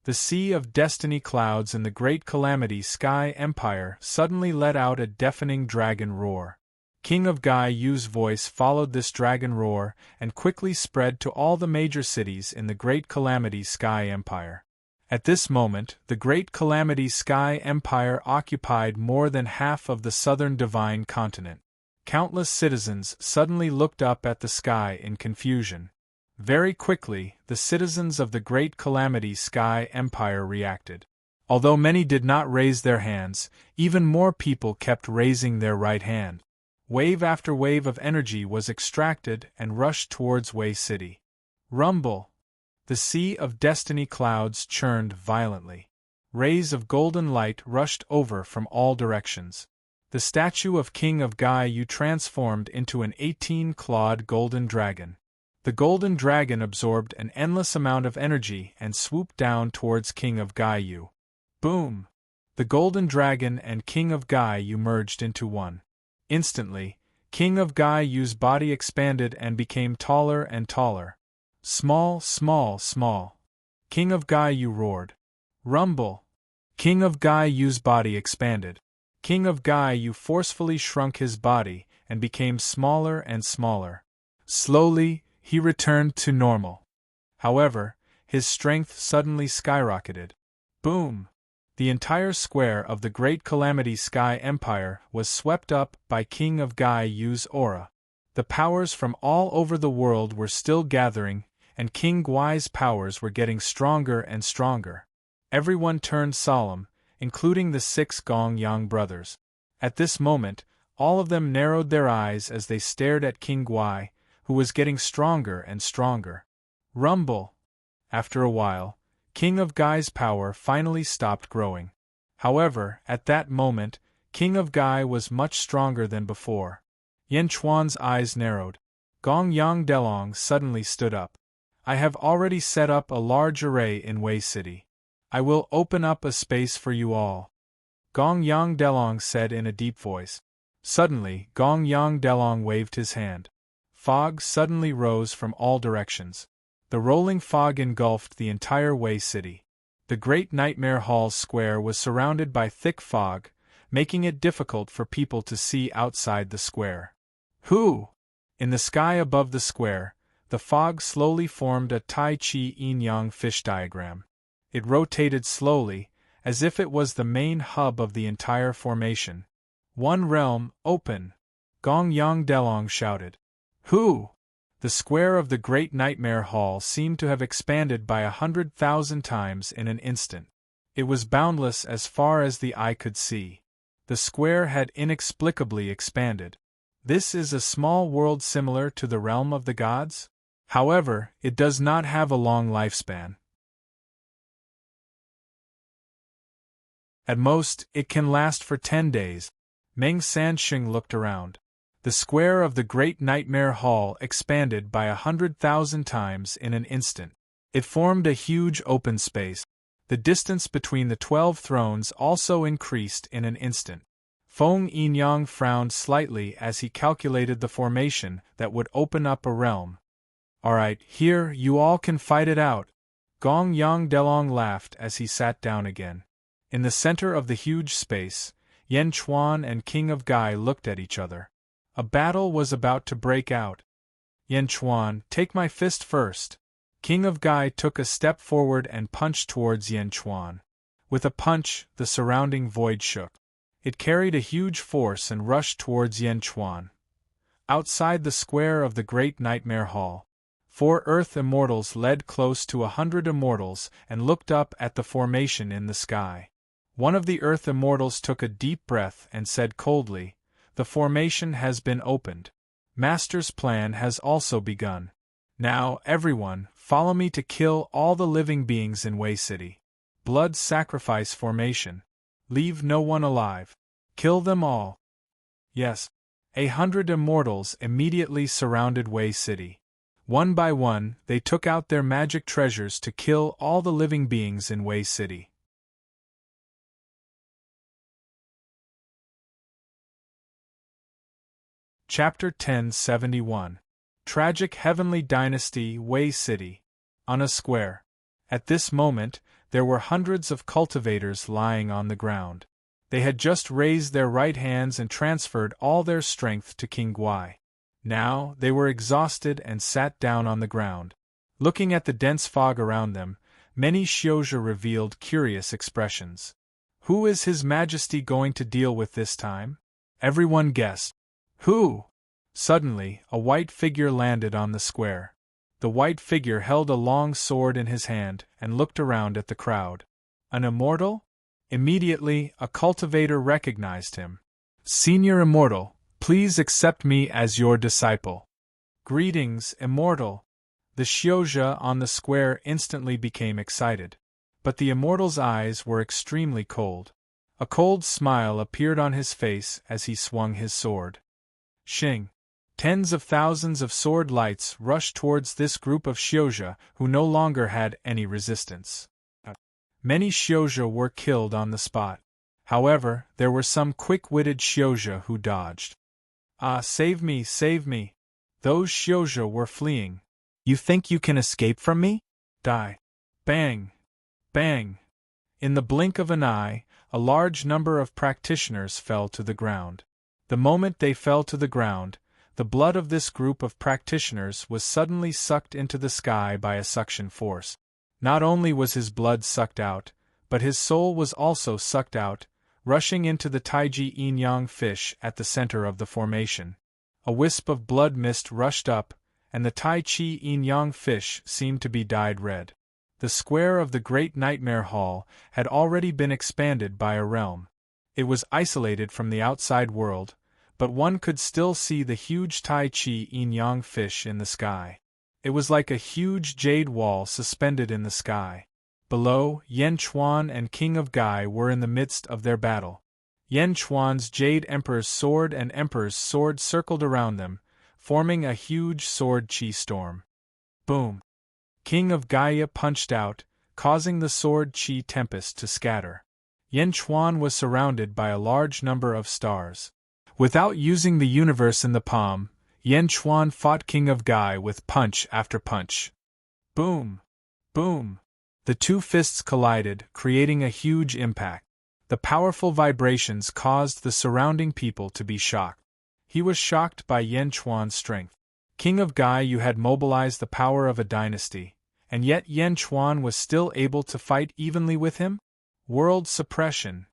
The sea of destiny clouds in the great calamity sky empire suddenly let out a deafening dragon roar. King of Gaiyu's voice followed this dragon roar and quickly spread to all the major cities in the great calamity sky empire. At this moment, the great calamity sky empire occupied more than half of the southern divine continent. Countless citizens suddenly looked up at the sky in confusion. Very quickly, the citizens of the great calamity sky empire reacted. Although many did not raise their hands, even more people kept raising their right hand. Wave after wave of energy was extracted and rushed towards Wei City. Rumble! The sea of destiny clouds churned violently. Rays of golden light rushed over from all directions. The statue of King of Gaiyu transformed into an 18-clawed golden dragon. The golden dragon absorbed an endless amount of energy and swooped down towards King of Gaiyu. Boom! The golden dragon and King of Gaiyu merged into one. Instantly, King of Gaiyu's body expanded and became taller and taller. Small, small, small. King of Gaiyu roared. Rumble! King of Gaiyu's body expanded. King of Gaiyu forcefully shrunk his body and became smaller and smaller. Slowly, he returned to normal. However, his strength suddenly skyrocketed. Boom! The entire square of the Great Calamity Sky Empire was swept up by King of Gaiyu's aura. The powers from all over the world were still gathering, and King Guai's powers were getting stronger and stronger. Everyone turned solemn, including the 6 Gongyang brothers. At this moment, all of them narrowed their eyes as they stared at King Guai, who was getting stronger and stronger. Rumble! After a while, King of Gai's power finally stopped growing. However, at that moment, King of Gai was much stronger than before. Yan Chuan's eyes narrowed. Gongyang Delong suddenly stood up. I have already set up a large array in Wei City. I will open up a space for you all. Gongyang Delong said in a deep voice. Suddenly, Gongyang Delong waved his hand. Fog suddenly rose from all directions. The rolling fog engulfed the entire Wei City. The Great Nightmare Hall's square was surrounded by thick fog, making it difficult for people to see outside the square. Who? In the sky above the square, the fog slowly formed a Tai Chi Yin-Yang fish diagram. It rotated slowly, as if it was the main hub of the entire formation. One realm, open! Gongyang Delong shouted. Who? The square of the Great Nightmare Hall seemed to have expanded by 100,000 times in an instant. It was boundless as far as the eye could see. The square had inexplicably expanded. This is a small world similar to the realm of the gods? However, it does not have a long lifespan. At most, it can last for 10 days. Meng Sanxing looked around. The square of the Great Nightmare Hall expanded by 100,000 times in an instant. It formed a huge open space. The distance between the 12 thrones also increased in an instant. Feng Yinyang frowned slightly as he calculated the formation that would open up a realm. Alright, here, you all can fight it out. Gongyang Delong laughed as he sat down again. In the center of the huge space, Yan Chuan and King of Gai looked at each other. A battle was about to break out. Yan Chuan, take my fist first. King of Gai took a step forward and punched towards Yan Chuan. With a punch, the surrounding void shook. It carried a huge force and rushed towards Yan Chuan. Outside the square of the Great Nightmare Hall, 4 Earth Immortals led close to 100 Immortals and looked up at the formation in the sky. One of the Earth Immortals took a deep breath and said coldly, "The formation has been opened. Master's plan has also begun. Now, everyone, follow me to kill all the living beings in Wei City. Blood sacrifice formation. Leave no one alive. Kill them all." Yes. 100 immortals immediately surrounded Wei City. One by one, they took out their magic treasures to kill all the living beings in Wei City. Chapter 1071. Tragic Heavenly Dynasty, Wei City. On a square. At this moment, there were hundreds of cultivators lying on the ground. They had just raised their right hands and transferred all their strength to King Guai. Now, they were exhausted and sat down on the ground. Looking at the dense fog around them, many Xiozhi revealed curious expressions. Who is His Majesty going to deal with this time? Everyone guessed. Who? Suddenly, a white figure landed on the square. The white figure held a long sword in his hand and looked around at the crowd. An immortal? Immediately, a cultivator recognized him. Senior Immortal, please accept me as your disciple. Greetings, Immortal. The Xiozhi on the square instantly became excited. But the Immortal's eyes were extremely cold. A cold smile appeared on his face as he swung his sword. Xing. Tens of thousands of sword lights rushed towards this group of Xiozhi who no longer had any resistance. Many Xiozhi were killed on the spot. However, there were some quick-witted Xiozhi who dodged. Ah, save me, save me! Those Xiozhi were fleeing. You think you can escape from me? Die! Bang! Bang! In the blink of an eye, a large number of practitioners fell to the ground. The moment they fell to the ground, the blood of this group of practitioners was suddenly sucked into the sky by a suction force. Not only was his blood sucked out, but his soul was also sucked out, rushing into the Taiji yin-yang fish at the center of the formation. A wisp of blood mist rushed up, and the Tai Chi yin-yang fish seemed to be dyed red. The square of the Great Nightmare Hall had already been expanded by a realm. It was isolated from the outside world, but one could still see the huge Tai Chi yin-yang fish in the sky. It was like a huge jade wall suspended in the sky. Below, Yan Chuan and King of Gai were in the midst of their battle. Yan Chuan's Jade Emperor's sword and Emperor's sword circled around them, forming a huge sword chi storm. Boom! King of Gaia punched out, causing the sword chi tempest to scatter. Yan Chuan was surrounded by a large number of stars. Without using the universe in the palm, Yan Chuan fought King of Gai with punch after punch. Boom! Boom! The two fists collided, creating a huge impact. The powerful vibrations caused the surrounding people to be shocked. He was shocked by Yan Chuan's strength. King of Gai, you had mobilized the power of a dynasty, and yet Yan Chuan was still able to fight evenly with him? World suppression.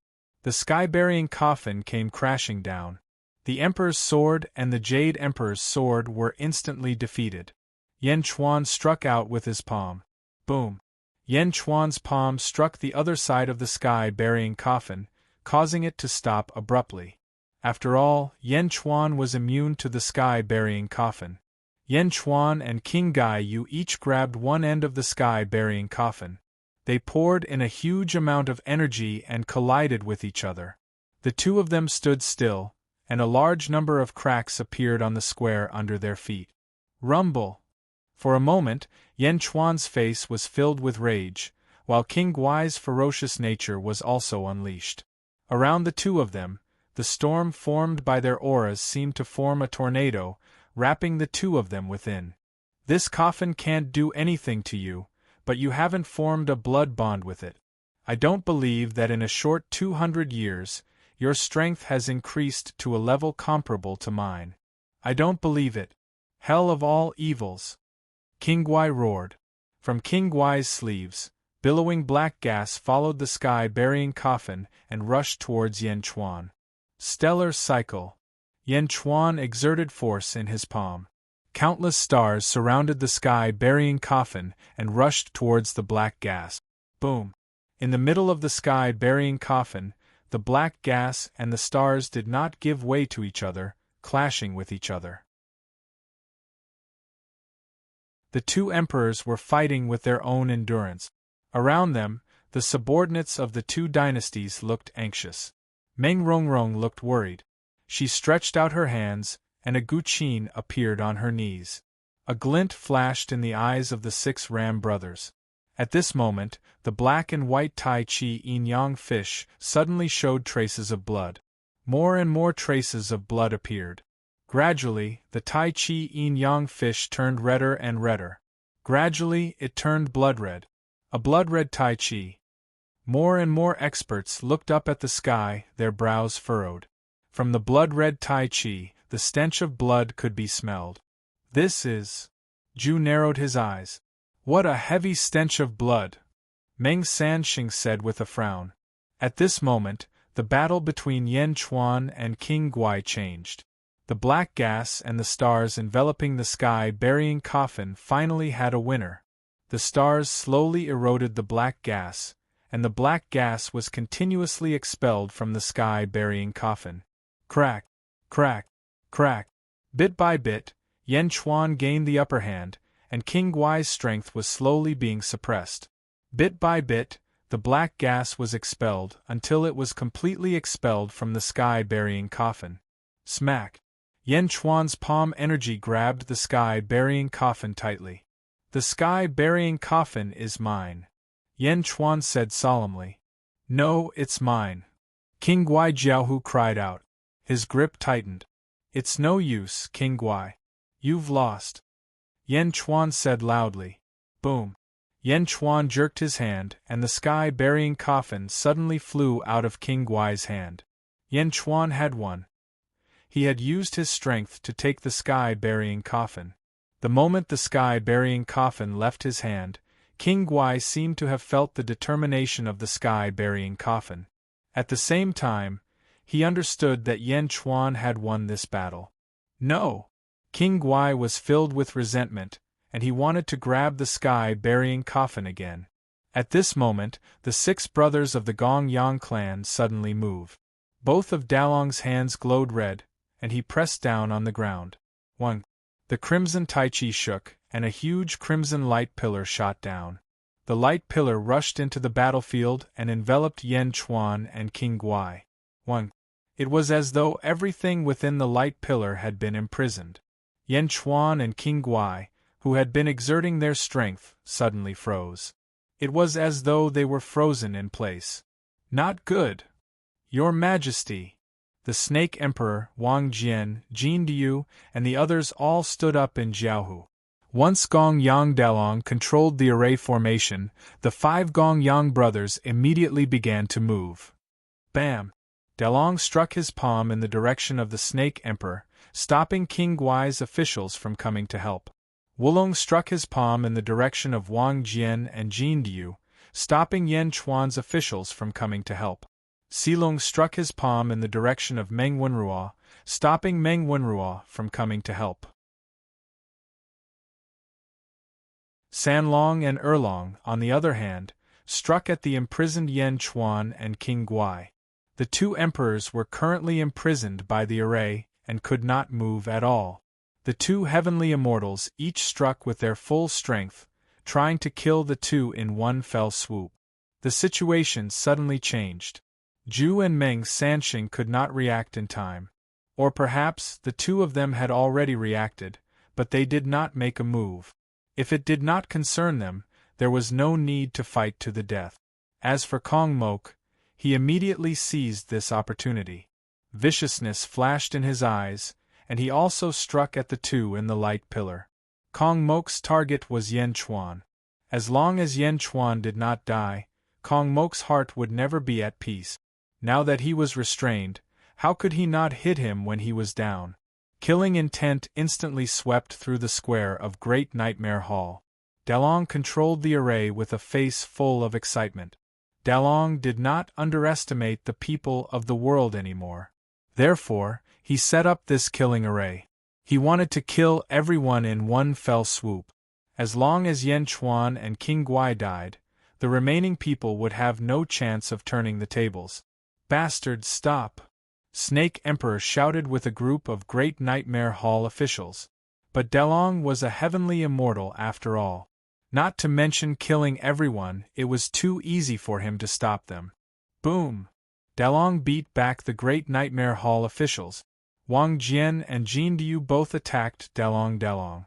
The sky-burying coffin came crashing down. The Emperor's sword and the Jade Emperor's sword were instantly defeated. Yan Chuan struck out with his palm. Boom! Yan Chuan's palm struck the other side of the sky-burying coffin, causing it to stop abruptly. After all, Yan Chuan was immune to the sky-burying coffin. Yan Chuan and King Gai Yu each grabbed one end of the sky-burying coffin. They poured in a huge amount of energy and collided with each other. The two of them stood still, and a large number of cracks appeared on the square under their feet. Rumble! For a moment, Yan Chuan's face was filled with rage, while King Guai's ferocious nature was also unleashed. Around the two of them, the storm formed by their auras seemed to form a tornado, wrapping the two of them within. This coffin can't do anything to you, but you haven't formed a blood bond with it. I don't believe that in a short 200 years, your strength has increased to a level comparable to mine. I don't believe it. Hell of all evils! King Guai roared. From King Guai's sleeves, billowing black gas followed the sky-burying coffin and rushed towards Yan Chuan. Stellar cycle. Yan Chuan exerted force in his palm. Countless stars surrounded the sky-burying coffin and rushed towards the black gas. Boom! In the middle of the sky-burying coffin, the black gas and the stars did not give way to each other, clashing with each other. The two emperors were fighting with their own endurance. Around them, the subordinates of the two dynasties looked anxious. Meng Rongrong looked worried. She stretched out her hands, and a guqin appeared on her knees. A glint flashed in the eyes of the 6 ram brothers. At this moment, the black and white Tai Chi yin-yang fish suddenly showed traces of blood. More and more traces of blood appeared. Gradually, the Tai Chi yin-yang fish turned redder and redder. Gradually, it turned blood-red. A blood-red Tai Chi. More and more experts looked up at the sky, their brows furrowed. From the blood-red Tai Chi, the stench of blood could be smelled. This is... Zhu narrowed his eyes. What a heavy stench of blood! Meng Sanxing said with a frown. At this moment, the battle between Yan Chuan and King Guai changed. The black gas and the stars enveloping the sky-burying coffin finally had a winner. The stars slowly eroded the black gas, and the black gas was continuously expelled from the sky-burying coffin. Crack, crack, crack. Bit by bit, Yan Chuan gained the upper hand, and King Guai's strength was slowly being suppressed. Bit by bit, the black gas was expelled until it was completely expelled from the sky-burying coffin. Smack! Yan Chuan's palm energy grabbed the sky-burying coffin tightly. The sky-burying coffin is mine, Yan Chuan said solemnly. No, it's mine. King Guai Jiaohu cried out. His grip tightened. It's no use, King Guai. You've lost. Yan Chuan said loudly. Boom. Yan Chuan jerked his hand, and the sky-burying coffin suddenly flew out of King Guai's hand. Yan Chuan had won. He had used his strength to take the sky-burying coffin. The moment the sky-burying coffin left his hand, King Guai seemed to have felt the determination of the sky-burying coffin. At the same time, he understood that Yan Chuan had won this battle. No! King Guai was filled with resentment, and he wanted to grab the sky-burying coffin again. At this moment, the 6 brothers of the Gong Yang clan suddenly moved. Both of Dalong's hands glowed red, and he pressed down on the ground. 1. The crimson Tai Chi shook, and a huge crimson light pillar shot down. The light pillar rushed into the battlefield and enveloped Yan Chuan and King Guai. 1. It was as though everything within the light pillar had been imprisoned. Yan Chuan and King Guai, who had been exerting their strength, suddenly froze. It was as though they were frozen in place. Not good. Your Majesty. The Snake Emperor, Wang Jian, Jin Diu, and the others all stood up in Jiaohu. Once Gong Yang Dalong controlled the array formation, the 5 Gong Yang brothers immediately began to move. Bam! Dalong struck his palm in the direction of the Snake Emperor, stopping King Guai's officials from coming to help. Wulong struck his palm in the direction of Wang Jian and Jin Diu, stopping Yan Chuan's officials from coming to help. Silong struck his palm in the direction of Meng Wenruo, stopping Meng Wenruo from coming to help. Sanlong and Erlong, on the other hand, struck at the imprisoned Yan Chuan and King Guai. The 2 emperors were currently imprisoned by the array and could not move at all. The 2 heavenly immortals each struck with their full strength, trying to kill the 2 in one fell swoop. The situation suddenly changed. Zhu and Meng Sanxing could not react in time. Or perhaps the 2 of them had already reacted, but they did not make a move. If it did not concern them, there was no need to fight to the death. As for Kong Mok, he immediately seized this opportunity. Viciousness flashed in his eyes, and he also struck at the 2 in the light pillar. Kong Mok's target was Yan Chuan. As long as Yan Chuan did not die, Kong Mok's heart would never be at peace. Now that he was restrained, how could he not hit him when he was down? Killing intent instantly swept through the square of Great Nightmare Hall. Dalong controlled the array with a face full of excitement. Dalong did not underestimate the people of the world anymore. Therefore, he set up this killing array. He wanted to kill everyone in one fell swoop. As long as Yan Chuan and King Guai died, the remaining people would have no chance of turning the tables. Bastard, stop! Snake Emperor shouted with a group of Great Nightmare Hall officials. But Dalong was a heavenly immortal after all. Not to mention killing everyone, it was too easy for him to stop them. Boom! Dalong beat back the Great Nightmare Hall officials, Wang Jian and Jin Diu both attacked Dalong Dalong.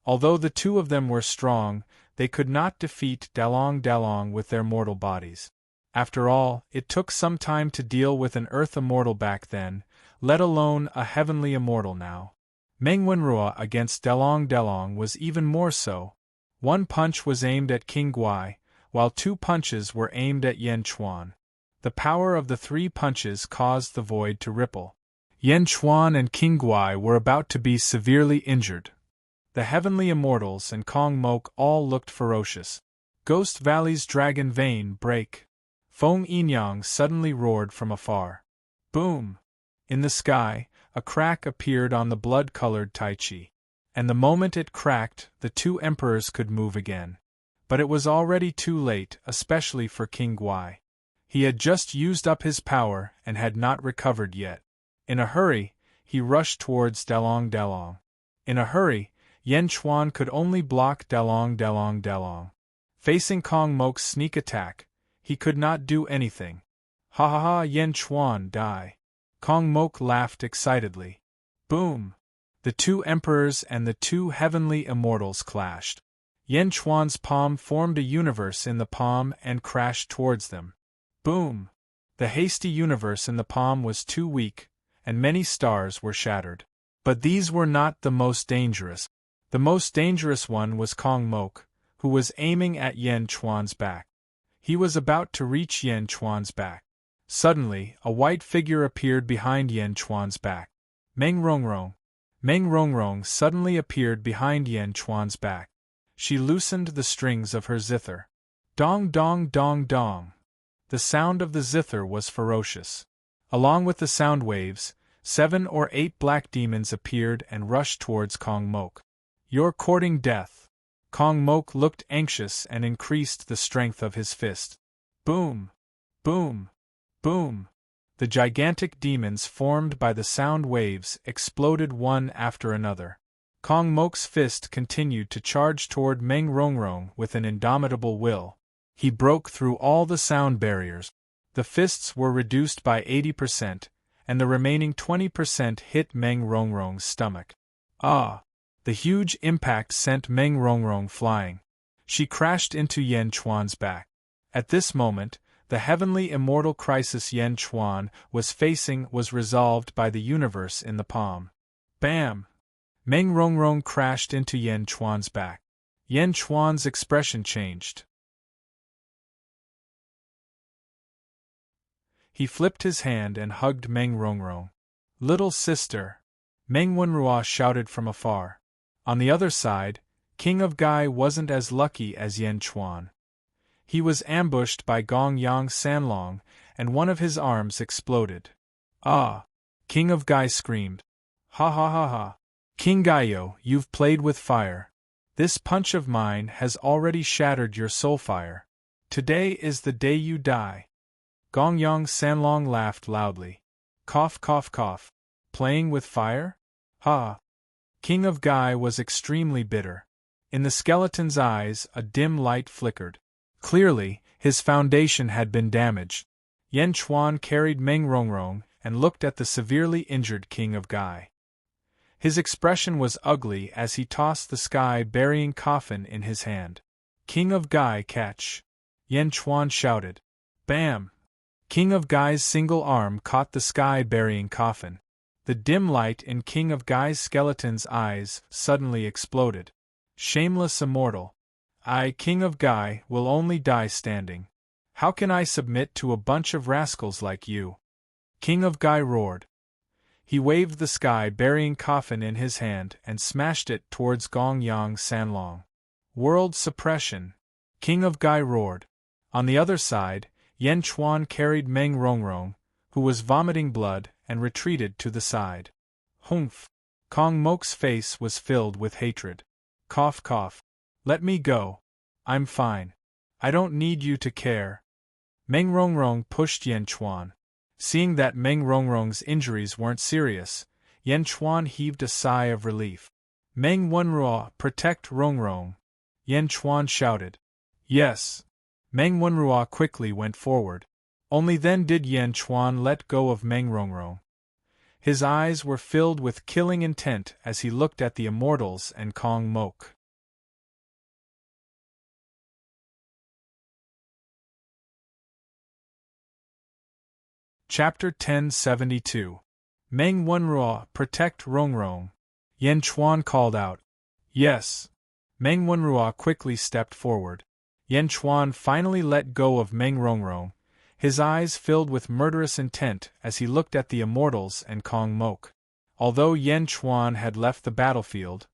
Although the two of them were strong, they could not defeat Dalong Dalong with their mortal bodies. After all, it took some time to deal with an earth immortal back then, let alone a heavenly immortal now. Meng Wenrua against Dalong Dalong was even more so. One punch was aimed at King Guai, while two punches were aimed at Yan Chuan. The power of the three punches caused the void to ripple. Yan Chuan and King Guai were about to be severely injured. The heavenly immortals and Kong Mok all looked ferocious. Ghost Valley's dragon vein break. Feng Yinyang suddenly roared from afar. Boom! In the sky, a crack appeared on the blood-colored Tai Chi. And the moment it cracked, the two emperors could move again. But it was already too late, especially for King Guai. He had just used up his power and had not recovered yet. In a hurry, he rushed towards Dalong Dalong. In a hurry, Yan Chuan could only block Dalong Dalong Dalong. Facing Kong Mok's sneak attack, he could not do anything. Ha ha ha, Yan Chuan, die. Kong Mok laughed excitedly. Boom! The two emperors and the two heavenly immortals clashed. Yan Chuan's palm formed a universe in the palm and crashed towards them. Boom! The hasty universe in the palm was too weak, and many stars were shattered. But these were not the most dangerous. The most dangerous one was Kong Mok, who was aiming at Yan Chuan's back. He was about to reach Yan Chuan's back. Suddenly, a white figure appeared behind Yan Chuan's back. Meng Rongrong. Meng Rongrong suddenly appeared behind Yan Chuan's back. She loosened the strings of her zither. Dong dong dong dong. The sound of the zither was ferocious. Along with the sound waves, 7 or 8 black demons appeared and rushed towards Kong Mok. You're courting death. Kong Mok looked anxious and increased the strength of his fist. Boom! Boom! Boom! The gigantic demons formed by the sound waves exploded one after another. Kong Mok's fist continued to charge toward Meng Rongrong with an indomitable will. He broke through all the sound barriers. The fists were reduced by 80%, and the remaining 20% hit Meng Rongrong's stomach. Ah! The huge impact sent Meng Rongrong flying. She crashed into Yan Chuan's back. At this moment, the heavenly immortal crisis Yan Chuan was facing was resolved by the universe in the palm. Bam! Meng Rongrong crashed into Yan Chuan's back. Yan Chuan's expression changed. He flipped his hand and hugged Meng Rongrong. Little sister! Meng Wenrua shouted from afar. On the other side, King of Gai wasn't as lucky as Yan Chuan. He was ambushed by Gong Yang Sanlong, and one of his arms exploded. Ah! King of Gai screamed. Ha ha ha ha! King Gaio, you've played with fire. This punch of mine has already shattered your soul fire. Today is the day you die. Gong Yang Sanlong laughed loudly. Cough cough cough. Playing with fire? Ha! King of Gai was extremely bitter. In the skeleton's eyes a dim light flickered. Clearly, his foundation had been damaged. Yan Chuan carried Meng Rongrong and looked at the severely injured King of Gai. His expression was ugly as he tossed the sky-burying coffin in his hand. King of Gai, catch! Yan Chuan shouted. Bam! King of Gai's single arm caught the sky-burying coffin. The dim light in King of Gai's skeleton's eyes suddenly exploded. Shameless immortal! I, King of Gai, will only die standing. How can I submit to a bunch of rascals like you? King of Gai roared. He waved the sky-burying coffin in his hand and smashed it towards Gong Yang Sanlong. World suppression! King of Gai roared. On the other side, Yan Chuan carried Meng Rongrong, who was vomiting blood, and retreated to the side. Humph! Kong Mok's face was filled with hatred. Cough cough. Let me go. I'm fine. I don't need you to care. Meng Rongrong pushed Yan Chuan. Seeing that Meng Rongrong's injuries weren't serious, Yan Chuan heaved a sigh of relief. Meng Wenrua, protect Rongrong! Yan Chuan shouted. Yes. Meng Wenrua quickly went forward. Only then did Yan Chuan let go of Meng Rongrong. His eyes were filled with killing intent as he looked at the Immortals and Kong Mok. Chapter 1072. Meng Wenruo, protect Rongrong. Yen Chuan called out. Yes. Meng Wenruo quickly stepped forward. Yen Chuan finally let go of Meng Rongrong, his eyes filled with murderous intent as he looked at the Immortals and Kong Mok. Although Yen Chuan had left the battlefield,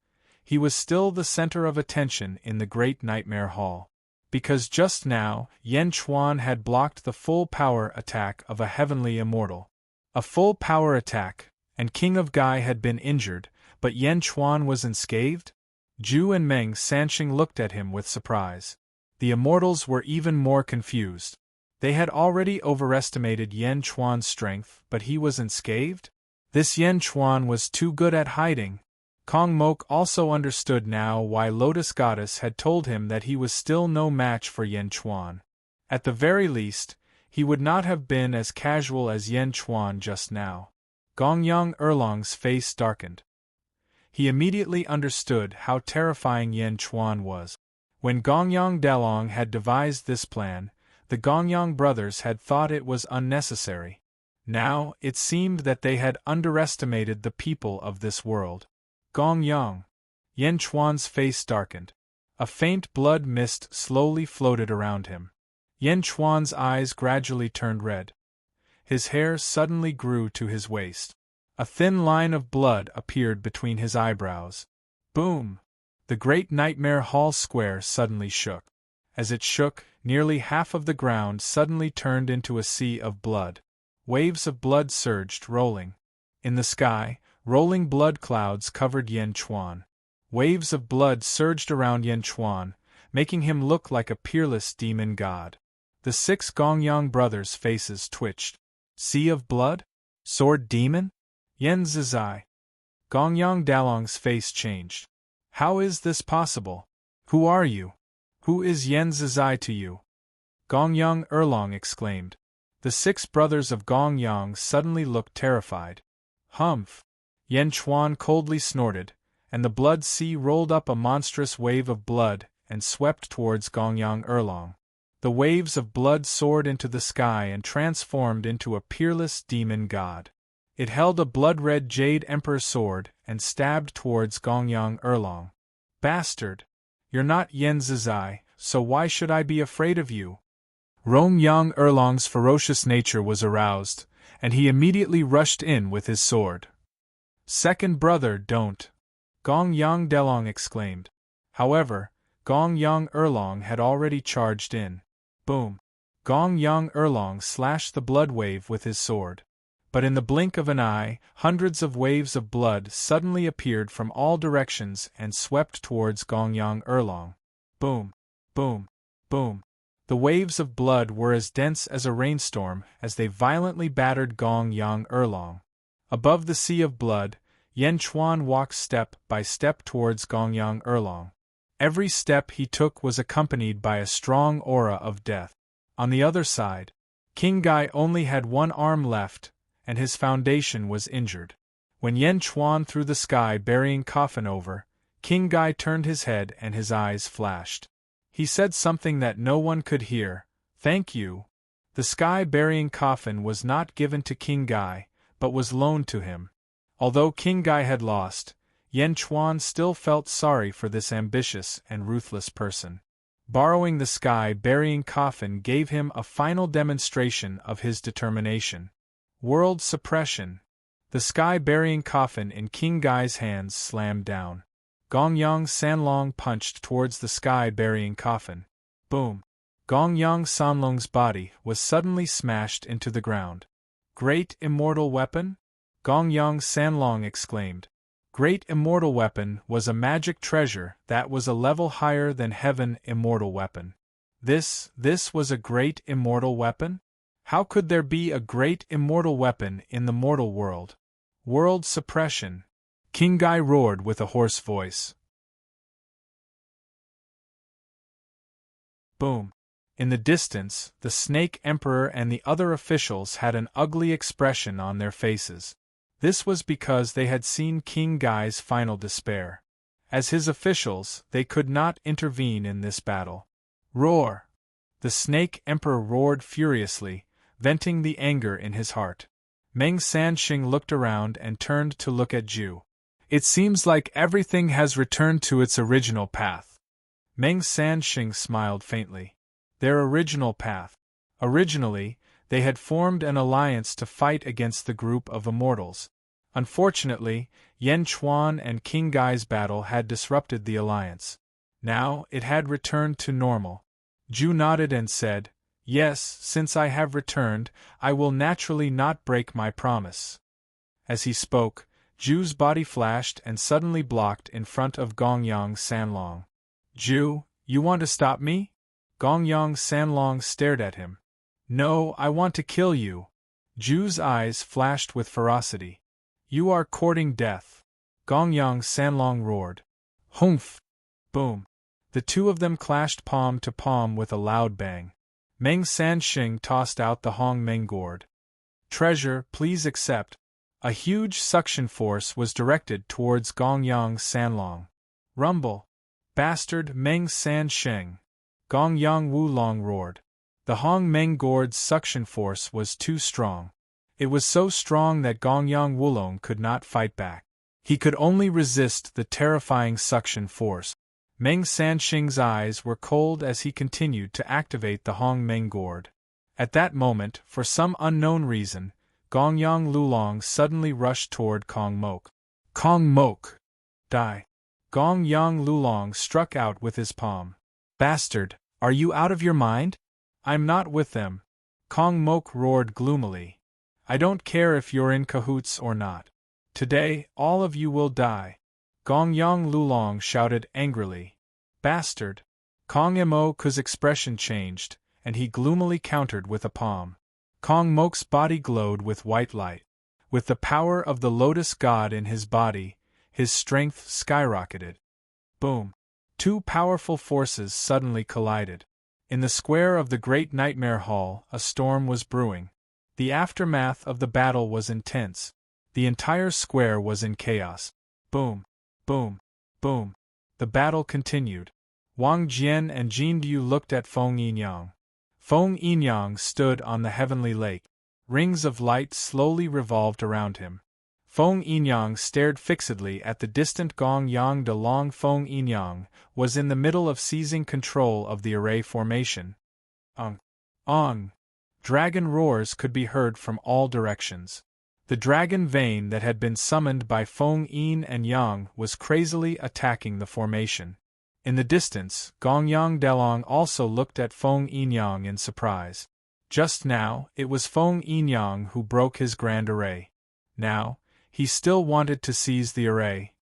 he was still the center of attention in the Great Nightmare Hall. Because just now, Yen Chuan had blocked the full power attack of a heavenly immortal. A full power attack, and King of Gai had been injured, but Yen Chuan was unscathed? Zhu and Meng Sanqing looked at him with surprise. The Immortals were even more confused. They had already overestimated Yen Chuan's strength, but he was unscathed? This Yen Chuan was too good at hiding. Kong Mok also understood now why Lotus Goddess had told him that he was still no match for Yen Chuan. At the very least, he would not have been as casual as Yen Chuan just now. Gongyang Erlong's face darkened. He immediately understood how terrifying Yen Chuan was. When Gongyang Dalong had devised this plan, the Gongyang brothers had thought it was unnecessary. Now, it seemed that they had underestimated the people of this world. Gongyang. Yen Chuan's face darkened. A faint blood mist slowly floated around him. Yen Chuan's eyes gradually turned red. His hair suddenly grew to his waist. A thin line of blood appeared between his eyebrows. Boom! The Great Nightmare Hall square suddenly shook. As it shook, nearly half of the ground suddenly turned into a sea of blood. Waves of blood surged, rolling. In the sky, rolling blood clouds covered Yen Chuan. Waves of blood surged around Yen Chuan, making him look like a peerless demon god. The 6 Gongyang brothers' faces twitched. Sea of blood? Sword demon? Yen Zizai. Gongyang Dalong's face changed. How is this possible? Who are you? Who is Yen Zizai to you? Gongyang Erlong exclaimed. The 6 brothers of Gongyang suddenly looked terrified. Humph! Yen Chuan coldly snorted, and the blood sea rolled up a monstrous wave of blood and swept towards Gongyang Erlong. The waves of blood soared into the sky and transformed into a peerless demon god. It held a blood-red jade emperor sword and stabbed towards Gongyang Erlong. Bastard! You're not Yen Zizai, so why should I be afraid of you? Gongyang Erlong's ferocious nature was aroused, and he immediately rushed in with his sword. Second brother, don't! Gongyang Dalong exclaimed. However, Gongyang Erlong had already charged in. Boom! Gongyang Erlong slashed the blood wave with his sword. But in the blink of an eye, hundreds of waves of blood suddenly appeared from all directions and swept towards Gongyang Erlong. Boom! Boom! Boom! The waves of blood were as dense as a rainstorm as they violently battered Gongyang Erlong. Above the sea of blood, Yen Chuan walked step by step towards Gongyang Erlong. Every step he took was accompanied by a strong aura of death. On the other side, King Gai only had one arm left, and his foundation was injured. When Yen Chuan threw the sky-burying coffin over, King Gai turned his head and his eyes flashed. He said something that no one could hear. Thank you. The sky-burying coffin was not given to King Gai, but was loaned to him. Although King Gai had lost, Yen Chuan still felt sorry for this ambitious and ruthless person. Borrowing the sky-burying coffin gave him a final demonstration of his determination. World suppression. The sky-burying coffin in King Gai's hands slammed down. Gongyang Sanlong punched towards the sky-burying coffin. Boom! Gongyang Sanlong's body was suddenly smashed into the ground. Great immortal weapon? Gongyang Sanlong exclaimed. Great immortal weapon was a magic treasure that was a level higher than heaven immortal weapon. This was a great immortal weapon? How could there be a great immortal weapon in the mortal world? World suppression. King Gai roared with a hoarse voice. Boom. In the distance, the Snake Emperor and the other officials had an ugly expression on their faces. This was because they had seen King Gai's final despair. As his officials, they could not intervene in this battle. Roar! The Snake Emperor roared furiously, venting the anger in his heart. Meng Sanxing looked around and turned to look at Zhu. It seems like everything has returned to its original path. Meng Sanxing smiled faintly. Their original path. Originally, they had formed an alliance to fight against the group of immortals. Unfortunately, Yan Chuan and King Gai's battle had disrupted the alliance. Now, it had returned to normal. Zhu nodded and said, "Yes, since I have returned, I will naturally not break my promise." As he spoke, Zhu's body flashed and suddenly blocked in front of Gongyang Sanlong. "Zhu, you want to stop me?" Gongyang Sanlong stared at him. "No, I want to kill you." Zhu's eyes flashed with ferocity. "You are courting death." Gongyang Sanlong roared. "Humph!" Boom! The two of them clashed palm to palm with a loud bang. Meng Sanxing tossed out the Hong Meng gourd. "Treasure, please accept." A huge suction force was directed towards Gongyang Sanlong. "Rumble! Bastard Meng Sanxing!" Gongyang Wulong roared. The Hong Meng gourd's suction force was too strong. It was so strong that Gongyang Wulong could not fight back. He could only resist the terrifying suction force. Meng Sanxing's eyes were cold as he continued to activate the Hong Meng gourd. At that moment, for some unknown reason, Gongyang Lulong suddenly rushed toward Kong Mok. "Kong Mok! Die!" Gongyang Lulong struck out with his palm. "Bastard, are you out of your mind?" "I'm not with them," Kong Mok roared gloomily. "I don't care if you're in cahoots or not. Today, all of you will die." Gongyang Lulong shouted angrily. "Bastard!" Kong Mo's expression changed, and he gloomily countered with a palm. Kong Mok's body glowed with white light. With the power of the Lotus God in his body, his strength skyrocketed. Boom! Two powerful forces suddenly collided. In the square of the Great Nightmare Hall, a storm was brewing. The aftermath of the battle was intense. The entire square was in chaos. Boom! Boom! Boom! The battle continued. Wang Jian and Jin Du looked at Feng Yinyang. Feng Yinyang stood on the heavenly lake. Rings of light slowly revolved around him. Feng Yinyang stared fixedly at the distant Gongyang De Long. Feng Yinyang was in the middle of seizing control of the array formation. Ong! Dragon roars could be heard from all directions. The dragon vein that had been summoned by Feng Yin and Yang was crazily attacking the formation. In the distance, Gongyang Delong also looked at Feng Yinyang in surprise. Just now, it was Feng Yinyang who broke his grand array. Now, he still wanted to seize the array.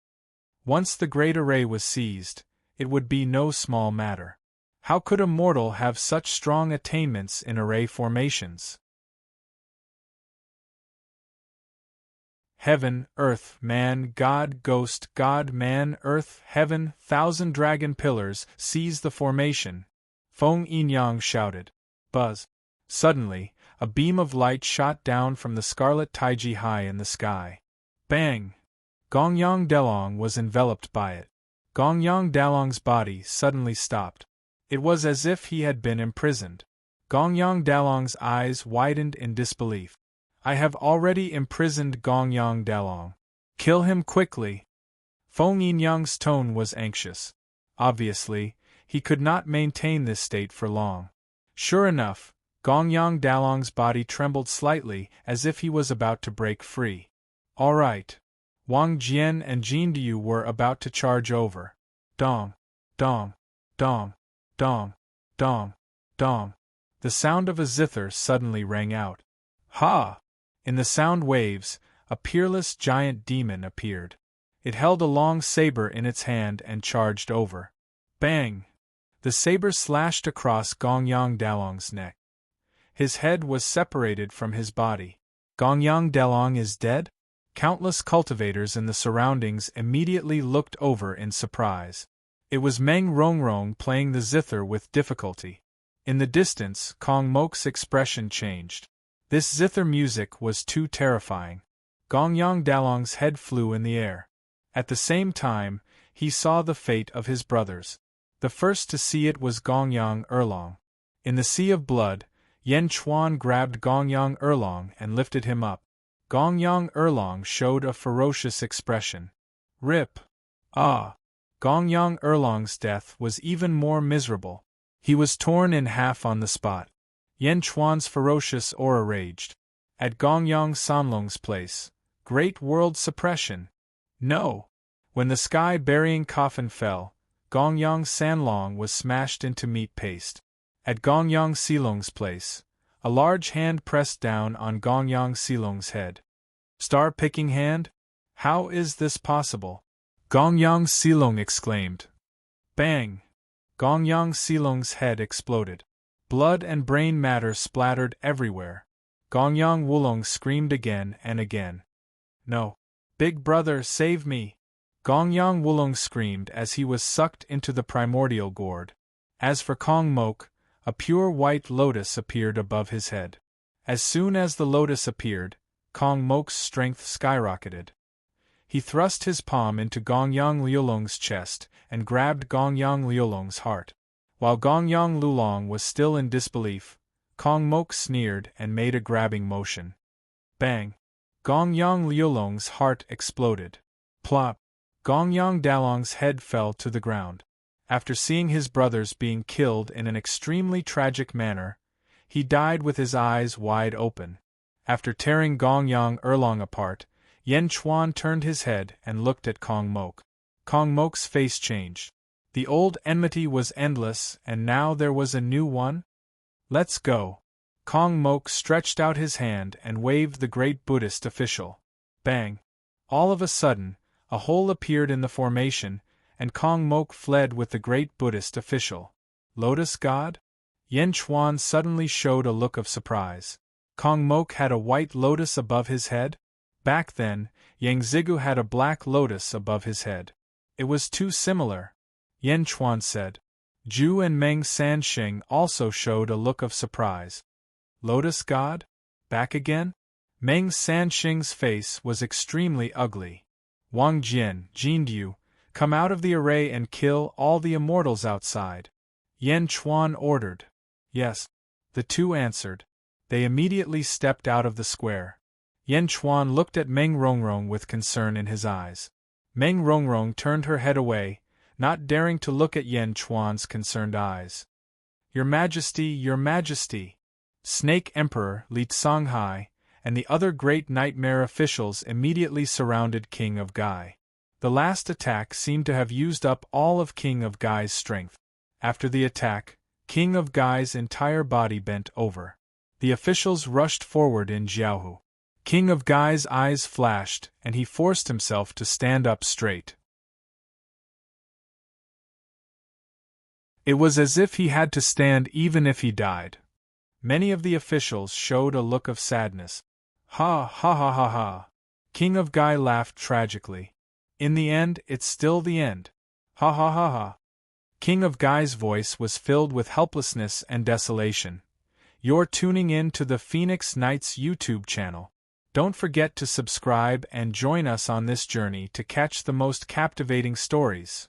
Once the great array was seized, it would be no small matter. How could a mortal have such strong attainments in array formations? Heaven, earth, man, god, ghost, god, man, earth, heaven, 1,000 dragon pillars, seize the formation. Feng Yinyang shouted. Buzz. Suddenly, a beam of light shot down from the scarlet Taiji high in the sky. Bang! Gongyang Delong was enveloped by it. Gongyang Delong's body suddenly stopped. It was as if he had been imprisoned. Gongyang Delong's eyes widened in disbelief. "I have already imprisoned Gongyang Delong. Kill him quickly." Feng Yinyang's tone was anxious. Obviously, he could not maintain this state for long. Sure enough, Gongyang Delong's body trembled slightly as if he was about to break free. All right. Wang Jian and Jin Du were about to charge over. Dong, dong, dong, dong, dong, dong. The sound of a zither suddenly rang out. Ha! In the sound waves, a peerless giant demon appeared. It held a long saber in its hand and charged over. Bang! The saber slashed across Gongyang Delong's neck. His head was separated from his body. Gongyang Delong is dead? Countless cultivators in the surroundings immediately looked over in surprise. It was Meng Rongrong playing the zither with difficulty. In the distance, Kong Mok's expression changed. This zither music was too terrifying. Gongyang Dalong's head flew in the air. At the same time, he saw the fate of his brothers. The first to see it was Gongyang Erlong. In the sea of blood, Yen Chuan grabbed Gongyang Erlong and lifted him up. Gongyang Erlong showed a ferocious expression. Rip! Ah! Gongyang Erlong's death was even more miserable. He was torn in half on the spot. Yen Chuan's ferocious aura raged. At Gongyang Sanlong's place. Great world suppression! No! When the sky-burying coffin fell, Gongyang Sanlong was smashed into meat paste. At Gongyang Silong's place, a large hand pressed down on Gongyang Silong's head. Star-picking hand? How is this possible? Gongyang Silong exclaimed. Bang! Gongyang Silong's head exploded. Blood and brain matter splattered everywhere. Gongyang Wulong screamed again and again. No! Big brother, save me! Gongyang Wulong screamed as he was sucked into the primordial gourd. As for Kong Mok, a pure white lotus appeared above his head. As soon as the lotus appeared, Kong Mok's strength skyrocketed. He thrust his palm into Gongyang Liulong's chest and grabbed Gongyang Liulong's heart. While Gongyang Lulong was still in disbelief, Kong Mok sneered and made a grabbing motion. Bang! Gongyang Liulong's heart exploded. Plop! Gongyang Dalong's head fell to the ground. After seeing his brothers being killed in an extremely tragic manner, he died with his eyes wide open. After tearing Gongyang Erlong apart, Yen Chuan turned his head and looked at Kong Mok. Kong Mok's face changed. The old enmity was endless, and now there was a new one? Let's go. Kong Mok stretched out his hand and waved the great Buddhist official. Bang! All of a sudden, a hole appeared in the formation, and Kong Mok fled with the great Buddhist official. Lotus God? Yen Chuan suddenly showed a look of surprise. Kong Mok had a white lotus above his head? Back then, Yang Zigu had a black lotus above his head. It was too similar. Yen Chuan said. Zhu and Meng Sanxing also showed a look of surprise. Lotus God? Back again? Meng Sanxing's face was extremely ugly. Wang Jian, Jindu, come out of the array and kill all the immortals outside. Yen Chuan ordered. Yes. The two answered. They immediately stepped out of the square. Yen Chuan looked at Meng Rongrong with concern in his eyes. Meng Rongrong turned her head away, not daring to look at Yen Chuan's concerned eyes. Your Majesty, Your Majesty! Snake Emperor Li Songhai and the other great nightmare officials immediately surrounded King of Gai. The last attack seemed to have used up all of King of Gai's strength. After the attack, King of Gai's entire body bent over. The officials rushed forward in Jiaohu. King of Gai's eyes flashed, and he forced himself to stand up straight. It was as if he had to stand even if he died. Many of the officials showed a look of sadness. Ha ha ha ha ha! King of Gai laughed tragically. In the end, it's still the end. Ha ha ha ha! King of Gai's voice was filled with helplessness and desolation. You're tuning in to the Phoenix Knights YouTube channel. Don't forget to subscribe and join us on this journey to catch the most captivating stories.